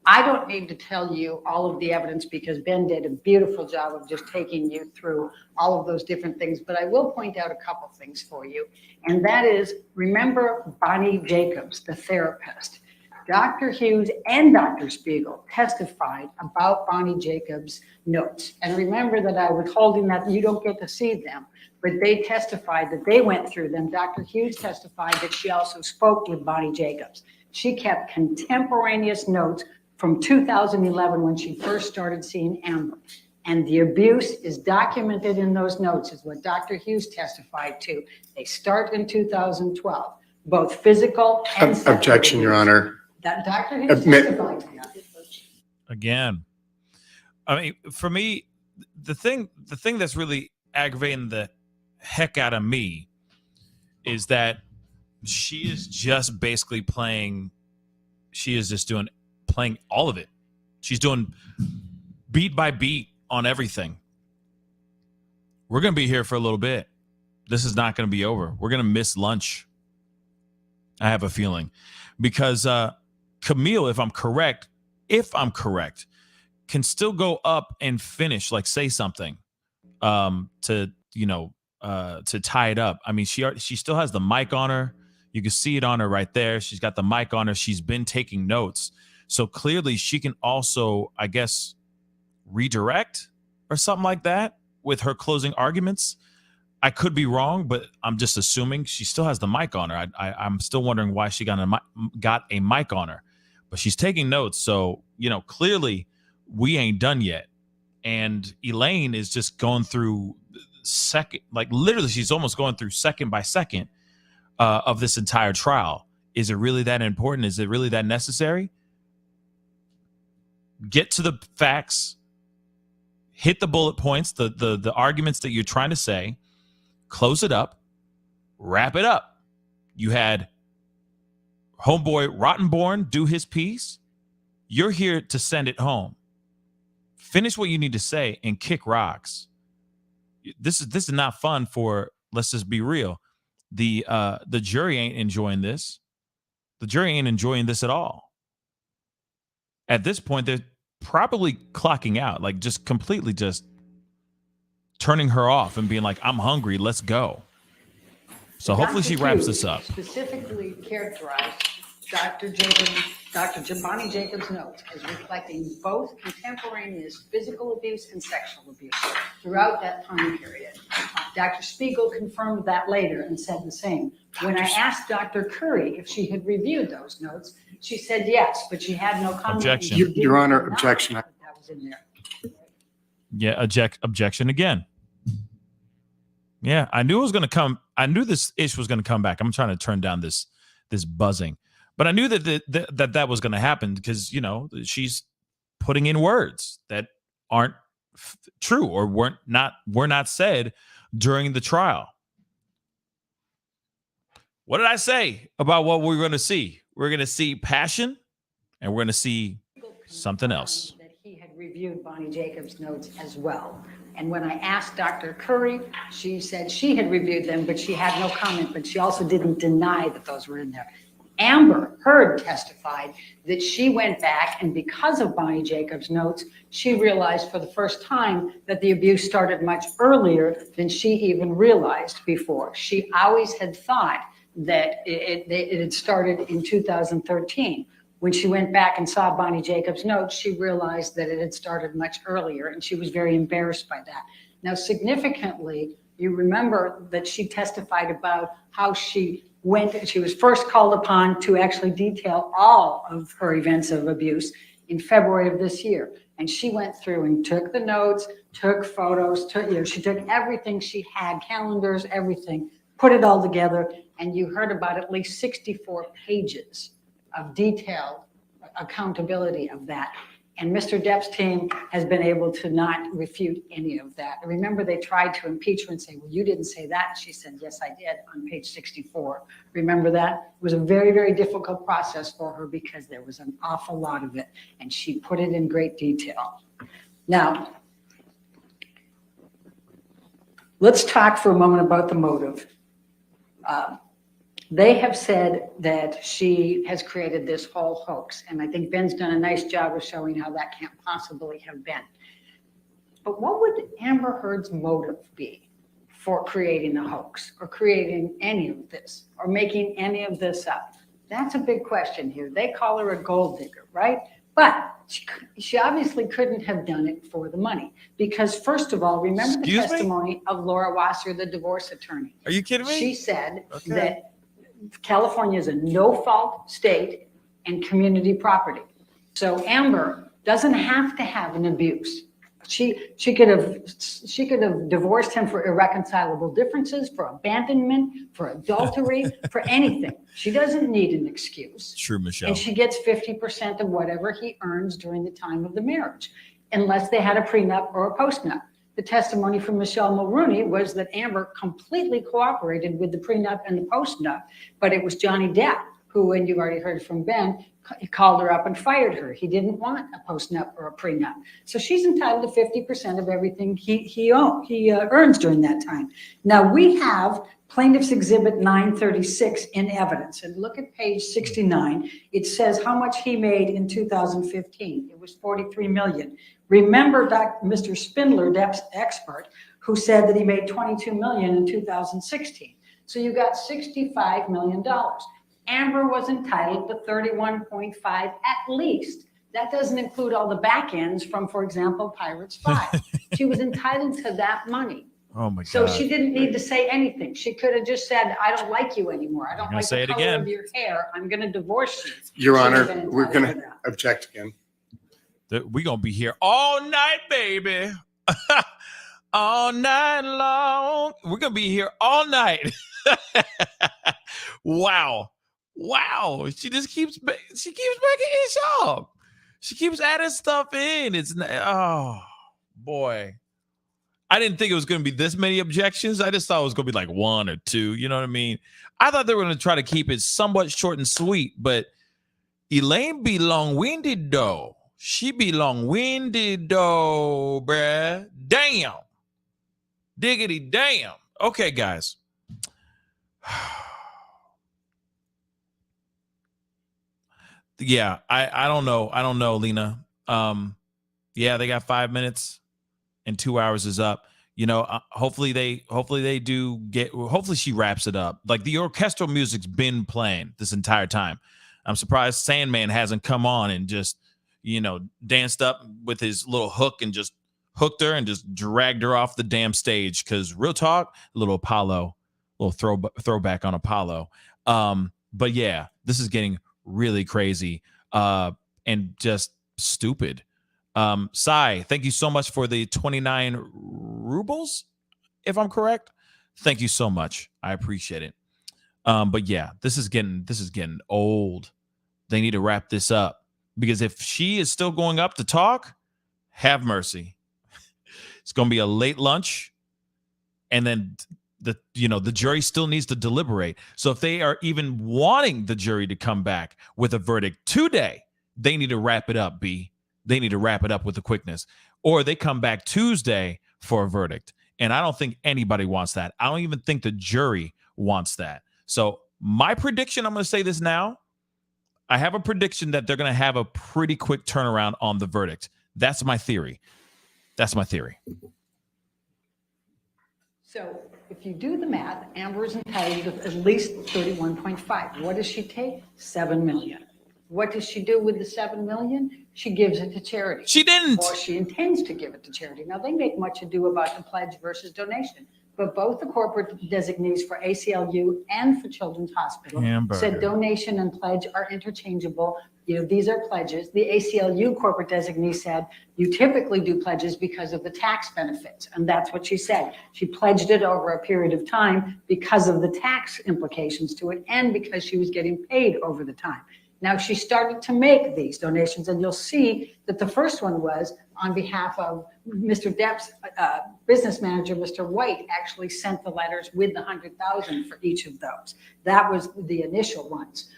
I don't need to tell you all of the evidence because Ben did a beautiful job of just taking you through all of those different things, but I will point out a couple things for you. And that is, remember Bonnie Jacobs, the therapist. Dr. Hughes and Dr. Spiegel testified about Bonnie Jacobs' notes. And remember that I was holding that you don't get to see them, but they testified that they went through them. Dr. Hughes testified that she also spoke with Bonnie Jacobs. She kept contemporaneous notes from 2011 when she first started seeing Amber. And the abuse is documented in those notes, is what Dr. Hughes testified to. They start in 2012, both physical and sexual Objection, Your abuse. Honor. That Dr. Hughes Admit- testified to that. Again, I mean, for me, the thing that's really aggravating the heck out of me is that she is just basically playing all of it. She's doing beat by beat on everything. We're going to be here for a little bit. This is not going to be over. We're going to miss lunch. I have a feeling because Camille, if I'm correct, can still go up and finish, like say something to tie it up. I mean, she still has the mic on her. You can see it on her right there. She's got the mic on her. She's been taking notes. So clearly she can also, I guess, redirect or something like that with her closing arguments. I could be wrong, but I'm just assuming she still has the mic on her. I'm still wondering why she got a mic on her, but she's taking notes. So, clearly we ain't done yet. And Elaine is just going through literally she's almost going through second by second of this entire trial. Is it really that important? Is it really that necessary? Get to the facts, hit the bullet points, the arguments that you're trying to say, close it up, wrap it up. You had homeboy Rottenborn do his piece. You're here to send it home. Finish what you need to say and kick rocks. This is not fun for, let's just be real. The jury ain't enjoying this. The jury ain't enjoying this at all. At this point, they're probably clocking out, like just completely just turning her off and being like, I'm hungry, let's go. So hopefully she wraps this up. Specifically characterized Dr. Bonnie Jacobs' notes as reflecting both contemporaneous physical abuse and sexual abuse throughout that time period. Dr. Spiegel confirmed that later and said the same. When I asked Dr. Curry if she had reviewed those notes, she said yes, but she had no comment. Objection. Your Honor, objection. That was in there. Yeah, objection again. Yeah, I knew it was going to come. I knew this ish was going to come back. I'm trying to turn down this buzzing. But I knew that was going to happen because, she's putting in words that aren't true or were not said during the trial. What did I say about what we're going to see? We're going to see passion and we're going to see something else. That he had reviewed Bonnie Jacobs' notes as well. And when I asked Dr. Curry, she said she had reviewed them, but she had no comment, but she also didn't deny that those were in there. Amber Heard testified that she went back and because of Bonnie Jacobs' notes, she realized for the first time that the abuse started much earlier than she even realized before. She always had thought that it had started in 2013. When she went back and saw Bonnie Jacobs' notes, she realized that it had started much earlier and she was very embarrassed by that. Now, significantly, you remember that she testified about how she was first called upon to actually detail all of her events of abuse. in February of this year. And she went through and took the notes, took photos, she took everything she had, calendars, everything, put it all together. And you heard about at least 64 pages of detailed accountability of that. And Mr. Depp's team has been able to not refute any of that. Remember, they tried to impeach her and say, well, you didn't say that. She said, yes, I did, on page 64. Remember that? It was a very, very difficult process for her because there was an awful lot of it, and she put it in great detail. Now, let's talk for a moment about the motive. They have said that she has created this whole hoax, and I think Ben's done a nice job of showing how that can't possibly have been. But what would Amber Heard's motive be for creating the hoax or creating any of this or making any of this up? That's a big question here. They call her a gold digger, right? But she obviously couldn't have done it for the money because, first of all, remember the testimony of Laura Wasser, the divorce attorney. Are you kidding me? She said that California is a no-fault state and community property. So Amber doesn't have to have an abuse. She could have divorced him for irreconcilable differences, for abandonment, for adultery, for anything. She doesn't need an excuse. True, Michelle. And she gets 50% of whatever he earns during the time of the marriage, unless they had a prenup or a postnup. The testimony from Michelle Mulrooney was that Amber completely cooperated with the prenup and the postnup, but it was Johnny Depp who, and you already heard from Ben, called her up and fired her. He didn't want a postnup or a prenup. So she's entitled to 50% of everything he earns during that time. Now we have Plaintiff's Exhibit 936 in evidence. And look at page 69. It says how much he made in 2015. It was $43 million. Remember Mr. Spindler, Depp's expert, who said that he made $22 million in 2016. So you got $65 million. Amber was entitled to 31.5 at least. That doesn't include all the back ends from, for example, Pirates 5. She was entitled to that money. Oh my God. So she didn't need to say anything. She could have just said, I don't like you anymore. I don't like the color of your hair. I'm going to divorce you. Your Honor, we're going to object again. We're going to be here all night, baby. All night long. We're going to be here all night. Wow. Wow. She just keeps making it up. She keeps adding stuff in. Oh, boy. I didn't think it was going to be this many objections. I just thought it was going to be like one or two. You know what I mean? I thought they were going to try to keep it somewhat short and sweet, but Elaine be long-winded, though. She be long-winded, though, bruh. Damn. Diggity damn. Okay, guys. Yeah, I don't know. I don't know, Lena. Yeah, they got 5 minutes and 2 hours is up. You know, hopefully she wraps it up. Like the orchestral music's been playing this entire time. I'm surprised Sandman hasn't come on and just, you know, danced up with his little hook and just hooked her and just dragged her off the damn stage. Because real talk, a little Apollo, little throwback on Apollo. But yeah, this is getting really crazy and just stupid. Sai, thank you so much for the 29 rubles, if I'm correct. Thank you so much. I appreciate it. But yeah, this is getting old. They need to wrap this up because if she is still going up to talk, have mercy. It's going to be a late lunch, and then the jury still needs to deliberate. So if they are even wanting the jury to come back with a verdict today, they need to wrap it up, B. They need to wrap it up with the quickness. Or they come back Tuesday for a verdict. And I don't think anybody wants that. I don't even think the jury wants that. So my prediction, I'm going to say this now. I have a prediction that they're going to have a pretty quick turnaround on the verdict. That's my theory. That's my theory. So if you do the math, Amber is entitled to at least 31.5. What does she take? $7 million. What does she do with the $7 million? She gives it to charity. She didn't. Or she intends to give it to charity. Now, they make much ado about the pledge versus donation, but both the corporate designees for ACLU and for Children's Hospital said donation and pledge are interchangeable These are pledges. The ACLU corporate designee said, you typically do pledges because of the tax benefits. And that's what she said. She pledged it over a period of time because of the tax implications to it and because she was getting paid over the time. Now she started to make these donations, and you'll see that the first one was on behalf of Mr. Depp's business manager, Mr. White, actually sent the letters with the $100,000 for each of those. That was the initial ones.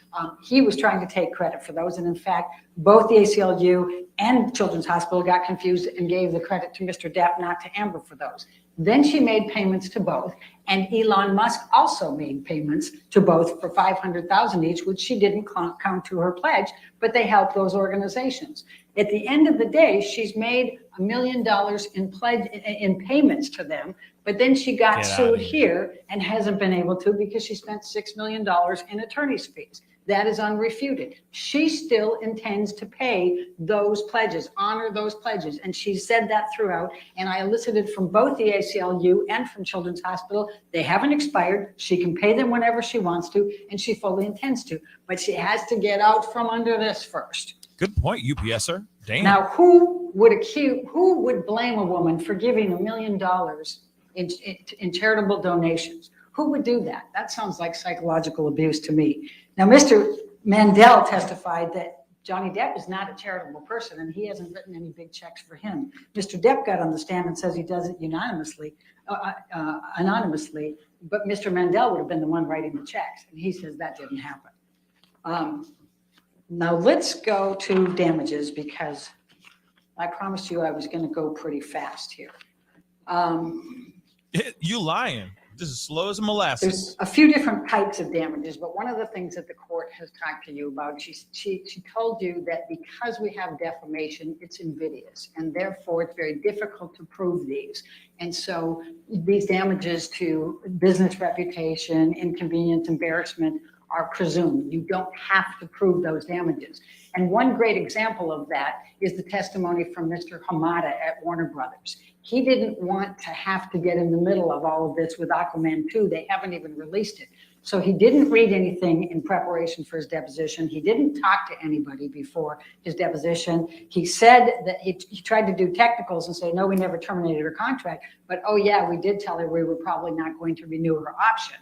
He was trying to take credit for those, and in fact, both the ACLU and Children's Hospital got confused and gave the credit to Mr. Depp, not to Amber, for those. Then she made payments to both, and Elon Musk also made payments to both for $500,000 each, which she didn't count to her pledge, but they helped those organizations. At the end of the day, she's made $1 million in payments to them, but then she got sued here and hasn't been able to because she spent $6 million in attorney's fees. That is unrefuted. She still intends to pay those pledges, honor those pledges. And she said that throughout. And I elicited from both the ACLU and from Children's Hospital, they haven't expired. She can pay them whenever she wants to, and she fully intends to. But she has to get out from under this first. Good point, UPSer. Damn. Now, who would blame a woman for giving $1 million in charitable donations? Who would do that? That sounds like psychological abuse to me. Now, Mr. Mandel testified that Johnny Depp is not a charitable person and he hasn't written any big checks for him. Mr. Depp got on the stand and says he does it anonymously, but Mr. Mandel would have been the one writing the checks, and he says that didn't happen. Now let's go to damages, because I promised you I was going to go pretty fast here. You lying. This is slow as molasses. There's a few different types of damages, but one of the things that the court has talked to you about, she told you that because we have defamation, it's invidious, and therefore it's very difficult to prove these. And so these damages to business reputation, inconvenience, embarrassment are presumed. You don't have to prove those damages. And one great example of that is the testimony from Mr. Hamada at Warner Brothers. He didn't want to have to get in the middle of all of this with Aquaman 2. They haven't even released it. So he didn't read anything in preparation for his deposition. He didn't talk to anybody before his deposition. He said that he tried to do technicals and say, no, we never terminated her contract. But, oh, yeah, we did tell her we were probably not going to renew her option.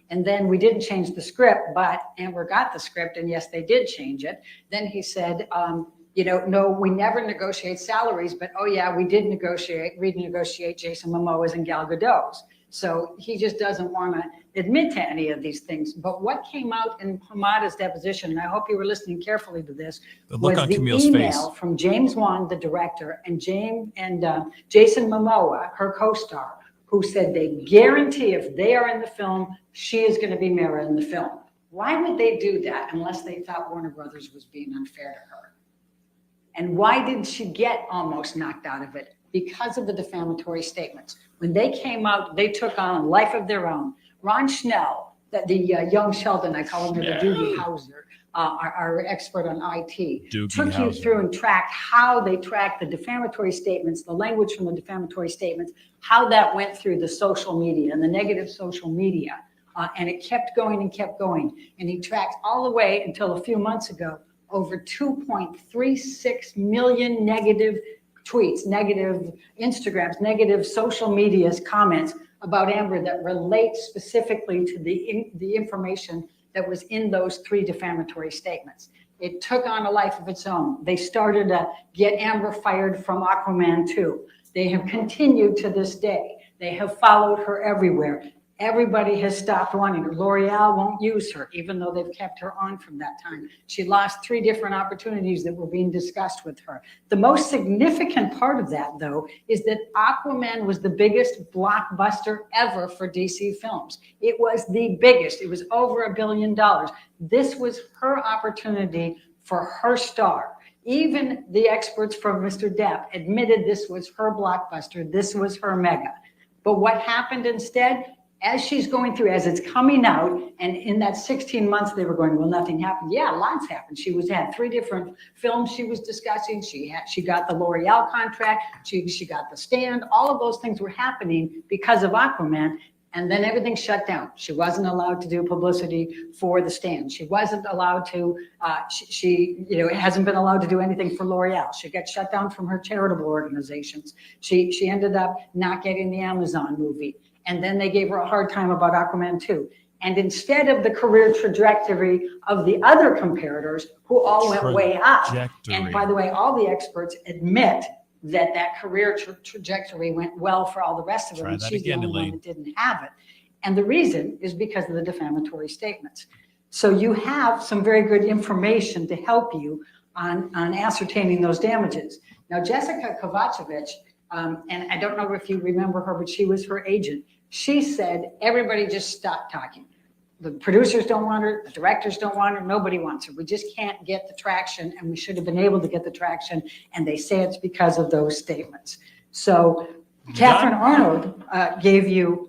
And then we didn't change the script, but Amber got the script, and yes, they did change it. Then he said, no, we never negotiate salaries, but oh yeah, we did renegotiate Jason Momoa's and Gal Gadot's. So he just doesn't want to admit to any of these things. But what came out in Hamada's deposition, and I hope you were listening carefully to this, was the email from James Wan, the director, and Jason Momoa, her co-star, who said they guarantee if they are in the film, she is going to be Mara in the film. Why would they do that unless they thought Warner Brothers was being unfair to her? And why did she get almost knocked out of it? Because of the defamatory statements. When they came out, they took on a life of their own. Ron Schnell, the young Sheldon, I call him the Doogie Howser, our expert on IT, took you through and tracked how they tracked the defamatory statements, the language from the defamatory statements, how that went through the social media and the negative social media. And it kept going and kept going. And he tracked all the way until a few months ago, over 2.36 million negative tweets, negative Instagrams, negative social media's comments about Amber that relate specifically to the information that was in those 3 defamatory statements. It took on a life of its own. They started to get Amber fired from Aquaman 2. They have continued to this day. They have followed her everywhere. Everybody has stopped wanting her. L'Oreal won't use her, even though they've kept her on from that time. She lost 3 different opportunities that were being discussed with her. The most significant part of that, though, is that Aquaman was the biggest blockbuster ever for DC Films. It was the biggest. It was over $1 billion. This was her opportunity for her star. Even the experts from Mr. Depp admitted this was her blockbuster. This was her mega. But what happened instead? As she's going through, as it's coming out, and in that 16 months, they were going, well, nothing happened. Yeah, lots happened. She had 3 different films she was discussing. She got the L'Oreal contract. She got the stand. All of those things were happening because of Aquaman. And then everything shut down. She wasn't allowed to do publicity for the stand. She wasn't allowed to, she hasn't been allowed to do anything for L'Oreal. She got shut down from her charitable organizations. She ended up not getting the Amazon movie. And then they gave her a hard time about Aquaman 2. And instead of the career trajectory of the other comparators who all went way up, and by the way, all the experts admit that career trajectory went well for all the rest of them, and she's the only one that didn't have it. And the reason is because of the defamatory statements. So you have some very good information to help you on ascertaining those damages. Now, Jessica Kovacevic, and I don't know if you remember her, but she was her agent. She said, everybody just stop talking. The producers don't want her, the directors don't want her, nobody wants her. We just can't get the traction, and we should have been able to get the traction, and they say it's because of those statements. So Catherine Arnold gave you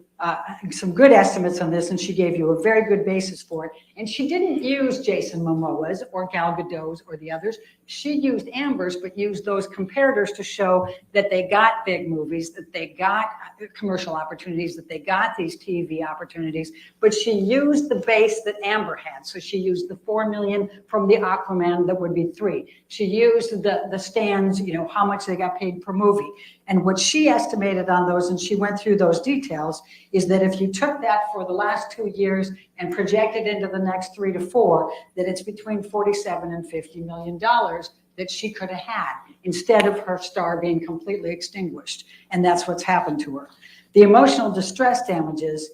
some good estimates on this, and she gave you a very good basis for it. And she didn't use Jason Momoa's or Gal Gadot's or the others. She used Amber's, but used those comparators to show that they got big movies, that they got commercial opportunities, that they got these TV opportunities. But she used the base that Amber had. So she used the 4 million from the Aquaman, that would be 3. She used the stands, how much they got paid per movie. And what she estimated on those, and she went through those details, is that if you took that for the last 2 years and projected into the next 3 to 4, that it's between 47 and $50 million that she could have had, instead of her star being completely extinguished. And that's what's happened to her. The emotional distress damages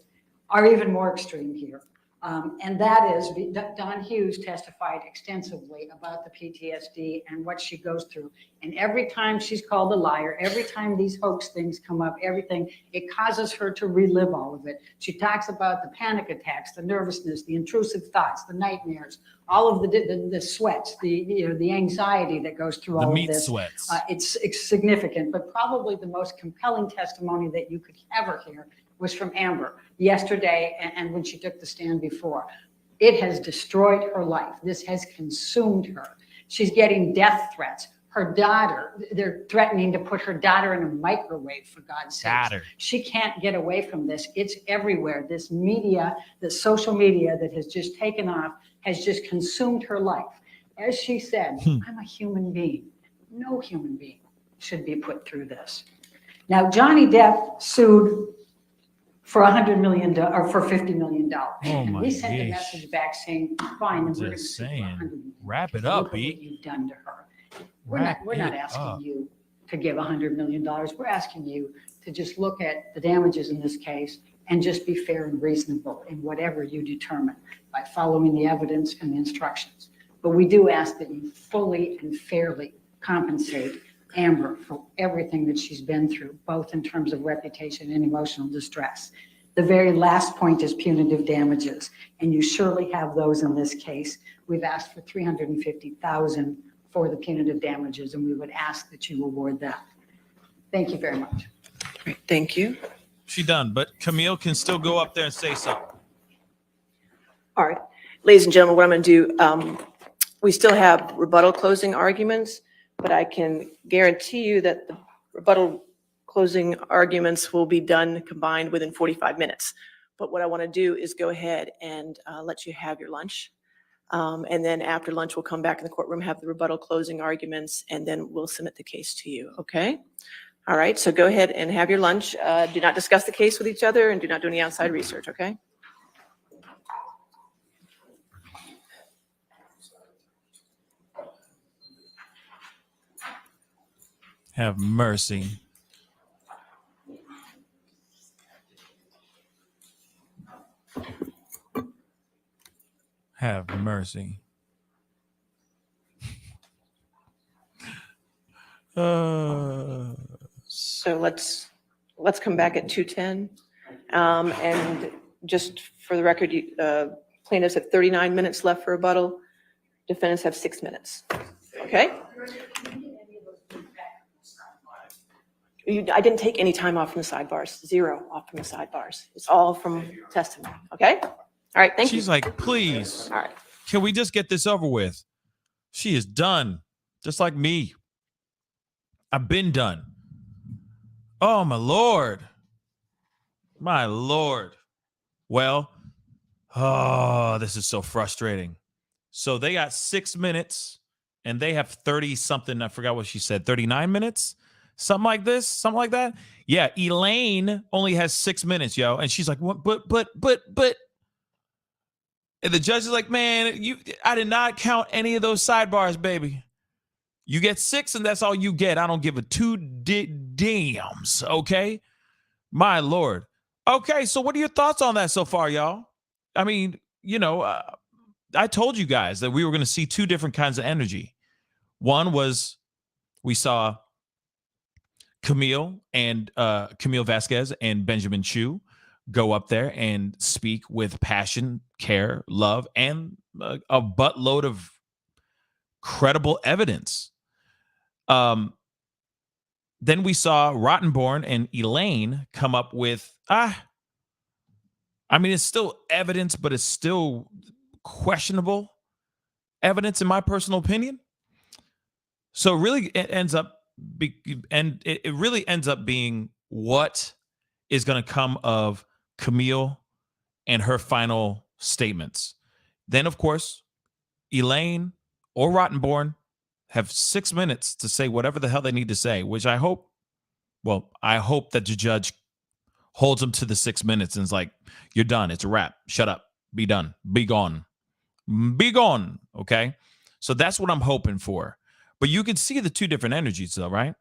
are even more extreme here. And that is, Don Hughes testified extensively about the PTSD and what she goes through. And every time she's called a liar, every time these hoax things come up, everything, it causes her to relive all of it. She talks about the panic attacks, the nervousness, the intrusive thoughts, the nightmares, all of the sweats, the anxiety that goes through all of this. The meat sweats. It's significant, but probably the most compelling testimony that you could ever hear was from Amber yesterday, and when she took the stand before. It has destroyed her life. This has consumed her. She's getting death threats. Her daughter, they're threatening to put her daughter in a microwave, for God's sake. She can't get away from this. It's everywhere. This media, the social media that has just taken off, has just consumed her life. As she said, I'm a human being. No human being should be put through this. Now, Johnny Depp sued for $100 million or for $50 million. And we sent a message back saying, fine, and we're going to sue for $100 million. Wrap it up, Look at what you've done to her. We're not asking you to give $100 million. We're asking you to just look at the damages in this case and just be fair and reasonable in whatever you determine by following the evidence and the instructions. But we do ask that you fully and fairly compensate Amber for everything that she's been through, both in terms of reputation and emotional distress. The very last point is punitive damages, and you surely have those in this case. We've asked for $350,000 for the punitive damages, and we would ask that you award that. Thank you very much. Great, thank you. She done, but Camille can still go up there and say something. All right, ladies and gentlemen, what I'm going to do, we still have rebuttal closing arguments, but I can guarantee you that the rebuttal closing arguments will be done combined within 45 minutes. But what I want to do is go ahead and let you have your lunch. And then after lunch, we'll come back in the courtroom, have the rebuttal closing arguments, and then we'll submit the case to you, okay? All right, so go ahead and have your lunch. Do not discuss the case with each other and do not do any outside research, okay? Have mercy. Have mercy. So let's come back at 2:10. And just for the record, plaintiffs have 39 minutes left for rebuttal. Defendants have 6 minutes. Okay? I didn't take any time off from the sidebars. 0 off from the sidebars. It's all from testimony. Okay? All right. Thank you. She's like, please. All right. Can we just get this over with? She is done. Just like me. I've been done. Oh, my Lord. My Lord. Well, oh, this is so frustrating. So they got 6 minutes and they have 30 something. I forgot what she said, 39 minutes, something like this, something like that. Yeah. Elaine only has 6 minutes, yo. And she's like, what, but, and the judge is like, man, I did not count any of those sidebars, baby. You get 6 and that's all you get. I don't give a two damns. Okay. My Lord. Okay. So what are your thoughts on that so far, y'all? I mean, I told you guys that we were going to see 2 different kinds of energy. One was we saw Camille Vasquez and Benjamin Chu go up there and speak with passion, care, love, and a buttload of credible evidence. Then we saw Rottenborn and Elaine come up with, it's still evidence, but it's still questionable evidence, in my personal opinion. So really, it ends up being what is going to come of Camille and her final statements. Then, of course, Elaine or Rottenborn have 6 minutes to say whatever the hell they need to say, which I hope that the judge holds them to the 6 minutes and is like, you're done. It's a wrap. Shut up. Be done. Be gone. Be gone. Okay. So that's what I'm hoping for. But you can see the 2 different energies though, right?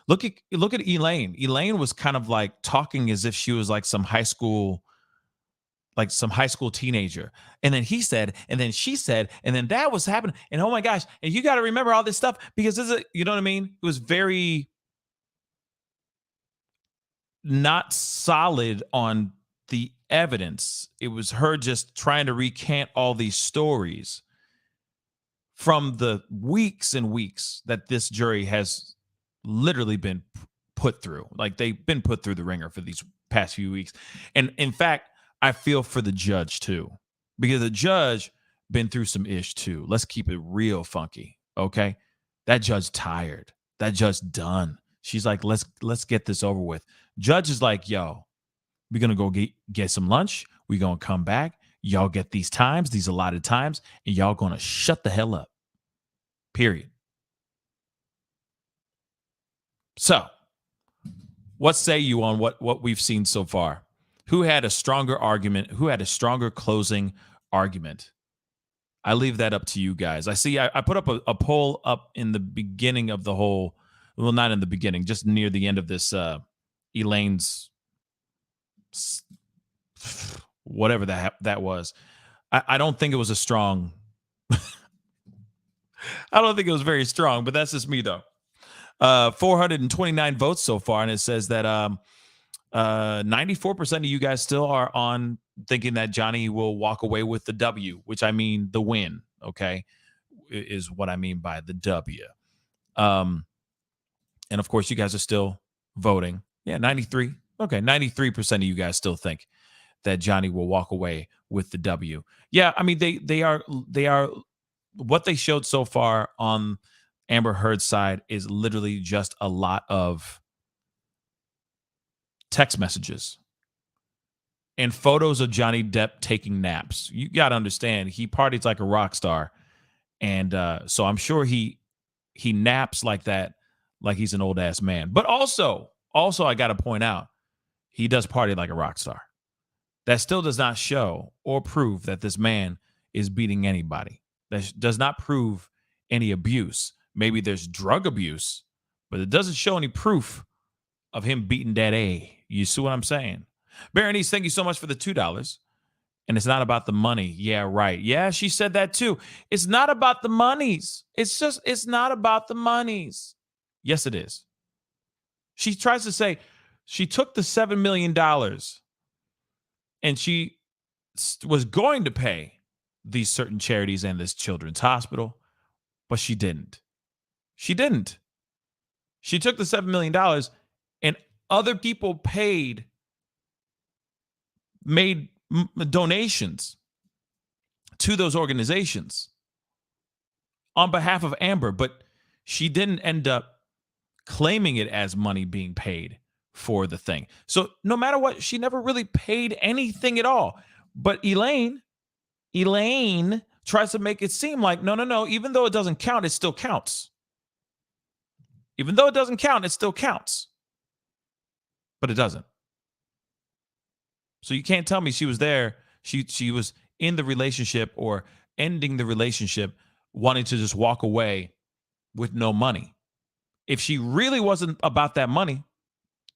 Look at Elaine. Elaine was kind of like talking as if she was like some high school teenager. And then he said, and then she said, and then that was happening. And oh my gosh. And you got to remember all this stuff because you know what I mean? It was very not solid on the evidence. It was her just trying to recant all these stories from the weeks and weeks that this jury has literally been put through. Like they've been put through the ringer for these past few weeks. And in fact, I feel for the judge too, because the judge been through some ish too. Let's keep it real funky. Okay. That judge tired. That judge done. She's like, let's get this over with. Judge is like, yo, we're going to go get some lunch. We're going to come back. Y'all get these allotted times, and y'all going to shut the hell up. Period. So what say you on what we've seen so far? Who had a stronger argument? Who had a stronger closing argument? I leave that up to you guys. I see I put up a poll up in the beginning of the whole, well, not in the beginning, just near the end of this Elaine's whatever that was. I don't think it was a strong I don't think it was very strong, but that's just me though. 429 votes so far, and it says that 94% of you guys still are on thinking that Johnny will walk away with the W, which I mean the win, okay, is what I mean by the W. And of course, you guys are still voting. Yeah, 93. Okay, 93% of you guys still think that Johnny will walk away with the W. Yeah, I mean they are what they showed so far on Amber Heard's side is literally just a lot of text messages and photos of Johnny Depp taking naps. You got to understand, he parties like a rock star. And so I'm sure he naps like that, like he's an old ass man. But also I got to point out, he does party like a rock star. That still does not show or prove that this man is beating anybody. That does not prove any abuse. Maybe there's drug abuse, but it doesn't show any proof of him beating that A. You see what I'm saying? Berenice, thank you so much for the $2. And it's not about the money. Yeah, right. Yeah, she said that too. It's not about the monies. It's not about the monies. Yes, it is. She tries to say she took the $7 million and she was going to pay these certain charities and this children's hospital, but she didn't. She didn't. She took the $7 million and other people made donations to those organizations on behalf of Amber, but she didn't end up claiming it as money being paid for the thing. So no matter what, she never really paid anything at all. But Elaine tries to make it seem like, no, even though it doesn't count, it still counts. Even though it doesn't count, it still counts. But it doesn't. So you can't tell me she was there. She was in the relationship or ending the relationship, wanting to just walk away with no money. If she really wasn't about that money,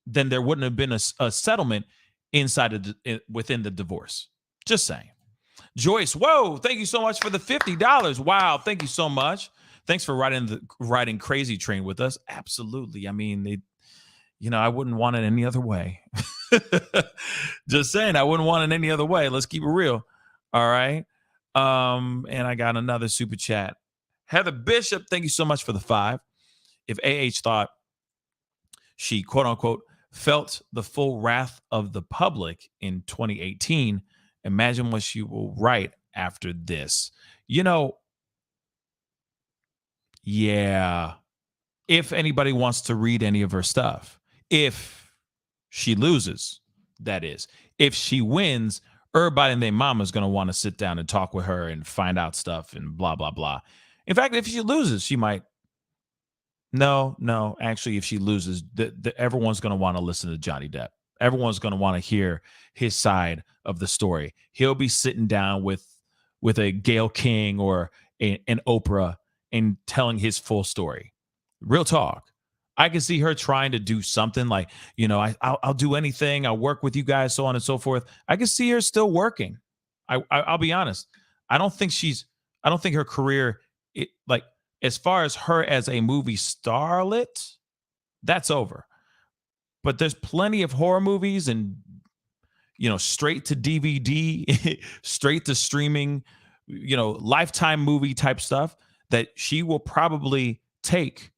then there wouldn't have been a settlement within the divorce. Just saying. Joyce, whoa, thank you so much for the $50. Wow, thank you so much. Thanks for riding Crazy Train with us. Absolutely. I mean, I wouldn't want it any other way. Just saying, I wouldn't want it any other way. Let's keep it real. All right. And I got another super chat. Heather Bishop, thank you so much for the 5. If AH thought she, quote unquote, felt the full wrath of the public in 2018, imagine what she will write after this. Yeah. If anybody wants to read any of her stuff, if she loses, that is. If she wins, everybody and their mama is going to want to sit down and talk with her and find out stuff and blah, blah, blah. In fact, if she loses, she might. No. Actually, if she loses, everyone's going to want to listen to Johnny Depp. Everyone's going to want to hear his side of the story. He'll be sitting down with a Gayle King or an Oprah and telling his full story. Real talk. I can see her trying to do something like, I'll do anything. I'll work with you guys, so on and so forth. I can see her still working. I'll be honest. I don't think her career, as far as her as a movie starlet, that's over. But there's plenty of horror movies and, straight to DVD, straight to streaming, Lifetime movie type stuff that she will probably take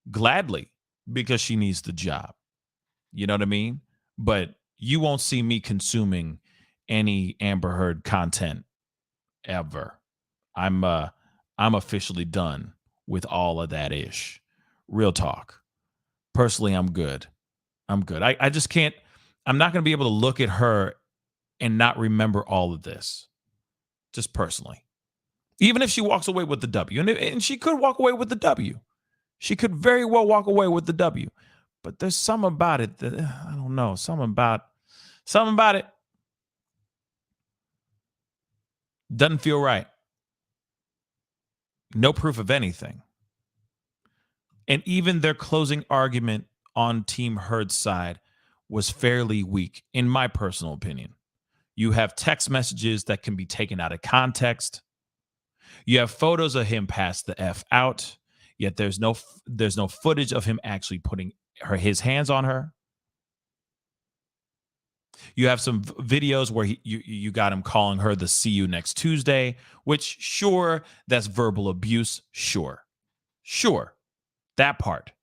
gladly because she needs the job. You know what I mean? But you won't see me consuming any Amber Heard content ever. I'm officially done with all of that ish. Real talk. Personally, I'm good. I just can't. I'm not going to be able to look at her and not remember all of this. Just personally. Even if she walks away with the W. And she could walk away with the W. She could very well walk away with the W. But there's something about it that, I don't know, something about it doesn't feel right. No proof of anything. And even their closing argument on Team Heard's side was fairly weak, in my personal opinion. You have text messages that can be taken out of context. You have photos of him pass the F out. Yet there's no footage of him actually putting his hands on her. You have some videos where you got him calling her the "see you next Tuesday," which sure, that's verbal abuse. Sure. That part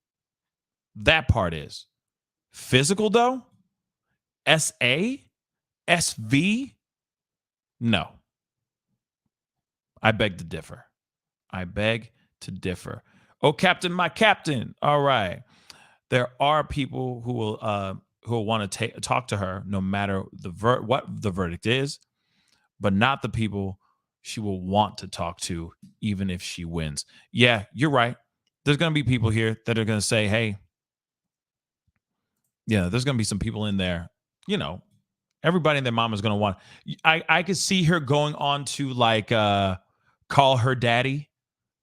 is physical though. SV. No. I beg to differ. Oh, Captain, my Captain. All right. There are people who will want to talk to her no matter what the verdict is, but not the people she will want to talk to even if she wins. Yeah, you're right. There's going to be people here that are going to say, hey, yeah, there's going to be some people in there, everybody and their mom is going to want. I could see her going on to Call Her Daddy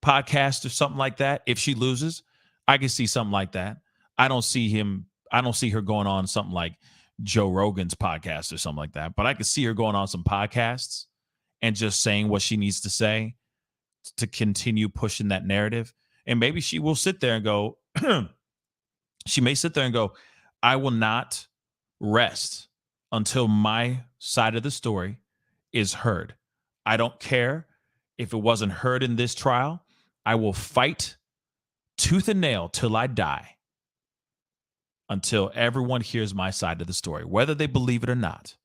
podcast or something like that. If she loses, I can see something like that. I don't see her going on something like Joe Rogan's podcast or something like that, but I could see her going on some podcasts and just saying what she needs to say to continue pushing that narrative. And maybe she will sit there and go, she may sit there and go, I will not rest until my side of the story is heard. I don't care if it wasn't heard in this trial. I will fight tooth and nail till I die until everyone hears my side of the story, whether they believe it or not.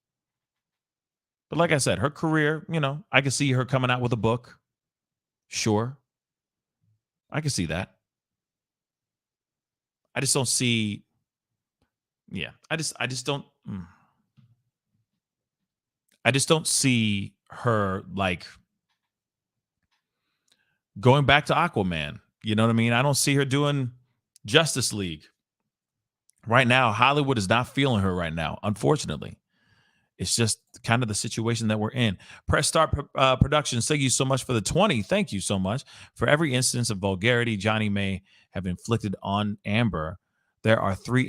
But like I said, her career, I can see her coming out with a book. Sure. I can see that. I just don't see Yeah, I just don't. I just don't see her like going back to Aquaman. You know what I mean? I don't see her doing Justice League right now. Hollywood is not feeling her right now, unfortunately. It's just kind of the situation that we're in. Press Start Productions, thank you so much for the 20. Thank you so much. For every instance of vulgarity Johnny may have inflicted on Amber, there are 3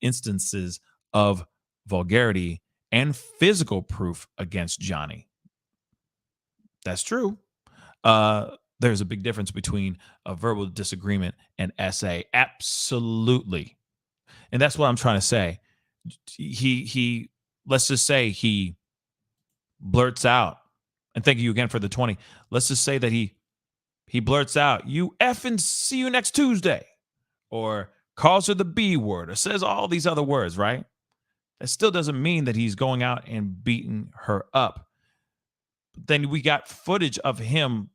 instances of vulgarity and physical proof against Johnny. That's true. There's a big difference between a verbal disagreement and SA. Absolutely. And that's what I'm trying to say. He let's just say he blurts out, and thank you again for the 20. Let's just say that he blurts out, "You effing see you next Tuesday," or calls her the B word, or says all these other words, right? That still doesn't mean that he's going out and beating her up. Then we got footage of him.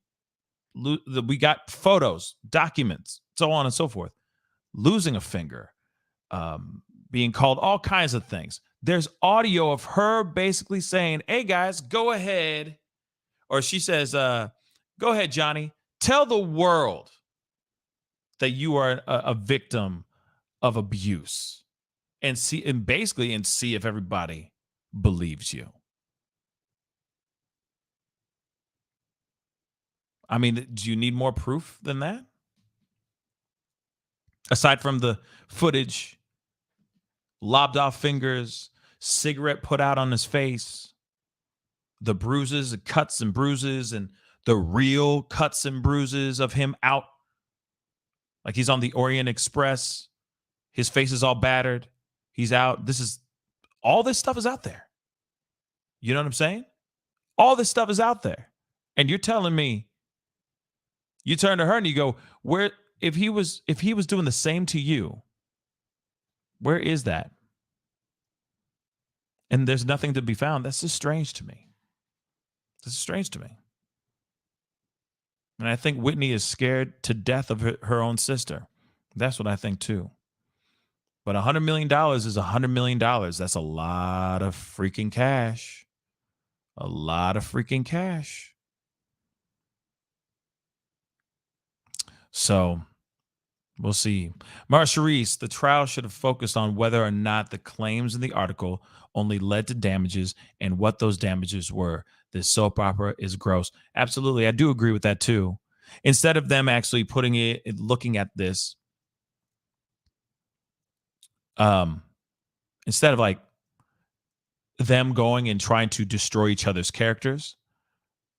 We got photos, documents, so on and so forth. Losing a finger, being called all kinds of things. There's audio of her basically saying, "Hey guys, go ahead." Or she says, "Go ahead, Johnny. Tell the world that you are a victim of abuse and see if everybody believes you." I mean, do you need more proof than that? Aside from the footage, lobbed off fingers, cigarette put out on his face, the bruises, the cuts and bruises, and the real cuts and bruises of him out like he's on the Orient Express. His face is all battered. He's out. All this stuff is out there. You know what I'm saying? All this stuff is out there. And you're telling me, you turn to her and you go, where, if he was doing the same to you, where is that? And there's nothing to be found. That's just strange to me. This is strange to me. And I think Whitney is scared to death of her own sister. That's what I think too. But $100 million is $100 million. That's a lot of freaking cash. A lot of freaking cash. So we'll see. Marsharice, the trial should have focused on whether or not the claims in the article only led to damages and what those damages were. This soap opera is gross. Absolutely. I do agree with that too. Instead of them actually looking at this, instead of like them going and trying to destroy each other's characters,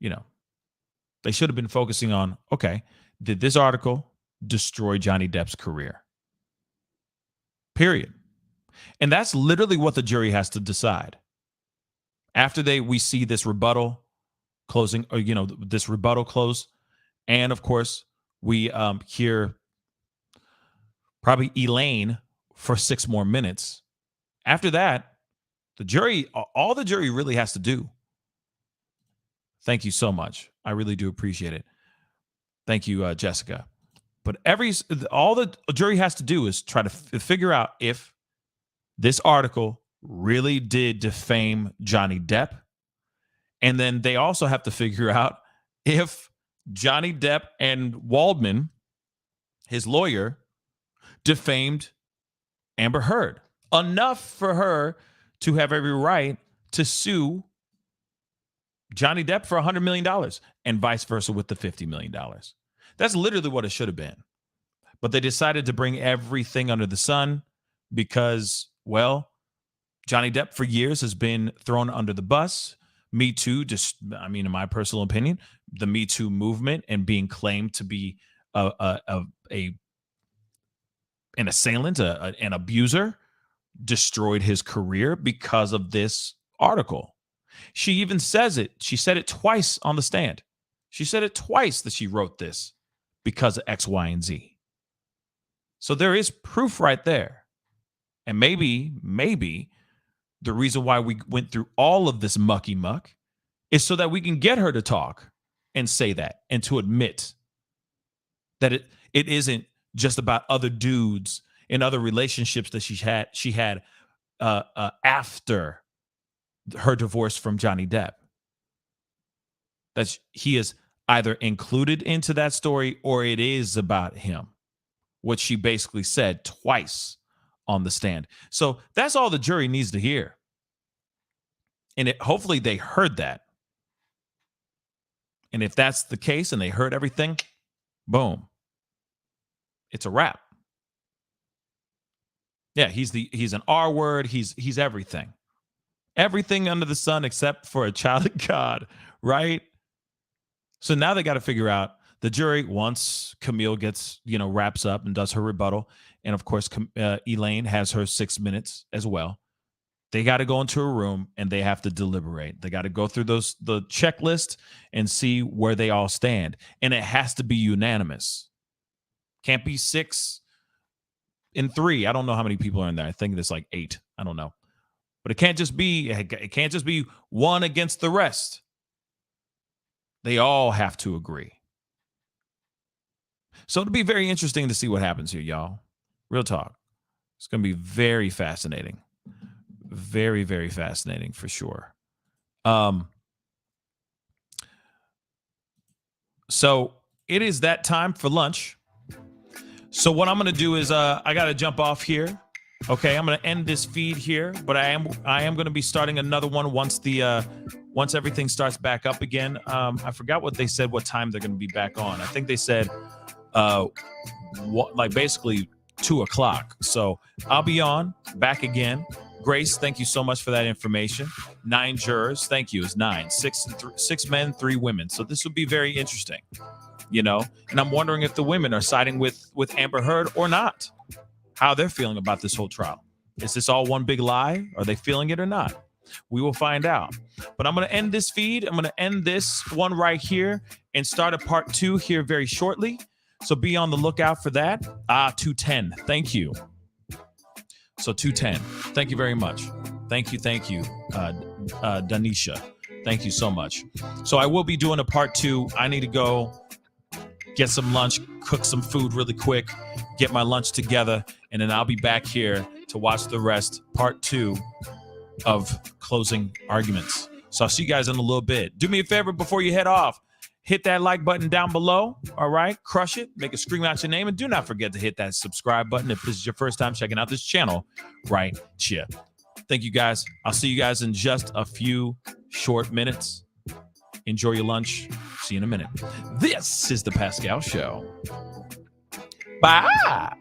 they should have been focusing on, okay, did this article destroy Johnny Depp's career? Period. And that's literally what the jury has to decide. After we see this rebuttal closing, or this rebuttal close, and of course we hear probably Elaine for 6 more minutes. After that, all the jury really has to do. Thank you so much. I really do appreciate it. Thank you, Jessica. But all the jury has to do is try to figure out if this article really did defame Johnny Depp. And then they also have to figure out if Johnny Depp and Waldman, his lawyer, defamed Amber Heard enough for her to have every right to sue Johnny Depp for $100 million and vice versa with the $50 million. That's literally what it should have been. But they decided to bring everything under the sun because, well, Johnny Depp for years has been thrown under the bus. Me Too, in my personal opinion, the Me Too movement and being claimed to be an assailant, an abuser, destroyed his career because of this article. She even says it. She said it twice on the stand. She said it twice that she wrote this because of X, Y, and Z. So there is proof right there. And maybe the reason why we went through all of this mucky muck is so that we can get her to talk and say that and to admit that it isn't just about other dudes and other relationships that she had after her divorce from Johnny Depp. That he is either included into that story or it is about him, what she basically said twice on the stand. So that's all the jury needs to hear. And hopefully they heard that. And if that's the case and they heard everything, boom, it's a wrap. Yeah, he's an R word. He's everything. Everything under the sun except for a child of God, right? So now they got to figure out, the jury, once Camille gets, wraps up and does her rebuttal, and of course Elaine has her 6 minutes as well. They got to go into a room and they have to deliberate. They got to go through the checklist and see where they all stand. And it has to be unanimous. Can't be 6-3. I don't know how many people are in there. I think there's like 8. I don't know. But it can't just be one against the rest. They all have to agree. So it'll be very interesting to see what happens here, y'all. Real talk. It's going to be very fascinating. Very, very fascinating for sure. So it is that time for lunch. So what I'm going to do is I got to jump off here. Okay, I'm going to end this feed here, but I am going to be starting another one once everything starts back up again. I forgot what they said, what time they're going to be back on. I think they said basically 2:00. So I'll be on back again. Grace, thank you so much for that information. 9 jurors, thank you. It's 9, 6 men, 3 women. So this will be very interesting, And I'm wondering if the women are siding with Amber Heard or not. How they're feeling about this whole trial. Is this all one big lie? Are they feeling it or not? We will find out. But I'm going to end this feed. I'm going to end this one right here and start a part 2 here very shortly. So be on the lookout for that. 210. Thank you. So 210. Thank you very much. Thank you. Danisha. Thank you so much. So I will be doing a part 2. I need to go get some lunch, cook some food really quick, get my lunch together, and then I'll be back here to watch the rest, part 2 of closing arguments. So I'll see you guys in a little bit. Do me a favor before you head off. Hit that like button down below. All right. Crush it. Make a scream out your name. And do not forget to hit that subscribe button if this is your first time checking out this channel right here. Thank you, guys. I'll see you guys in just a few short minutes. Enjoy your lunch. See you in a minute. This is The Pascal Show. Bye.